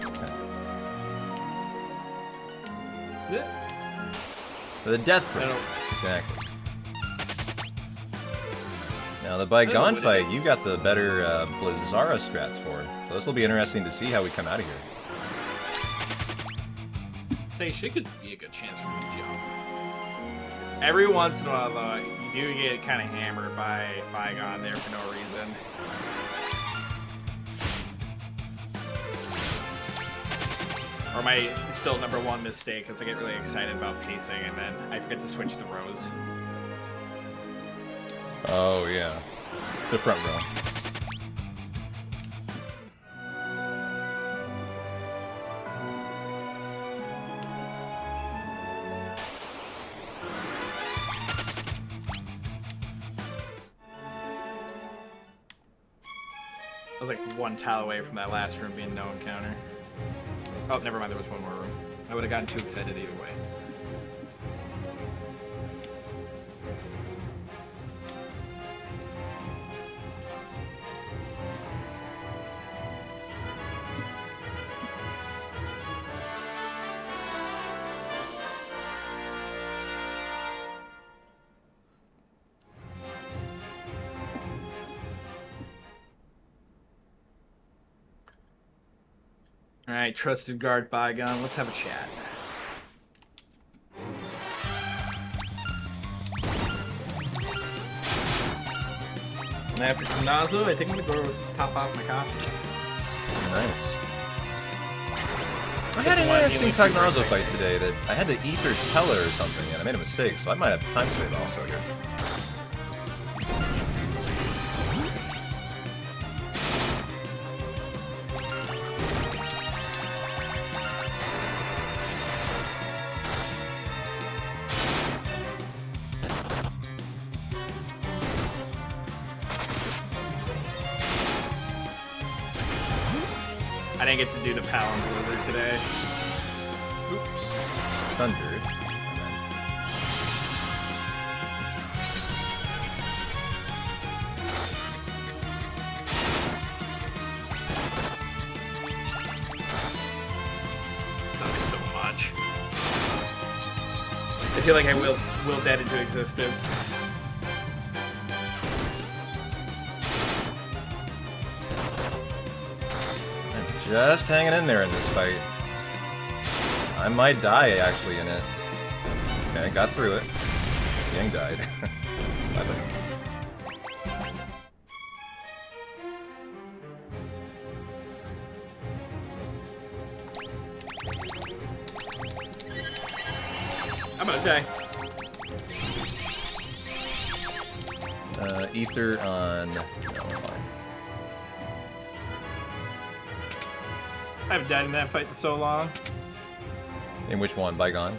Okay. Yeah. The death I prick. don't- Exactly. Now the Bygone fight, you got the better Blizzara strats for it. So this will be interesting to see how we come out of here. Say, she could be a good chance for me to jump. Every once in a while, though, you do get kind of hammered by Bygone there for no reason. Or my still #1 mistake is I get really excited about pacing and then I forget to switch the rows. Oh yeah, the front row. I was like 1 tile away from that last room being no encounter. Oh, never mind, there was 1 more room. I would have gotten too excited either way. Alright, trusted guard Bygone, let's have a chat. And after Kanazo, I think I'm gonna go top off my coffee. Nice. I had an interesting Cognazo fight today that I had to ether tell her or something, and I made a mistake, so I might have time save also here. I didn't get to do the Palin Blizzard today. Oops. Thundered. Sucks so much. I feel like I will that into existence. Just hanging in there in this fight. I might die actually in it. Okay, got through it. Yang died. Bye-bye. I'm gonna die. Ether on... No, fine. I haven't died in that fight in so long. In which one? Bygone?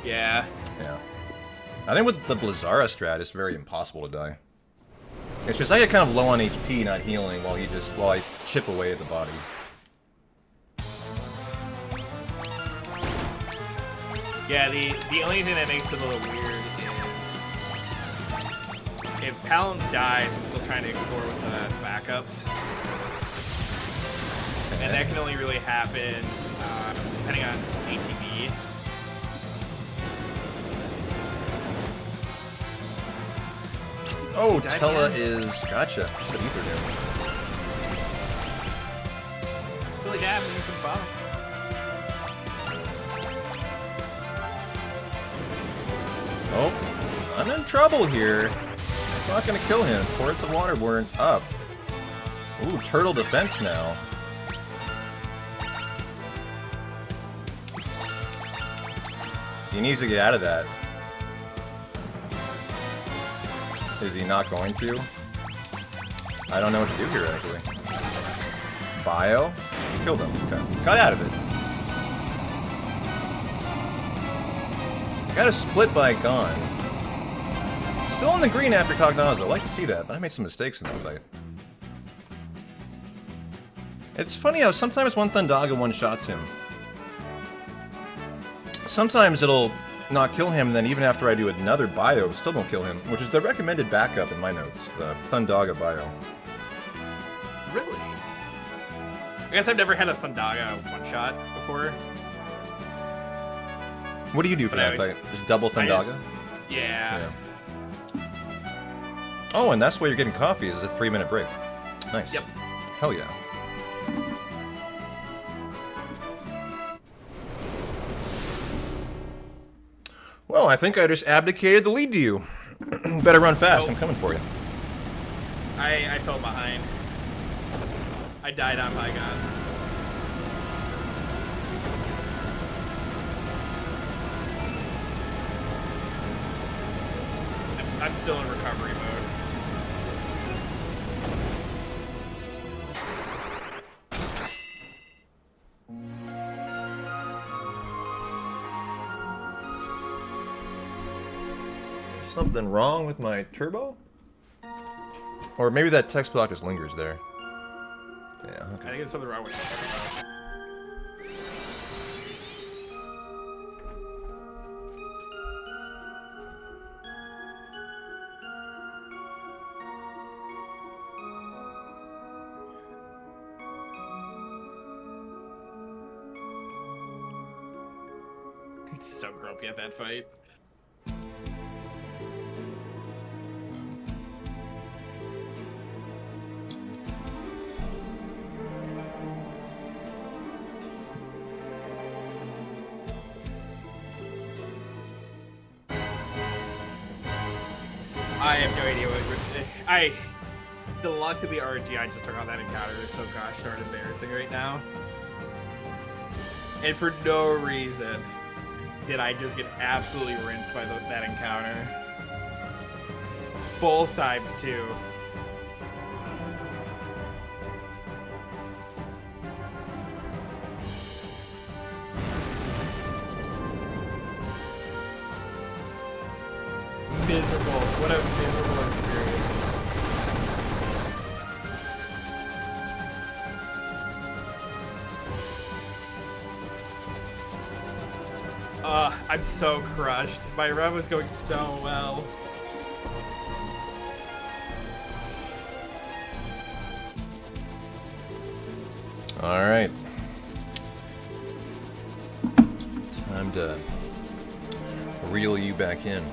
Yeah. Yeah. I think with the Blizzara strat, it's very impossible to die. It's just I get kind of low on HP, not healing, while I chip away at the body. Yeah, the only thing that makes it a little weird is if Paladin dies, I'm still trying to explore with the backups. And that can only really happen depending on ATB. Oh, Tella is... Gotcha. Should have ethered him. It's really happening from the bottom. Oh, I'm in trouble here. It's not gonna kill him. Ports of Waterborne up. Ooh, turtle defense now. He needs to get out of that. Is he not going to? I don't know what to do here, actually. Bio? He killed him. Okay. Got out of it. Got a split by Gone. Still in the green after Cognaza. I like to see that, but I made some mistakes in that fight. It's funny how sometimes one Thundaga one-shots him. Sometimes it'll not kill him, and then even after I do another bio, still don't kill him, which is the recommended backup in my notes, the Thundaga bio. Really? I guess I've never had a Thundaga one-shot before. What do you do for that fight? Just double Thundaga? Yeah. Oh, and that's why you're getting coffee, is a 3-minute break. Nice. Yep. Hell yeah. Well, I think I just abdicated the lead to you. Better run fast, I'm coming for you. I fell behind. I died on Bygone. I'm still in recovery mode. Something wrong with my turbo? Or maybe that text block just lingers there. Yeah, okay. I think there's something wrong with it. He's so grumpy at that fight. I have no idea what the luck of the RG I just took on that encounter is so gosh darn embarrassing right now. And for no reason did I just get absolutely rinsed by that encounter. Both times too. Miserable. What a miserable experience. I'm so crushed. My run was going so well. Alright. Time to reel you back in.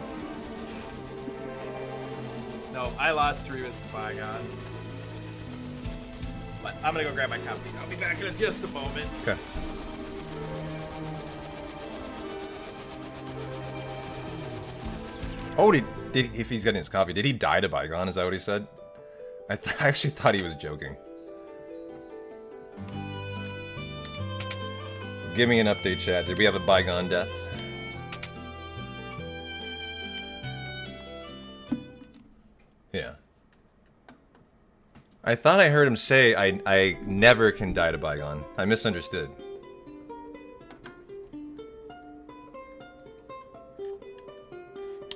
No, I lost 3 minutes to Bygone. But I'm gonna go grab my copy. I'll be back in just a moment. Okay. Oh, if he's getting his coffee, did he die to Bygone? Is that what he said? I actually thought he was joking. Give me an update, chat. Did we have a Bygone death? Yeah. I thought I heard him say I never can die to Bygone. I misunderstood.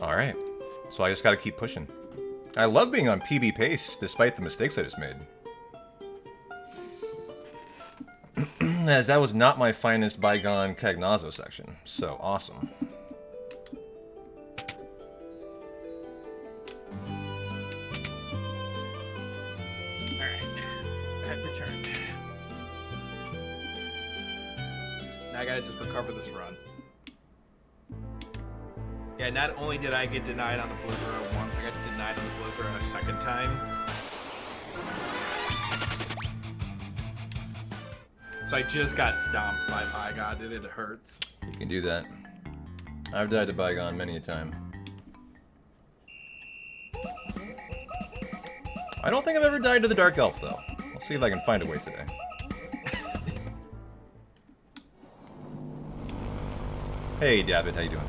Alright. So I just gotta keep pushing. I love being on PB pace, despite the mistakes I just made. As that was not my finest Bygone Cagnazzo section. So, awesome. I gotta just recover this run. Yeah, not only did I get denied on the Blizzard once, I got denied on the Blizzard a second time. So I just got stomped by Bygone and it hurts. You can do that. I've died to Bygone many a time. I don't think I've ever died to the Dark Elf, though. I'll see if I can find a way today. Hey, David, how you doing?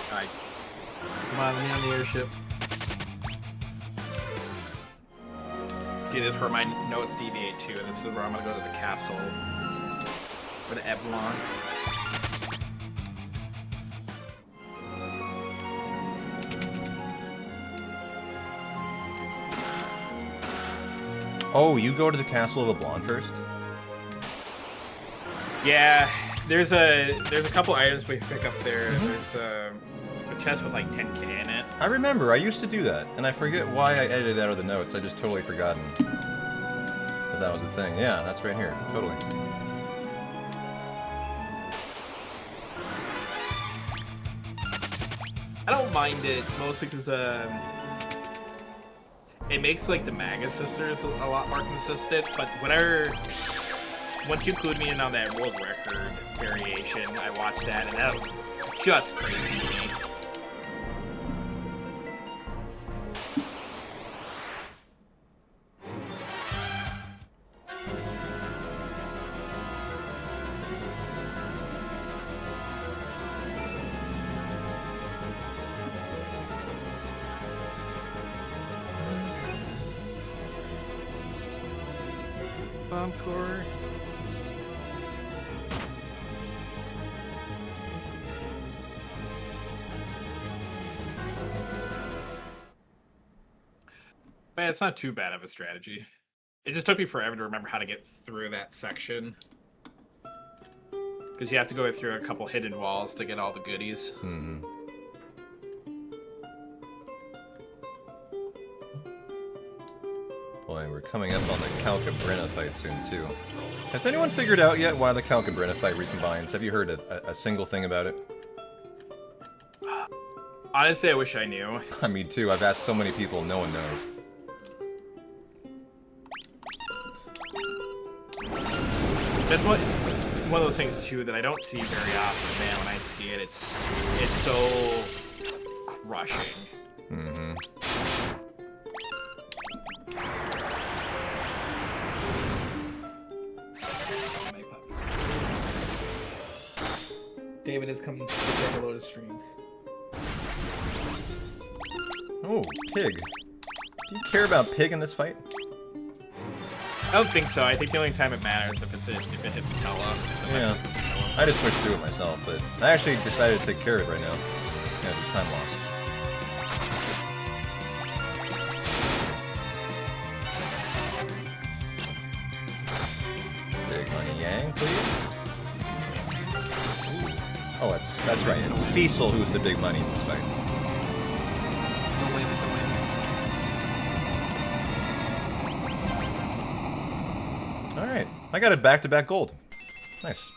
Alright. Come on, let me on the airship. See, this is where my notes deviate to, and this is where I'm gonna go to the castle. For the Eblon. Oh, you go to the Castle of Eblon first? Yeah, there's a couple items we can pick up there. There's a chest with like 10k in it. I remember, I used to do that, and I forget why I edited out of the notes. I just totally forgotten that was the thing. Yeah, that's right here. Totally. I don't mind it, mostly because it makes like the Magus Sisters a lot more consistent, but once you include me in on that world record variation, I watched that, and that was just crazy to me. Core. Man, it's not too bad of a strategy. It just took me forever to remember how to get through that section. Because you have to go through a couple hidden walls to get all the goodies. Mm-hmm. Boy, we're coming up on the Calcabrina fight soon, too. Has anyone figured out yet why the Calcabrina fight recombines? Have you heard a single thing about it? Honestly, I wish I knew. Me too. I've asked so many people, no one knows. That's one of those things, too, that I don't see very often, man. When I see it, it's so crushing. Mm-hmm. David is coming to say hello to stream. Oh, Pig. Do you care about Pig in this fight? I don't think so. I think the only time it matters if it hits Tella. Yeah. I just pushed through it myself, but I actually decided to take care of it right now. Yeah, it's time loss. Big money Yang, please. Oh, that's right. It's Cecil who's the big money in this fight. No wins, no wins. Alright. I got a back-to-back gold. Nice.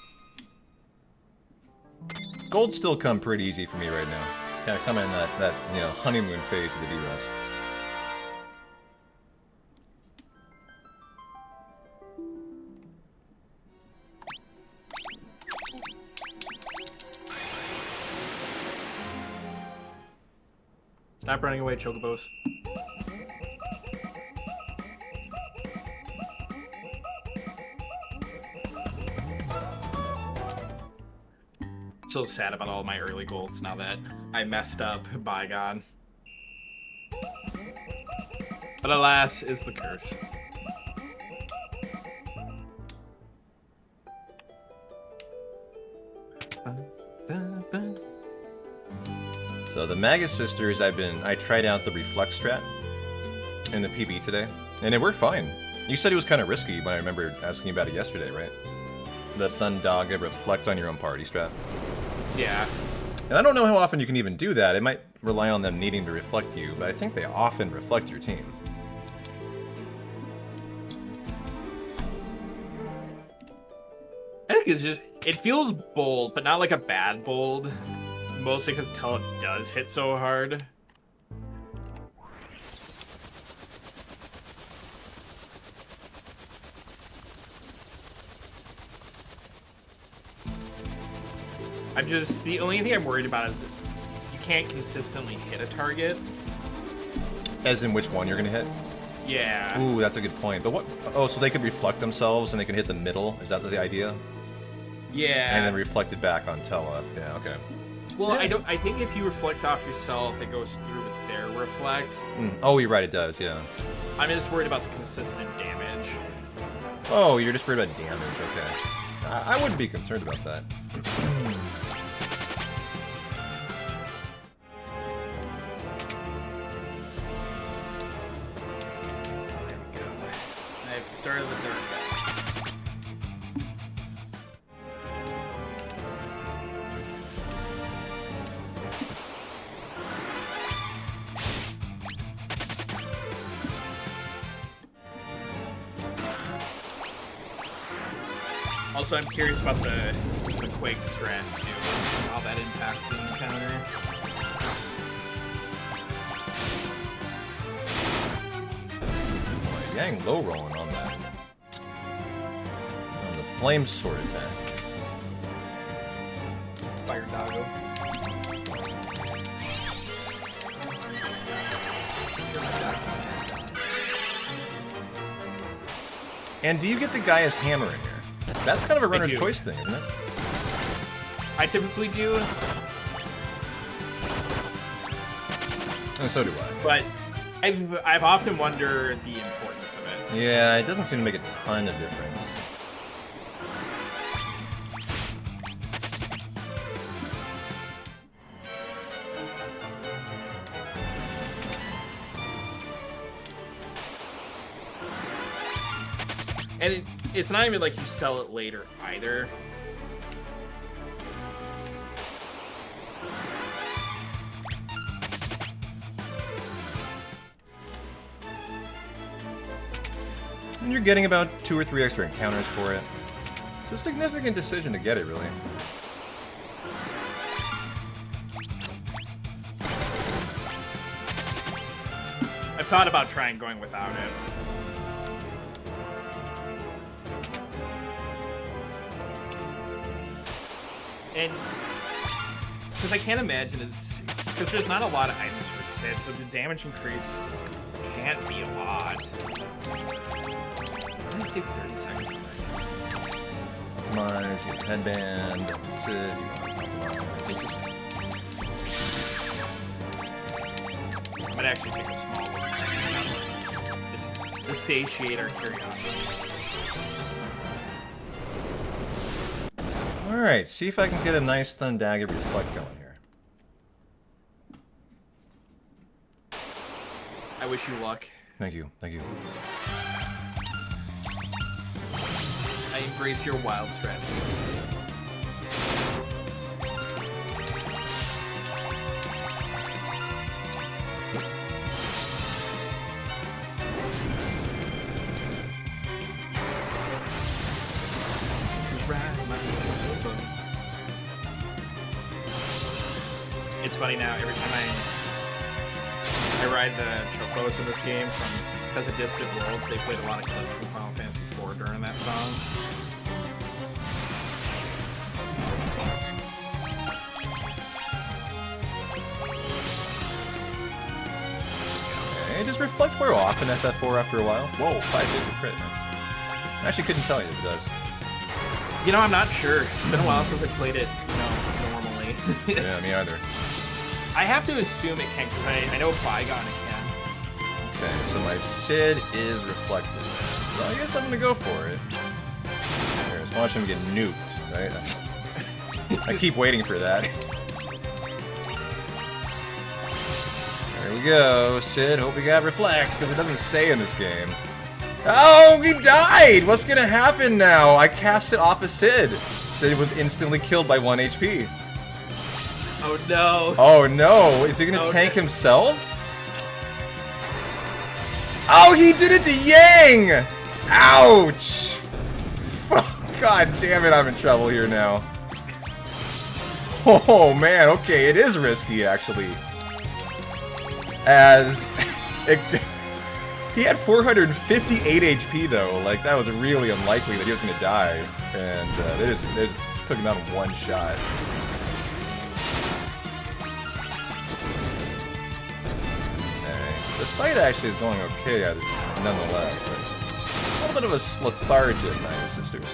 Gold's still come pretty easy for me right now. Kind of coming in that you know, honeymoon phase of the D-Rest. Stop running away, chocobos. So sad about all my early golds now that I messed up bygone. But alas, is the curse. So the Magus Sisters, I tried out the Reflect strat in the PB today, and it worked fine. You said it was kind of risky, but I remember asking you about it yesterday, right? The Thundaga Reflect on your own party strat. Yeah. And I don't know how often you can even do that. It might rely on them needing to reflect you, but I think they often reflect your team. I think it's just, it feels bold, but not like a bad bold. Mostly because Tella does hit so hard. I'm just, the only thing I'm worried about is you can't consistently hit a target. As in which one you're gonna hit? Yeah. Ooh, that's a good point. But what? Oh, so they could reflect themselves and they can hit the middle? Is that the idea? Yeah. And then reflect it back on Tella. Yeah, okay. Well, yeah. I think if you reflect off yourself, it goes through with their reflect. Oh, you're right, it does, yeah. I'm just worried about the consistent damage. Oh, you're just worried about damage, okay. I wouldn't be concerned about that. I've started the third guy. Also, I'm curious about the Quake strat too, how that impacts the encounter. Boy, Yang low rolling on that. On the flame sword attack. Fire doggo. And do you get the Gaia's hammer in here? That's kind of a runner's choice thing, isn't it? I typically do. And so do I. But I've often wondered the importance of it. Yeah, it doesn't seem to make a ton of difference. And it's not even like you sell it later either. And you're getting about 2 or 3 extra encounters for it. It's a significant decision to get it, really. I've thought about trying going without it. And because I can't imagine it's because there's not a lot of items for Sid, so the damage increase can't be a lot. I saved 30 seconds already. Optimize, get the headband, Sid, optimize. I might actually take a small one to satiate our curiosity. Alright, see if I can get a nice Thundaga reflect going here. I wish you luck. Thank you, thank you. I embrace your wild strategy. It's funny now, every time I ride the Chocos in this game because of Distant Worlds, they played a lot of clips from Final Fantasy IV during that song. Hey, does Reflect wear off in FF4 after a while? Whoa, 550 crit. I actually couldn't tell you if it does. You know, I'm not sure. It's been a while since I played it, you know, normally. Yeah, me either. I have to assume it can, because I know Bygone it can. Okay, so my Sid is reflected. So I guess I'm gonna go for it. Here, let's watch him get nuked, right? I keep waiting for that. There we go, Sid. Hope we got reflect, because it doesn't say in this game. Oh, he died! What's gonna happen now? I cast it off of Sid. Sid was instantly killed by 1 HP. Oh no. Oh no, is he gonna tank himself? Oh, he did it to Yang! Ouch! God damn it, I'm in trouble here now. Oh man, okay, it is risky actually. As he had 458 HP though, like that was really unlikely that he was gonna die, and they just took him out in one shot. The fight actually is going okay nonetheless, but a little bit of a lethargic night, sisters.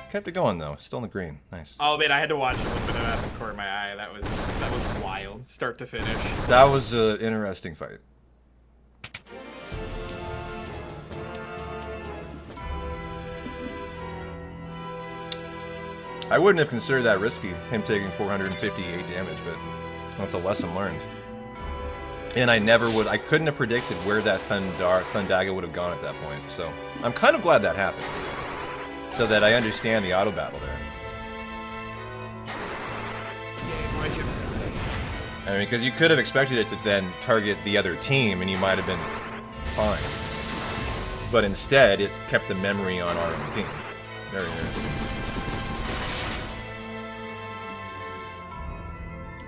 Kept it going though, still in the green. Nice. Oh man, I had to watch a little bit of that in the corner of my eye. That was wild, start to finish. That was an interesting fight. I wouldn't have considered that risky, him taking 458 damage, but that's a lesson learned. And I couldn't have predicted where that Thundaga would have gone at that point, so I'm kind of glad that happened. So that I understand the auto battle there. I mean, because you could have expected it to then target the other team and you might have been fine. But instead, it kept the memory on our own team. There it is.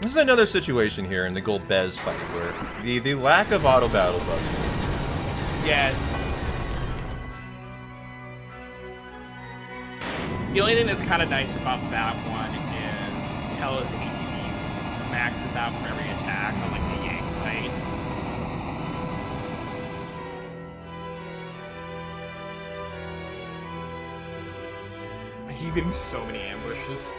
This is another situation here in the Gold Bez fight where the lack of auto battle bugs me. Yes. The only thing that's kind of nice about that one is Tella's ATB maxes out for every attack on like the Yang fight. He's getting so many ambushes.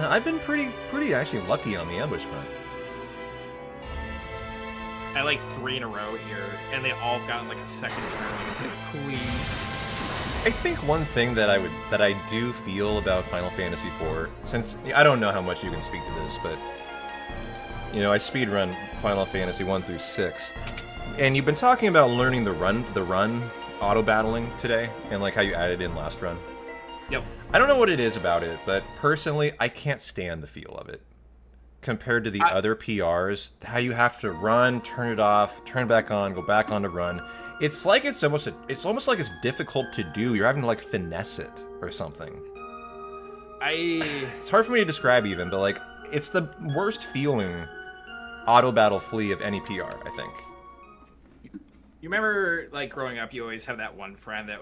I've been pretty actually lucky on the ambush front. I like 3 in a row here, and they all have gotten like a second turn. It's like, please. I think one thing that I do feel about Final Fantasy IV, since I don't know how much you can speak to this, but you know, I speedrun Final Fantasy 1 through 6, and you've been talking about learning the run auto battling today, and like how you added in last run. Yep. I don't know what it is about it, but personally, I can't stand the feel of it. Compared to the other PRs, how you have to run, turn it off, turn it back on, go back on to run. It's like it's almost like it's difficult to do. You're having to like finesse it or something. It's hard for me to describe even, but like it's the worst feeling auto battle flea of any PR, I think. You remember like growing up, you always have that one friend that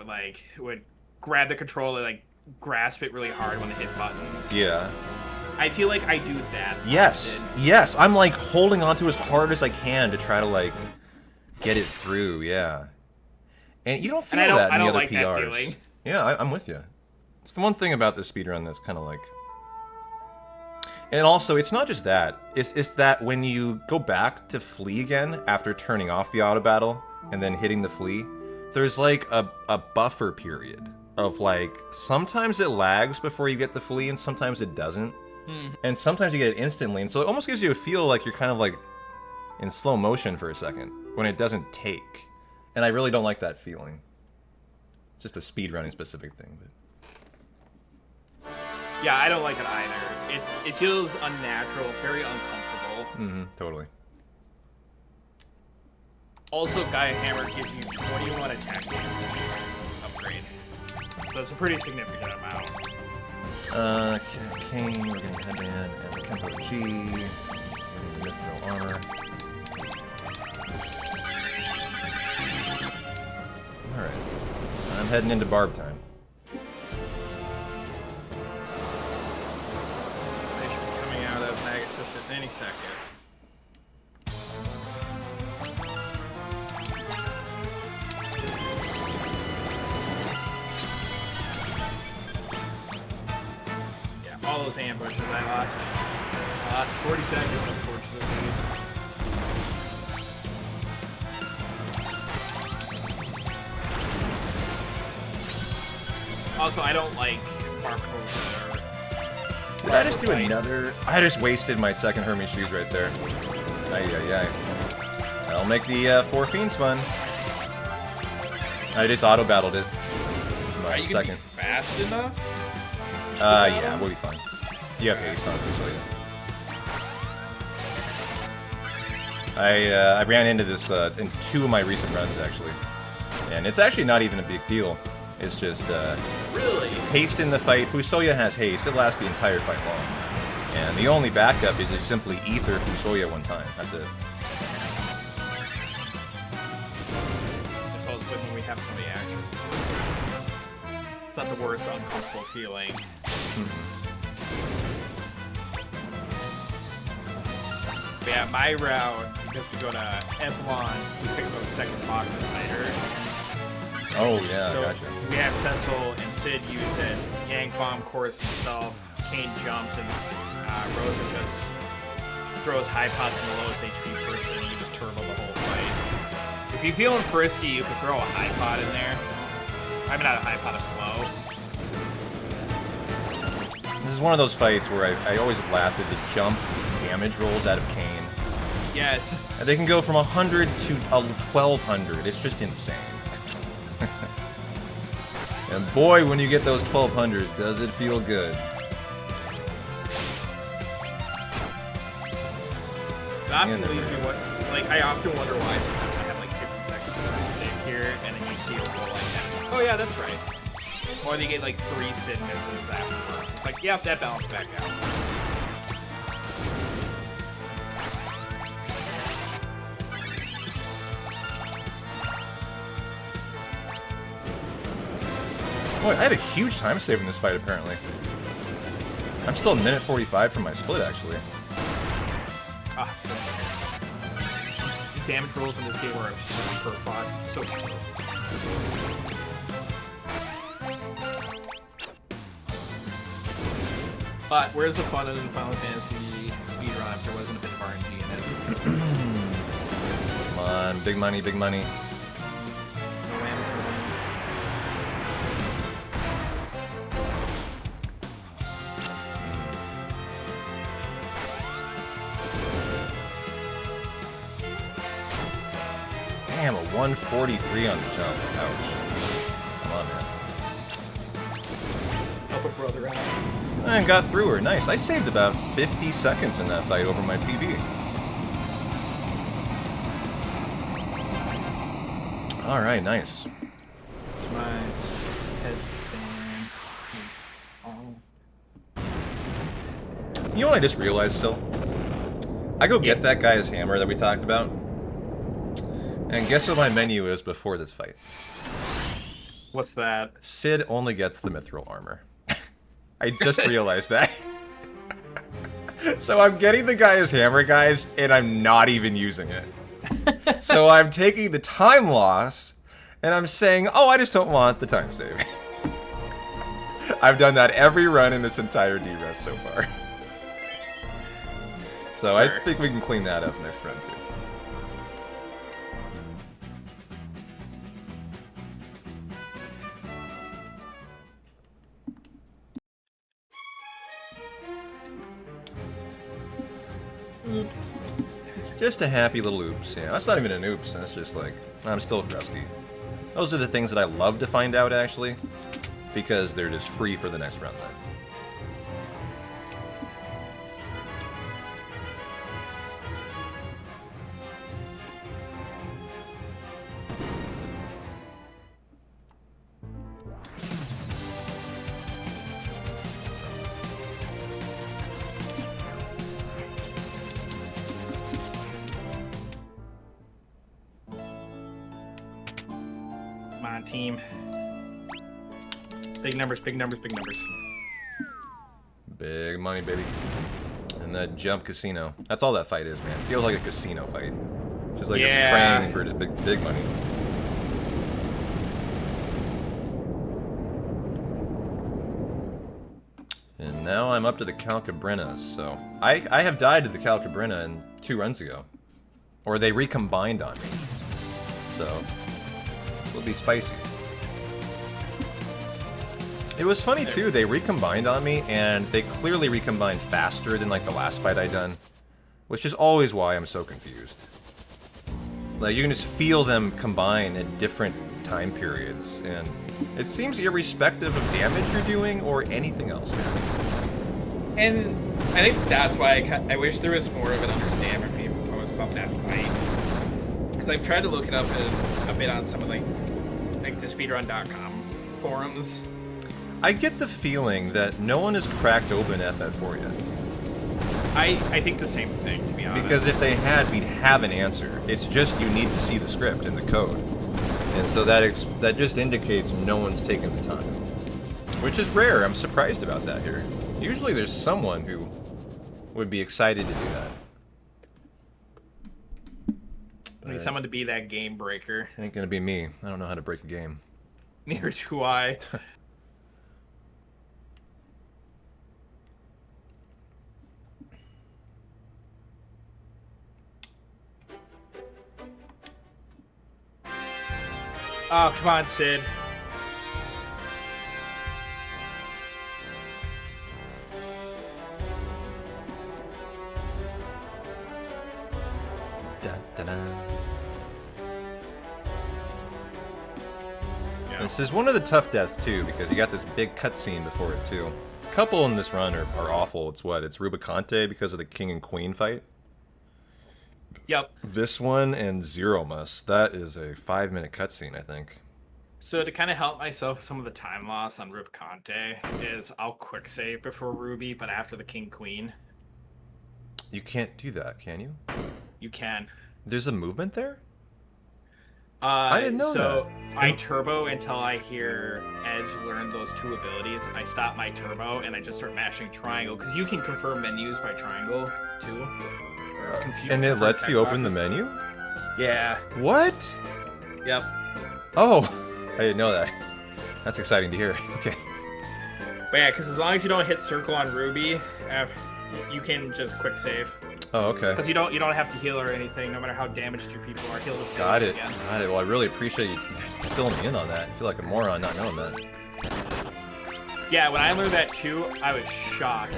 would grab the controller, like grasp it really hard when they hit buttons. Yeah. I feel like I do that. Yes, often. yes. I'm like holding onto as hard as I can to try to like get it through. Yeah, and you don't feel that in the other like PRs. That feeling. Yeah, I'm with you. It's the one thing about this speedrun that's kind of like, and also it's not just that. It's that when you go back to flee again after turning off the auto battle and then hitting the flee, there's like a buffer period of like sometimes it lags before you get the flee and sometimes it doesn't. And sometimes you get it instantly, and so it almost gives you a feel like you're kind of like in slow motion for a second when it doesn't take. And I really don't like that feeling. It's just a speedrunning specific thing. But Yeah, I don't like it either. It feels unnatural, very uncomfortable. mm-hmm, totally. Also, Gaia Hammer gives you 21 attack damage upgrade, so it's a pretty significant amount. Kane, we're getting Headband, and the Kempo G, getting the Mithril Armor. Alright, I'm heading into Barb time. They should be coming out of Mag Assistance any second. all those ambushes. I lost 40 seconds, unfortunately. Also, I don't like Marco. Did I just do another? I just wasted my second Hermes shoes right there. Ay. That'll make the 4 Fiends fun. I just auto-battled it. Are you gonna be fast enough? Yeah, we'll be fine. You have haste on this, so yeah. I ran into this in 2 of my recent runs, actually. And it's actually not even a big deal. It's just, really? Haste in the fight. Fusoya has haste. It lasts the entire fight long. And the only backup is just simply ether Fusoya one time. That's it. I suppose when we have so many actions, it's not the worst uncomfortable feeling. But yeah, my route, because we go to Eplon, we pick up a second box of cider. Oh, yeah, so gotcha. We have Cecil and Sid use it. Yang Bomb Chorus himself. Kane jumps and Rosa just throws high pots in the lowest HP person and you just turtle the whole fight. If you're feeling frisky, you can throw a high pot in there. I mean, not a high pot, a slow. This is one of those fights where I always laugh at the jump damage rolls out of Kane. Yes. And they can go from 100 to 1200. It's just insane. And boy, when you get those 1200s, does it feel good. It often leaves me I often wonder why sometimes I have like 50 seconds to save here, and then you see a roll like that. Oh yeah, that's right. Or they get like 3 Sid misses afterwards. It's like, yeah, that balanced back out. Boy, I had a huge time save in this fight, apparently. I'm still a minute 45 from my split, actually. Ah, the damage rolls in this game are super fun. So true. But where's the fun in Final Fantasy speedrun if there wasn't a bit of RNG in it? Come on, big money, big money. Damn, a 143 on the jump. Ouch. Come on, man. Help a brother out. And got through her. Nice. I saved about 50 seconds in that fight over my PB. Alright, nice. Nice. Headband. You know what I just realized, Syl? I go get that guy's hammer that we talked about. And guess what my menu is before this fight? What's that? Sid only gets the mithril armor. I just realized that. So I'm getting the guy's hammer, guys, and I'm not even using it. So I'm taking the time loss, and I'm saying, oh, I just don't want the time save. I've done that every run in this entire D-Rest so far. So Sure. I think we can clean that up next run, too. Oops. Just a happy little oops. Yeah, that's not even an oops. That's just like, I'm still rusty. Those are the things that I love to find out, actually, because they're just free for the next run then. Come on, team. Big numbers, big numbers, big numbers. Big money, baby. And that jump casino. That's all that fight is, man. It feels like a casino fight. Just like you're praying for just big money. And now I'm up to the Calcabrinas, so... I have died to the Calcabrina in 2 runs ago. Or they recombined on me. So... it'll be spicy. It was funny too, they recombined on me, and they clearly recombined faster than like the last fight I done. Which is always why I'm so confused. Like, you can just feel them combine at different time periods, and it seems irrespective of damage you're doing or anything else, man. And I think that's why I wish there was more of an understanding being proposed about that fight. Because I've tried to look it up a bit on some of like the speedrun.com forums. I get the feeling that no one has cracked open FF4 yet. I think the same thing, to be honest. Because if they had, we'd have an answer. It's just you need to see the script and the code. And so that just indicates no one's taken the time. Which is rare. I'm surprised about that here. Usually there's someone who would be excited to do that. I need someone to be that game breaker. Ain't gonna be me. I don't know how to break a game. Neither do I. Oh, come on, Sid. Dun, dun, dun. Yeah. This is one of the tough deaths too, because you got this big cutscene before it too. A couple in this run are awful. It's what? It's Rubicante because of the king and queen fight. Yep. This one and Zero Mus. That is a 5-minute cutscene, I think. So to kind of help myself with some of the time loss on Rubicante is I'll quick save before Ruby, but after the King Queen. You can't do that, can you? You can. There's a movement there? I didn't know so that. I turbo until I hear Edge learn those 2 abilities. I stop my turbo and I just start mashing triangle, because you can confirm menus by triangle too. And it lets you open the menu? Yeah. What? Yep. Oh, I didn't know that. That's exciting to hear. Okay. But yeah, because as long as you don't hit circle on Ruby, you can just quick save. Oh, okay. Because you don't have to heal or anything, no matter how damaged your people are. Heal this Got it. again. Got it. Well, I really appreciate you filling me in on that. I feel like a moron not knowing that. Yeah, when I learned that too, I was shocked.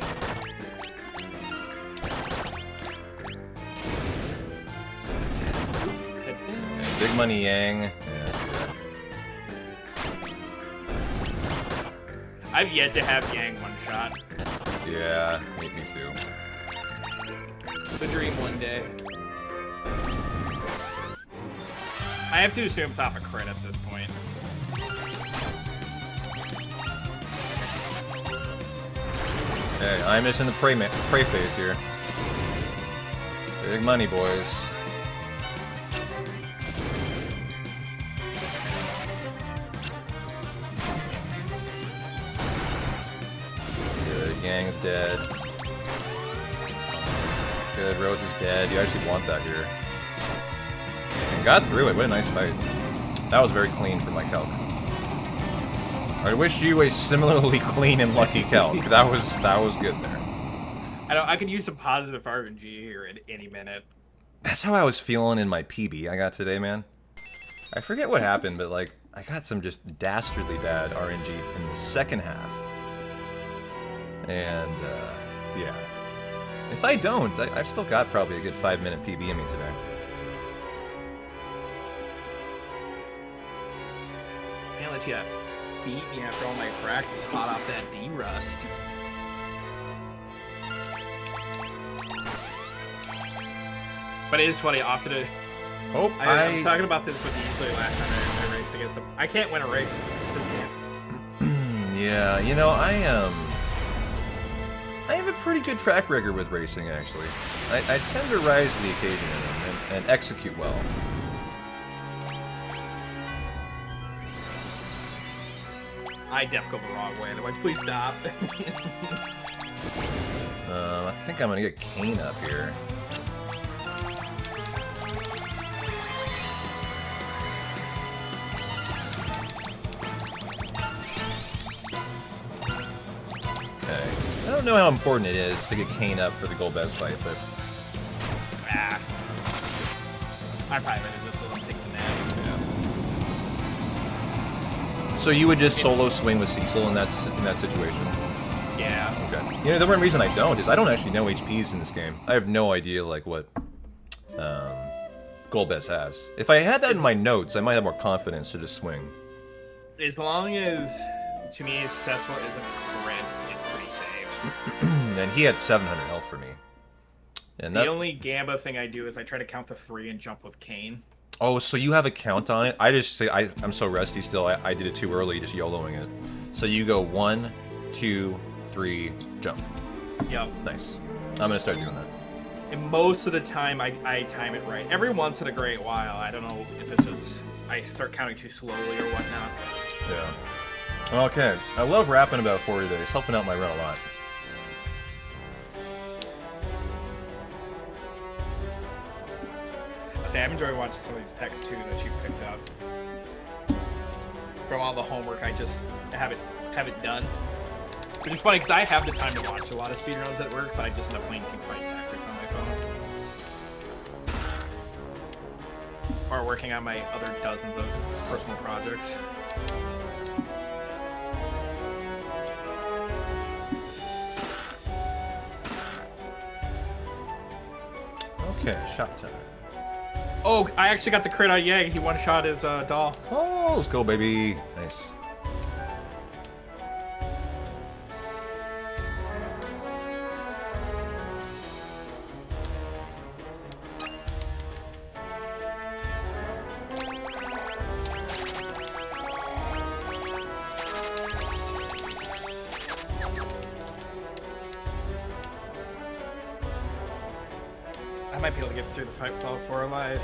And Big Money Yang. Yeah, I see that. I've yet to have Yang one shot. Yeah, me too. The dream one day. I have to assume it's off a crit at this point. Hey, I'm missing the prey phase here. Big money, boys. Good, Yang's dead. Good, Rose is dead. You actually want that here. And got through it. What a nice fight. That was very clean for my calc. I wish you a similarly clean and lucky calc. That was good there. I could use some positive RNG here at any minute. That's how I was feeling in my PB I got today, man. I forget what happened, but like I got some just dastardly bad RNG in the second half. And yeah. If I don't, I've still got probably a good 5-minute PB in me today. Can't let you beat me after all my practice hot off that D-Rust. But it is funny, often Oh, I was talking about this with you last time I raced against them. I can't win a race. Just can't. Yeah, you know, I have a pretty good track record with racing, actually. I tend to rise to the occasion and execute well. I def go the wrong way. I'm like, please stop. I think I'm gonna get Kane up here. Okay. don't know how important it is to get Kane up for the gold best fight, but I probably would have just let him take the nap. yeah. So you would just solo swing with Cecil in that situation? Yeah. Okay. You know, the one reason I don't is I don't actually know HPs in this game. I have no idea like what Golbez has. If I had that in my notes, I might have more confidence to just swing. As long as, to me, Cecil is a crit, it's pretty safe. And he had 700 health for me. And the only Gamba thing I do is I try to count to 3 and jump with Kane. Oh, so you have a count on it? I just say I'm so rusty still. I did it too early, just YOLOing it. So you go 1, 2, 3, jump. Yep. Nice. I'm gonna start doing that. And most of the time, I time it right. Every once in a great while, I don't know if it's just I start counting too slowly or whatnot. Yeah. Okay. I love rapping about 40 days. Helping out my run a lot. I'm enjoying watching some of these texts too that you've picked up from all the homework I just haven't done. Which is funny because I have the time to watch a lot of speedruns at work, but I just end up playing Teamfight Tactics on my phone. Or working on my other dozens of personal projects. Okay, shot time. Oh, I actually got the crit on Yeg. He one-shot his doll. Oh, let's go, baby. Nice. I might be able to get through the fight with all 4 alive.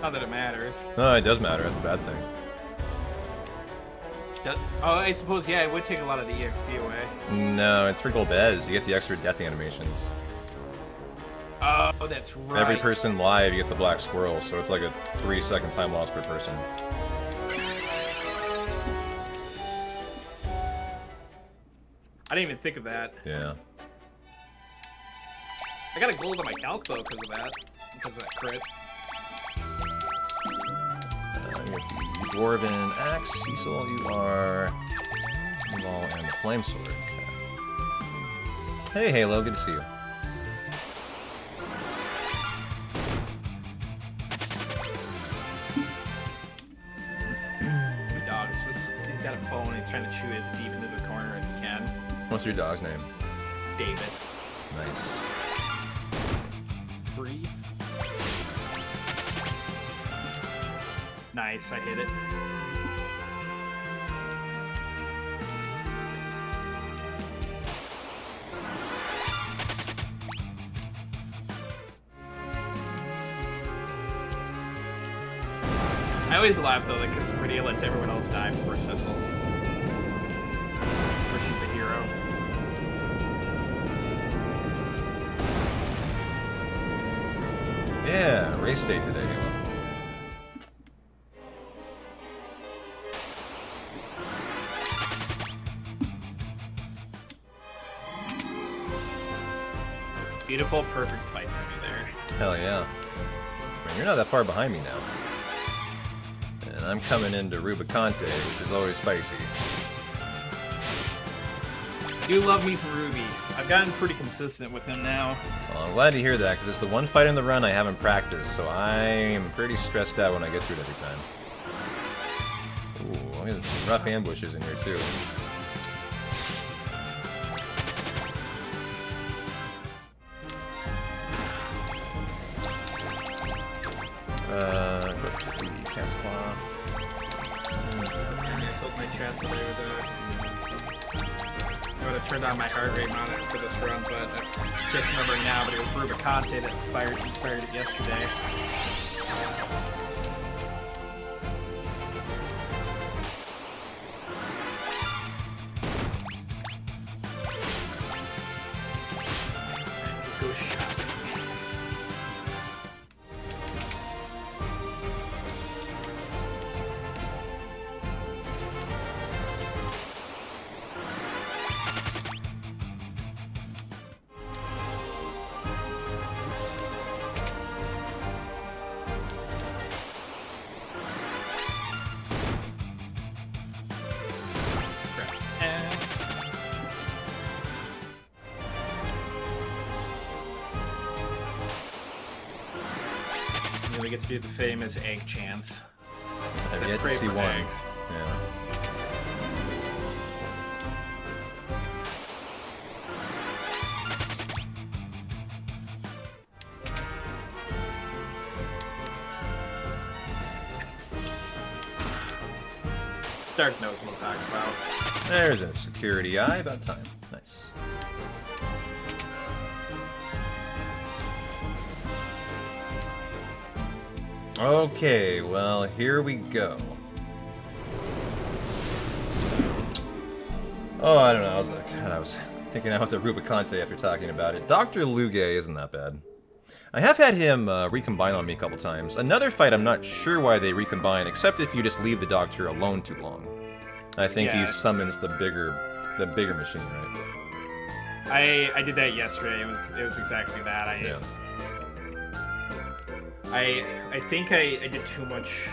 Not that it matters. No, it does matter. That's a bad thing. Oh, I suppose, yeah, it would take a lot of the EXP away. No, it's for Golbez. You get the extra death animations. Oh, that's right. Every person live, you get the black squirrel, so it's like a 3-second time loss per person. I didn't even think of that. Yeah. I got a gold on my calc though because of that. Because of that crit. You get the Dwarven Axe. Cecil, you are Ball and the Flame Sword. Okay. Hey, Halo, good to see you. My dog, he's got a bone and he's trying to chew it as deep into the corner as he can. What's your dog's name? David. Nice. 3. Nice, I hit it. I always laugh though because Rydia lets everyone else die before Cecil. Or she's a hero. Yeah, race day today, Halo. Beautiful, perfect fight for me there. Hell yeah. I mean, you're not that far behind me now. And I'm coming into Rubicante, which is always spicy. I do love me some Ruby. I've gotten pretty consistent with him now. Well, I'm glad to hear that, because it's the one fight in the run I haven't practiced, so I am pretty stressed out when I get through it every time. Ooh, look at some rough ambushes in here, too. Equip the Cat's Claw. I filled my chat today with I would have turned on my heart rate monitor for this run, but I just remember now, but it was Rubicante that inspired it yesterday. Let's go shopping. And we get to do the famous egg chance. I've yet to see one. Eggs. Yeah. Dark knows what I'm talking about. There's a security eye. About time. Nice. Okay, well, here we go. Oh, I don't know. I was thinking I was a Rubicante after talking about it. Dr. Luge isn't that bad. I have had him recombine on me a couple times. Another fight, I'm not sure why they recombine, except if you just leave the Doctor alone too long. I think he summons the bigger machine, right? I did that yesterday. It was exactly that. I think I did too much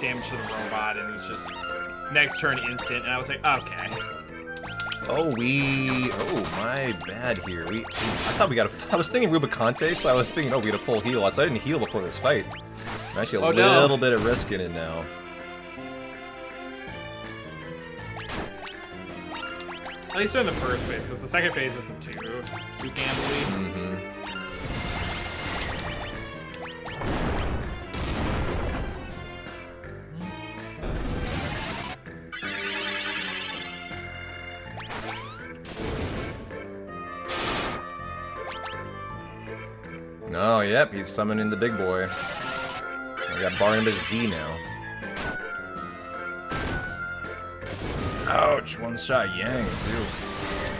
damage to the robot, and it was just next turn instant, and I was like, okay. Oh, my bad here. I thought we got I was thinking Rubicante, so I was thinking, we had a full heal. So I didn't heal before this fight. I'm actually a little bit of risk in it now. At least in the first phase, because the second phase isn't too gambly. Mm-hmm. Oh, yep, he's summoning the big boy. We got Barnabas Z now. Ouch, one-shot Yang, too.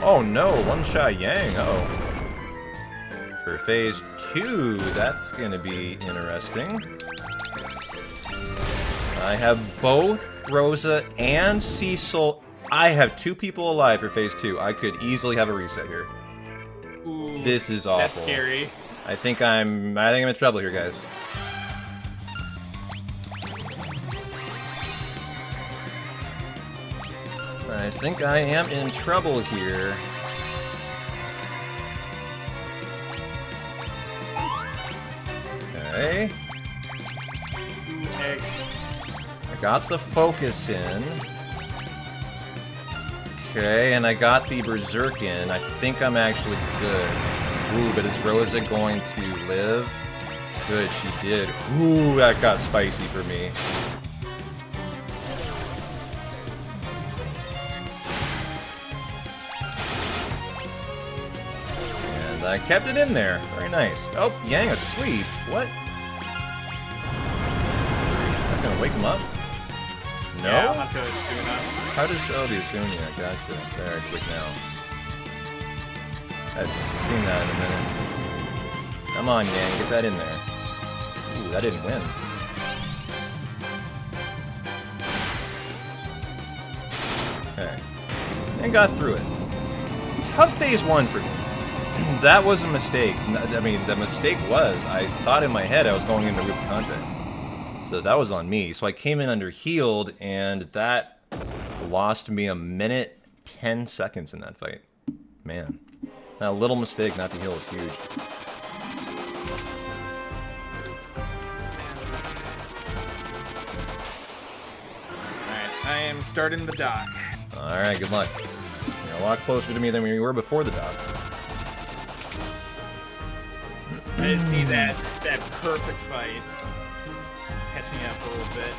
Oh no, one-shot Yang, For phase 2, that's gonna be interesting. I have both Rosa and Cecil. I have 2 people alive for phase 2. I could easily have a reset here. Ooh, this is awful. That's scary. I think I'm in trouble here, guys. I think I am in trouble here. Okay. I got the focus in. Okay, and I got the berserk in. I think I'm actually good. Ooh, but is Rosa going to live? Good, she did. Ooh, that got spicy for me. And I kept it in there. Very nice. Oh, Yang asleep. What? Not gonna wake him up? No? Yeah, I'll have to Asuna. How does... Oh, the Asuna. Gotcha. There, it's quick now. I've seen that in a minute. Come on, Yang, get that in there. Ooh, that didn't win. Okay. And got through it. Tough phase 1 for me. That was a mistake. I mean, the mistake was, I thought in my head I was going into Rubicante. So that was on me. So I came in under healed, and that lost me 1:10 seconds in that fight. Man. That little mistake not to heal is huge. Alright, I am starting the dock. Alright, good luck. You're a lot closer to me than we were before the dock. I just need that perfect fight. Catch me up a little bit.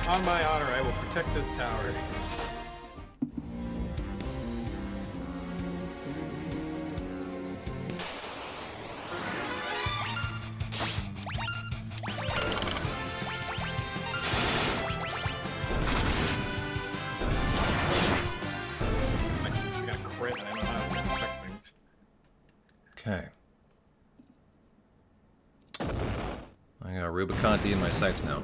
On my honor, I will protect this tower. I got a crit and I don't know how to protect things. Okay. I got Rubicante in my sights now.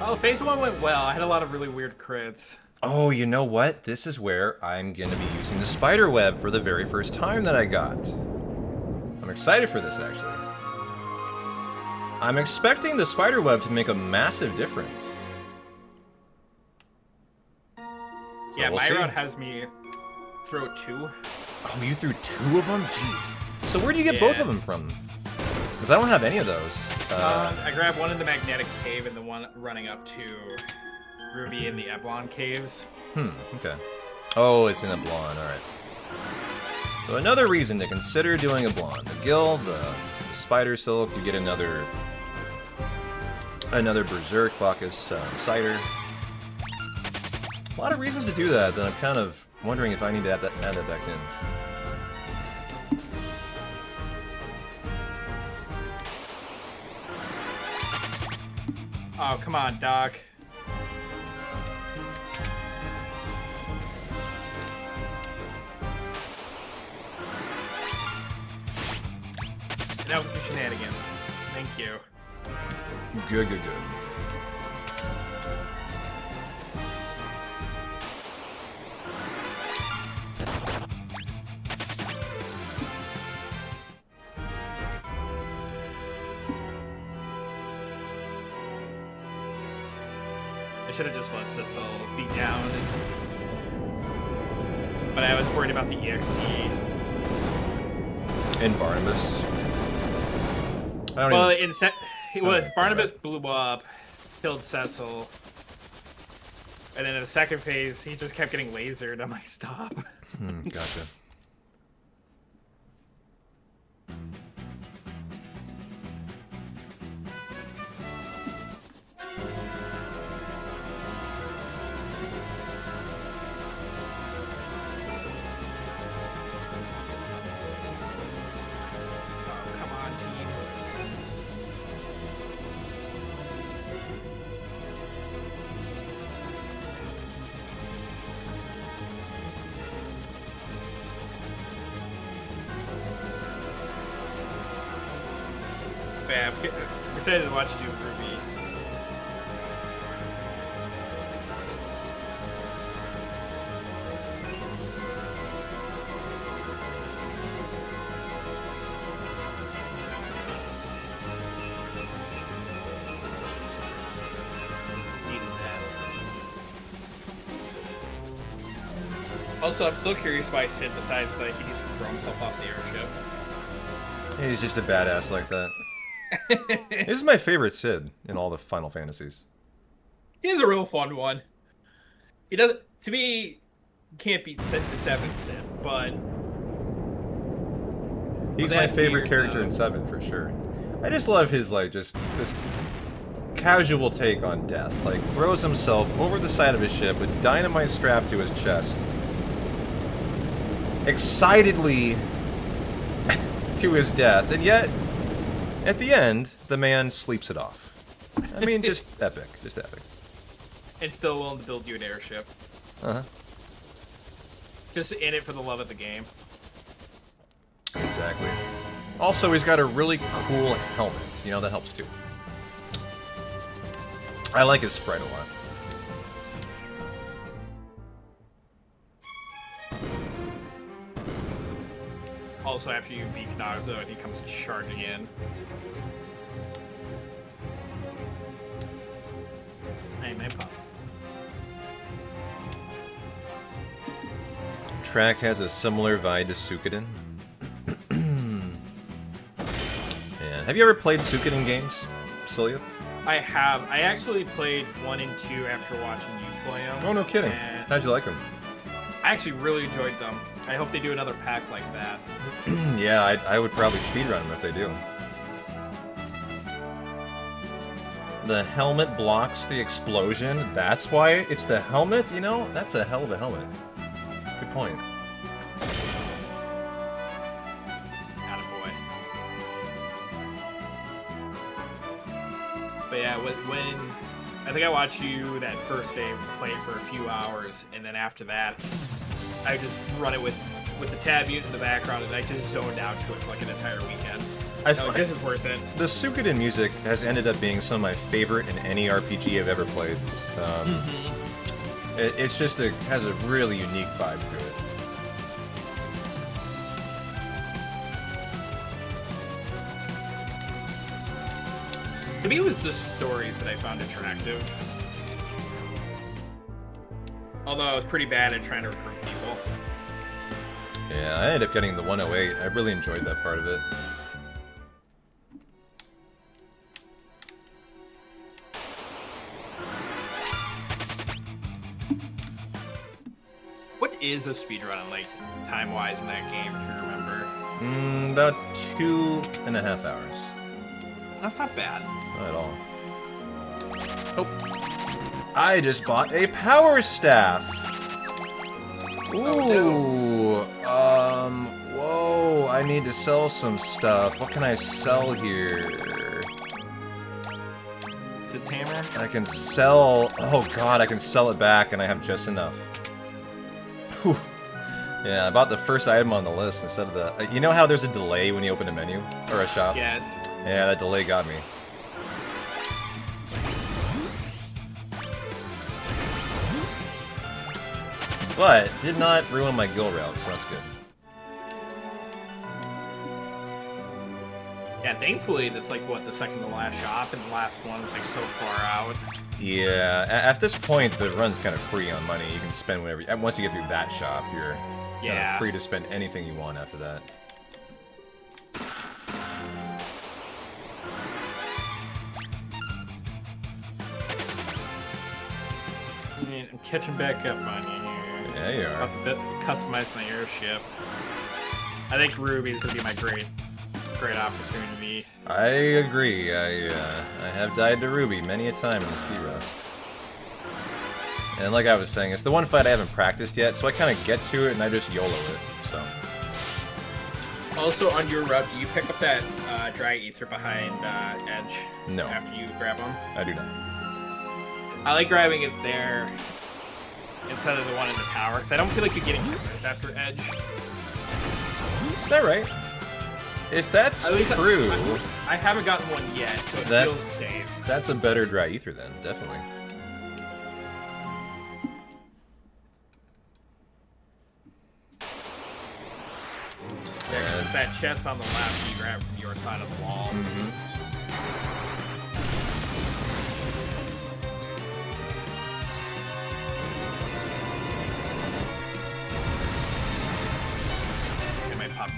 Oh, phase 1 went well. I had a lot of really weird crits. Oh, you know what? This is where I'm going to be using the spider web for the very first time that I got. I'm excited for this, actually. I'm expecting the spider web to make a massive difference. So Yeah, we'll my see. route has me throw 2. Oh, you threw 2 of them? Jeez. So where do you get both Yeah. of them from? Because I don't have any of those. I grabbed one in the magnetic cave and the one running up to Ruby in the Eblon caves. Okay. Oh, it's in a blonde, alright. So another reason to consider doing a blonde. The gill, the spider silk, you get another berserk Bacchus cider. A lot of reasons to do that, then I'm kind of wondering if I need to add that back in. Oh, come on, Doc. Now with your shenanigans. Thank you. Good, good, good. I should have just let Sissel be down. But I was worried about the EXP. And Barnabas. I don't Well, even... Barnabas blew up, killed Cecil. And then in the second phase, he just kept getting lasered. I'm like, stop. Gotcha. Oh, come on, team. Yeah, I'm excited to watch you do Ruby. Needed that. Also, I'm still curious why Sid decides that he needs to throw himself off the airship. He's just a badass like that. This is my favorite Sid in all the Final Fantasies. He is a real fun one. He doesn't, to me, can't beat the 7th Sid, but He's Well, my that's favorite weird, character though. in 7 for sure. I just love his like just this casual take on death. Like throws himself over the side of his ship with dynamite strapped to his chest. Excitedly to his death, and yet at the end the man sleeps it off. I mean, just epic, just epic. and still willing to build you an airship. Uh-huh. Just in it for the love of the game. Exactly. Also, he's got a really cool helmet. You know, that helps too. I like his sprite a lot. Also, after you beat Knazo and he comes charging in. Hey, my pop. Track has a similar vibe to Suikoden. Yeah. Have you ever played Suikoden games, Sylleath? I have. I actually played 1 and 2 after watching you play them. Oh, no kidding. And How'd you like them? I actually really enjoyed them. I hope they do another pack like that. Yeah, I would probably speedrun them if they do. The helmet blocks the explosion. That's why it's the helmet? You know, that's a hell of a helmet. Good point. Attaboy. But yeah, when I think I watched you that first day play for a few hours, and then after that, I just run it with the tab mute in the background, and I just zoned out to it for like an entire weekend. This is worth it. The Suikoden music has ended up being some of my favorite in any RPG I've ever played. It's just has a really unique vibe to it. To me, it was the stories that I found attractive. Although I was pretty bad at trying to recruit people. Yeah, I ended up getting the 108. I really enjoyed that part of it. What is a speedrun, like, time-wise in that game, if you remember? About 2.5 hours. That's not bad. Not at all. Oh. I just bought a power staff! Ooh. Whoa. I need to sell some stuff. What can I sell here? Sid's hammer? I can sell... Oh god, I can sell it back and I have just enough. Whew. Yeah, I bought the first item on the list instead of the... You know how there's a delay when you open a menu? Or a shop? Yes. Yeah, that delay got me. But did not ruin my guild route, so that's good. Yeah, thankfully that's like what, the second to last shop, and the last one is like so far out. Yeah, at this point the run's kind of free on money. You can spend whatever. Once you get through that shop, you're kind of free to spend anything you want after that. I'm catching back up on you here. Yeah, you are. About to customize my airship. I think Ruby's gonna be my great opportunity. I agree. I have died to Ruby many a time in the speed rust. And like I was saying, it's the one fight I haven't practiced yet, so I kind of get to it and I just YOLO it, so. Also, on your route, do you pick up that dry ether behind Edge? No. After you grab them? I do not. I like grabbing it there instead of the one in the tower, because I don't feel like you're getting triggers after Edge. Is that right? If that's true... I haven't gotten one yet, so it feels safe. That's a better dry ether then, definitely. Yeah, 'cause it's that chest on the left you grab from your side of the wall.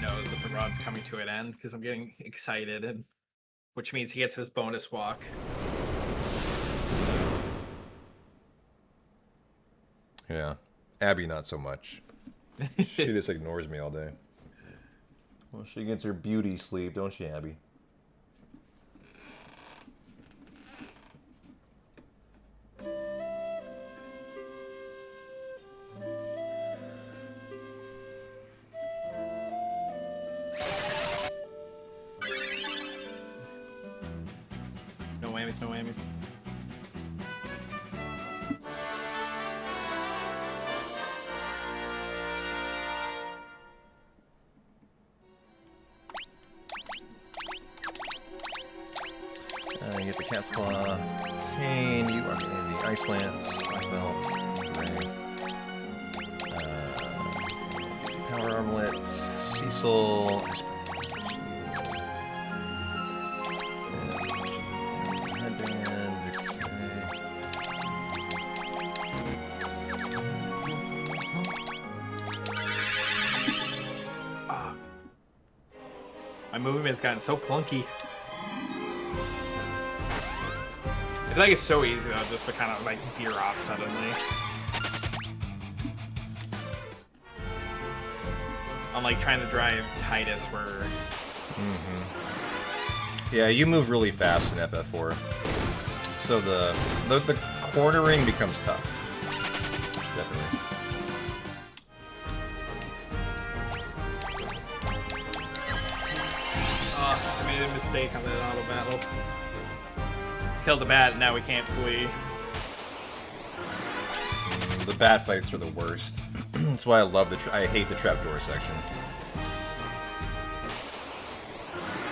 Knows that the run's coming to an end because I'm getting excited, and which means he gets his bonus walk. Yeah, Abby not so much. She just ignores me all day. Well, she gets her beauty sleep, don't she, Abby? No whammies. Get the cat's claw. Cane, you are getting the ice lance, black belt, gray. Power armlet, Cecil. My movement's gotten so clunky. I feel like it's so easy though, just to kind of like veer off suddenly. I'm like trying to drive Titus where... Yeah, you move really fast in FF4. So the cornering becomes tough. Definitely. I made a mistake on that auto battle. Killed the bat, now we can't flee. The bat fights are the worst. That's why I love I hate the trapdoor section.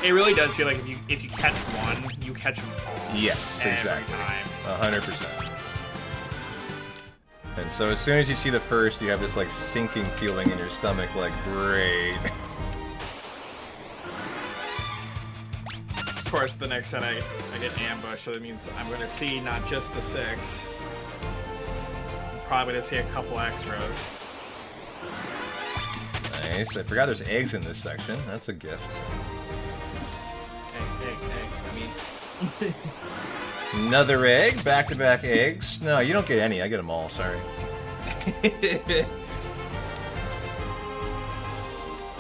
It really does feel like if you catch one, you catch them all. Yes, every exactly. time. 100%. And so as soon as you see the first, you have this like sinking feeling in your stomach, like, great. Of course, the next set I get ambushed, so that means I'm going to see not just the 6. I'm probably going to see a couple extras. Nice. I forgot there's eggs in this section. That's a gift. Egg. I mean... Another egg. Back-to-back eggs. No, you don't get any. I get them all. Sorry.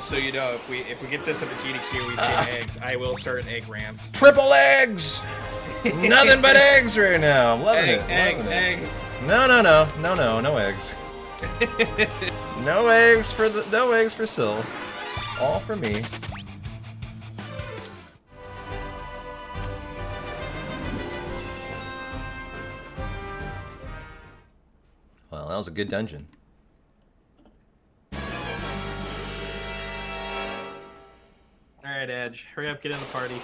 So you know, if we get this at the GDQ, we see eggs. I will start an egg rants. Triple eggs. Nothing but eggs right now. I'm loving it. Egg. No eggs. No eggs for Syl. All for me. Well, that was a good dungeon. Alright, Edge. Hurry up, get in the party.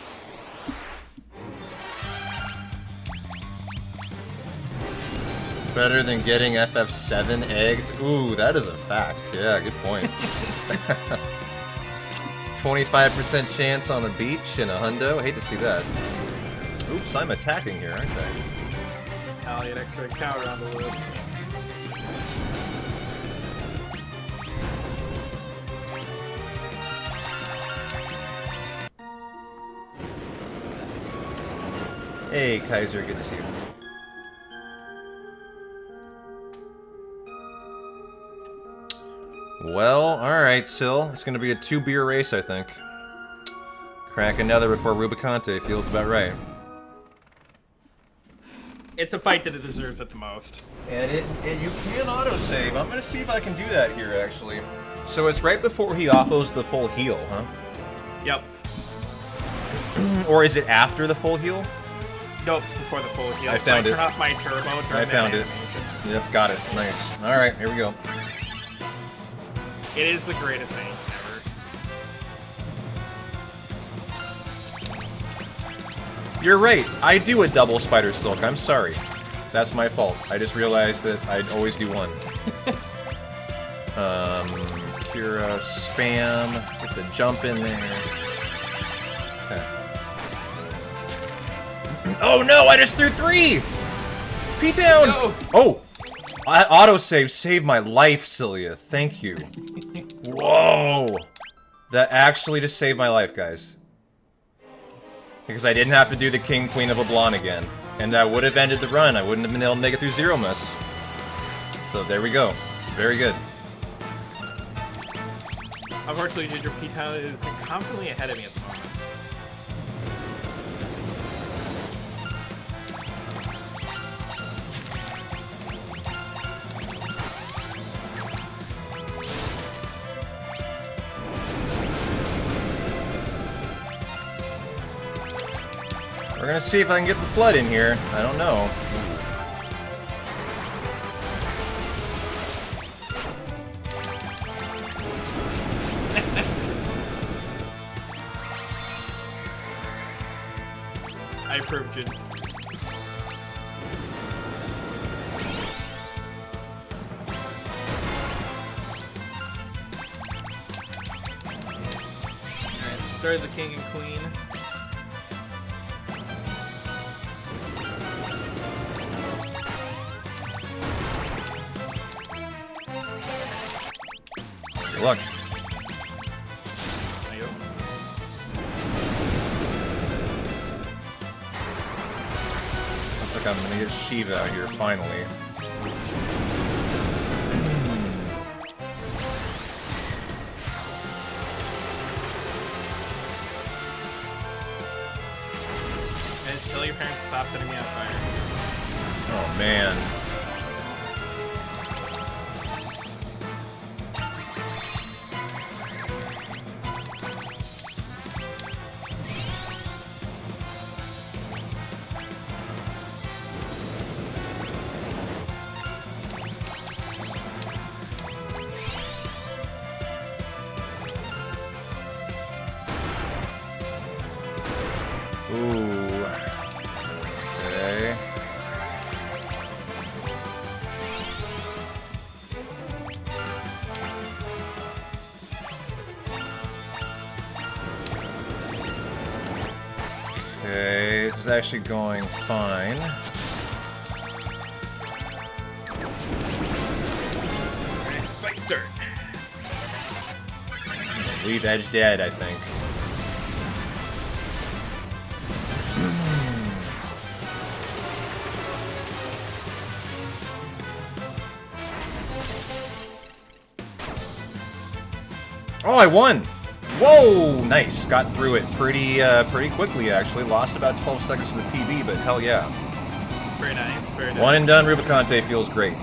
Better than getting FF7 egged? Ooh, that is a fact. Yeah, good point. 25% chance on the beach in a hundo. I hate to see that. Oops, I'm attacking here, aren't I? Italian X-ray counter on the list. Hey, Kaiser, good to see you. Well, alright, Syl. It's gonna be a 2-beer race, I think. Crack another before Rubicante feels about right. It's a fight that it deserves at the most. And you can autosave. I'm gonna see if I can do that here, actually. So it's right before he offos the full heal, huh? Yep. Or is it after the full heal? Nope, it's before the full heal. I found it. Turn off my turbo. I found it. Yep, got it. Nice. Alright, here we go. It is the greatest thing ever. You're right. I do a double spider silk. I'm sorry. That's my fault. I just realized that I'd always do one. Kira, spam. Get the jump in there. Okay. Oh no! I just threw 3! P-Town! No. Oh! Autosave saved my life, Sylleath. Thank you. Whoa! That actually just saved my life, guys. Because I didn't have to do the King Queen of LeBlanc again. And that would have ended the run. I wouldn't have been able to make it through Zero Miss. So there we go. Very good. Unfortunately, Ginger P-Town is confidently ahead of me at the moment. We're gonna see if I can get the flood in here. I don't know. I approve, Ginger. Alright, started the king and queen. Good luck. There you go. Looks like I'm gonna get Shiva out here finally. And tell your parents to stop setting me on fire. Oh man. actually going fine. Fight start. Leave Edge dead, I think. Oh, I won! Whoa! Nice. Got through it pretty quickly, actually. Lost about 12 seconds to the PB, but hell yeah. Very nice, very nice. One and done, Rubicante feels great.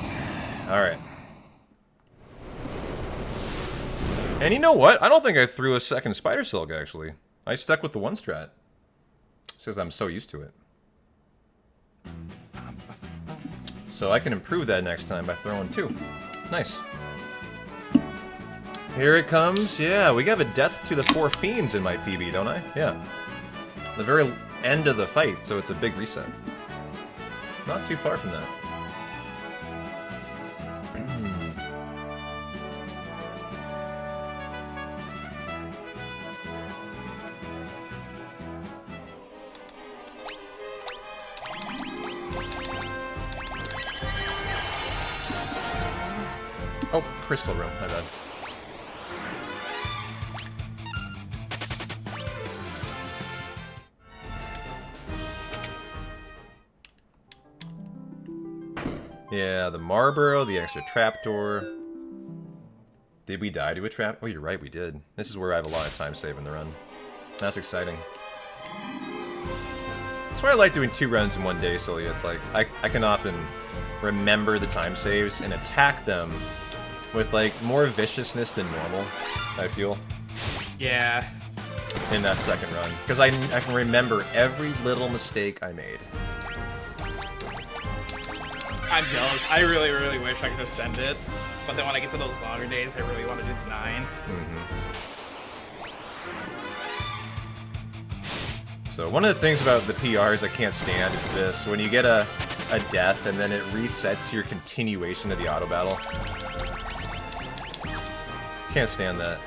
Alright. And you know what? I don't think I threw a second Spider Silk, actually. I stuck with the one strat. Because I'm so used to it. So I can improve that next time by throwing two. Nice. Here it comes. Yeah, we have a death to the 4 fiends in my PB, don't I? Yeah. The very end of the fight, so it's a big reset. Not too far from that. Oh, crystal room, my bad. Yeah, the Marlboro, the extra trapdoor. Did we die to a trap? Oh, you're right, we did. This is where I have a lot of time saving the run. That's exciting. That's why I like doing 2 runs in one day, Sylleath. Like, I can often remember the time saves and attack them with, like, more viciousness than normal, I feel. Yeah. In that second run. Because I can remember every little mistake I made. I'm jealous. I really, really wish I could just send it. But then when I get to those longer days, I really want to do the 9. So one of the things about the PRs I can't stand is this. When you get a death and then it resets your continuation of the auto battle. Can't stand that.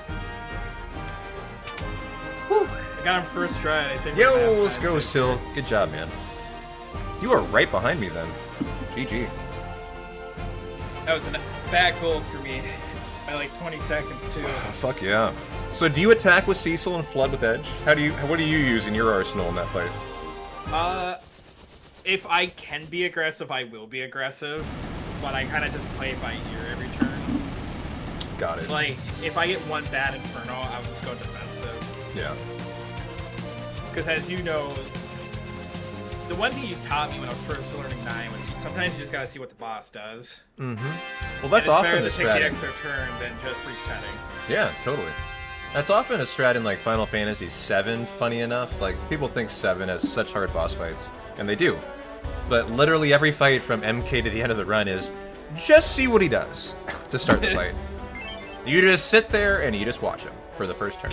Whew. I got him first try, I think. Yo, let's go, Syl. Good job, man. You are right behind me then. GG. That was a bad goal for me. By like 20 seconds, too. Fuck yeah. So do you attack with Cecil and flood with Edge? What do you use in your arsenal in that fight? If I can be aggressive, I will be aggressive. But I kind of just play it by ear every turn. Got it. Like, if I get one bad Inferno, I'll just go defensive. Yeah. Because as you know, the one thing you taught me when I was first learning 9 was sometimes you just gotta see what the boss does. Well, that's often better a to take strat. the extra turn than just resetting. Yeah, totally. That's often a strat in like Final Fantasy VII, funny enough. Like, people think 7 has such hard boss fights, and they do. But literally every fight from MK to the end of the run is just see what he does to start the fight. You just sit there and you just watch him for the first turn.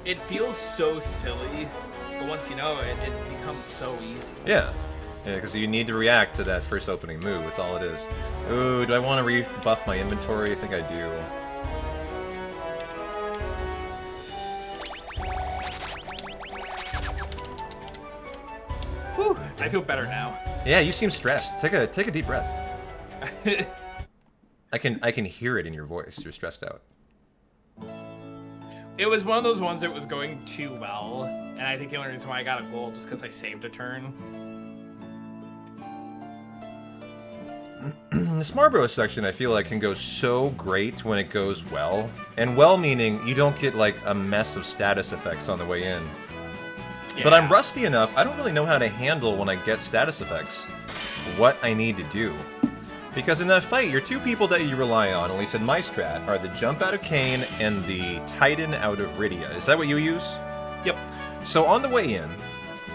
It feels so silly, but once you know it, it becomes so easy. Yeah. Yeah, because you need to react to that first opening move. That's all it is. Ooh, do I want to rebuff my inventory? I think I do. Whew, I feel better now. Yeah, you seem stressed. Take a deep breath. I can hear it in your voice. You're stressed out. It was one of those ones that was going too well, and I think the only reason why I got a gold was because I saved a turn. This Marlboro section, I feel like, can go so great when it goes well. And well meaning you don't get, like, a mess of status effects on the way in. Yeah. But I'm rusty enough, I don't really know how to handle when I get status effects what I need to do. Because in that fight, your 2 people that you rely on, at least in my strat, are the Jump out of Cain and the Titan out of Rydia. Is that what you use? Yep. So on the way in,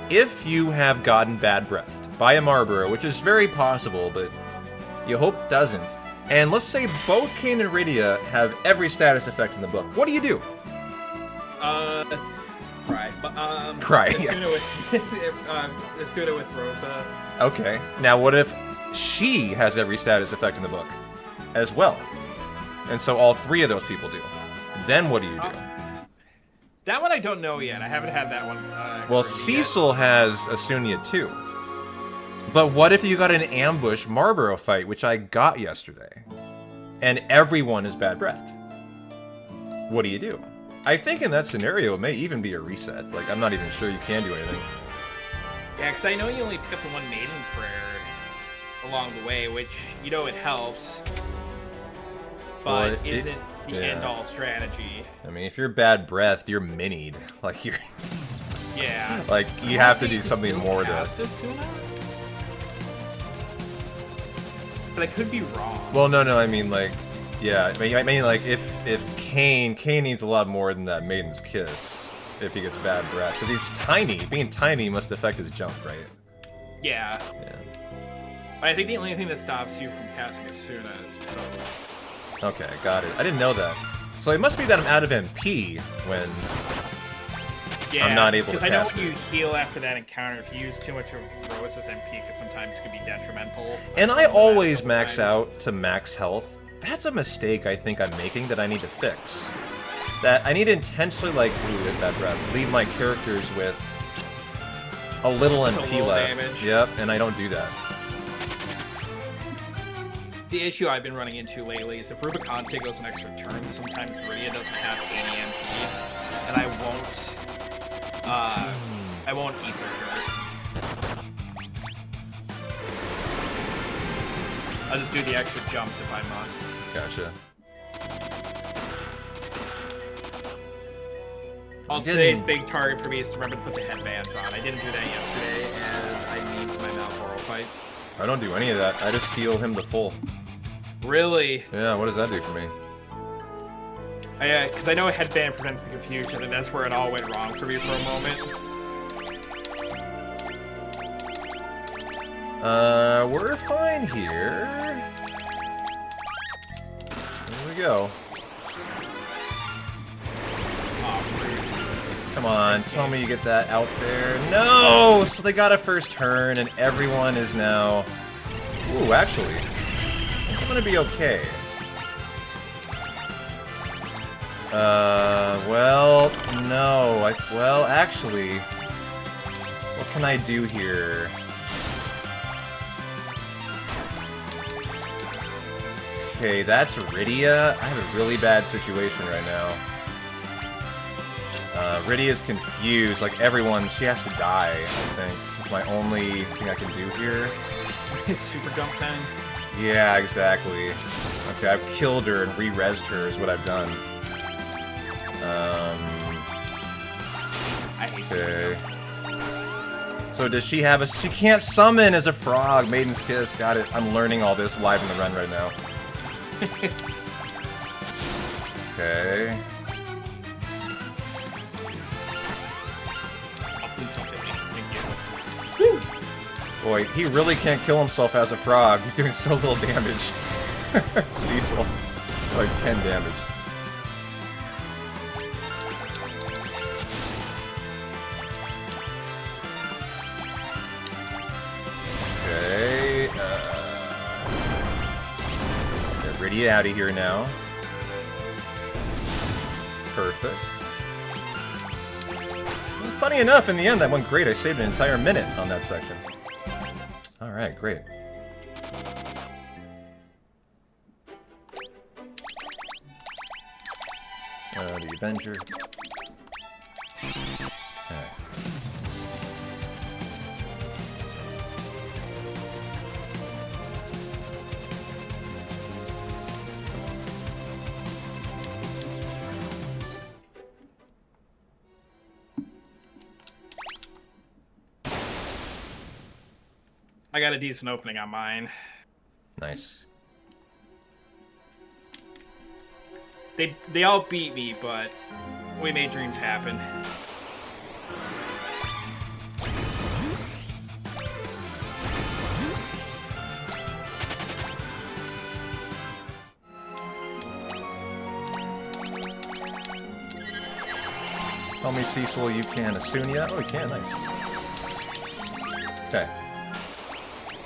if you have gotten bad breathed by a Marlboro, which is very possible, but you hope doesn't, and let's say both Cain and Rydia have every status effect in the book, what do you do? Cry. Cry. Asuna with Rosa. Okay. Now what if she has every status effect in the book as well? And so all 3 of those people do. Then what do you do? That one I don't know yet. I haven't had that one. Well, Cecil has Asunia too. But what if you got an ambush Marlboro fight, which I got yesterday, and everyone is bad breath? What do you do? I think in that scenario, it may even be a reset. Like, I'm not even sure you can do anything. Yeah, because I know you only pick up the one maiden prayer along the way, which, you know, it helps, but well, isn't the end-all strategy. I mean, if you're bad breathed, you're minied. Like, you're... Yeah. Like, you have to do something more to... But I could be wrong. Well, no, I mean, like... Yeah, I mean, like, if Kane needs a lot more than that Maiden's Kiss if he gets bad breath. Because he's tiny. Being tiny must affect his jump, right? Yeah. Yeah. But I think the only thing that stops you from casting Asuna is total. Okay, got it. I didn't know that. So it must be that I'm out of MP when I'm not able to cast because I know when it. you heal after that encounter, if you use too much of Rose's MP, it sometimes could be detrimental. And I always max out to max health. That's a mistake I think I'm making that I need to fix. That I need to intentionally, like, that breath, lead my characters with a little Just MP a little left. damage. Yep, and I don't do that. The issue I've been running into lately is if Rubicante goes an extra turn, sometimes Rydia doesn't have any MP, and I won't ether her. I'll just do the extra jumps if I must. Gotcha. Also, today's big target for me is to remember to put the headbands on. I didn't do that yesterday, and I mean my Malboro fights. I don't do any of that. I just heal him to full. Really? Yeah, what does that do for me? Because I know a headband prevents the confusion, and that's where it all went wrong for me for a moment. We're fine here. Here we go. Come on, tell me you get that out there. No! So they got a first turn, and everyone is now... Ooh, actually, I'm gonna be okay. Well, no. Well, actually, what can I do here? Okay, that's Rydia. I have a really bad situation right now. Rydia's confused. Like, she has to die, I think. It's my only thing I can do here. Super jump then? Yeah, exactly. Okay, I've killed her and re-resed her is what I've done. I hate Okay. So does she have she can't summon as a frog. Maiden's Kiss. Got it. I'm learning all this live in the run right now. Okay. Oh, please don't hit me. Thank you. Boy, he really can't kill himself as a frog. He's doing so little damage. Cecil. Like 10 damage. Okay. Get Rydia out of here now. Perfect. Well, funny enough, in the end, that went great. I saved an entire minute on that section. Alright, great. The Avenger. Okay. I got a decent opening on mine. Nice. They all beat me, but we made dreams happen. Tell me, Cecil, you can Asunia. Oh, you can. Nice. Okay.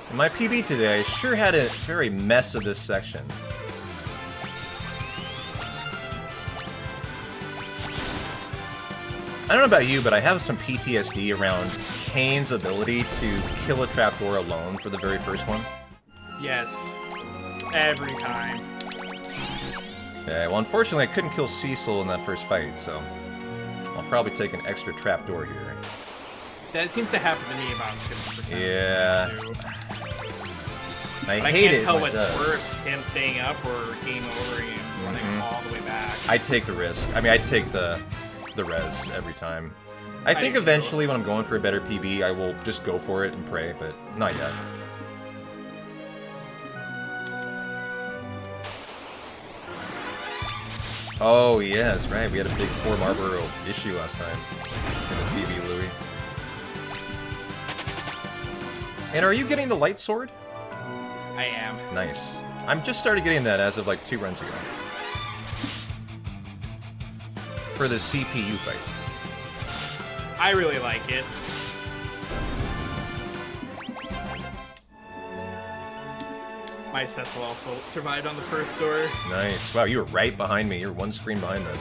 In my PB today, I sure had a very mess of this section. I don't know about you, but I have some PTSD around Kane's ability to kill a trapdoor alone for the very first one. Yes. Every time. Yeah, well, unfortunately, I couldn't kill Cecil in that first fight, so I'll probably take an extra trapdoor here. That seems to happen to me about 50%. Yeah. I hate can't it tell when what's it does. worse, him staying up or game over and running all the way back. I take the risk. I mean, I take the res every time. I think do too. eventually when I'm going for a better PB, I will just go for it and pray, but not yet. Oh, yeah, that's right. We had a big 4 Marlboro issue last time in the PB, Louis. And are you getting the light sword? I am. Nice. I'm just started getting that as of like 2 runs ago. For the CPU fight. I really like it. My Cecil also survived on the first door. Nice. Wow, you were right behind me. You're one screen behind them.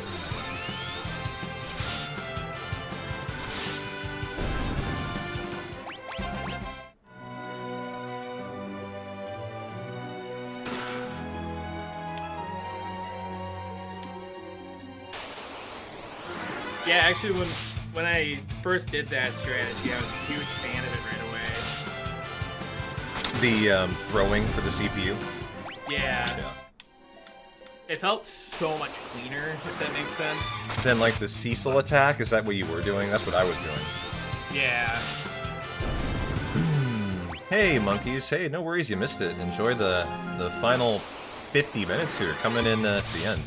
Yeah, actually, when I first did that strategy, I was a huge fan of it right away. The throwing for the CPU. Yeah. It felt so much cleaner, if that makes sense. Then like the Cecil attack, is that what you were doing? That's what I was doing. Yeah. Hey monkeys, hey, no worries, you missed it. Enjoy the final 50 minutes here, coming in to the end.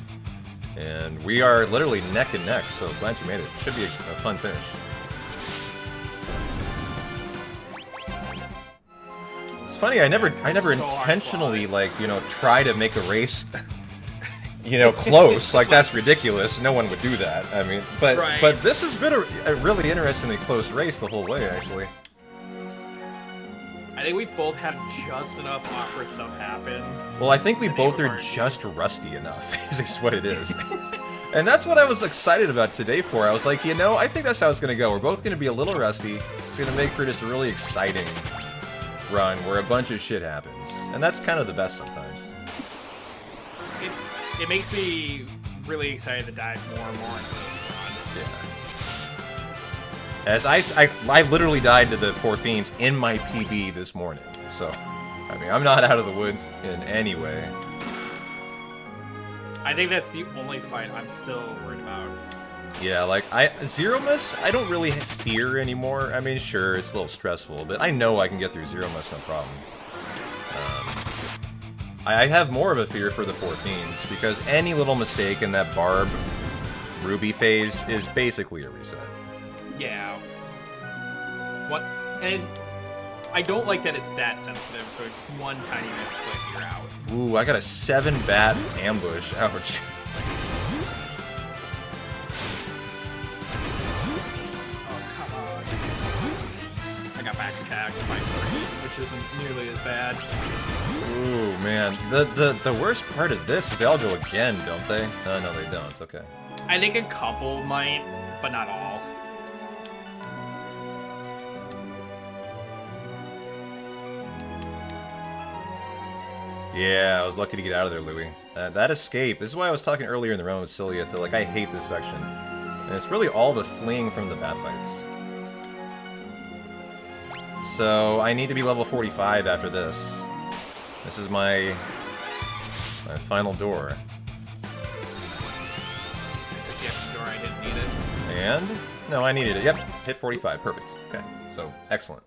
And we are literally neck and neck, so glad you made it. Should be a fun finish. It's funny, I never intentionally, like, you know, try to make a race, you know, close. Like, that's ridiculous. No one would do that. I mean, but Right. but this has been a really interestingly close race the whole way, actually. I think we both had just enough awkward stuff happen. Well, I think we The both neighbor are party. just rusty enough, is what it is. And that's what I was excited about today for. I was like, you know, I think that's how it's going to go. We're both going to be a little rusty. It's going to make for just a really exciting run where a bunch of shit happens. And that's kind of the best sometimes. It makes me really excited to dive more and more into this run. Yeah. As I literally died to the 4 Fiends in my PB this morning. So, I mean, I'm not out of the woods in any way. I think that's the only fight I'm still worried about. Yeah, like, Zero Miss, I don't really fear anymore. I mean, sure, it's a little stressful, but I know I can get through Zero Miss, no problem. I have more of a fear for the 4 Fiends, because any little mistake in that Barb Ruby phase is basically a reset. Yeah. What? And I don't like that it's that sensitive, so one tiny misclick, you're out. Ooh, I got a 7-bat ambush. Ouch. Oh, come on. I got back attacked by 3, which isn't nearly as bad. Ooh, man. The worst part of this is they all go again, don't they? No, they don't. Okay. I think a couple might, but not all. Yeah, I was lucky to get out of there, Louis. That escape, this is why I was talking earlier in the round with Sylleath, that, like, I hate this section. And it's really all the fleeing from the bat fights. So, I need to be level 45 after this. This is my final door. Yes, door, I didn't need it. And? No, I needed it. Yep, hit 45. Perfect. Okay, so, excellent.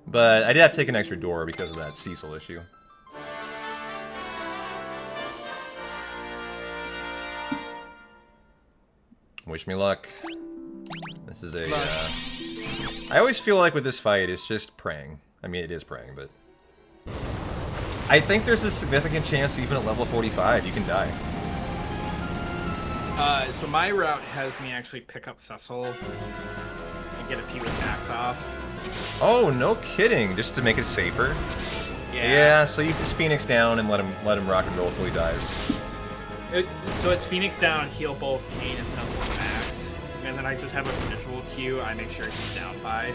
But I did have to take an extra door because of that Cecil issue. Wish me luck. This is a, I always feel like with this fight, it's just praying. I mean, it is praying, but... I think there's a significant chance even at level 45, you can die. So my route has me actually pick up Cecil and get a few attacks off. Oh, no kidding, just to make it safer? Yeah, so you just Phoenix down and let him rock and roll till he dies. So it's Phoenix down, heal both Kane and Cecil to max. and then I just have a visual cue. I make sure he's down by.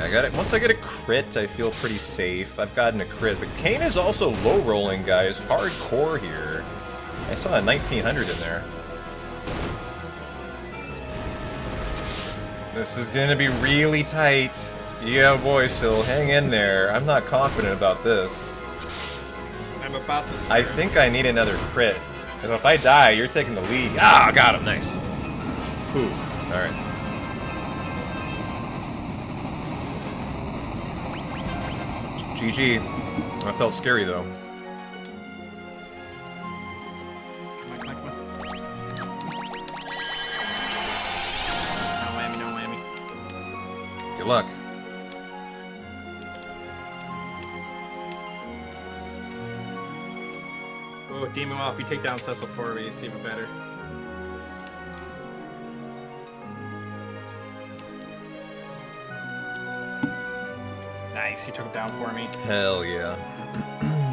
I got it. Once I get a crit, I feel pretty safe. I've gotten a crit, but Kane is also low rolling, guys. Hardcore here. I saw a 1900 in there. This is gonna be really tight. Yeah, boy, Syl, hang in there. I'm not confident about this. I'm about to start. I think I need another crit. And if I die, you're taking the lead. Ah, got him. Nice. Whew. All right. GG. I felt scary, though. Come on, come on, come on. No whammy, no whammy. Good luck. Oh, Demon Well, if you take down Cecil for me, it's even better. Nice, he took him down for me. Hell yeah.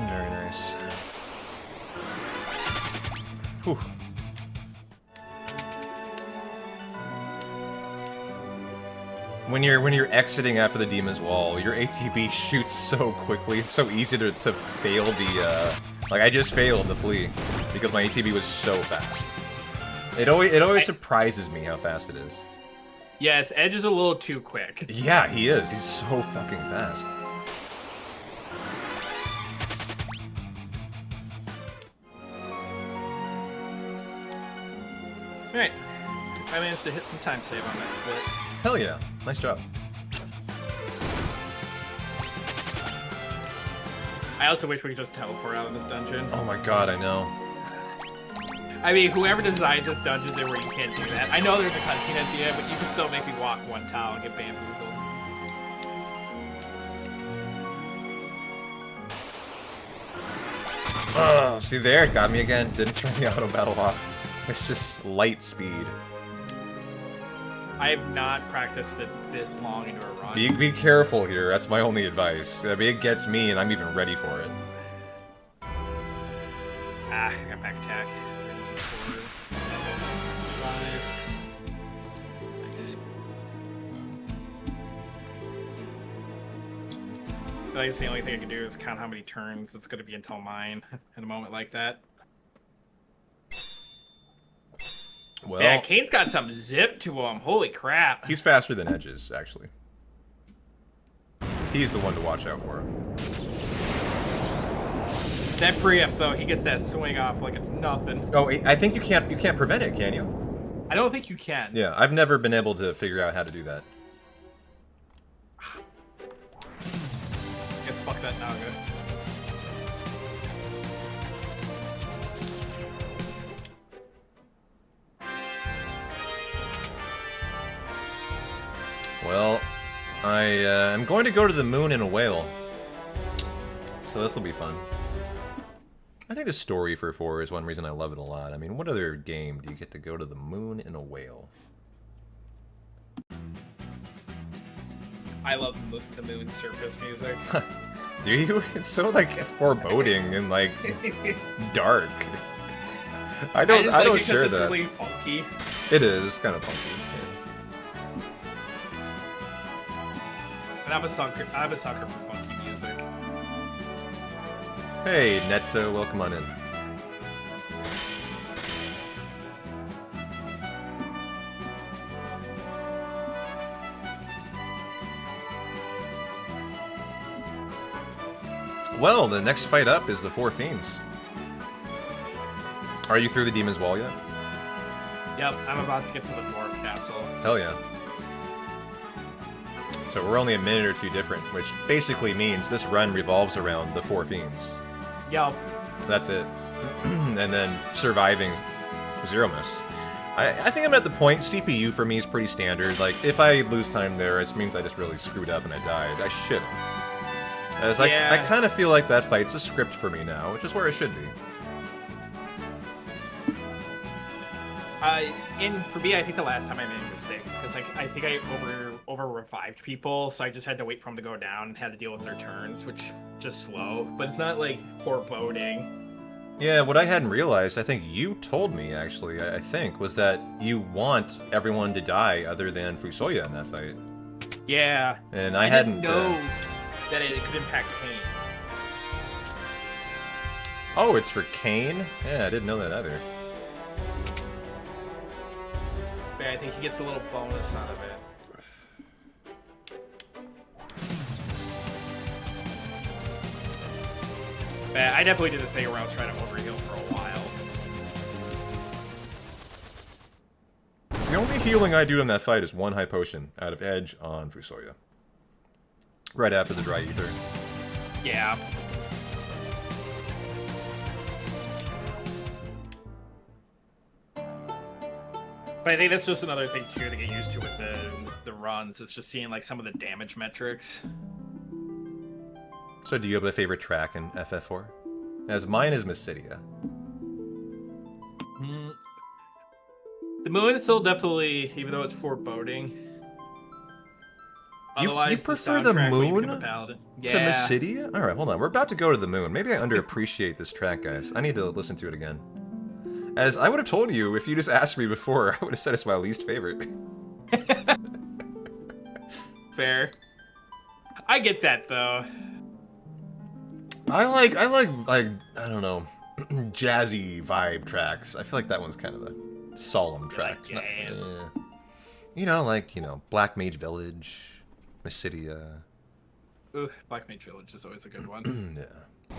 Very nice. Whew. When you're exiting after the demon's wall, your ATB shoots so quickly. It's so easy to fail the like I just failed the flee because my ATB was so fast. It always surprises me how fast it is. Yes, Edge is a little too quick. Yeah, he is. He's so fucking fast. Alright. I managed to hit some time save on that split. Hell yeah. Nice job. I also wish we could just teleport out of this dungeon. Oh my god, I know. I mean, whoever designed this dungeon there where you can't do that. I know there's a cutscene at the end, but you can still make me walk one tile and get bamboozled. Oh, see there, it got me again. Didn't turn the auto battle off. It's just light speed. I have not practiced it this long into a run. Be careful here. That's my only advice. I mean, it gets me, and I'm even ready for it. Ah, I got back attack. 3, 4, 5. Nice. I feel like it's the only thing I can do is count how many turns it's going to be until mine in a moment like that. Well, yeah, Kane's got some zip to him. Holy crap. he's faster than Edges, actually. He's the one to watch out for. That pre-up, though, he gets that swing off like it's nothing. Oh, I think you can't prevent it, can you? I don't think you can. Yeah, I've never been able to figure out how to do that. Guess fuck that Naga. Well, I'm going to go to the moon in a whale. So this will be fun. I think the story for 4 is one reason I love it a lot. I mean, what other game do you get to go to the moon in a whale? I love the moon surface music. Do you? It's so like foreboding and like dark. I don't just like it 'cause share it's that. really funky. It is kind of funky. And I'm a sucker for funky music. Yeah. Hey, Netto, welcome on in. Well, the next fight up is the 4 Fiends. Are you through the Demon's Wall yet? Yep, I'm about to get to the dwarf castle. Hell yeah. So we're only a minute or 2 different, which basically means this run revolves around the 4 Fiends. Yep. That's it. And then surviving Zero Miss. I think I'm at the point, CPU for me is pretty standard. Like, if I lose time there, it means I just really screwed up and I died. I shouldn't. As Yeah. I kind of feel like that fight's a script for me now, which is where it should be. And for me, I think the last time I made a mistake is because I think I over revived people, so I just had to wait for them to go down and had to deal with their turns, which just slow. But it's not like foreboding. Yeah, what I hadn't realized, I think you told me, actually, I think, was that you want everyone to die other than Fusoya in that fight. Yeah. And I hadn't... didn't know that it could impact Kane. Oh, it's for Kane? Yeah, I didn't know that either. But I think he gets a little bonus out of it. But I definitely did the thing where I was trying to overheal for a while. The only healing I do in that fight is one high potion out of Edge on Fusoya. Right after the dry ether. Yeah. But I think that's just another thing too to get used to with the runs. It's just seeing like some of the damage metrics. So do you have a favorite track in FF4? As mine is Mysidia. The moon is still definitely, even though it's foreboding. You prefer the moon to Yeah. Mysidia? Alright, hold on. We're about to go to the moon. Maybe I underappreciate this track, guys. I need to listen to it again. As I would have told you, if you just asked me before, I would have said it's my least favorite. Fair. I get that, though. I like, I don't know, jazzy vibe tracks. I feel like that one's kind of a solemn track. Like jazz. You know, like, Black Mage Village, Mysidia. Ooh, Black Mage Village is always a good one. Yeah.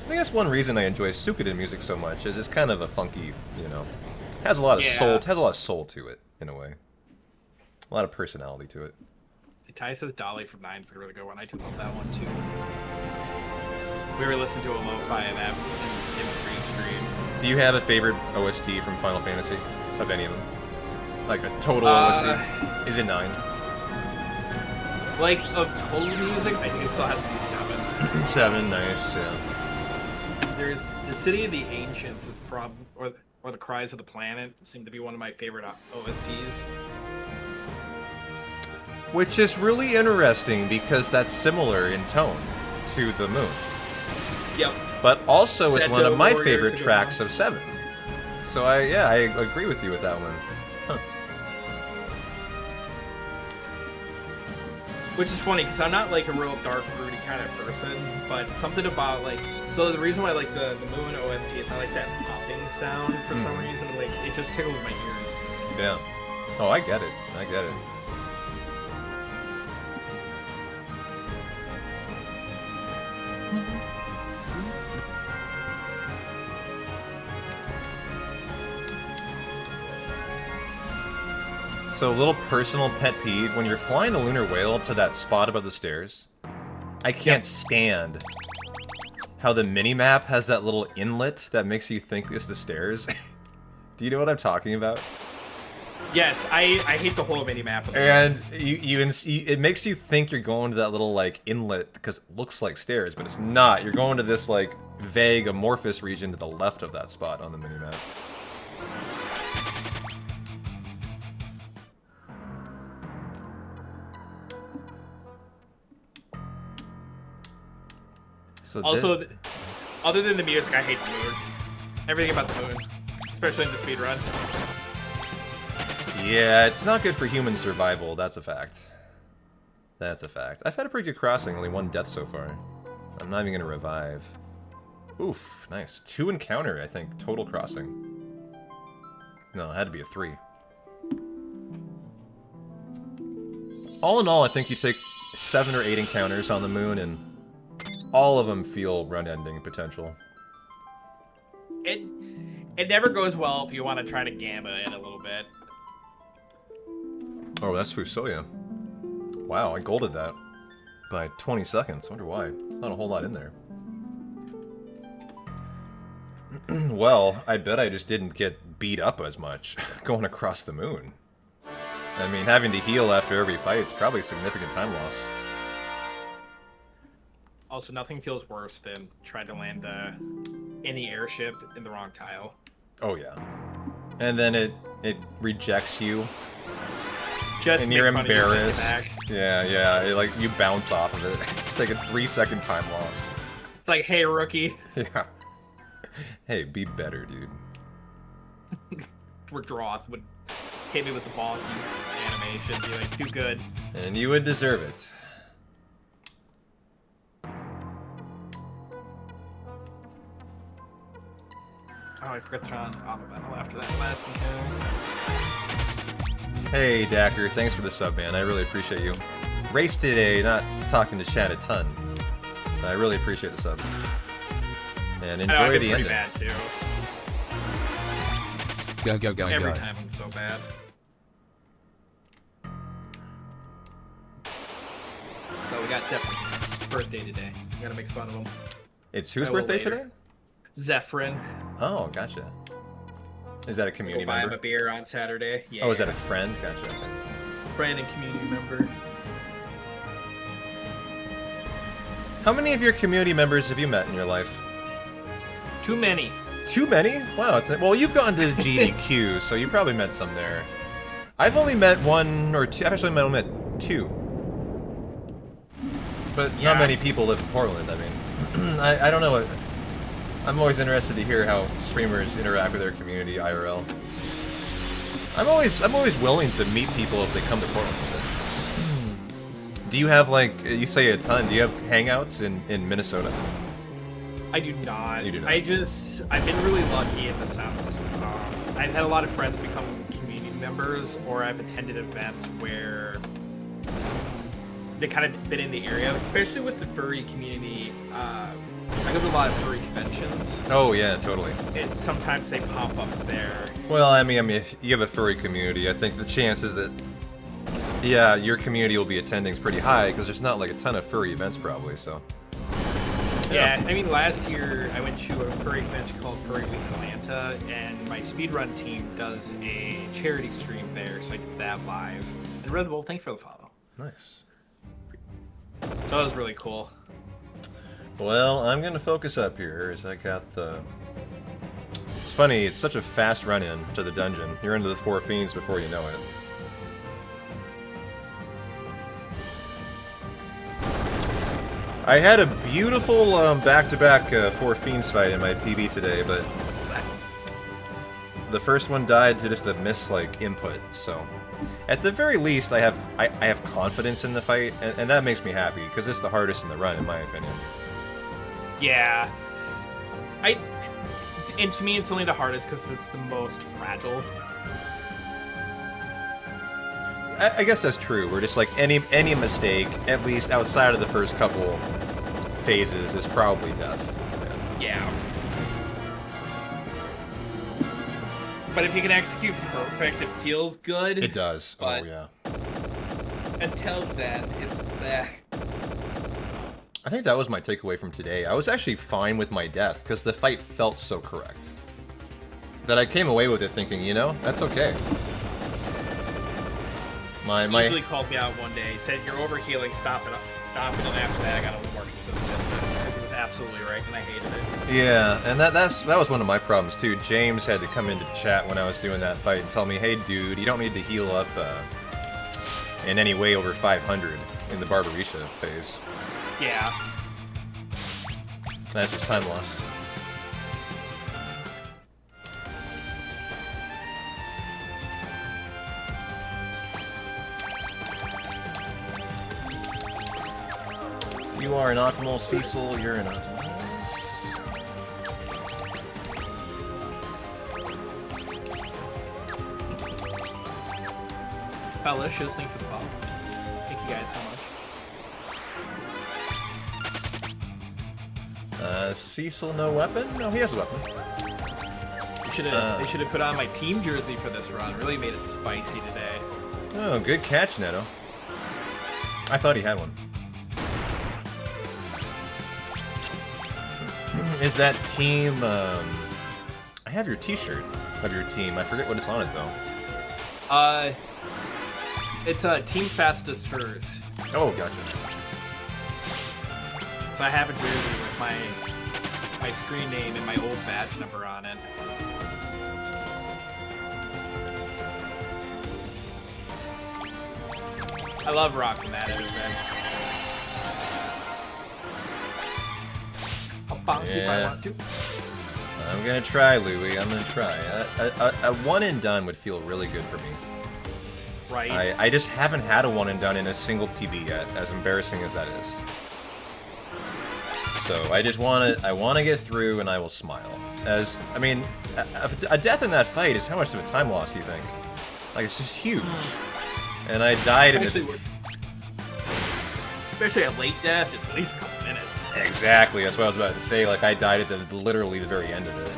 I guess one reason I enjoy Suikoden music so much is it's kind of a funky, has a lot of soul, has a lot of soul to it, in a way. A lot of personality to it. See, Ty says Dolly from 9 is a really good one. I do love that one, too. We were listening to a lo-fi in that in the pre-stream. Do you have a favorite OST from Final Fantasy? Of any of them? Like a total OST? Is it 9? Like, of total music, I think it still has to be 7. 7, nice, yeah. There's the City of the Ancients is or the Cries of the Planet seem to be one of my favorite OSTs. Which is really interesting because that's similar in tone to The Moon. Yep. But also is one of my Warriors favorite tracks of 7. So I agree with you with that one. Huh. Which is funny because I'm not like a real dark, broody kind of person, but something about like the reason why I like the Moon OST is I like that popping sound for some reason. Like it just tickles my ears. Yeah. Oh, I get it. I get it. So, a little personal pet peeve, when you're flying the Lunar Whale to that spot above the stairs, I can't stand how the minimap has that little inlet that makes you think it's the stairs. Do you know what I'm talking about? Yes, I hate the whole mini map. And it makes you think you're going to that little like inlet because it looks like stairs, but it's not. You're going to this like vague amorphous region to the left of that spot on the minimap. So also, other than the music, I hate the moon. Everything about the moon, especially in the speedrun. Yeah, it's not good for human survival, that's a fact. That's a fact. I've had a pretty good crossing, only 1 death so far. I'm not even gonna revive. Oof, nice. 2 encounter, I think, total crossing. No, it had to be a 3. All in all, I think you take 7 or 8 encounters on the moon, and all of them feel run-ending potential. It never goes well if you want to try to gamma it a little bit. Oh, that's Fusoya. Wow, I golded that by 20 seconds. Wonder why. It's not a whole lot in there. Well, I bet I just didn't get beat up as much going across the moon. I mean, having to heal after every fight is probably a significant time loss. Also, nothing feels worse than trying to land any airship in the wrong tile. Oh yeah. And then it rejects you. Just and you're embarrassed. Yeah, you bounce off of it. It's like a 3-second time loss. It's like, hey, rookie. Yeah. Hey, be better, dude. Where Droth would hit me with the bonky animation, be like, too good. And you would deserve it. Oh, I forgot to on auto battle after that last encounter. Hey, Dacker, thanks for the sub, man. I really appreciate you. Race today, not talking to chat a ton. I really appreciate the sub. And enjoy the ending. Bad too. Go, go, go, Every go. time I'm so bad. So we got Zephyr's birthday today. We gotta make fun of him. It's whose A little birthday later. today? Zephyrin. Oh, gotcha. Is that a community Go buy him member? a beer on Saturday. Yeah. Oh, is that a friend? Gotcha. Okay. friend and community member? How many of your community members have you met in your life? Too many. Too many? Wow, well, you've gone to GDQ, so you probably met some there. I've only met one or two. I've actually only met two. But Yeah. not many people live in Portland. I mean, I don't know. I'm always interested to hear how streamers interact with their community IRL. I'm always willing to meet people if they come to Portland. Do you have, like, you say a ton, do you have hangouts in Minnesota? I do not. You do not. I've been really lucky in the sense. I've had a lot of friends become community members, or I've attended events where they kind of been in the area, especially with the furry community. I go to a lot of furry conventions. Oh yeah, totally. Sometimes they pop up there. Well, I mean, if you have a furry community, I think the chances that, yeah, your community will be attending is pretty high, because there's not, like, a ton of furry events, probably, so. Yeah, I mean, last year I went to a furry convention called Furry Week Atlanta, and my speedrun team does a charity stream there, so I did that live. And Red Bull, thanks for the follow. Nice. So that was really cool. Well, I'm going to focus up here, as I got the... It's funny, it's such a fast run-in to the dungeon. You're into the 4 fiends before you know it. I had a beautiful back-to-back 4 fiends fight in my PB today, but the first one died to just a miss, like, input, so... At the very least, I have confidence in the fight, and that makes me happy, because it's the hardest in the run, in my opinion. Yeah. And to me, it's only the hardest because it's the most fragile. I guess that's true. We're just like any mistake, at least outside of the first couple phases, is probably death. Yeah. But if you can execute perfect, it feels good. It does. But oh yeah. Until then, it's back. I think that was my takeaway from today. I was actually fine with my death because the fight felt so correct that I came away with it thinking, you know, that's okay. He usually called me out one day. He said, "You're overhealing. Stop it. Stop it." And after that, I got a little more consistent. Because he was absolutely right, and I hated it. Yeah, and that was one of my problems too. James had to come into chat when I was doing that fight and tell me, "Hey, dude, you don't need to heal up in any way over 500 in the Barbarisha phase." Yeah. That's just time loss. You are an optimal, Cecil. You're an optimal. Felicious, thank you for the follow. Thank you guys so much. Cecil, no weapon? No, he has a weapon. They should have put on my team jersey for this run. Really made it spicy today. Oh, good catch, Neto. I thought he had one. Is that team, I have your t-shirt of your team. I forget what it's on it, though. It's Team Fastest Furs. Oh, gotcha. So I have a jersey with my screen name and my old badge number on it. I love rocking that at events. I'll bonk you if I want to. I'm gonna try, Louie. I'm gonna try. A one and done would feel really good for me. Right. I just haven't had a one and done in a single PB yet, as embarrassing as that is. So I just wanna get through, and I will smile. As I mean, a death in that fight is how much of a time loss do you think? Like, it's just huge. And I died in it. Especially a late death, it's at least a couple minutes. Exactly, that's what I was about to say. Like, I died at literally the very end of it.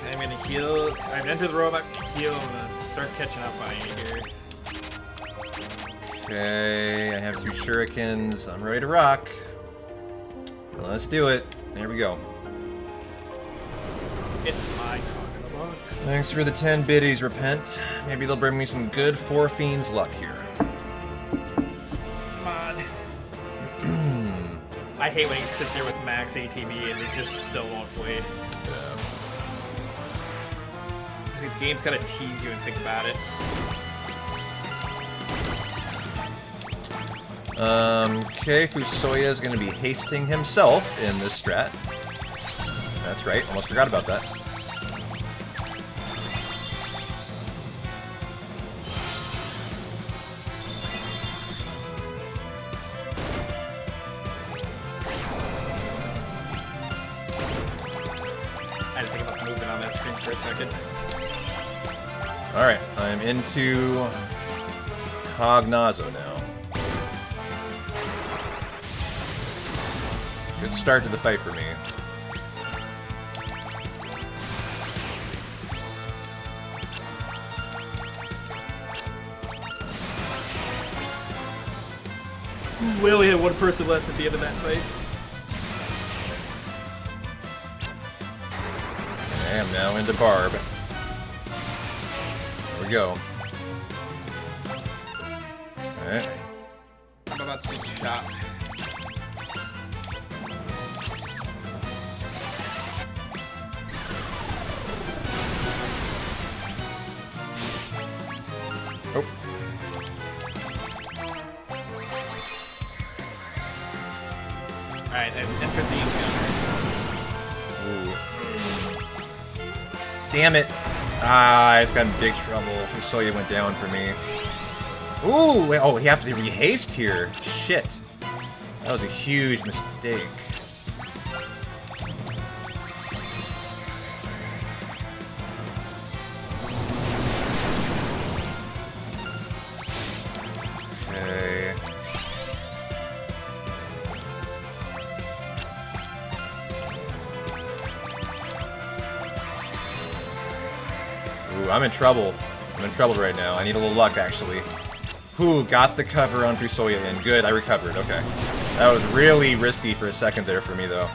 I'm gonna heal. I've entered the robot, heal, and start catching up on you here. Okay, I have 2 shurikens. I'm ready to rock. Let's do it. There we go. It's my cock in the box. Thanks for the 10 biddies, Repent. Maybe they'll bring me some good 4 fiends luck here. Come on. I hate when he sits there with max ATB and it just still won't fade. I think the game's gotta tease you and think about it. Okay, Fusoya is going to be hasting himself in this strat. That's right, almost forgot about that. I had to think about the movement on that screen for a second. Alright, I'm into Cognazo now. Good start to the fight for me. We only had one person left at the end of that fight. Okay, I'm now into Barb. There we go. Okay. I'm about to get shot. Oh. Alright, I've entered the encounter. Ooh. Damn it. Ah, I just got in big trouble. Fusoya went down for me. Ooh, wait, oh, he has to rehaste here. Shit. That was a huge mistake. Okay. Ooh, I'm in trouble. I'm in trouble right now. I need a little luck, actually. Ooh, got the cover on Fusoya in. Good, I recovered. Okay. That was really risky for a second there for me, though.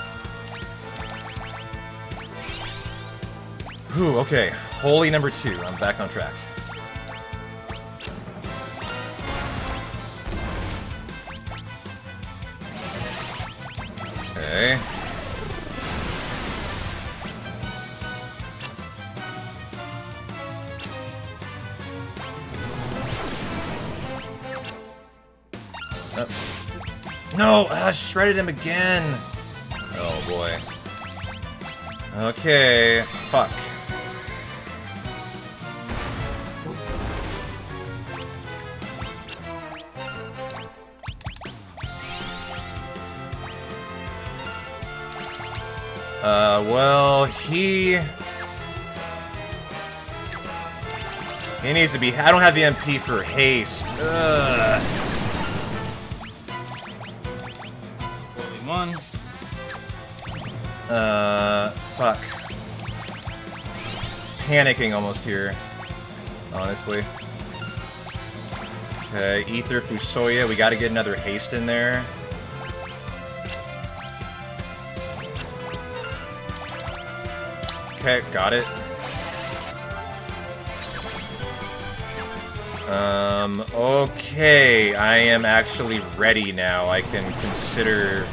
Ooh, okay. Holy number 2. I'm back on track. Okay. No! I shredded him again! Oh boy. Okay. Fuck. Well, he needs to be... I don't have the MP for haste. Ugh. One. Fuck. Panicking almost here. Honestly. Okay, Ether Fusoya. We gotta get another haste in there. Okay, got it. Okay. I am actually ready now. I can consider...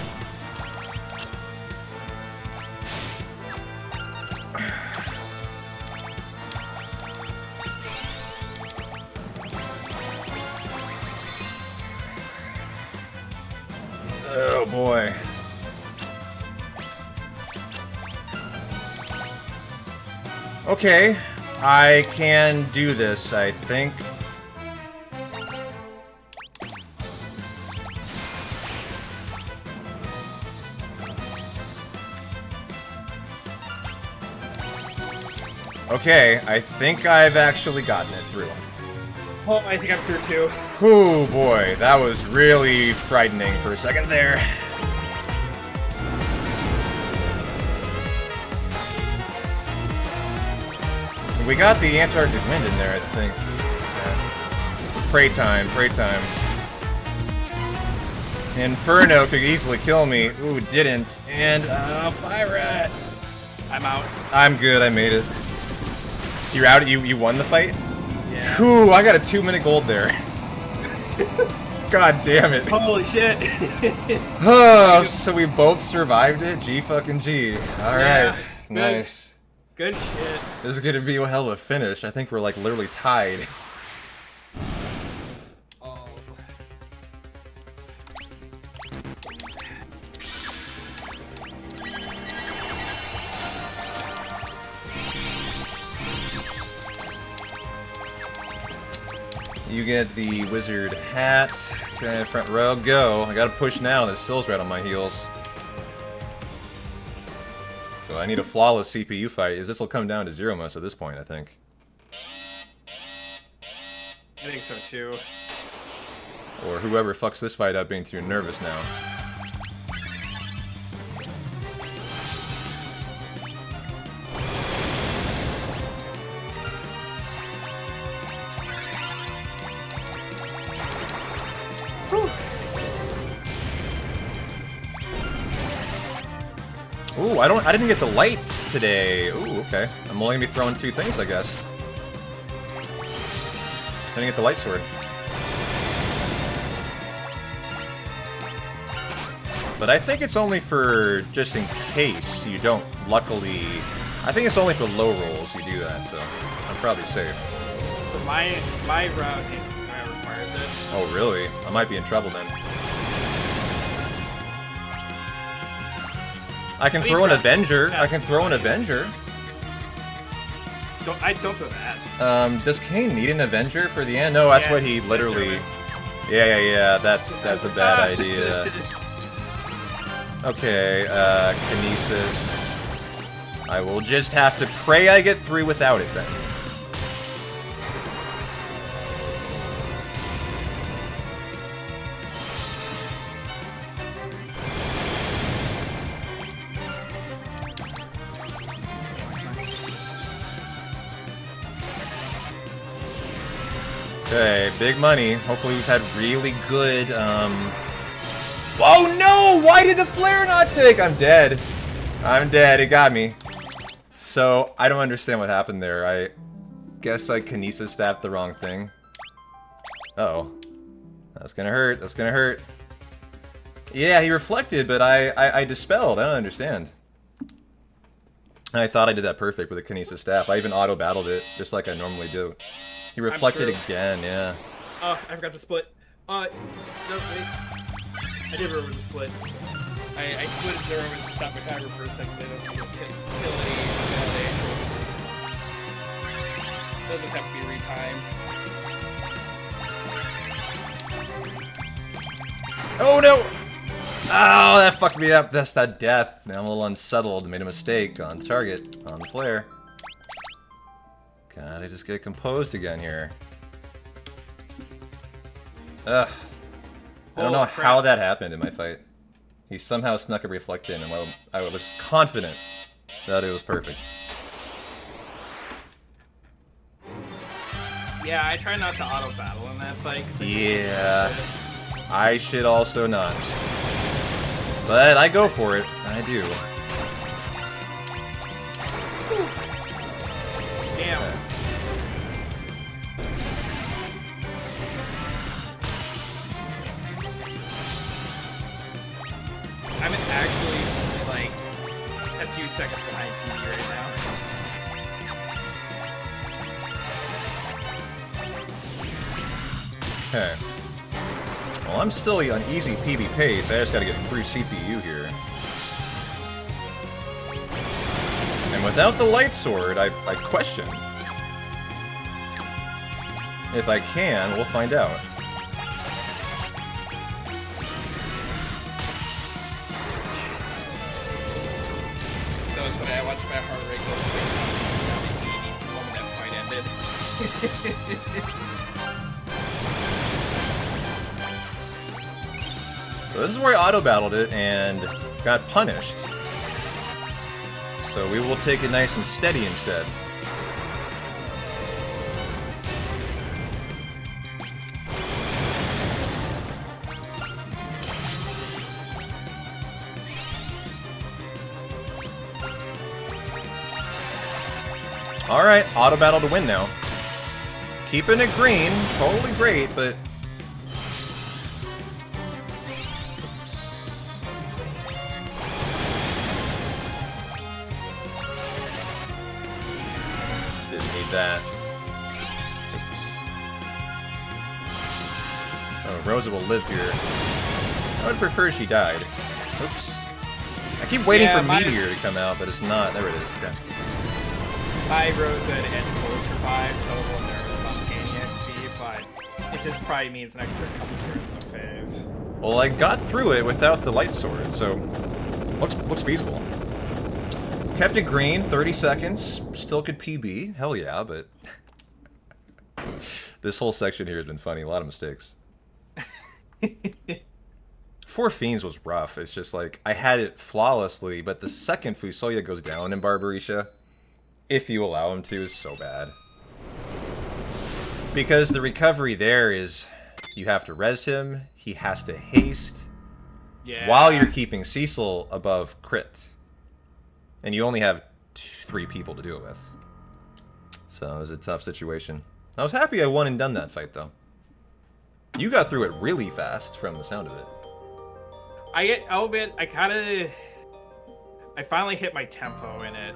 Oh boy. Okay, I can do this, I think. Okay, I think I've actually gotten it through. Oh, I think I'm through too. Oh boy, that was really frightening for a second there. We got the Antarctic wind in there, I think. Yeah. Pray time, pray time. Inferno could easily kill me. Ooh, didn't. And, fire rat. I'm out. I'm good, I made it. You're out? You won the fight? Yeah. Whew, I got a 2-minute gold there. God damn it. Holy shit. Oh, so we both survived it? G fucking G. Alright. Yeah, Nice. Good shit. This is gonna be a hell of a finish. I think we're like literally tied. Oh. You get the wizard hat. Okay, front row, go. I gotta push now, the Sylleath's right on my heels. So I need a flawless CPU fight. This will come down to 0 most at this point, I think. I think so too. Or whoever fucks this fight up being too nervous now. Ooh, I didn't get the light today. Ooh, okay. I'm only gonna be throwing 2 things, I guess. Didn't get the light sword. But I think it's only for just in case you don't luckily. I think it's only for low rolls you do that, so I'm probably safe. For my route, it requires it. Oh, really? I might be in trouble then. I can throw an Avenger. I can throw an Avenger. Don't go that. Does Kane need an Avenger for the end? No, that's what he literally. Yeah. That's a bad idea. Okay, Kinesis. I will just have to pray I get through without it then. Okay, big money. Hopefully we've had really good, Oh no! Why did the flare not take? I'm dead. I'm dead. It got me. So, I don't understand what happened there. I guess I Kinesis stabbed the wrong thing. Uh-oh. That's gonna hurt. That's gonna hurt. Yeah, he reflected, but I dispelled. I don't understand. I thought I did that perfect with a Kinesis staff. I even auto-battled it, just like I normally do. He reflected again, yeah. Oh, I forgot to split. No, wait. I did remember the split. I split it there to stop my timer for a second. They don't kill any. They'll just have to be retimed. Oh no! Oh, that fucked me up. That's that death. Now I'm a little unsettled. Made a mistake on target, on the flare. Gotta just get composed again here. Ugh. I don't know how that happened in my fight. He somehow snuck a reflect in, and I was confident that it was perfect. Yeah, I try not to auto-battle in that fight. Yeah. I should also not. But I go for it. I do. Damn. I'm actually, like, a few seconds behind PD right now. Okay. Well, I'm still on easy PB pace. I just gotta get through CPU here. And without the light sword, I question. If I can, we'll find out. That was funny. I watched my heart rate go down to 80 the moment that fight ended. So this is where I auto-battled it and got punished. So we will take it nice and steady instead. Alright, auto battle to win now. Keeping it green, totally great, but... Didn't need that. Oops. Oh, Rosa will live here. I would prefer she died. Oops. I keep waiting for Meteor to come out, but it's not. There it is. Okay. I Rosa and will survive, so we'll nervous about gaining XP, but it just probably means an extra couple turns in the phase. Well, I got through it without the light sword, so looks feasible. Kept it green, 30 seconds, still could PB, hell yeah, but this whole section here has been funny, a lot of mistakes. 4 Fiends was rough, it's just like, I had it flawlessly, but the second Fusoya goes down in Barbarisha, if you allow him to, is so bad. Because the recovery there is, you have to res him, he has to haste, while you're keeping Cecil above crit. And you only have 3 people to do it with. So it was a tough situation. I was happy I won and done that fight, though. You got through it really fast, from the sound of it. I finally hit my tempo in it.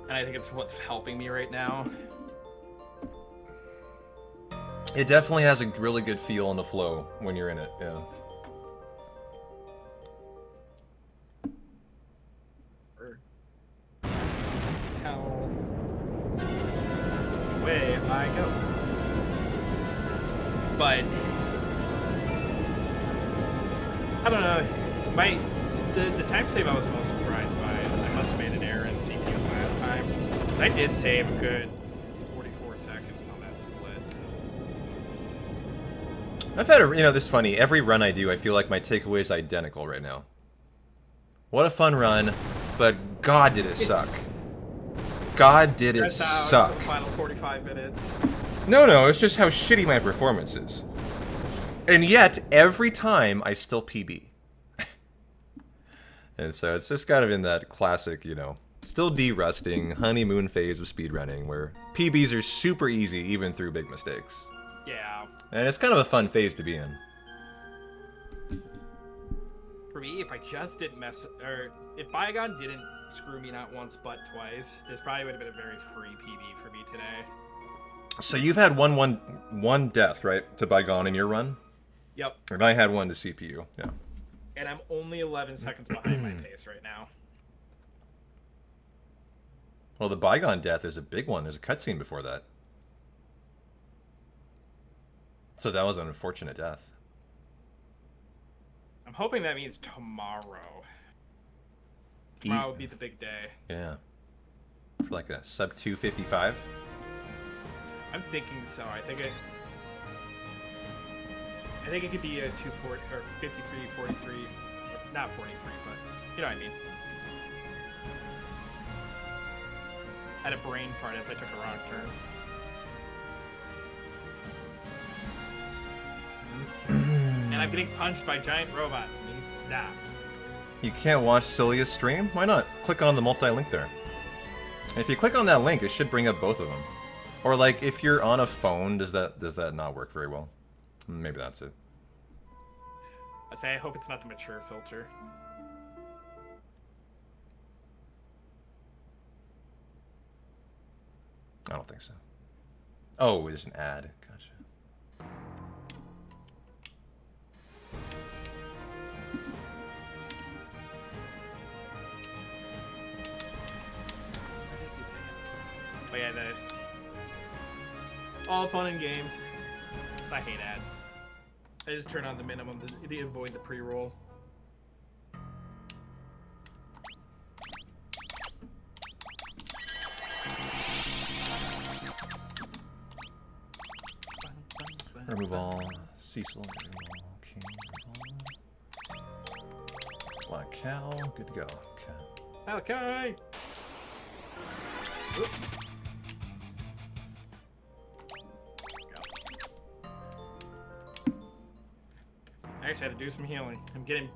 And I think it's what's helping me right now. It definitely has a really good feel and a flow when you're in it, yeah. How way I go. But I don't know. The time save I was most surprised by is I must have made an error in CPU last time. I did save a good 44 seconds on that split. I've had this is funny. Every run I do, I feel like my takeaway is identical right now. What a fun run, but God did it suck. God did it suck. The final 45 minutes. No, it's just how shitty my performance is. And yet, every time, I still PB. And so it's just kind of in that classic, still de-rusting, honeymoon phase of speedrunning, where PBs are super easy, even through big mistakes. Yeah. And it's kind of a fun phase to be in. For me, if I just didn't if Bygone didn't screw me not once but twice, this probably would have been a very free PB for me today. So you've had one death, right, to Bygone in your run? Yep. And I had one to CPU, yeah. And I'm only 11 seconds behind my pace right now. Well, the Bygone death is a big one. There's a cutscene before that. So that was an unfortunate death. I'm hoping that means tomorrow. Tomorrow will be the big day. Yeah. For like a sub 255? I'm thinking so. I think it could be a 240 or 53, 43, not 43, but you know what I mean. I had a brain fart as I took a wrong turn. And I'm getting punched by giant robots, and it needs to stop. You can't watch Sylleath stream? Why not? Click on the multi-link there. And if you click on that link, it should bring up both of them. Or like, if you're on a phone, does that not work very well? Maybe that's it. I hope it's not the mature filter. I don't think so. Oh, it's an ad. Gotcha. all fun and games. I hate ads. I just turn on the minimum to avoid the pre-roll. Remove all. Cecil. Remove all. King. Remove all. Black cow. Good to go. Okay. Okay. Oops. I actually had to do some healing. I'm getting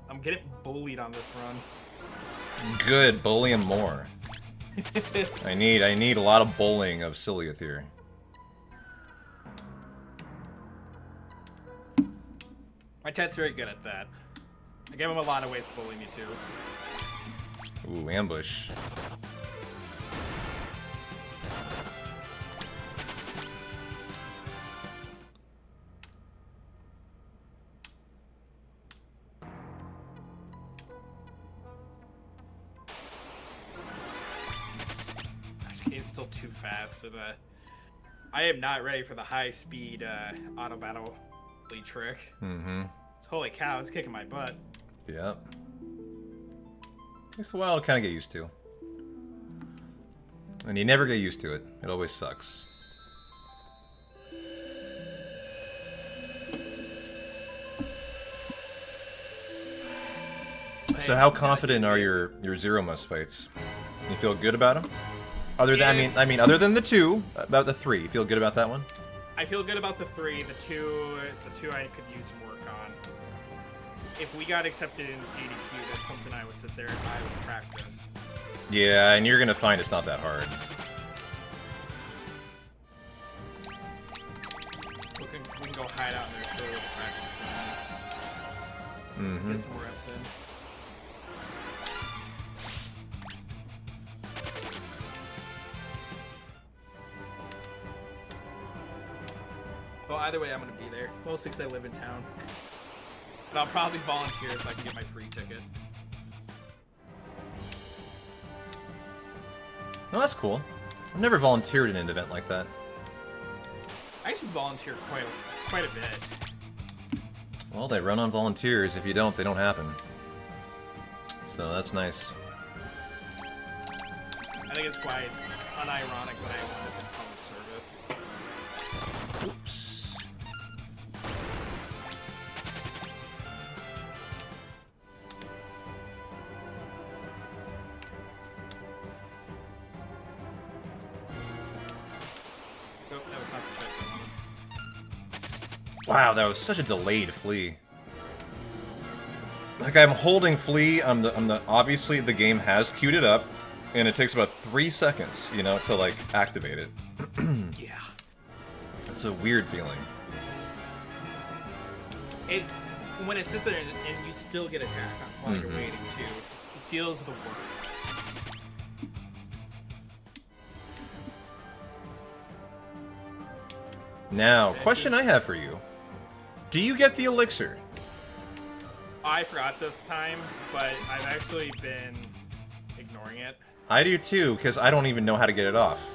bullied on this run. Good. Bully him more. I need a lot of bullying of Sylleath here. My chat's very good at that. I give him a lot of ways to bully me too. Ooh, ambush. He's still too fast for the... I am not ready for the high speed auto battle lead trick. Mm-hmm. Holy cow, it's kicking my butt. Yep. Takes a while to kind of get used to. And you never get used to it. It always sucks. So how confident are your Zero Must fights? You feel good about them? Other than I mean other than the 2, about the 3, you feel good about that one? I feel good about the 3. The two I could use some work on. If we got accepted in ADQ, that's something I would sit there and I would practice. Yeah, and you're gonna find it's not that hard. We can go hide out in there to practice that. Mm-hmm. Get some more reps in. Well, either way, I'm gonna be there. Mostly because I live in town. But I'll probably volunteer so I can get my free ticket. No, that's cool. I've never volunteered in an event like that. I actually volunteer quite a bit. Well, they run on volunteers. If you don't, they don't happen. So that's nice. I think it's why it's unironic that I wanted in public service. Oops. Oh, that was not the chest I wanted. Wow, that was such a delayed flee. Like I'm holding flee. I'm the obviously the game has queued it up, and it takes about 3 seconds, you know, to like activate it. Yeah. It's a weird feeling. When it sits there and you still get attacked while you're waiting too, it feels the worst. Now, question I have for you. Do you get the elixir? I forgot this time, but I've actually been ignoring it. I do too, because I don't even know how to get it off.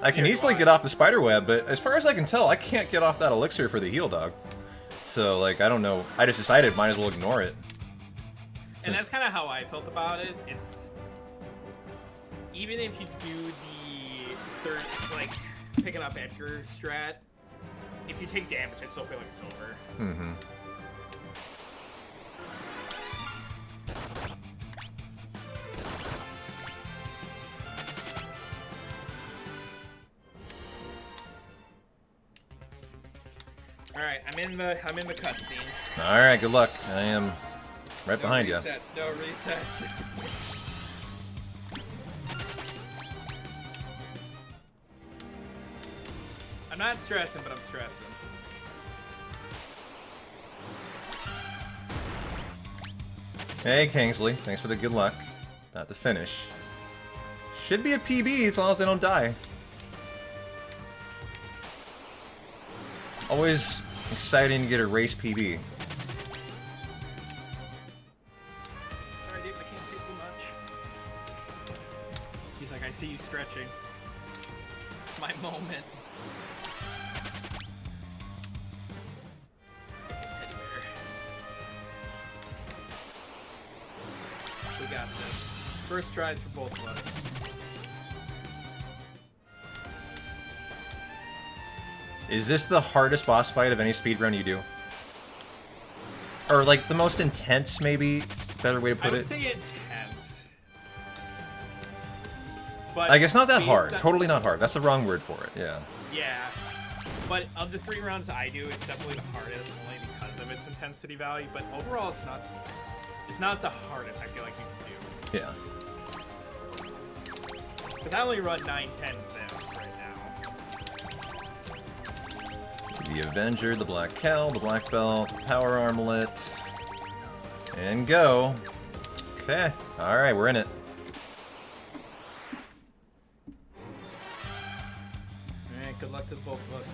I can easily get off the spider web, but as far as I can tell, I can't get off that elixir for the heal dog. So, like, I don't know. I just decided might as well ignore it. And that's kind of how I felt about it. It's... Even if you do the third, like, picking up Edgar strat, if you take damage, I still feel like it's over. Mm-hmm. Alright, I'm in the cutscene. Alright, good luck. I am right behind you. No resets. I'm not stressing, but I'm stressing. Hey, Kingsley. Thanks for the good luck. About to finish. Should be a PB as long as they don't die. Always exciting to get a race PB. Sorry, dude, I can't take too much. He's like, I see you stretching. It's my moment. First tries for both of us. Is this the hardest boss fight of any speedrun you do? Or like the most intense, maybe? Better way to put I would it? say intense. But Like, it's not that based hard. on- Totally not hard. That's the wrong word for it, yeah. Yeah. But of the 3 rounds I do, it's definitely the hardest, only because of its intensity value. But overall, it's not the hardest I feel like you can do. Yeah. Because I only run 9-10 this right now. The Avenger, the Black Kel, the Black Belt, Power Armlet, and go. Okay, alright, we're in it. Alright, good luck to both of us.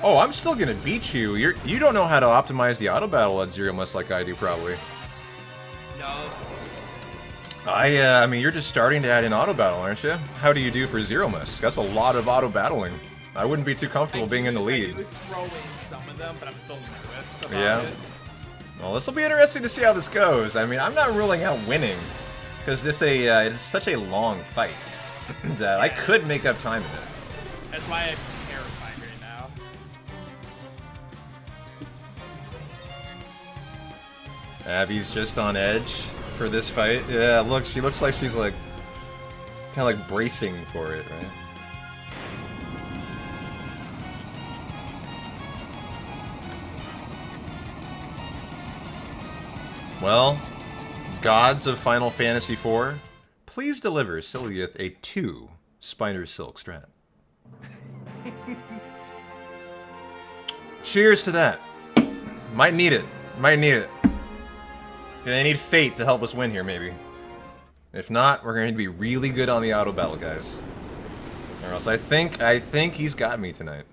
Oh, I'm still gonna beat you. You don't know how to optimize the auto battle at Zero Must like I do, probably. No. I mean, you're just starting to add in auto battle, aren't you? How do you do for Zero Must? That's a lot of auto battling. I wouldn't be too comfortable being in the I lead. do throw in some of them, but I'm still nervous about Yeah. it. Well, this will be interesting to see how this goes. I mean, I'm not ruling out winning, because it's such a long fight that I could make up time in it. That's why I'm terrified right now. Abby's just on edge for this fight. Yeah, look, she looks like she's like, kind of like bracing for it, right? Well, gods of Final Fantasy IV, please deliver Sylleath a 2 Spider Silk Strat. Cheers to that. Might need it. Might need it. Gonna need fate to help us win here, maybe. If not, we're going to be really good on the auto battle, guys. Or else I think he's got me tonight.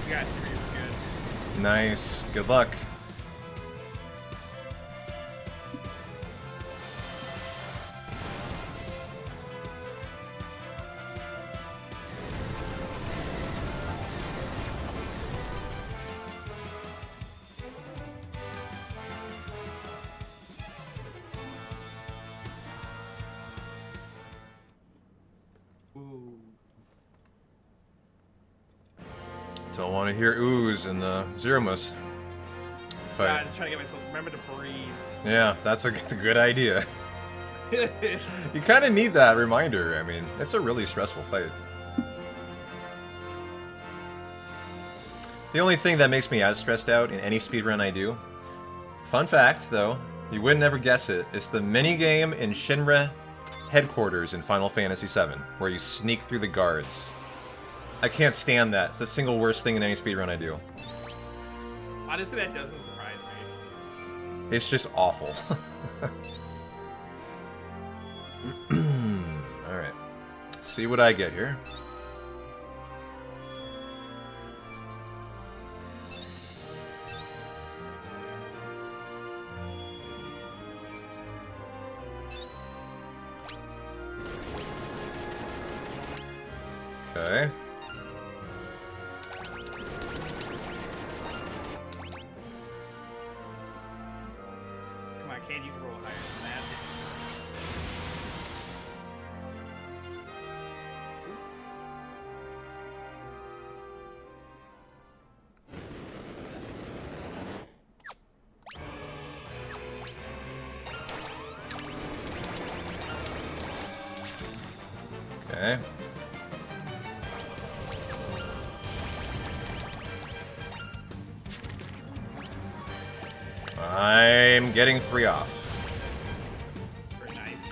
We got 3 good. Nice. Good luck. Ooh. Don't want to hear oohs in the Zero Must Yeah, fight. I'm just trying to get myself. Remember to breathe. Yeah, that's a good idea. You kind of need that reminder. I mean, it's a really stressful fight. The only thing that makes me as stressed out in any speedrun I do, fun fact though, you would never guess it, it's the minigame in Shinra headquarters in Final Fantasy VII, where you sneak through the guards. I can't stand that. It's the single worst thing in any speedrun I do. Honestly, that doesn't surprise me. It's just awful. Alright. See what I get here. Okay. Come on, Kane, you can roll higher than that. Okay. I'm getting 3 off. Very nice.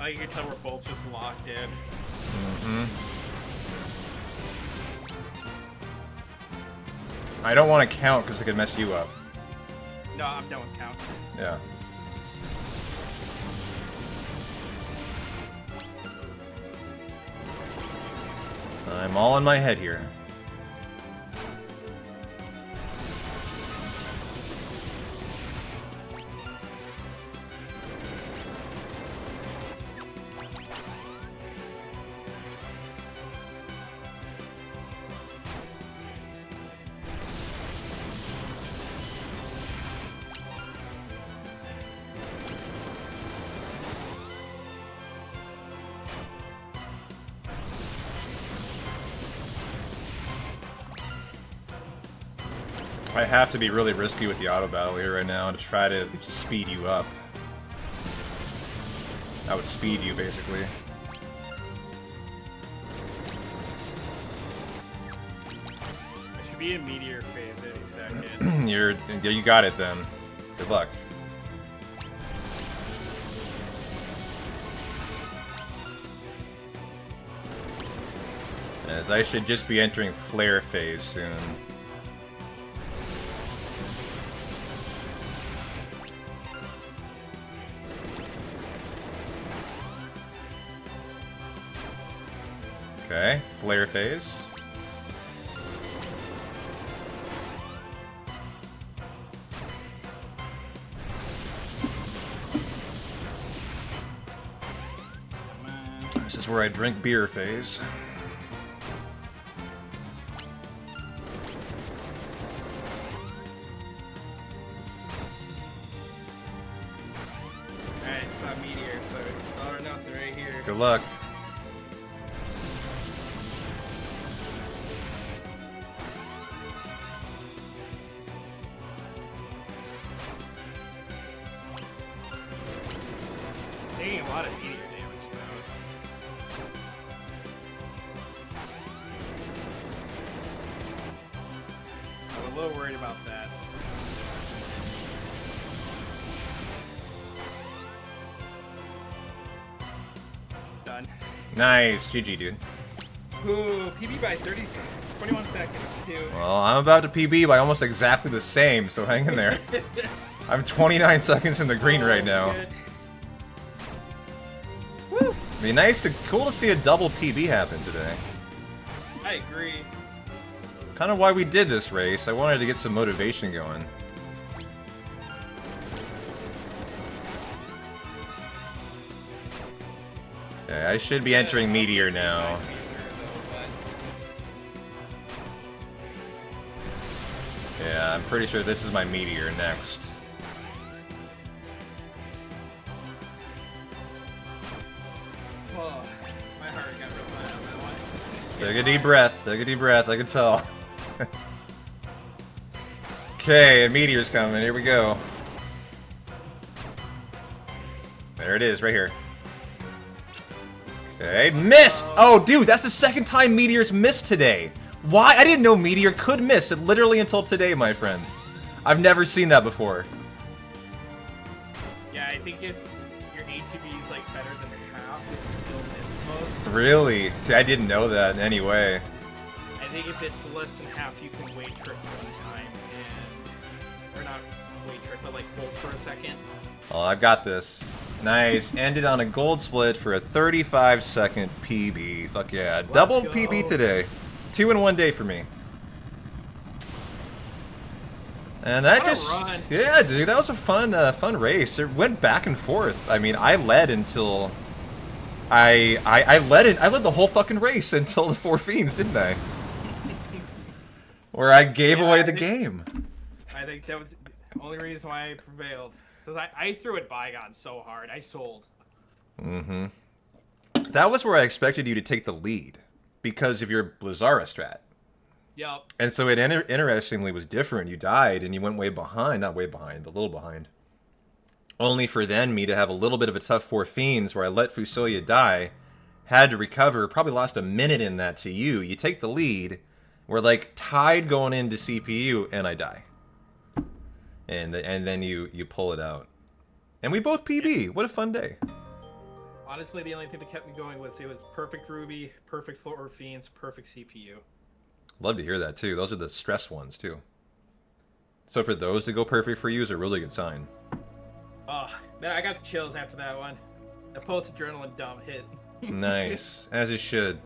You can tell we're both just locked in. Mm-hmm. I don't want to count because it could mess you up. No, I'm done with count. Yeah. I'm all in my head here. I have to be really risky with the auto battle here right now to try to speed you up. I would speed you, basically. I should be in meteor phase any second. You got it then. Good luck. As I should just be entering flare phase soon. Okay, flare phase. This is where I drink beer phase. Alright, it's not meteor, so it's all or nothing right here. Good luck. Taking a lot of meteor damage though. I'm a little worried about that. Done. Nice, GG, dude. Ooh, PB by 21 seconds too. Well, I'm about to PB by almost exactly the same, so hang in there. I'm 29 seconds in the green right now. Good. Cool to see a double PB happen today. I agree. Kind of why we did this race. I wanted to get some motivation going. Okay, I should be entering Meteor now. Yeah, I'm pretty sure this is my Meteor next. Oh, my heart got real high on that one. Take a deep breath. Take a deep breath. I can tell. Okay, a meteor's coming. Here we go. There it is, right here. Okay, missed! Oh, dude, that's the second time meteors missed today. Why? I didn't know meteor could miss it literally until today, my friend. I've never seen that before. Yeah, I think if your ATB is like better than half, you'll miss most. Really? See, I didn't know that in any way. I think if it's less than half, you can wait trip one time and, or not wait trip, but like hold for a second. Oh, I've got this. Nice. Ended on a gold split for a 35-second PB. Fuck yeah. Double go. PB today. 2 in 1 day for me. And that What a just... run. Yeah, dude. That was a fun race. It went back and forth. I mean, I led until... I led the whole fucking race until the 4 fiends, didn't I? Where I gave away the game. I think that was the only reason why I prevailed. Because I threw at Bygone so hard. I sold. Mm-hmm. That was where I expected you to take the lead. Because of your Blizzara strat. Yep. And so it interestingly was different. You died and you went way behind. Not way behind, a little behind. Only for then me to have a little bit of a tough 4 fiends where I let Fusoya die. Had to recover. Probably lost a minute in that to you. You take the lead. We're like tied going into CPU and I die. And then you pull it out. And we both PB. What a fun day. Honestly, the only thing that kept me going was it was perfect Ruby, perfect Floor Fiends, perfect CPU. Love to hear that too. Those are the stress ones too. So for those to go perfect for you is a really good sign. Oh, man, I got the chills after that one. The post-adrenaline dump hit. Nice, as it should.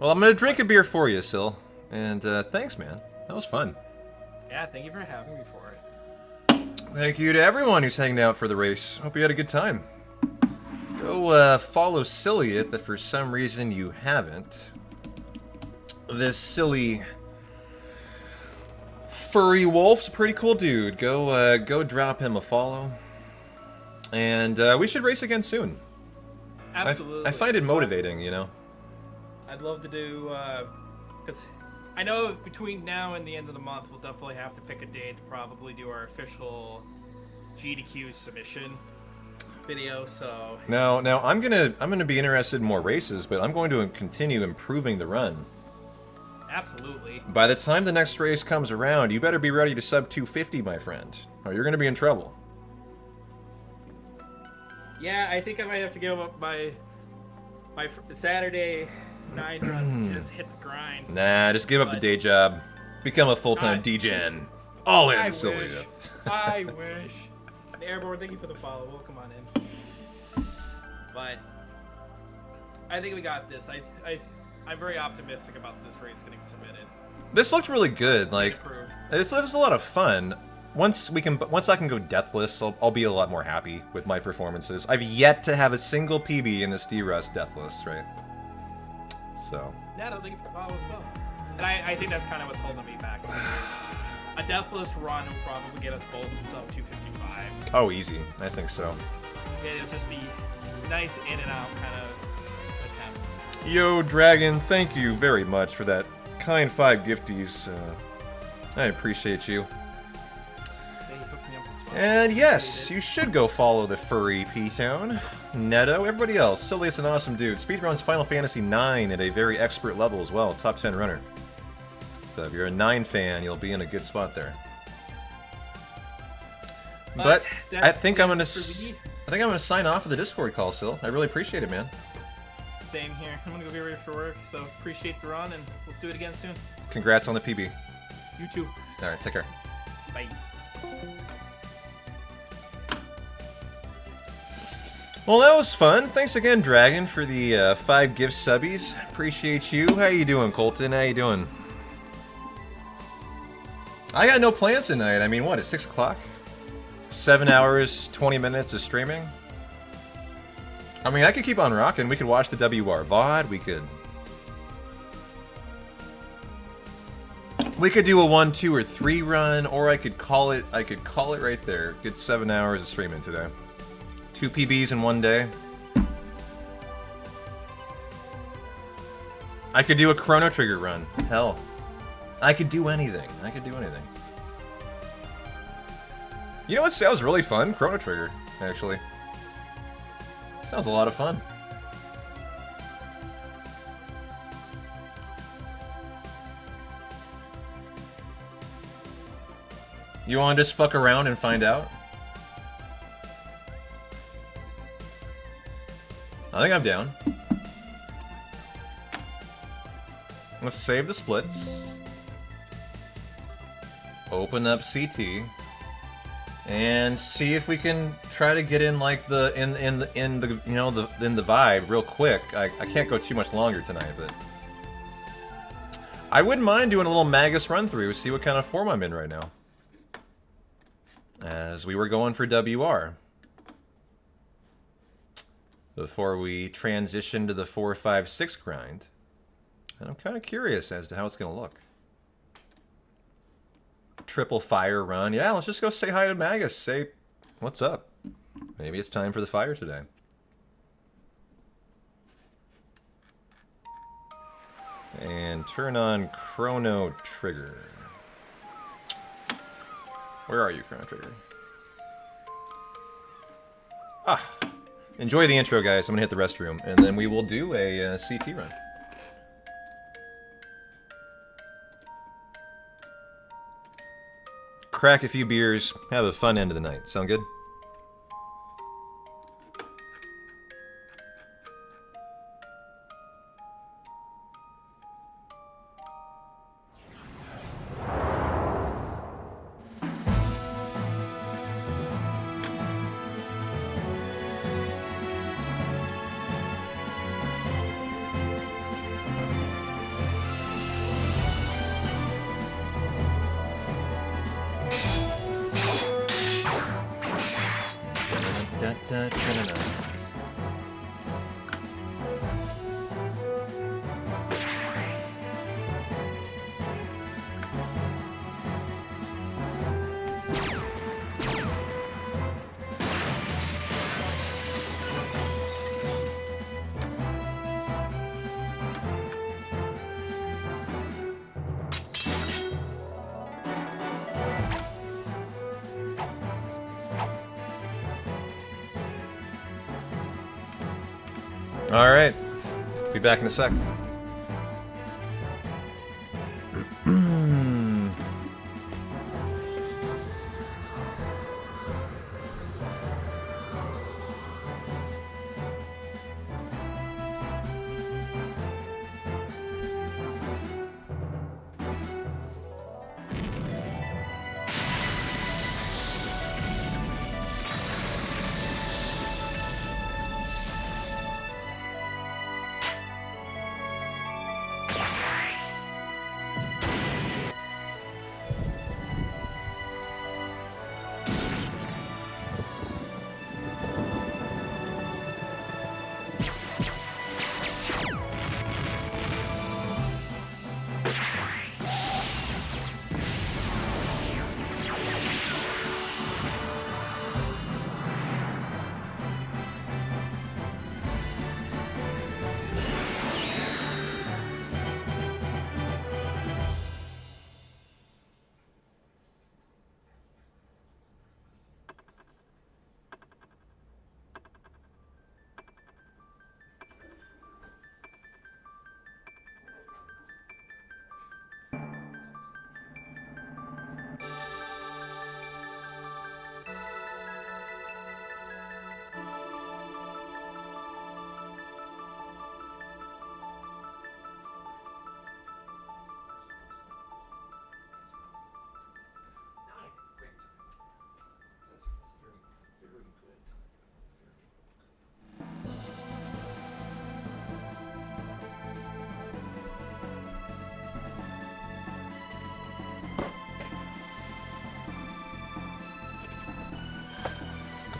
Well, I'm gonna drink a beer for you, Syl. And thanks, man. That was fun. Yeah, thank you for having me for it. Thank you to everyone who's hanging out for the race. Hope you had a good time. Go follow Sylleath if for some reason you haven't. This silly furry wolf's a pretty cool dude. Go drop him a follow. And we should race again soon. Absolutely. I find it motivating, you know. I'd love to do, because I know between now and the end of the month, we'll definitely have to pick a date to probably do our official G2Q submission video. So Now I'm gonna be interested in more races, but I'm going to continue improving the run. absolutely. By the time the next race comes around, you better be ready to sub 250, my friend, or you're gonna be in trouble. Yeah, I think I might have to give up my Saturday 9 runs and just hit the grind. Nah, just give up the day job. Become a full-time DGen. All in, Sylleath. I wish. Airborne, thank you for the follow. We'll come on in. But I think we got this. I'm very optimistic about this race getting submitted. This looked really good. Like, Approved. this was a lot of fun. Once I can go deathless, I'll be a lot more happy with my performances. I've yet to have a single PB in this D-Rust deathless, right? So. Yeah, I think for the follow as well. And I think that's kind of what's holding me back. A deathless run will probably get us both sub 255. Oh, easy. I think so. It'll just be nice in and out kind of attempt. Yo, Dragon, thank you very much for that kind 5 gifties. I appreciate you. So you hooked me up with spot. And yes, you should go follow the furry P-Town. Neto, everybody else. Sylleath's an awesome dude. Speedruns Final Fantasy IX at a very expert level as well. Top 10 runner. So if you're a 9 fan, you'll be in a good spot there. But I think I'm gonna sign off of the Discord call, Syl. I really appreciate it, man. Same here. I'm gonna go get ready for work, so appreciate the run, and let's do it again soon. Congrats on the PB. You too. All right, take care. Bye. Well, that was fun. Thanks again, Dragon, for the 5 gift subbies. Appreciate you. How you doing, Colton? How you doing? I got no plans tonight. I mean, what, it's 6 o'clock? 7 hours, 20 minutes of streaming? I mean, I could keep on rocking. We could watch the WR VOD. We could do a 1, 2, or 3 run, or I could call it right there. Get 7 hours of streaming today. 2 PBs in 1 day. I could do a Chrono Trigger run. Hell. I could do anything. You know what sounds really fun? Chrono Trigger, actually. Sounds a lot of fun. You want to just fuck around and find out? I think I'm down. Let's save the splits. Open up CT. And see if we can try to get in like in the vibe real quick. I can't go too much longer tonight, but I wouldn't mind doing a little Magus run through, see what kind of form I'm in right now. As we were going for WR. Before we transition to the 4, 5, 6 grind. And I'm kind of curious as to how it's going to look. Triple fire run. Yeah, let's just go say hi to Magus. Say, what's up? Maybe it's time for the fire today. And turn on Chrono Trigger. Where are you, Chrono Trigger? Ah! Enjoy the intro, guys. I'm gonna hit the restroom, and then we will do a CT run. Crack a few beers, have a fun end of the night. Sound good? Alright. Be back in a sec.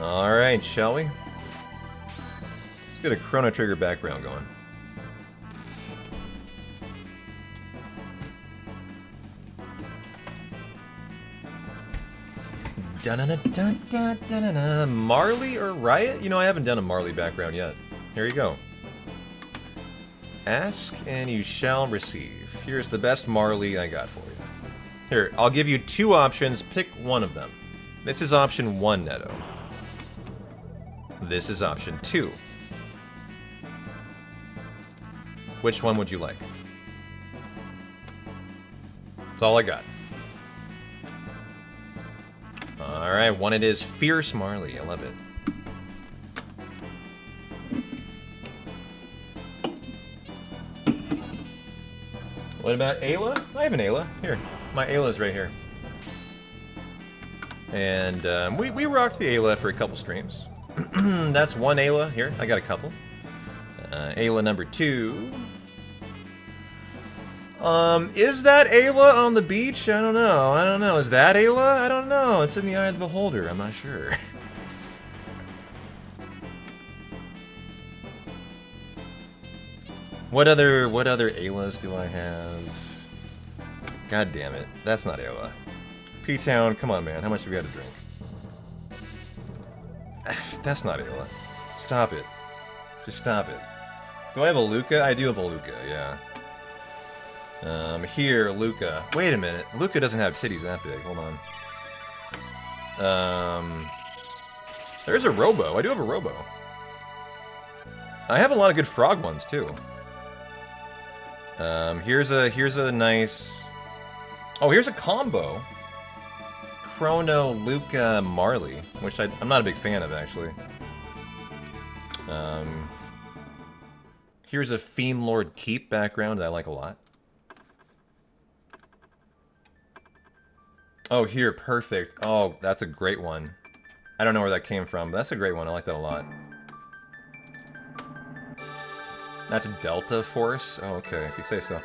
Alright, shall we? Let's get a Chrono Trigger background going. Da-na-na-da-da-da-da-da. Marley or Riot? You know, I haven't done a Marley background yet. Here you go. Ask and you shall receive. Here's the best Marley I got for you. Here, I'll give you two options. Pick one of them. This is option 1, Neto. This is option 2. Which one would you like? That's all I got. Alright, one it is. Fierce Marley. I love it. What about Ayla? I have an Ayla. Here. My Ayla's right here. And we rocked the Ayla for a couple streams. That's one Ayla. Here, I got a couple. Ayla number 2. Is that Ayla on the beach? I don't know. I don't know. Is that Ayla? I don't know. It's in the eye of the beholder. I'm not sure. What other Aylas do I have? God damn it. That's not Ayla. P-Town, come on, man. How much have we got to drink? That's not Ayla. Stop it. Just stop it. Do I have a Luca? I do have a Luca, yeah. Here, Luca. Wait a minute. Luca doesn't have titties that big. Hold on. There's a Robo. I do have a Robo. I have a lot of good frog ones, too. Here's a nice... Oh, here's a combo. Chrono, Luca, Marley, which I'm not a big fan of, actually. Here's a Fiend Lord Keep background that I like a lot. Oh, here, perfect. Oh, that's a great one. I don't know where that came from, but that's a great one. I like that a lot. That's Delta Force? Oh, okay, if you say so.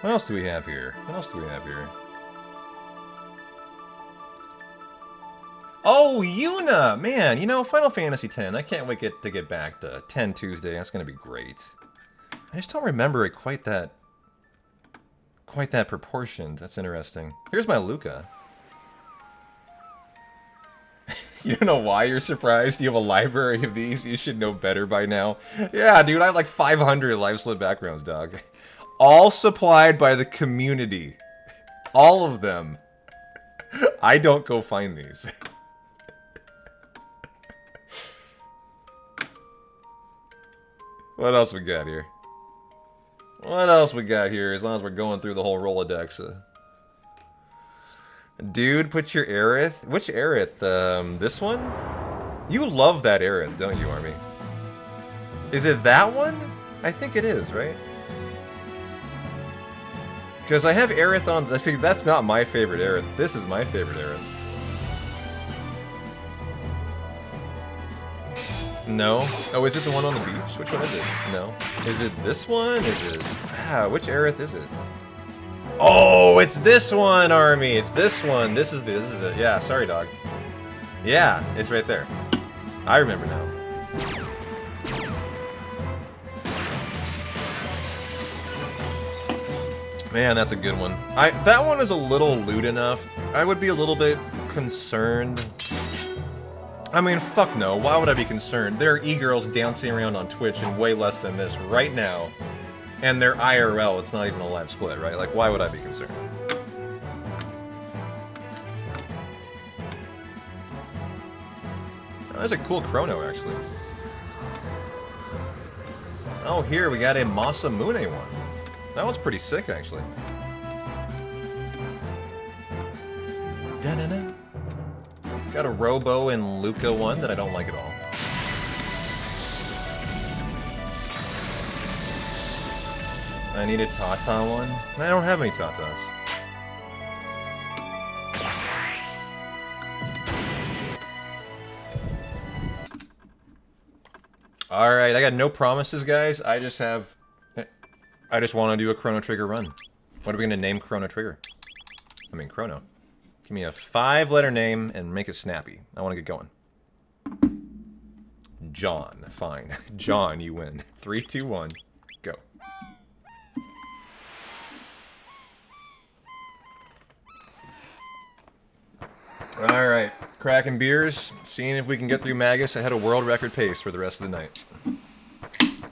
What else do we have here? What else do we have here? Oh, Yuna! Man, you know, Final Fantasy X. I can't wait to get back to 10 Tuesday. That's gonna be great. I just don't remember it quite that proportioned. That's interesting. Here's my Luca. You don't know why you're surprised? You have a library of these? You should know better by now. Yeah, dude, I have like 500 live split backgrounds, dog. All supplied by the community. All of them. I don't go find these. What else we got here? What else we got here, as long as we're going through the whole Rolodex? Dude, put your Aerith. Which Aerith? This one? You love that Aerith, don't you, Army? Is it that one? I think it is, right? Because I have Aerith on... See, that's not my favorite Aerith. This is my favorite Aerith. No. Oh, is it the one on the beach? Which one is it? No. Is it this one? Is it... which Aerith is it? Oh, it's this one, Army. It's this one. This is it. Yeah, sorry, dog. Yeah, it's right there. I remember now. Man, that's a good one. That one is a little lewd enough. I would be a little bit concerned. I mean, fuck no. Why would I be concerned? There are e-girls dancing around on Twitch in way less than this right now. And they're IRL, it's not even a live split, right? Like, why would I be concerned? Oh, that's a cool chrono, actually. Oh, here, we got a Masamune one. That was pretty sick, actually. Da-na-na. Got a Robo and Luca one that I don't like at all. I need a Tata one. I don't have any Tatas. Alright, I got no promises, guys. I just want to do a Chrono Trigger run. What are we going to name Chrono Trigger? I mean, Chrono. Give me a 5-letter name and make it snappy. I want to get going. John. Fine. John, you win. 3, 2, 1. Go. Alright, cracking beers, seeing if we can get through Magus ahead of world record pace for the rest of the night.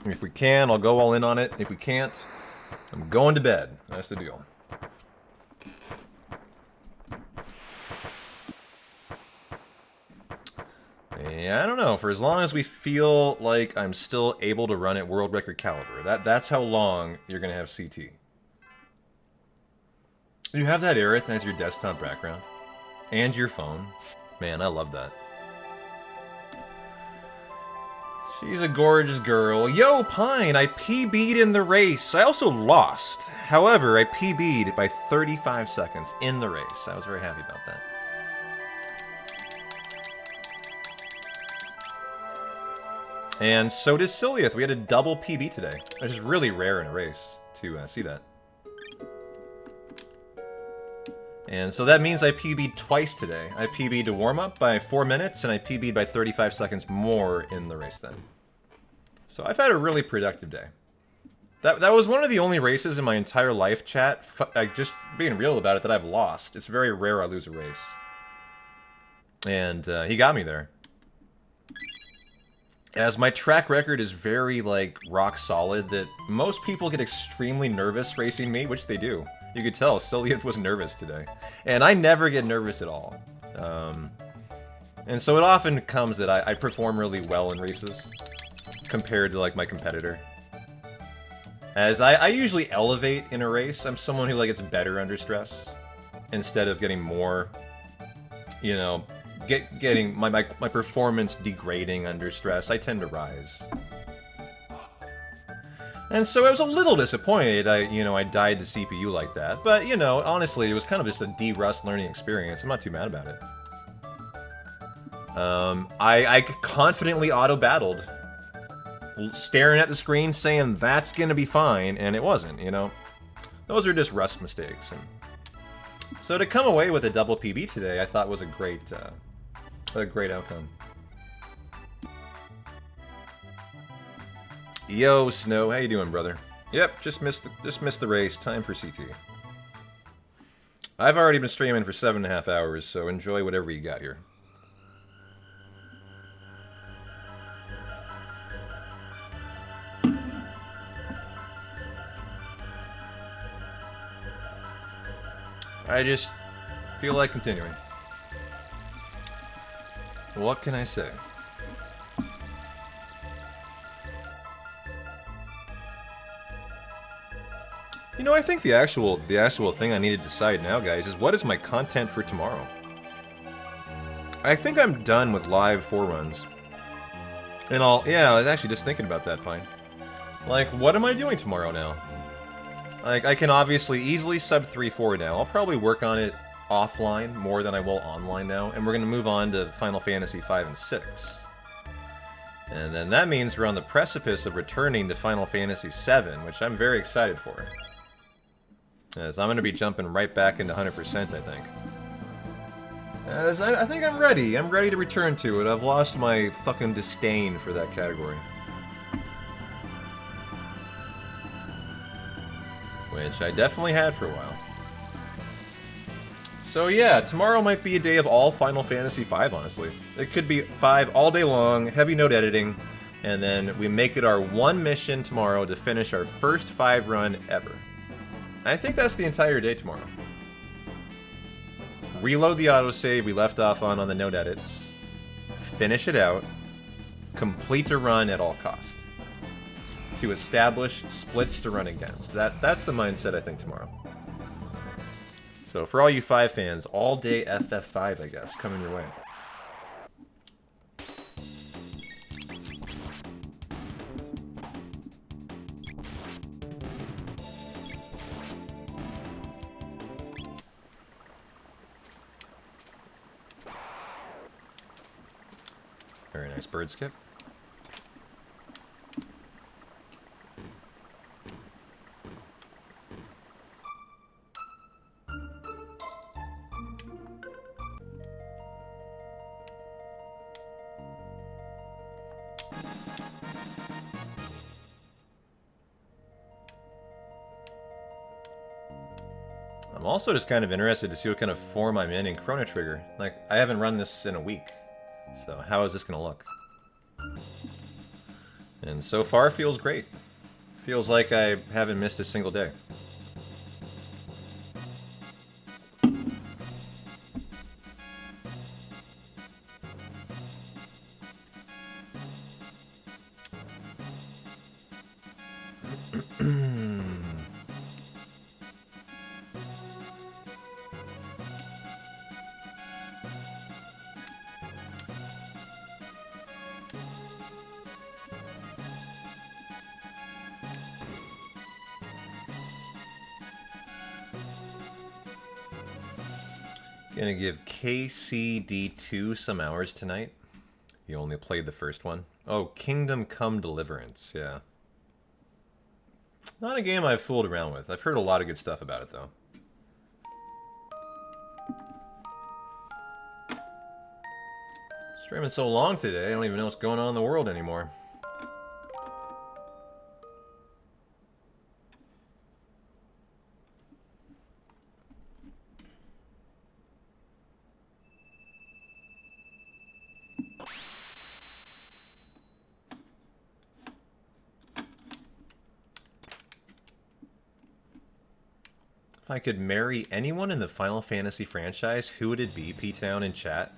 If we can, I'll go all in on it. If we can't, I'm going to bed. That's the deal. Yeah, I don't know. For as long as we feel like I'm still able to run at world record caliber, that's how long you're going to have CT. You have that Aerith as your desktop background. And your phone. Man, I love that. She's a gorgeous girl. Yo, Pine, I PB'd in the race. I also lost. However, I PB'd by 35 seconds in the race. I was very happy about that. And so did Sylleath. We had a double PB today. Which is really rare in a race to see that. And so that means I PB'd twice today. I PB'd to warm up by 4 minutes, and I PB'd by 35 seconds more in the race then. So I've had a really productive day. That was one of the only races in my entire life, chat, just being real about it, that I've lost. It's very rare I lose a race. And he got me there. As my track record is very, like, rock solid, that most people get extremely nervous racing me, which they do. You could tell, Sylleath was nervous today. And I never get nervous at all. And so it often comes that I perform really well in races, compared to, like, my competitor. As I usually elevate in a race. I'm someone who, like, gets better under stress, instead of getting more, you know, getting my performance degrading under stress. I tend to rise. And so I was a little disappointed I died to CPU like that. But, you know, honestly, it was kind of just a de-rust learning experience. I'm not too mad about it. I confidently auto-battled. Staring at the screen saying, that's gonna be fine, and it wasn't, you know? Those are just rust mistakes. And so to come away with a double PB today, I thought was a great A great outcome. Yo, Snow, how you doing, brother? Yep, just missed the race. Time for CT. I've already been streaming for 7.5 hours, so enjoy whatever you got here. I just feel like continuing. What can I say? You know, I think the actual thing I need to decide now, guys, is what is my content for tomorrow? I think I'm done with live 4 runs. And yeah, I was actually just thinking about that, Pine. Like, what am I doing tomorrow now? Like, I can obviously easily sub 3-4 now. I'll probably work on it offline more than I will online now, and we're going to move on to Final Fantasy 5 and 6. And then that means we're on the precipice of returning to Final Fantasy 7, which I'm very excited for. As I'm going to be jumping right back into 100%, I think. As I think I'm ready. I'm ready to return to it. I've lost my fucking disdain for that category. Which I definitely had for a while. So yeah, tomorrow might be a day of all Final Fantasy V, honestly. It could be 5 all day long, heavy note editing, and then we make it our one mission tomorrow to finish our first 5 run ever. I think that's the entire day tomorrow. Reload the autosave we left off on the note edits, finish it out, complete a run at all cost. To establish splits to run against. That's the mindset, I think, tomorrow. So for all you 5 fans, all day FF5, I guess, coming your way. Very nice bird skip. I'm also just kind of interested to see what kind of form I'm in Chrono Trigger. Like, I haven't run this in a week, so how is this going to look? And so far, feels great. Feels like I haven't missed a single day. Gonna give KCD2 some hours tonight. You only played the first one. Oh, Kingdom Come Deliverance, yeah. Not a game I've fooled around with. I've heard a lot of good stuff about it, though. Streaming so long today, I don't even know what's going on in the world anymore. If I could marry anyone in the Final Fantasy franchise, who would it be, P-Town in chat?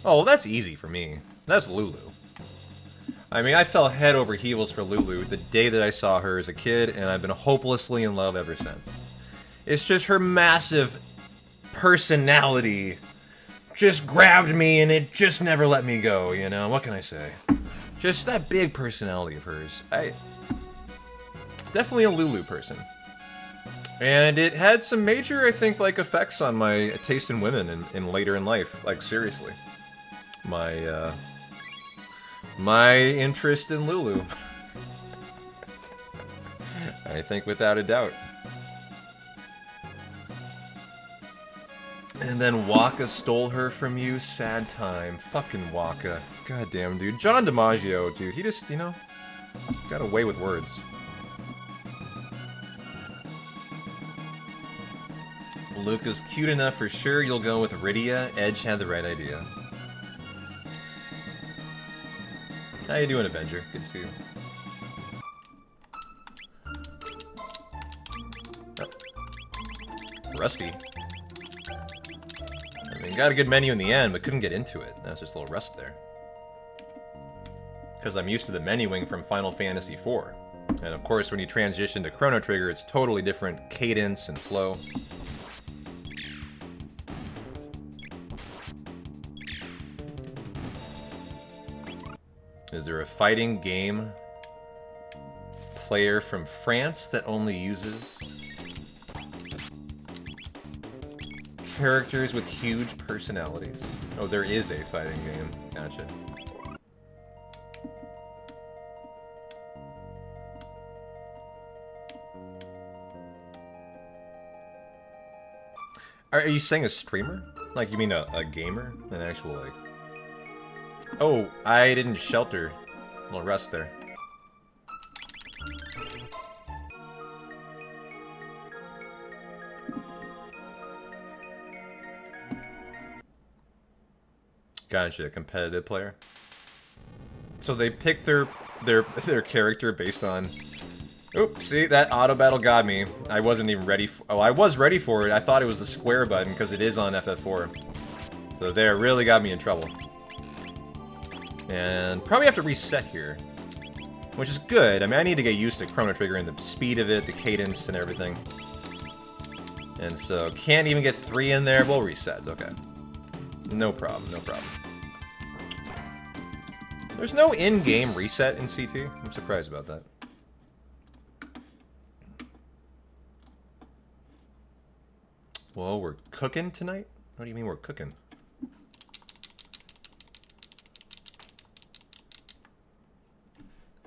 Oh, well, that's easy for me. That's Lulu. I mean, I fell head over heels for Lulu the day that I saw her as a kid, and I've been hopelessly in love ever since. It's just her massive personality just grabbed me, and it just never let me go, you know? What can I say? Just that big personality of hers. Definitely a Lulu person. And it had some major, I think, like, effects on my taste in women in later in life. Like, seriously. My interest in Lulu. I think without a doubt. And then Waka stole her from you. Sad time. Fucking Waka. Goddamn, dude. John DiMaggio, dude. He just, you know, he's got a way with words. Luca's cute enough for sure. You'll go with Rydia. Edge had the right idea. How you doing, Avenger? Good to see you. Oh. Rusty. I mean, got a good menu in the end, but couldn't get into it. That's just a little rust there. Because I'm used to the menuing from Final Fantasy IV. And of course, when you transition to Chrono Trigger, it's totally different cadence and flow. Is there a fighting game player from France that only uses characters with huge personalities? Oh, there is a fighting game. Gotcha. Are you saying a streamer? Like, you mean a gamer? An actual, like... Oh, I didn't shelter. A little rust there. Gotcha, a competitive player. So they pick their character based on... Oop, see, that auto battle got me. I wasn't even ready for... Oh, I was ready for it. I thought it was the square button because it is on FF4. So there, really got me in trouble. And probably have to reset here, which is good. I mean, I need to get used to Chrono Trigger and the speed of it, the cadence and everything. And so, can't even get 3 in there. We'll reset, okay. No problem, no problem. There's no in-game reset in CT. I'm surprised about that. Well, we're cooking tonight? What do you mean we're cooking?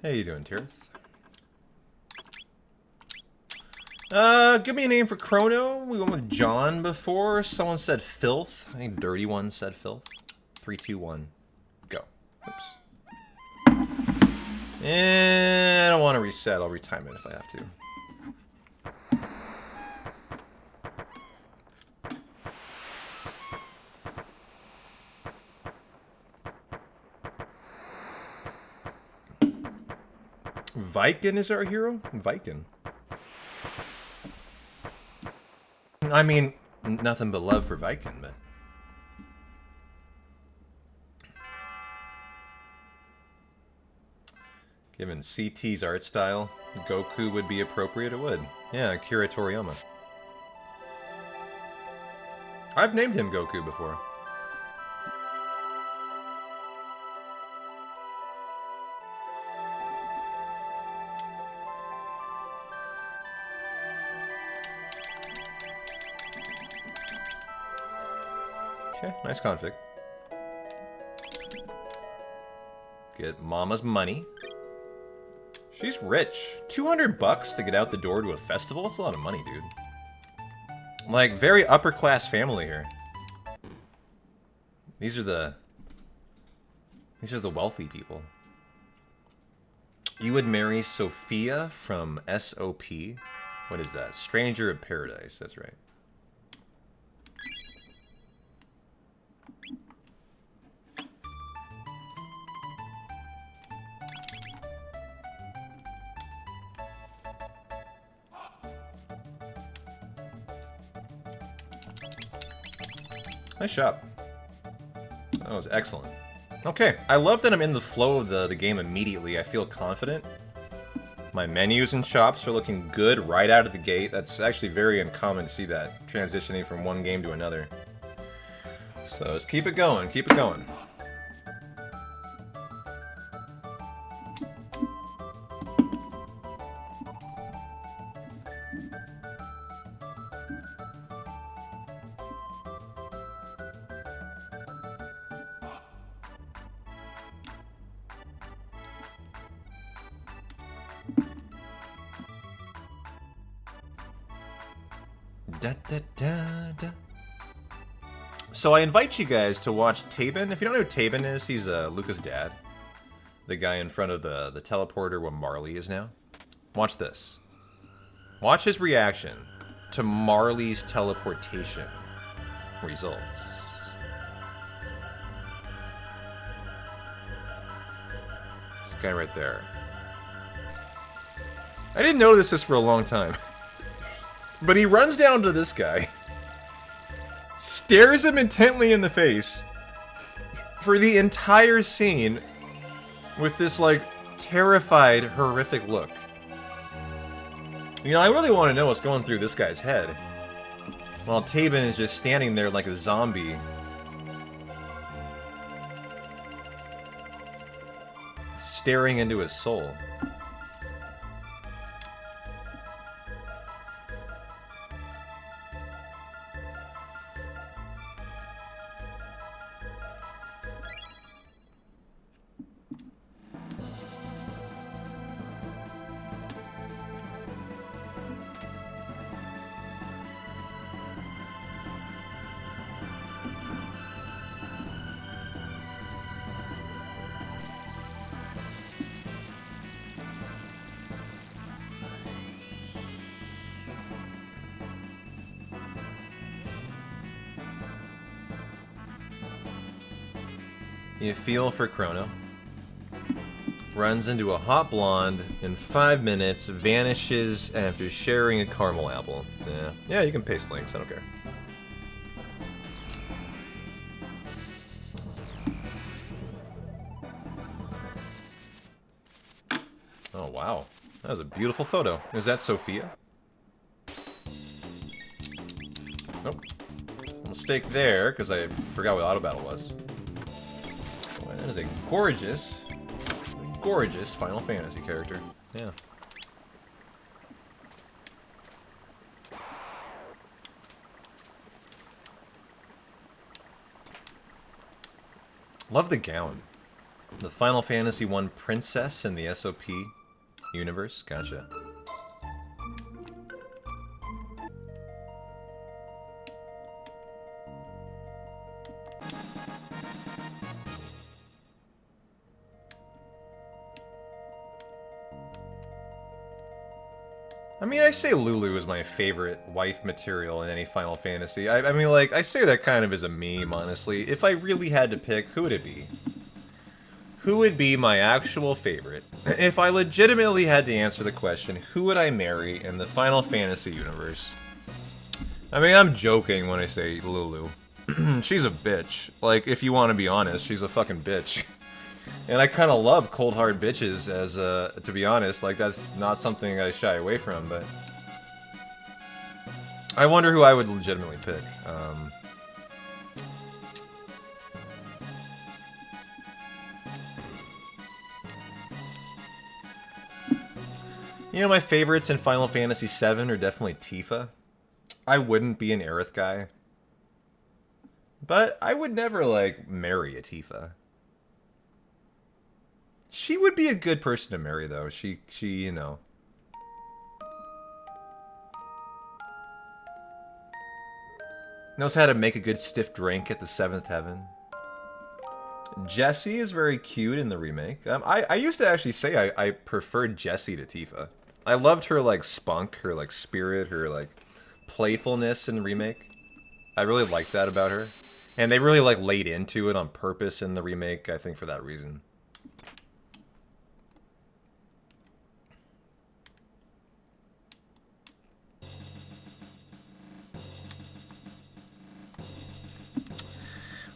How you doing, Tirith? Give me a name for Chrono. We went with John before. Someone said Filth. I think Dirty One said Filth. 3, 2, 1. Go. Oops. And I don't want to reset. I'll retime it if I have to. Viking is our hero? Viking. I mean, nothing but love for Viking, but... Given CT's art style, Goku would be appropriate, it would. Yeah, Akira Toriyama. I've named him Goku before. Okay, nice config. Get Mama's money. She's rich. 200 bucks to get out the door to a festival? That's a lot of money, dude. Like, very upper class family here. These are the wealthy people. You would marry Sophia from SOP? What is that? Stranger of Paradise, that's right. Nice shot. That was excellent. Okay, I love that I'm in the flow of the game immediately. I feel confident. My menus and shops are looking good right out of the gate. That's actually very uncommon to see that, transitioning from one game to another. So let's keep it going, keep it going. Da, da, da, da. So I invite you guys to watch Tabin. If you don't know who Tabin is, he's Luca's dad. The guy in front of the teleporter where Marley is now. Watch this. Watch his reaction to Marley's teleportation results. This guy right there. I didn't notice this for a long time. But he runs down to this guy, stares him intently in the face for the entire scene with this, like, terrified, horrific look. You know, I really want to know what's going through this guy's head. While Tabin is just standing there like a zombie. Staring into his soul. You feel for Chrono. Runs into a hot blonde in 5 minutes, vanishes after sharing a caramel apple. Yeah, you can paste links, I don't care. Oh wow, that was a beautiful photo. Is that Sophia? Nope. Mistake there, because I forgot what auto battle was. That is a gorgeous, gorgeous Final Fantasy character. Yeah. Love the gown. The Final Fantasy 1 princess in the SOP universe. Gotcha. I mean, I say Lulu is my favorite wife material in any Final Fantasy. I mean, like, I say that kind of as a meme, honestly. If I really had to pick, who would it be? Who would be my actual favorite? If I legitimately had to answer the question, who would I marry in the Final Fantasy universe? I mean, I'm joking when I say Lulu. She's a bitch. Like, if you want to be honest, she's a fucking bitch. And I kind of love cold hard bitches, as to be honest. Like, that's not something I shy away from, but I wonder who I would legitimately pick. You know, my favorites in Final Fantasy VII are definitely Tifa. I wouldn't be an Aerith guy, but I would never, like, marry a Tifa. She would be a good person to marry, though. She, you know. Knows how to make a good stiff drink at the 7th heaven. Jessie is very cute in the remake. I used to actually say I preferred Jessie to Tifa. I loved her, like, spunk, her, like, spirit, her, like, playfulness in the remake. I really liked that about her. And they really, like, laid into it on purpose in the remake, I think, for that reason.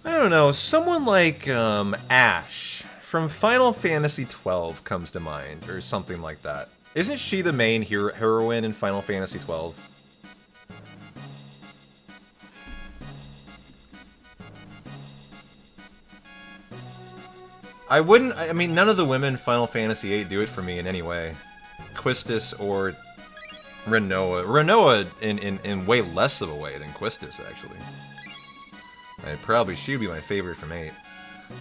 I don't know, someone like Ashe from Final Fantasy XII comes to mind, or something like that. Isn't she the main heroine in Final Fantasy XII? I mean, none of the women in Final Fantasy VIII do it for me in any way. Quistis or Rinoa. Rinoa in way less of a way than Quistis, actually. She'd be my favorite from 8.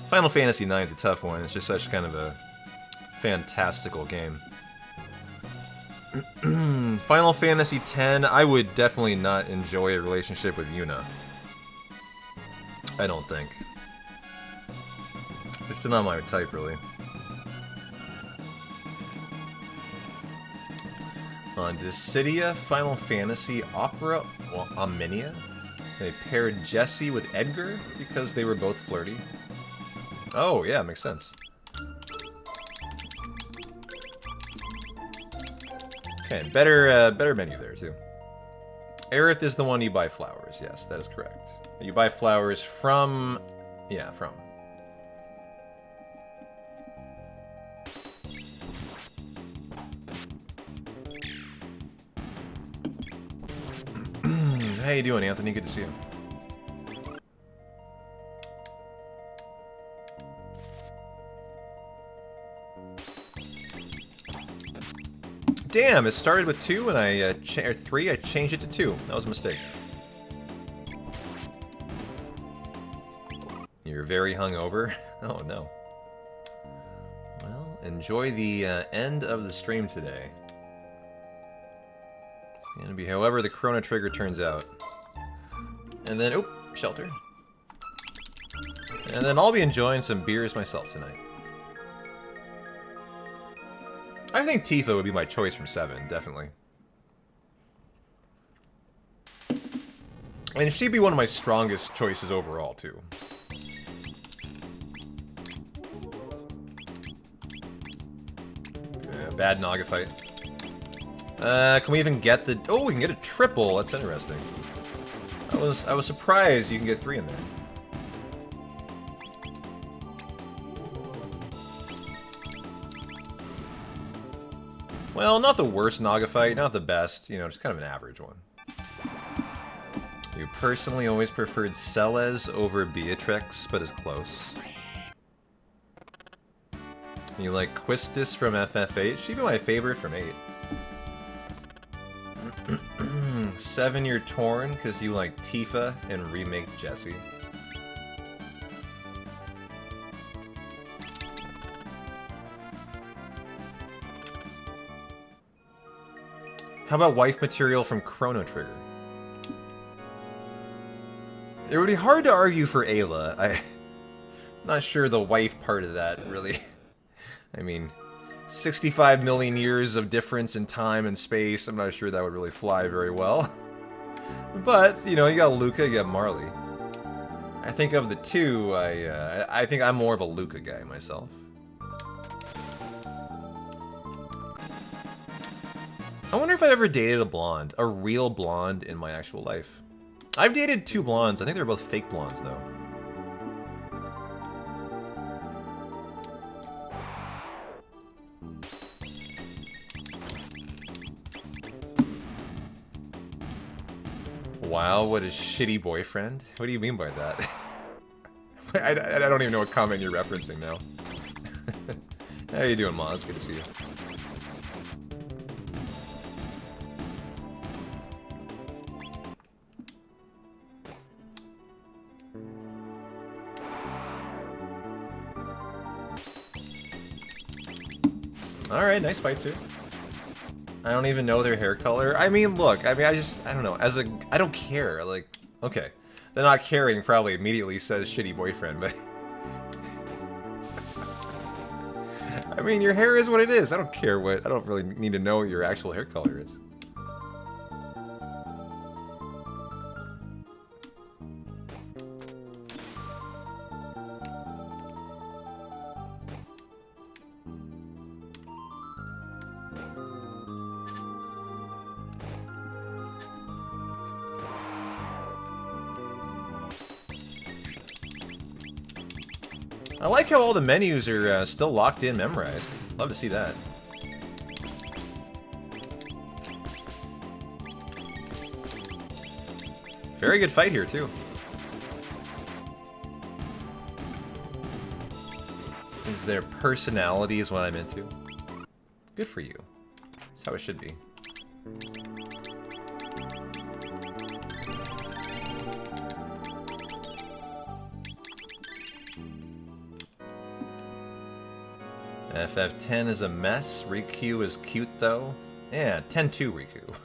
Final Fantasy IX is a tough one. It's just such kind of a fantastical game. Final Fantasy X, I would definitely not enjoy a relationship with Yuna. I don't think. Just not my type, really. Dissidia, Final Fantasy, Opera, well, Omnia. They paired Jesse with Edgar because they were both flirty. Oh, yeah, makes sense. Okay, better menu there, too. Aerith is the one you buy flowers. Yes, that is correct. You buy flowers from... Yeah, from. How you doing, Anthony? Good to see you. Damn, it started with 2 and I, or 3, I changed it to 2. That was a mistake. You're very hungover? Oh, no. Well, enjoy the end of the stream today. It's gonna be however the Chrono Trigger turns out. And then, oh, shelter. And then I'll be enjoying some beers myself tonight. I think Tifa would be my choice from 7, definitely. And she'd be one of my strongest choices overall, too. Yeah, bad Naga fight. Can we even get the... Oh, we can get a triple. That's interesting. I was surprised you can get 3 in there. Well, not the worst Naga fight, not the best, you know, just kind of an average one. You personally always preferred Sylleath over Beatrix, but is close. You like Quistis from FF8? She'd be my favorite from 8. 7, you're torn because you like Tifa and remake Jessie. How about wife material from Chrono Trigger? It would be hard to argue for Ayla. I'm not sure the wife part of that, really. I mean, 65 million years of difference in time and space, I'm not sure that would really fly very well. But, you know, you got Luca, you got Marley. I think of the two, I think I'm more of a Luca guy myself. I wonder if I ever dated a blonde, a real blonde in my actual life. I've dated 2 blondes. I think they're both fake blondes, though. Wow, what a shitty boyfriend. What do you mean by that? I don't even know what comment you're referencing now. How you doing, Moz? Good to see you. Alright, nice fight too. I don't even know their hair color. I mean, look, I don't know. I don't care. Like, okay. The not caring probably immediately says shitty boyfriend, but... I mean, your hair is what it is. I don't care what... I don't really need to know what your actual hair color is. I like how all the menus are still locked in, memorized. Love to see that. Very good fight here, too. Is their personality is what I'm into. Good for you. That's how it should be. FF10 is a mess. Riku is cute, though. Yeah, 10-2 Riku.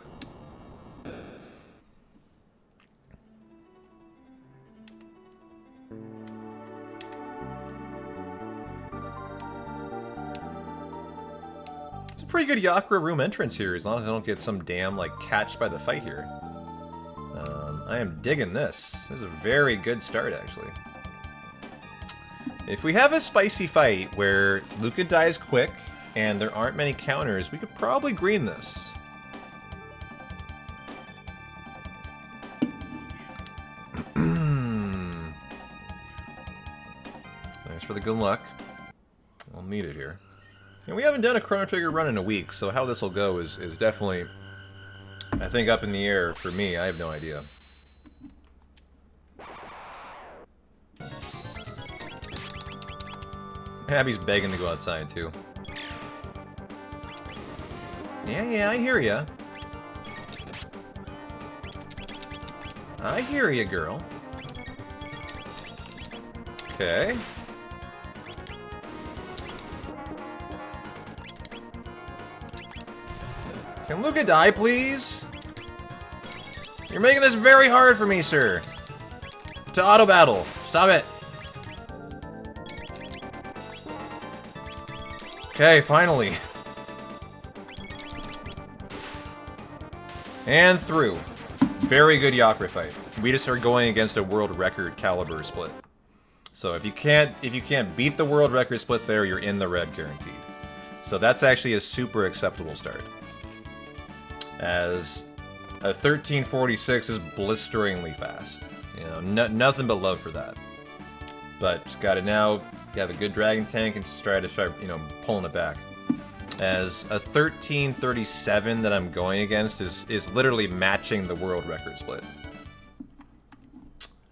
pretty good Yakura room entrance here, as long as I don't get some damn, like, catch by the fight here. I am digging this. This is a very good start, actually. If we have a spicy fight where Luca dies quick and there aren't many counters, we could probably green this. Thanks for the good luck. I'll need it here. And we haven't done a Chrono Trigger run in a week, so how this will go is definitely, I think, up in the air for me. I have no idea. Abby's begging to go outside, too. Yeah, I hear ya. I hear ya, girl. Okay. Can Luca die, please? You're making this very hard for me, sir. To auto battle. Stop it. Okay, finally. And through. Very good Yakura fight. We just are going against a world record caliber split. So if you can't beat the world record split there, you're in the red guaranteed. So that's actually a super acceptable start. As a 1346 is blisteringly fast. You know, nothing but love for that. But just gotta now have a good dragon tank and try to start, you know, pulling it back. As a 1337 that I'm going against is literally matching the world record split.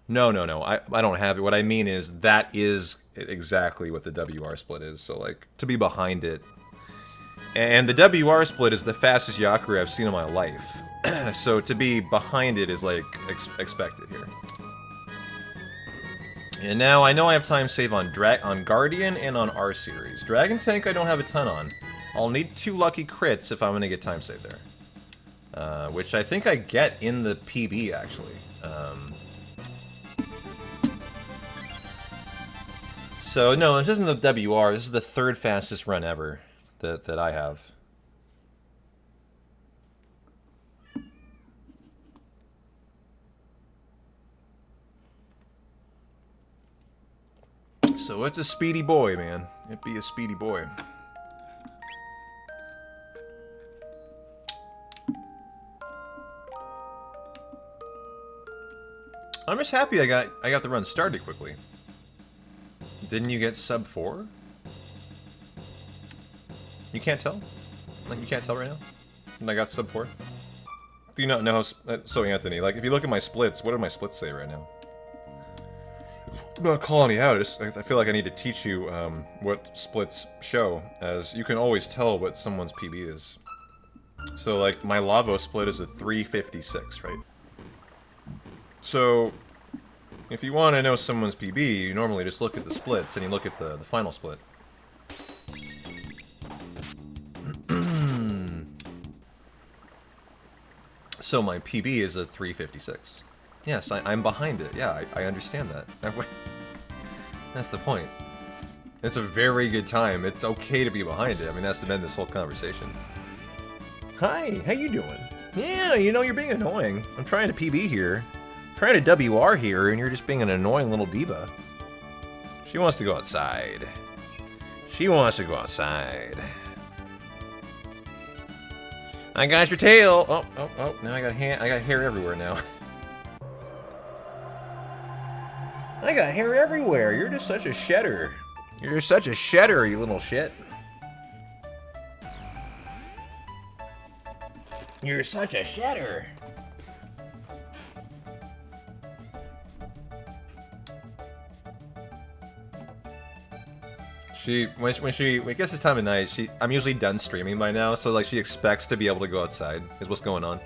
No, I don't have it. What I mean is that is exactly what the WR split is. So, like, to be behind it. And the WR split is the fastest Yakura I've seen in my life. So to be behind it is, like, expected here. And now I know I have time save on Guardian and on R series. Dragon Tank I don't have a ton on. I'll need 2 lucky crits if I'm going to get time save there. Which I think I get in the PB, actually. So, no, this isn't the WR. This is the 3rd fastest run ever that I have. So it's a speedy boy, man. It be a speedy boy. I'm just happy I got the run started quickly. Didn't you get sub 4? You can't tell? Like, you can't tell right now? And I got sub 4? Do you not know how... So, Anthony, like, if you look at my splits, what do my splits say right now? I'm not calling you out, I feel like I need to teach you what splits show, as you can always tell what someone's PB is. So, like, my Lavo split is a 356, right? So, if you want to know someone's PB, you normally just look at the splits, and you look at the final split. So my PB is a 356. Yes, I'm behind it. Yeah, I understand that. That's the point. It's a very good time. It's okay to be behind it. I mean, that's been this whole conversation. Hi, how you doing? Yeah, you know, you're being annoying. I'm trying to PB here. Trying to WR here, and you're just being an annoying little diva. She wants to go outside. She wants to go outside. I got your tail. Oh! Now I got hair everywhere now. I got hair everywhere. You're just such a shedder. You're just such a shedder, you little shit. You're such a shedder. When it gets this time of night, I'm usually done streaming by now, so like she expects to be able to go outside, is what's going on.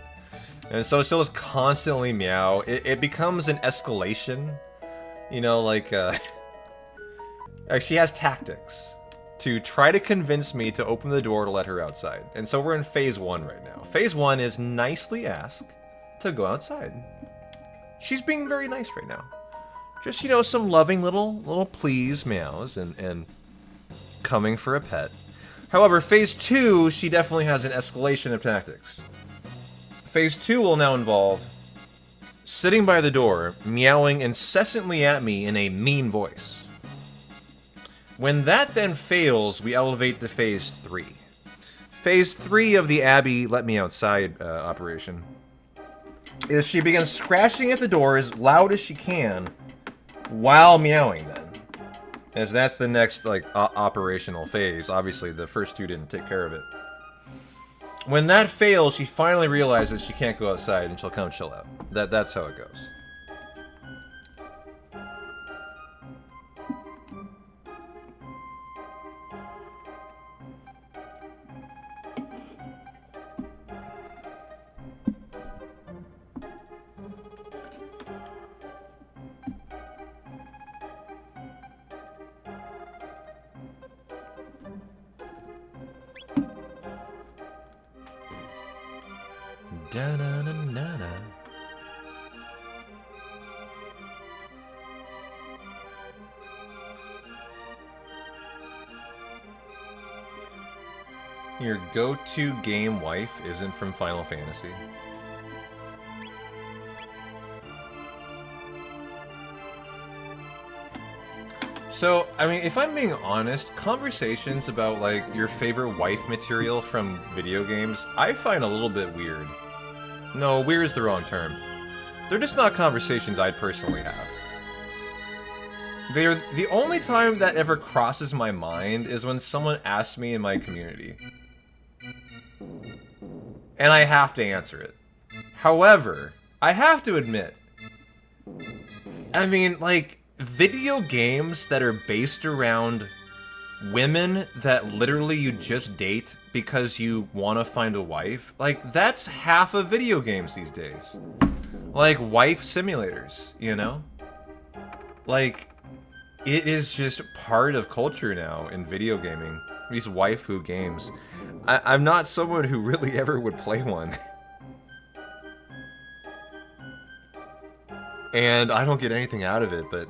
And so she'll just constantly meow. It becomes an escalation, you know, like she has tactics to try to convince me to open the door to let her outside. And so we're in phase 1 right now. Phase 1 is nicely ask to go outside. She's being very nice right now. Just, you know, some loving little please meows and coming for a pet. However, Phase 2, she definitely has an escalation of tactics. Phase 2 will now involve sitting by the door, meowing incessantly at me in a mean voice. When that then fails, we elevate to Phase 3. Phase 3 of the Abby Let Me Outside operation is she begins scratching at the door as loud as she can while meowing then. As that's the next like operational phase. Obviously, the first two didn't take care of it. When that fails, she finally realizes she can't go outside and she'll come chill out. That's how it goes. Da-na-na-na-na. Your go-to game wife isn't from Final Fantasy. So, I mean, if I'm being honest, conversations about, like, your favorite wife material from video games, I find a little bit weird. No, weird is the wrong term. They're just not conversations I'd personally have. They're the only time that ever crosses my mind is when someone asks me in my community. And I have to answer it. However, I have to admit, I mean, like, video games that are based around women that literally you just date because you want to find a wife, like, that's half of video games these days. Like, wife simulators, you know? Like, it is just part of culture now in video gaming. These waifu games. I'm not someone who really ever would play one. And I don't get anything out of it, but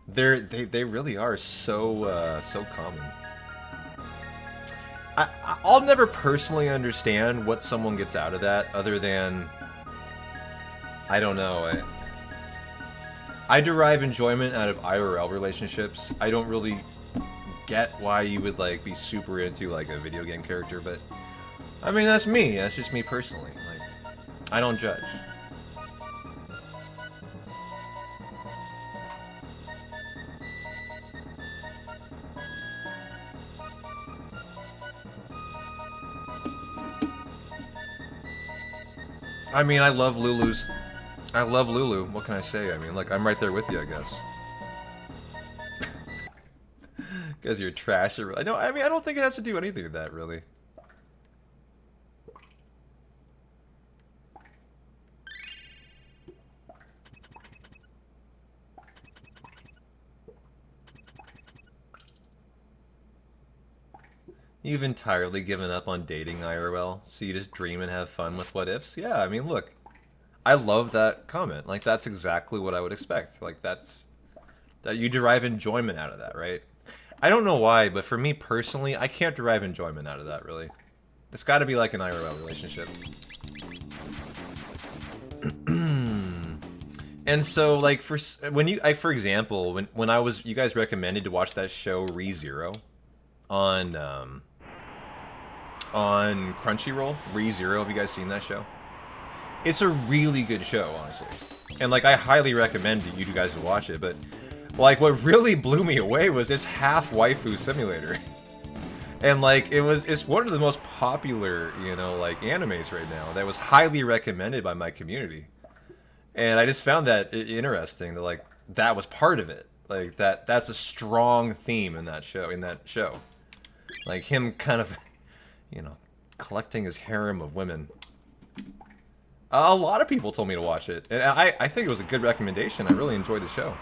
they really are so so common. I'll never personally understand what someone gets out of that, other than, I don't know. I derive enjoyment out of IRL relationships. I don't really get why you would like be super into like a video game character, but I mean, that's me. That's just me personally. Like, I don't judge. I mean, I love Lulu's. I love Lulu. What can I say? I mean, like, I'm right there with you, I guess. Because you're trash. I know. I mean, I don't think it has to do anything with that, really. You've entirely given up on dating IRL, so you just dream and have fun with what ifs? Yeah, I mean, look. I love that comment. Like, that's exactly what I would expect. Like, that you derive enjoyment out of that, right? I don't know why, but for me personally, I can't derive enjoyment out of that, really. It's got to be like an IRL relationship. And so, like, for example, when I was, you guys recommended to watch that show ReZero on Crunchyroll. ReZero, have you guys seen that show? It's a really good show, honestly. And, like, I highly recommend you guys to watch it, but, like, what really blew me away was it's half waifu simulator. And, like, it's one of the most popular, you know, like, animes right now that was highly recommended by my community. And I just found that interesting that, like, that was part of it. Like, that's a strong theme in that show. Like, him kind of, you know, collecting his harem of women. A lot of people told me to watch it, and I think it was a good recommendation. I really enjoyed the show.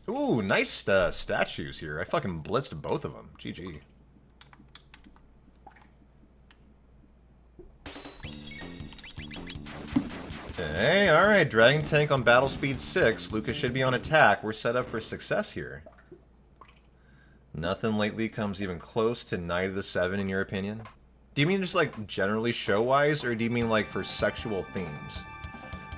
Ooh, nice statues here. I fucking blitzed both of them. GG. Hey, alright, Dragon Tank on battle speed 6. Lucas should be on attack. We're set up for success here. Nothing lately comes even close to Knight of the Seven, in your opinion? Do you mean just, like, generally show-wise, or do you mean, like, for sexual themes?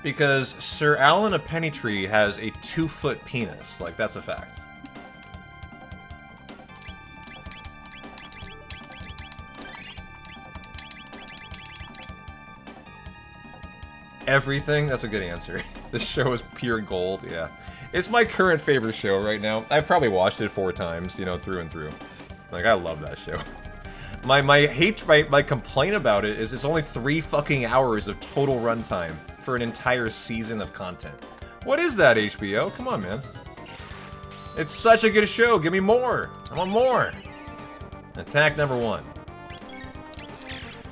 Because Sir Alan of Pennytree has a 2-foot penis. Like, that's a fact. Everything? That's a good answer. This show is pure gold, yeah. It's my current favorite show right now. I've probably watched it 4 times, you know, through and through. Like, I love that show. My complaint about it is it's only 3 fucking hours of total runtime for an entire season of content. What is that, HBO? Come on, man. It's such a good show. Give me more. I want more. Attack number 1.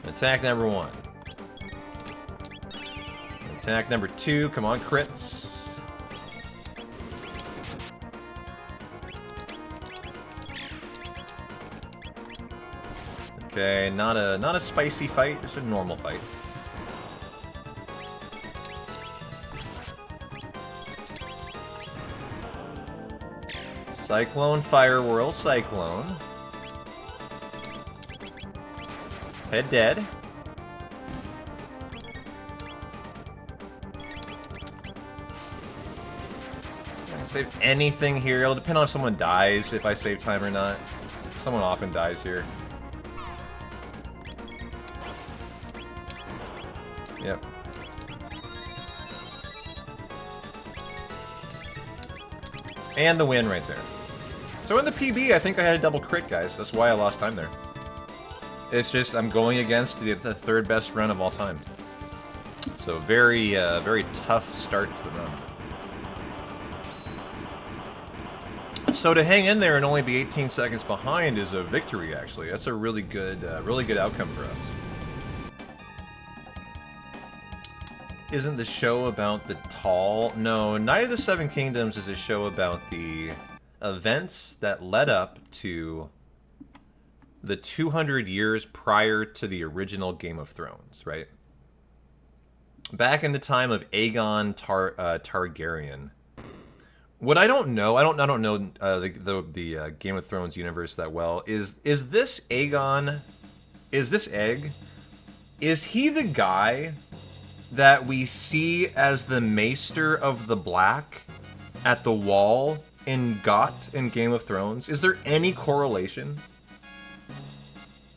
Attack number 1. Attack number 2, come on, crits. Okay, not a spicy fight, just a normal fight. Cyclone, Fire Whirl, Cyclone. Head dead. Save anything here. It'll depend on if someone dies, if I save time or not. Someone often dies here. Yep. And the win right there. So in the PB, I think I had a double crit, guys. That's why I lost time there. It's just, I'm going against the 3rd best run of all time. So very, very tough start to the run. So to hang in there and only be 18 seconds behind is a victory, actually. That's a really good outcome for us. Isn't the show about the tall? No, Knight of the Seven Kingdoms is a show about the events that led up to the 200 years prior to the original Game of Thrones, right? Back in the time of Aegon Targaryen. What I don't know, I don't know the Game of Thrones universe that well. Is this Aegon? Is this Egg? Is he the guy that we see as the Maester of the Black at the Wall in GOT in Game of Thrones? Is there any correlation?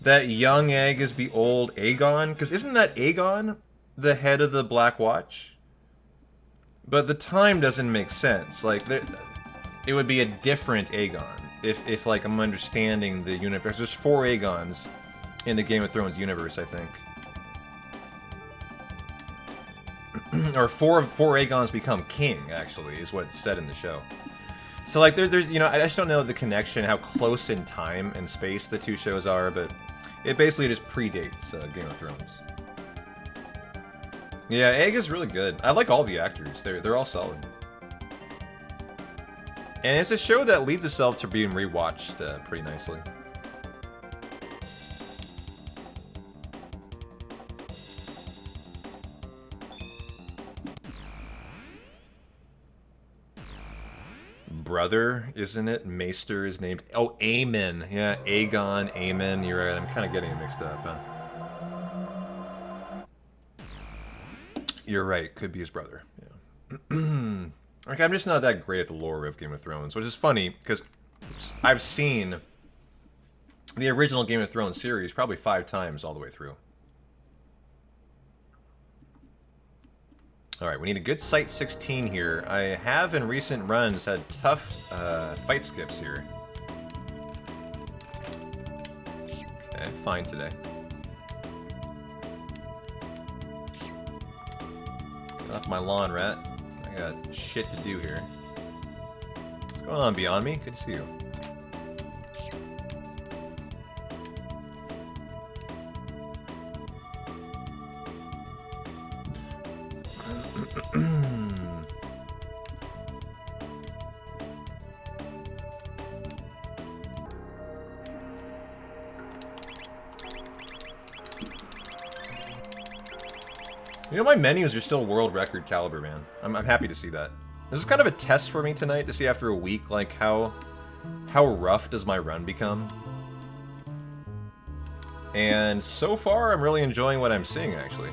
That young Egg is the old Aegon? Because isn't that Aegon the head of the Black Watch? But the time doesn't make sense. Like, it would be a different Aegon if like, I'm understanding the universe. There's 4 Aegons in the Game of Thrones universe, I think. Or four Aegons become king, actually, is what's said in the show. So, like, there's, you know, I just don't know the connection, how close in time and space the 2 shows are, but it basically just predates Game of Thrones. Yeah, Egg is really good. I like all the actors. They're all solid. And it's a show that leads itself to being rewatched pretty nicely. Brother, isn't it? Maester is named... Oh, Aemon. Yeah, Aegon, Aemon. You're right. I'm kind of getting it mixed up, huh? You're right. Could be his brother. Yeah. Okay, I'm just not that great at the lore of Game of Thrones, which is funny, because I've seen the original Game of Thrones series probably 5 times all the way through. Alright, we need a good Sight 16 here. I have, in recent runs, had tough fight skips here. Okay, fine today. Get off my lawn, rat. I got shit to do here. What's going on, Beyond Me? Good to see you. You know, my menus are still world record caliber, man. I'm happy to see that. This is kind of a test for me tonight to see after a week, like, how rough does my run become? And so far, I'm really enjoying what I'm seeing, actually.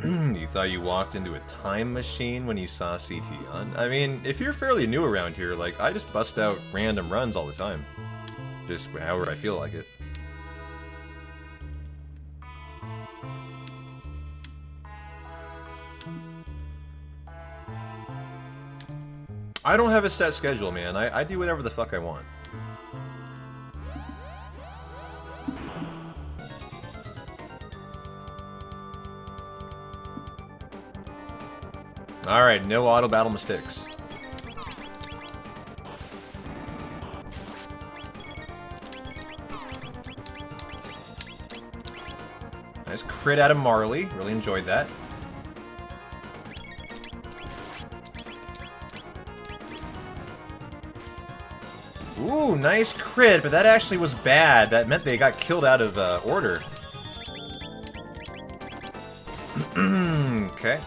You thought you walked into a time machine when you saw CT on? I mean, if you're fairly new around here, like, I just bust out random runs all the time. Just however I feel like it. I don't have a set schedule, man. I do whatever the fuck I want. Alright, no auto battle mistakes. Nice crit out of Marley. Really enjoyed that. Ooh, nice crit, but that actually was bad. That meant they got killed out of order. Okay.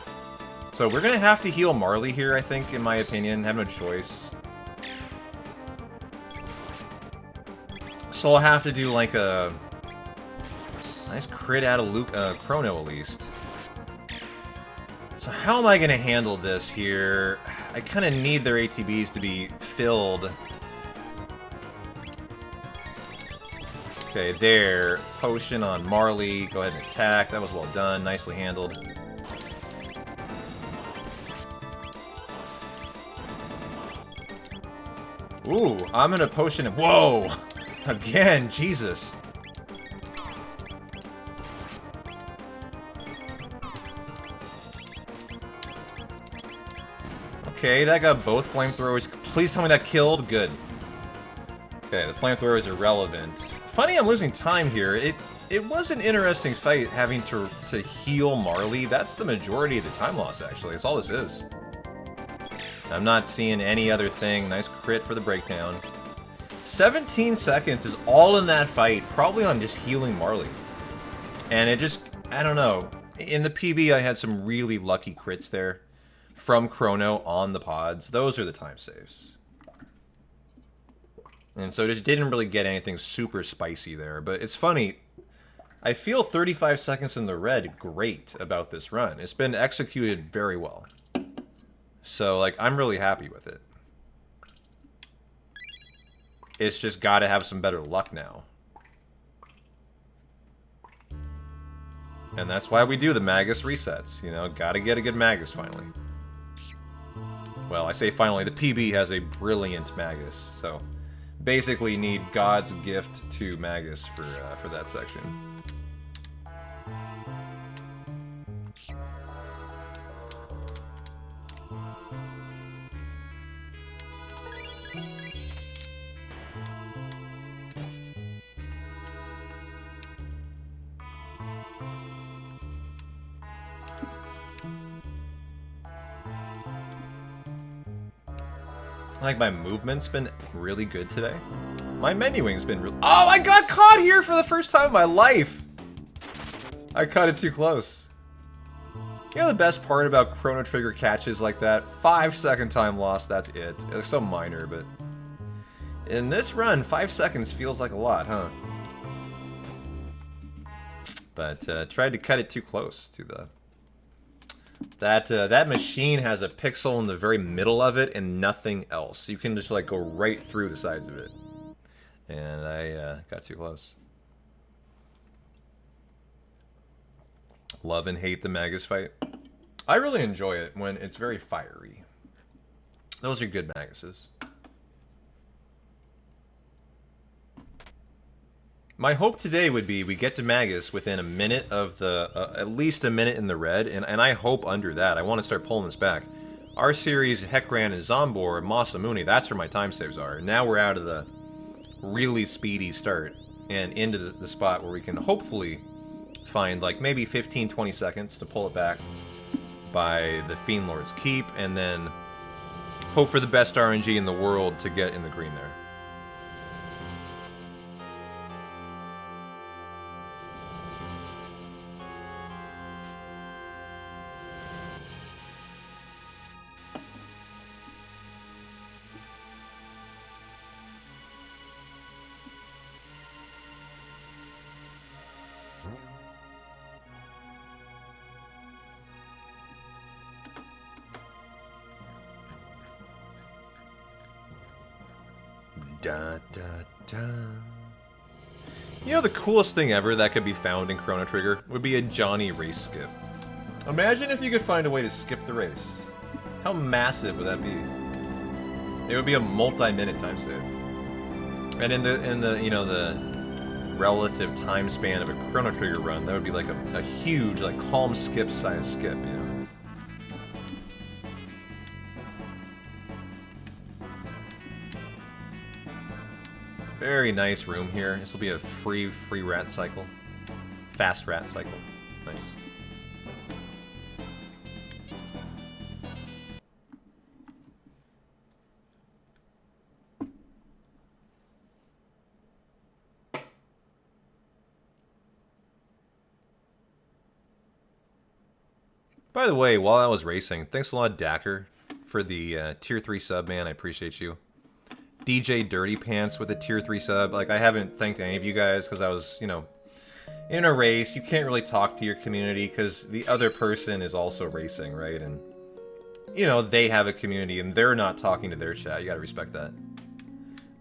So we're gonna have to heal Marley here, I think, in my opinion. Have no choice. So I'll have to do like a nice crit out of Chrono at least. So how am I gonna handle this here? I kind of need their ATBs to be filled. Okay, there. Potion on Marley. Go ahead and attack. That was well done. Nicely handled. Ooh, I'm gonna potion it. Whoa! Again, Jesus. Okay, that got both flamethrowers. Please tell me that killed. Good. Okay, the flamethrower is irrelevant. Funny I'm losing time here. It was an interesting fight having to heal Marley. That's the majority of the time loss, actually. That's all this is. I'm not seeing any other thing. Nice crit for the breakdown. 17 seconds is all in that fight, probably on just healing Marley. And it just, I don't know. In the PB, I had some really lucky crits there from Chrono on the pods. Those are the time saves. And so just didn't really get anything super spicy there. But it's funny. I feel 35 seconds in the red great about this run. It's been executed very well. So, like, I'm really happy with it. It's just got to have some better luck now. And that's why we do the Magus resets. You know, got to get a good Magus finally. Well, I say finally, the PB has a brilliant Magus. So, basically need God's gift to Magus for that section. Like, my movement's been really good today. My menuing's been real. Oh, I got caught here for the first time in my life! I caught it too close. You know the best part about Chrono Trigger catches like that? 5-second time loss, that's it. It's so minor, but... in this run, 5 seconds feels like a lot, huh? But, tried to cut it too close to the... That machine has a pixel in the very middle of it and nothing else. You can just like go right through the sides of it. And I got too close. Love and hate the Magus fight. I really enjoy it when it's very fiery. Those are good Maguses. My hope today would be we get to Magus within a minute of the, at least a minute in the red, and I hope under that. I want to start pulling this back. Our series, Hekran and Zombor, Masamune, that's where my time saves are. Now we're out of the really speedy start and into the spot where we can hopefully find like maybe 15-20 seconds to pull it back by the Fiend Lord's Keep, and then hope for the best RNG in the world to get in the green there. Da, da, da. You know, the coolest thing ever that could be found in Chrono Trigger would be a Johnny race skip. Imagine if you could find a way to skip the race. How massive would that be? It would be a multi-minute time save. And in the you know, the relative time span of a Chrono Trigger run, that would be like a huge, like, calm skip size skip, you know? Very nice room here. This will be a free rat cycle. Fast rat cycle. Nice. By the way, while I was racing, thanks a lot, Dacker, for the tier 3 sub, man. I appreciate you. DJ Dirty Pants with a tier 3 sub. Like, I haven't thanked any of you guys because I was, you know, in a race. You can't really talk to your community because the other person is also racing, right? And, you know, they have a community and they're not talking to their chat. You gotta respect that.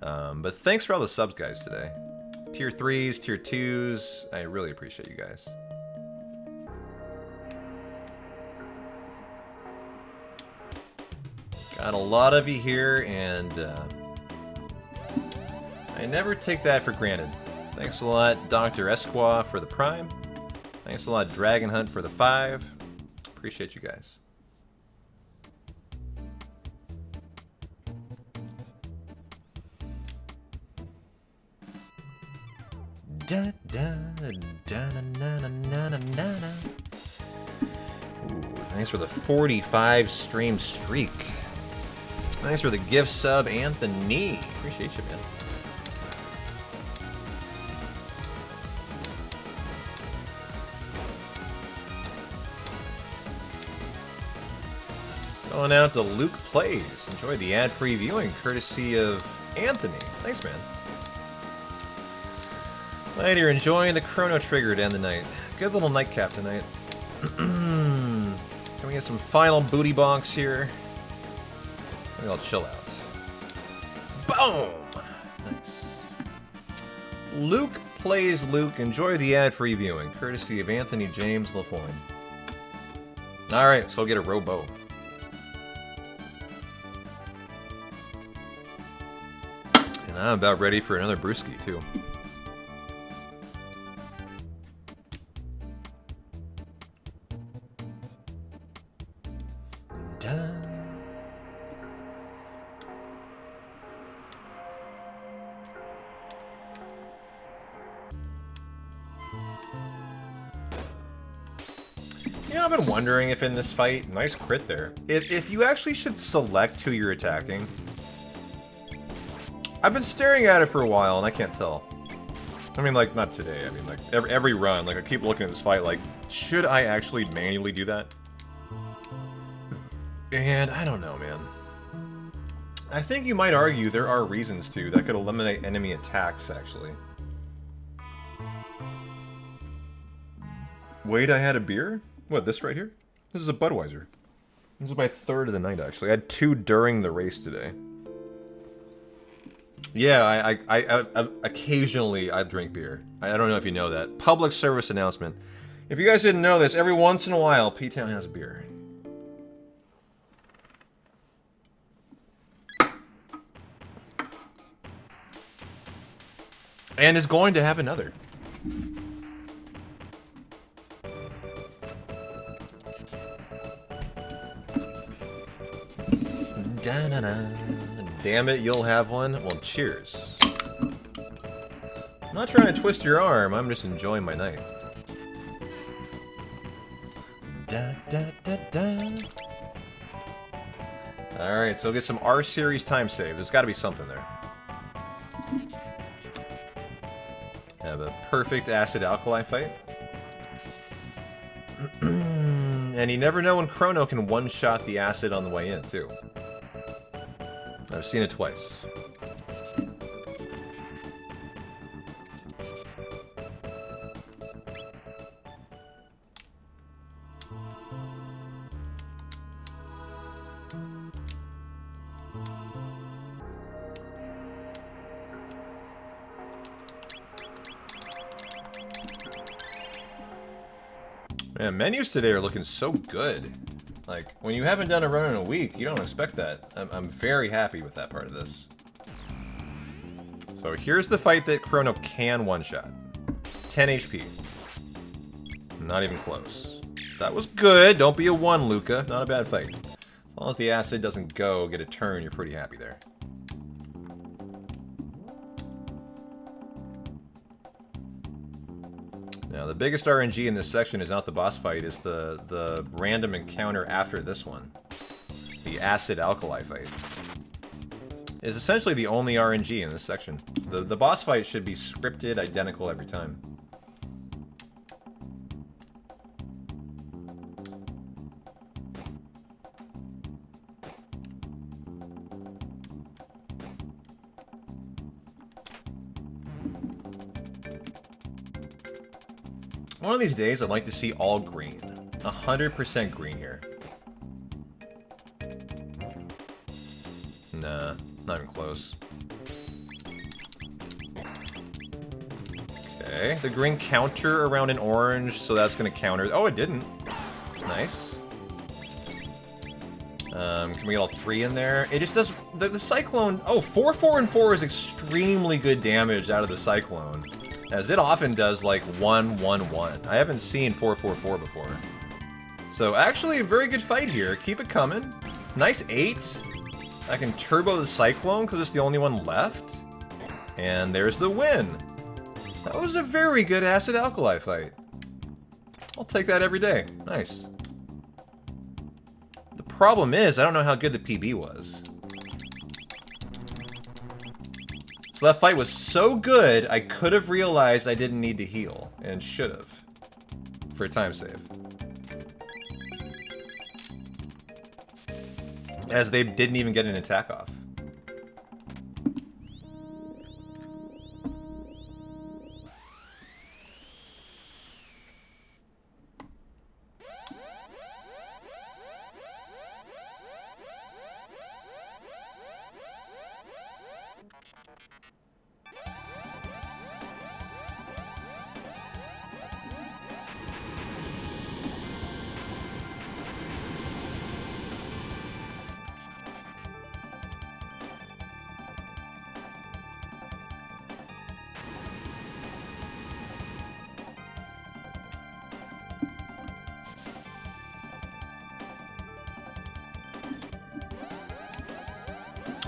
But thanks for all the subs, guys, today. Tier 3s, tier 2s. I really appreciate you guys. Got a lot of you here, and I never take that for granted. Thanks a lot, Dr. Esqua, for the Prime. Thanks a lot, Dragon Hunt, for the 5. Appreciate you guys. Da, da, da, na, na, na, na, na, na. Ooh, thanks for the 45 stream streak. Thanks for the gift sub, Anthony. Appreciate you, man. Going out to Luke Plays. Enjoy the ad-free viewing, courtesy of Anthony. Thanks, man. Glad you're enjoying the Chrono Trigger to end the night. Good little nightcap tonight. Can we get some final booty bonks here? Maybe I'll chill out. Boom! Nice. Luke Plays Luke. Enjoy the ad-free viewing, courtesy of Anthony James LaFoyne. Alright, so I'll get a robo. And I'm about ready for another brewski, too. Done. You know, I've been wondering if in this fight, nice crit there, if you actually should select who you're attacking. I've been staring at it for a while and I can't tell. I mean, like, not today, I mean, like, every run, like, I keep looking at this fight like, should I actually manually do that? And I don't know, man. I think you might argue there are reasons to that could eliminate enemy attacks, actually. Wait, I had a beer? What, this right here? This is a Budweiser. This is my third of the night, actually. I had 2 during the race today. Yeah, I occasionally I drink beer. I don't know if you know that. Public service announcement. If you guys didn't know this, every once in a while, P-Town has a beer. And is going to have another. Da-na-na. Damn it, you'll have one? Well, cheers. I'm not trying to twist your arm, I'm just enjoying my night. Da-da-da-da. Alright, so get some R-Series time save. There's gotta be something there. Have a perfect acid-alkali fight. And you never know when Chrono can one-shot the acid on the way in, too. I've seen it twice. Man, menus today are looking so good. Like, when you haven't done a run in a week, you don't expect that. I'm very happy with that part of this. So here's the fight that Chrono can one-shot. 10 HP. Not even close. That was good. Don't be a 1, Luca. Not a bad fight. As long as the acid doesn't go, get a turn, you're pretty happy there. Now, the biggest RNG in this section is not the boss fight, it's the random encounter after this one. The acid-alkali fight. It's essentially the only RNG in this section. The boss fight should be scripted identical every time. One of these days, I'd like to see all green. 100% green here. Nah, not even close. Okay, the green counter around an orange, so that's gonna counter. Oh, it didn't. Nice. Can we get all 3 in there? It just does the cyclone. Oh, 4, 4, and 4 is extremely good damage out of the cyclone. As it often does, like, 1, 1, 1. I haven't seen 4, 4, 4 before. So, actually, a very good fight here. Keep it coming. Nice 8. I can turbo the Cyclone, because it's the only one left. And there's the win. That was a very good acid-alkali fight. I'll take that every day. Nice. The problem is, I don't know how good the PB was. So that fight was so good, I could have realized I didn't need to heal, and should have, for a time save. As they didn't even get an attack off.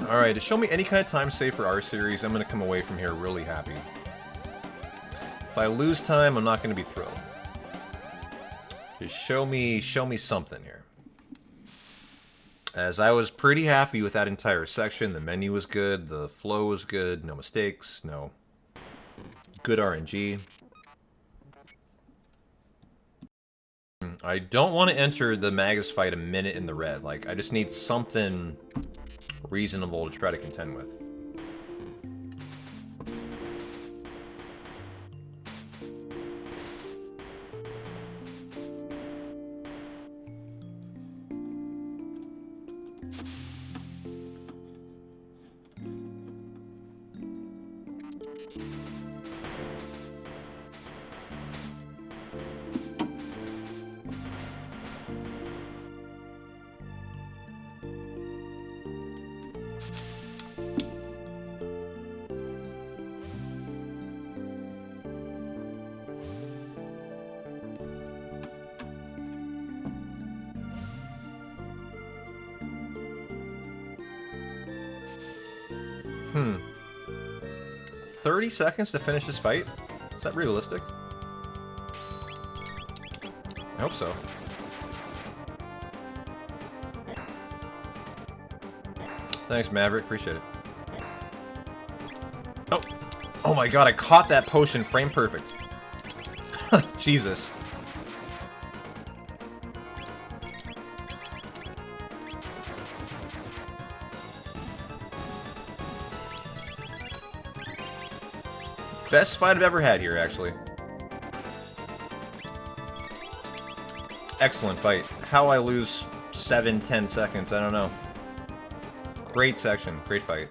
Alright, to show me any kind of time save for our series, I'm going to come away from here really happy. If I lose time, I'm not going to be thrilled. Just show me something here. As I was pretty happy with that entire section, the menu was good, the flow was good, no mistakes, no good RNG. I don't want to enter the Magus fight a minute in the red. Like, I just need something reasonable to try to contend with. Hmm. 30 seconds to finish this fight? Is that realistic? I hope so. Thanks, Maverick. Appreciate it. Oh! Oh my god, I caught that potion frame perfect. Jesus. Best fight I've ever had here, actually. Excellent fight. How I lose 7-10 seconds, I don't know. Great section, great fight.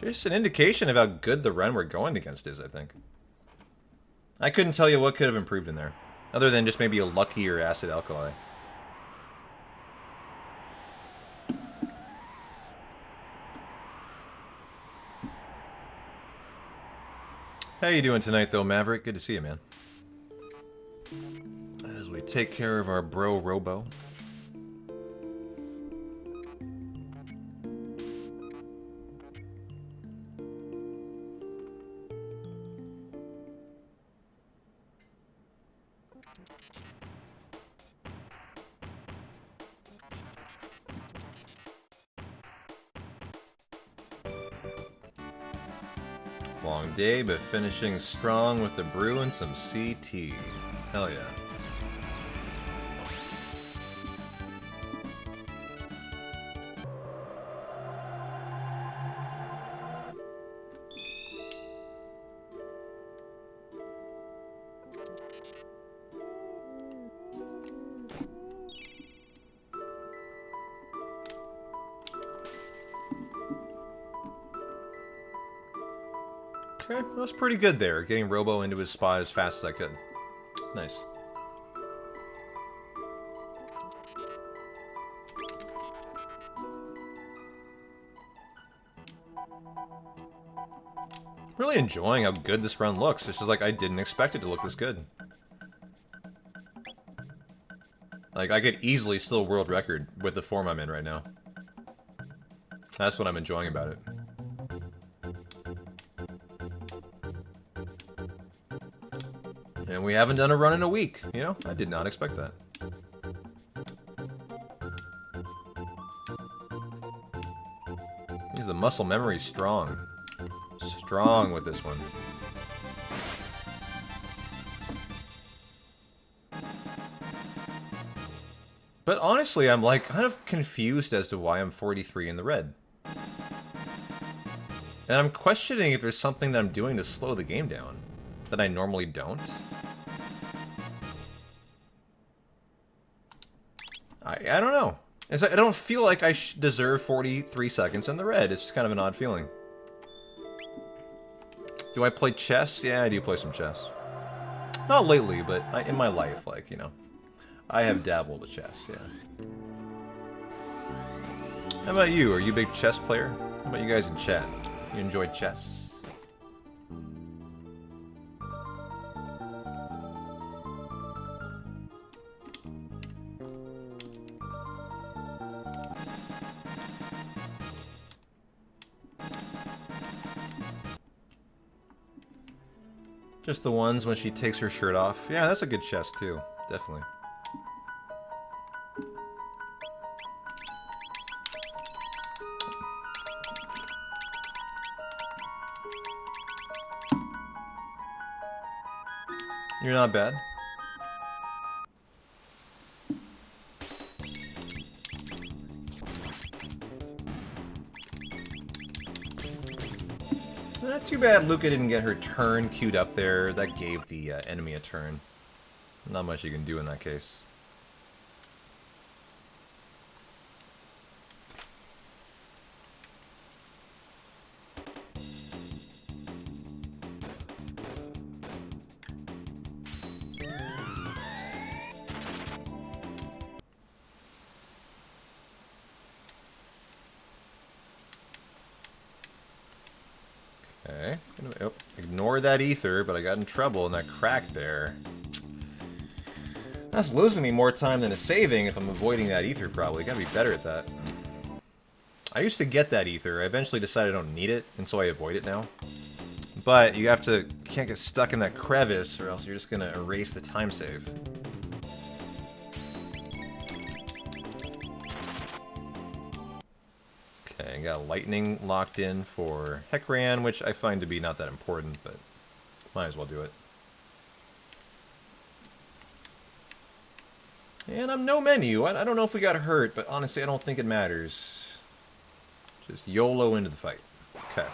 Just an indication of how good the run we're going against is, I think. I couldn't tell you what could have improved in there. Other than just maybe a luckier acid alkali. How you doing tonight, though, Maverick? Good to see you, man. As we take care of our bro Robo. Long day, but finishing strong with a brew and some CT. Hell yeah. Okay, that was pretty good there, getting Robo into his spot as fast as I could. Nice. Really enjoying how good this run looks. It's just like I didn't expect it to look this good. Like, I could easily still world record with the form I'm in right now. That's what I'm enjoying about it. And we haven't done a run in a week, you know? I did not expect that. The muscle memory is strong. Strong with this one. But honestly, I'm like kind of confused as to why I'm 43 in the red. And I'm questioning if there's something that I'm doing to slow the game down that I normally don't. I don't know. It's like, I don't feel like I deserve 43 seconds in the red. It's just kind of an odd feeling. Do I play chess? Yeah, I do play some chess. Not lately, but in my life, like, you know. I have dabbled with chess, yeah. How about you? Are you a big chess player? How about you guys in chat? You enjoy chess? Just the ones when she takes her shirt off. Yeah, that's a good chess too. Definitely. You're not bad. Not too bad Luca didn't get her turn queued up there. That gave the enemy a turn. Not much you can do in that case. Okay. Oh, ignore that ether, but I got in trouble in that crack there. That's losing me more time than it's saving if I'm avoiding that ether, probably. Gotta be better at that. I used to get that ether. I eventually decided I don't need it, and so I avoid it now. But you can't get stuck in that crevice, or else you're just gonna erase the time save. Okay, got lightning locked in for Heckran, which I find to be not that important, but might as well do it. And I'm no menu. I don't know if we got hurt, but honestly, I don't think it matters. Just YOLO into the fight. Okay.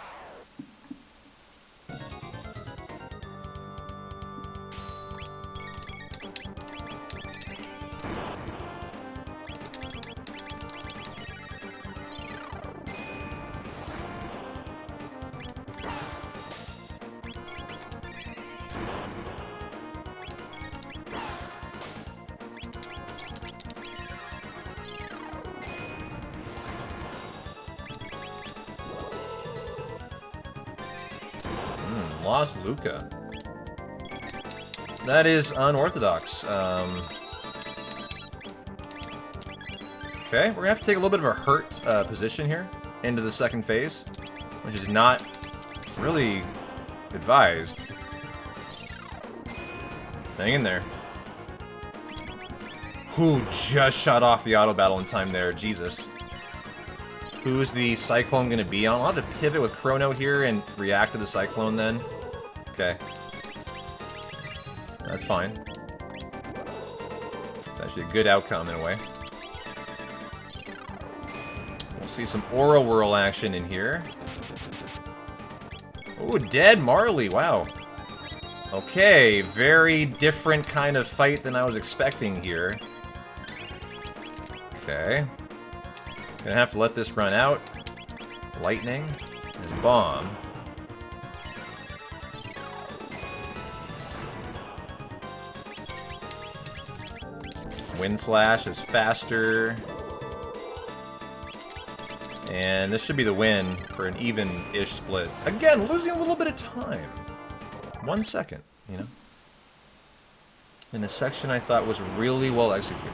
Lost Luca. That is unorthodox. Okay, we're gonna have to take a little bit of a hurt position here into the second phase, which is not really advised. Hang in there. Who just shot off the auto battle in time there? Jesus. Who's the Cyclone gonna be on? I'll have to pivot with Chrono here and react to the Cyclone then. Okay. That's fine. It's actually a good outcome in a way. We'll see some Aura Whirl action in here. Ooh, dead Marley, wow. Okay, very different kind of fight than I was expecting here. Okay. Gonna have to let this run out. Lightning and bomb. Wind Slash is faster. And this should be the win for an even-ish split. Again, losing a little bit of time. 1 second, you know? In a section I thought was really well executed.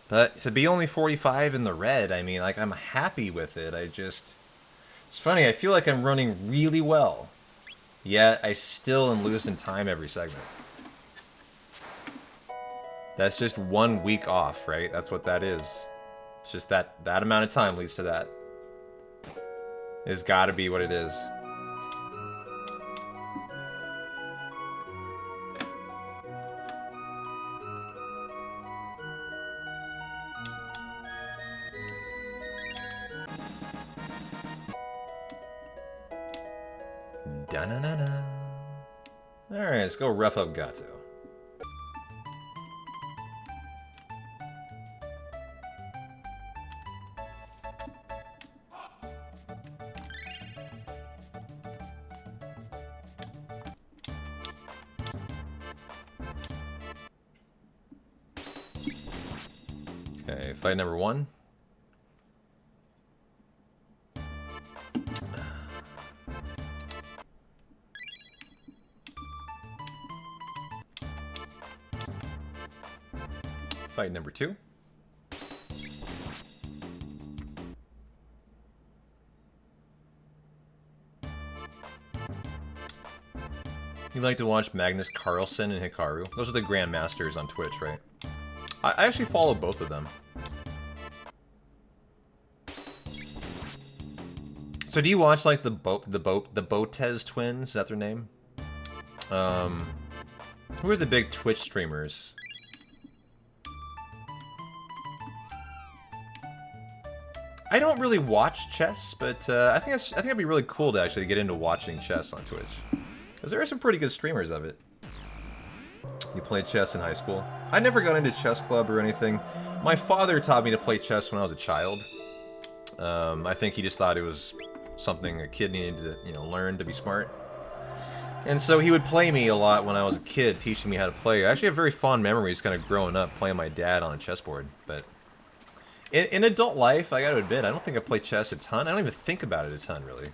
But to be only 45 in the red, I mean, like, I'm happy with it. It's funny, I feel like I'm running really well. Yet, I still am losing time every segment. That's just 1 week off, right? That's what that is. It's just that amount of time leads to that. It's gotta be what it is. Da-na-na-na. Alright, let's go rough up Gato. Okay, fight number 1. Fight number 2. You like to watch Magnus Carlsen and Hikaru? Those are the Grandmasters on Twitch, right? I actually follow both of them. So do you watch like the Botez twins? Is that their name? Who are the big Twitch streamers? I don't really watch chess, but I think it'd be really cool to actually get into watching chess on Twitch, because there are some pretty good streamers of it. You played chess in high school? I never got into chess club or anything. My father taught me to play chess when I was a child. I think he just thought it was something a kid needed to, you know, learn to be smart. And so he would play me a lot when I was a kid, teaching me how to play. I actually have very fond memories kind of growing up playing my dad on a chessboard. But in adult life, I gotta admit, I don't think I play chess a ton. I don't even think about it a ton, really.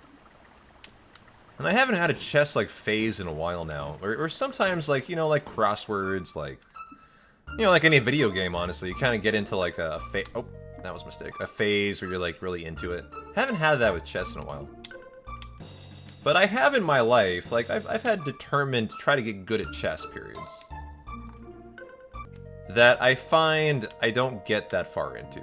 And I haven't had a chess, like, phase in a while now. Or sometimes, like, you know, like crosswords, like, you know, like any video game, honestly. You kind of get into, like, a phase. Oh, that was a mistake. A phase where you're, like, really into it. Haven't had that with chess in a while. But I have in my life, like, I've had determined to try to get good at chess periods that I find I don't get that far into.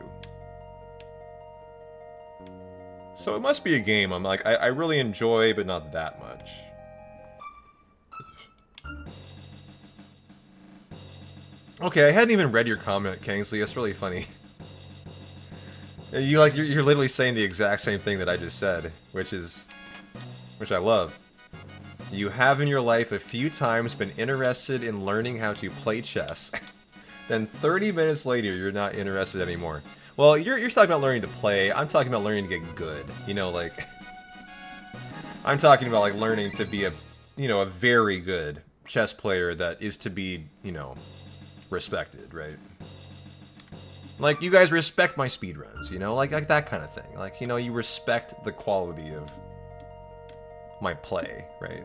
So it must be a game I'm like, I really enjoy, but not that much. Okay, I hadn't even read your comment, Kingsley. That's really funny. You're literally saying the exact same thing that I just said, which I love. You have in your life a few times been interested in learning how to play chess. Then 30 minutes later, you're not interested anymore. Well, you're talking about learning to play. I'm talking about learning to get good. You know, like, I'm talking about, like, learning to be a very good chess player that is to be, you know, respected, right? Like, you guys respect my speedruns, you know? Like that kind of thing. Like, you know, you respect the quality of my play, right?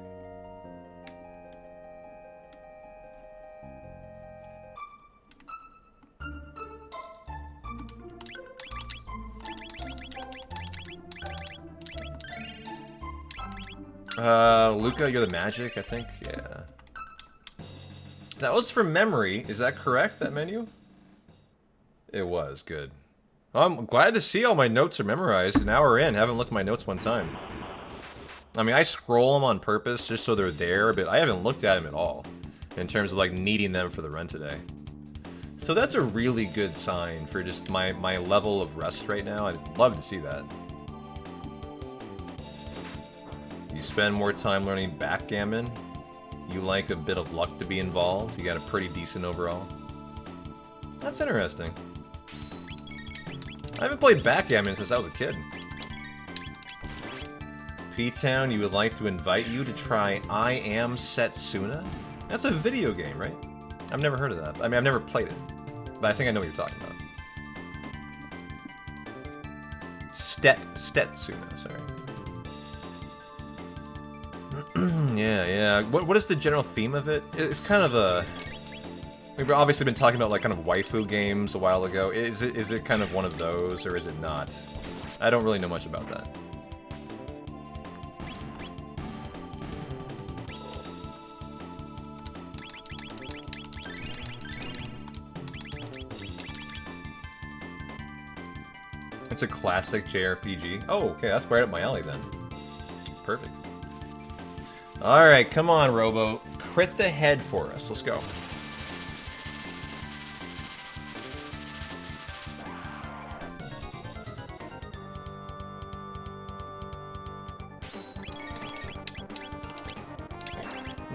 Luca, you're the magic, I think? Yeah. That was from memory. Is that correct, that menu? It was. Good. I'm glad to see all my notes are memorized. An hour in, haven't looked at my notes one time. I mean, I scroll them on purpose just so they're there, but I haven't looked at them at all in terms of, like, needing them for the run today. So that's a really good sign for just my level of rest right now. I'd love to see that. You spend more time learning backgammon. You like a bit of luck to be involved. You got a pretty decent overall. That's interesting. I haven't played backgammon since I was a kid. P-Town, you would like to invite you to try I Am Setsuna? That's a video game, right? I've never heard of that. I mean, I've never played it. But I think I know what you're talking about. Stetsuna, sorry. yeah. What is the general theme of it? It's kind of a... We've obviously been talking about like kind of waifu games a while ago. Is it kind of one of those, or is it not? I don't really know much about that. It's a classic JRPG. Oh, okay, that's right up my alley then. Perfect. Alright, come on, Robo. Crit the head for us. Let's go.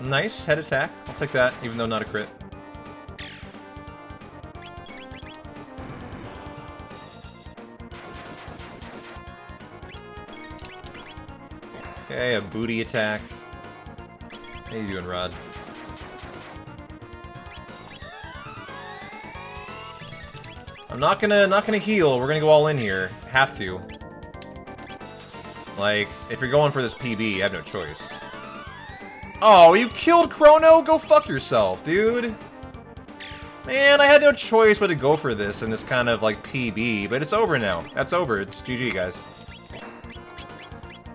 Nice head attack. I'll take that, even though not a crit. Okay, a booty attack. How you doing, Rod? I'm not gonna heal. We're gonna go all in here. Have to. Like, if you're going for this PB, you have no choice. Oh, you killed Chrono? Go fuck yourself, dude. Man, I had no choice but to go for this in this kind of, like, PB, but it's over now. That's over. It's GG, guys.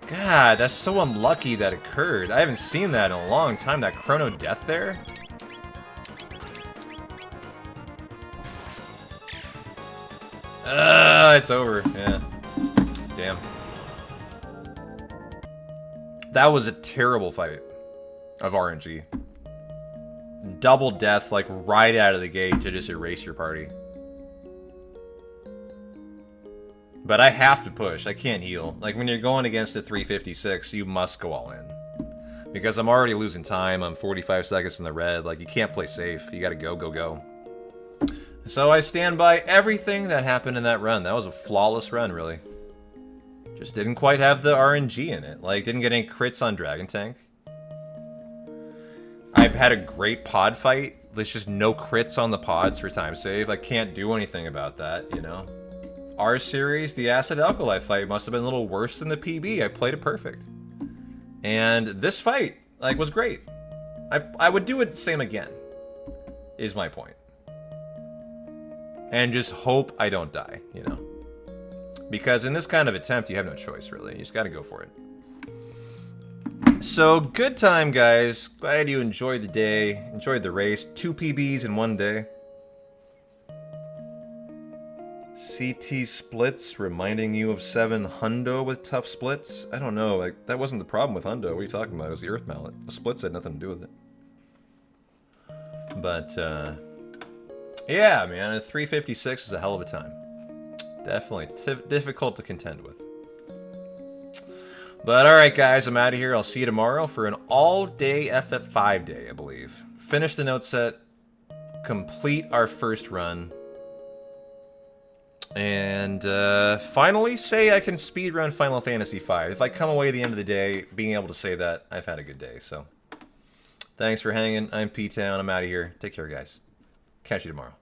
God, that's so unlucky that occurred. I haven't seen that in a long time, that Chrono death there. It's over. Yeah. Damn. That was a terrible fight of RNG. Double death, like, right out of the gate to just erase your party. But I have to push. I can't heal. Like, when you're going against a 356, you must go all in. Because I'm already losing time. I'm 45 seconds in the red. Like, you can't play safe. You gotta go. So I stand by everything that happened in that run. That was a flawless run, really. Just didn't quite have the RNG in it. Like, didn't get any crits on Dragon Tank. I've had a great pod fight. There's just no crits on the pods for time save. I can't do anything about that, you know? R-Series, the Acid Alkali fight must have been a little worse than the PB. I played it perfect. And this fight, like, was great. I would do it the same again, is my point. And just hope I don't die, you know? Because in this kind of attempt, you have no choice, really. You just gotta go for it. So, good time, guys. Glad you enjoyed the day, enjoyed the race. 2 PBs in one day. CT splits, reminding you of 7 Hundo with tough splits? I don't know, like, that wasn't the problem with Hundo. What are you talking about? It was the Earth Mallet. The splits had nothing to do with it. But, yeah, man, a 356 is a hell of a time. Definitely difficult to contend with. But alright guys, I'm out of here. I'll see you tomorrow for an all-day FF5 day, I believe. Finish the note set, complete our first run, and finally say I can speedrun Final Fantasy V. If I come away at the end of the day being able to say that, I've had a good day. So, thanks for hanging. I'm P-Town. I'm out of here. Take care, guys. Catch you tomorrow.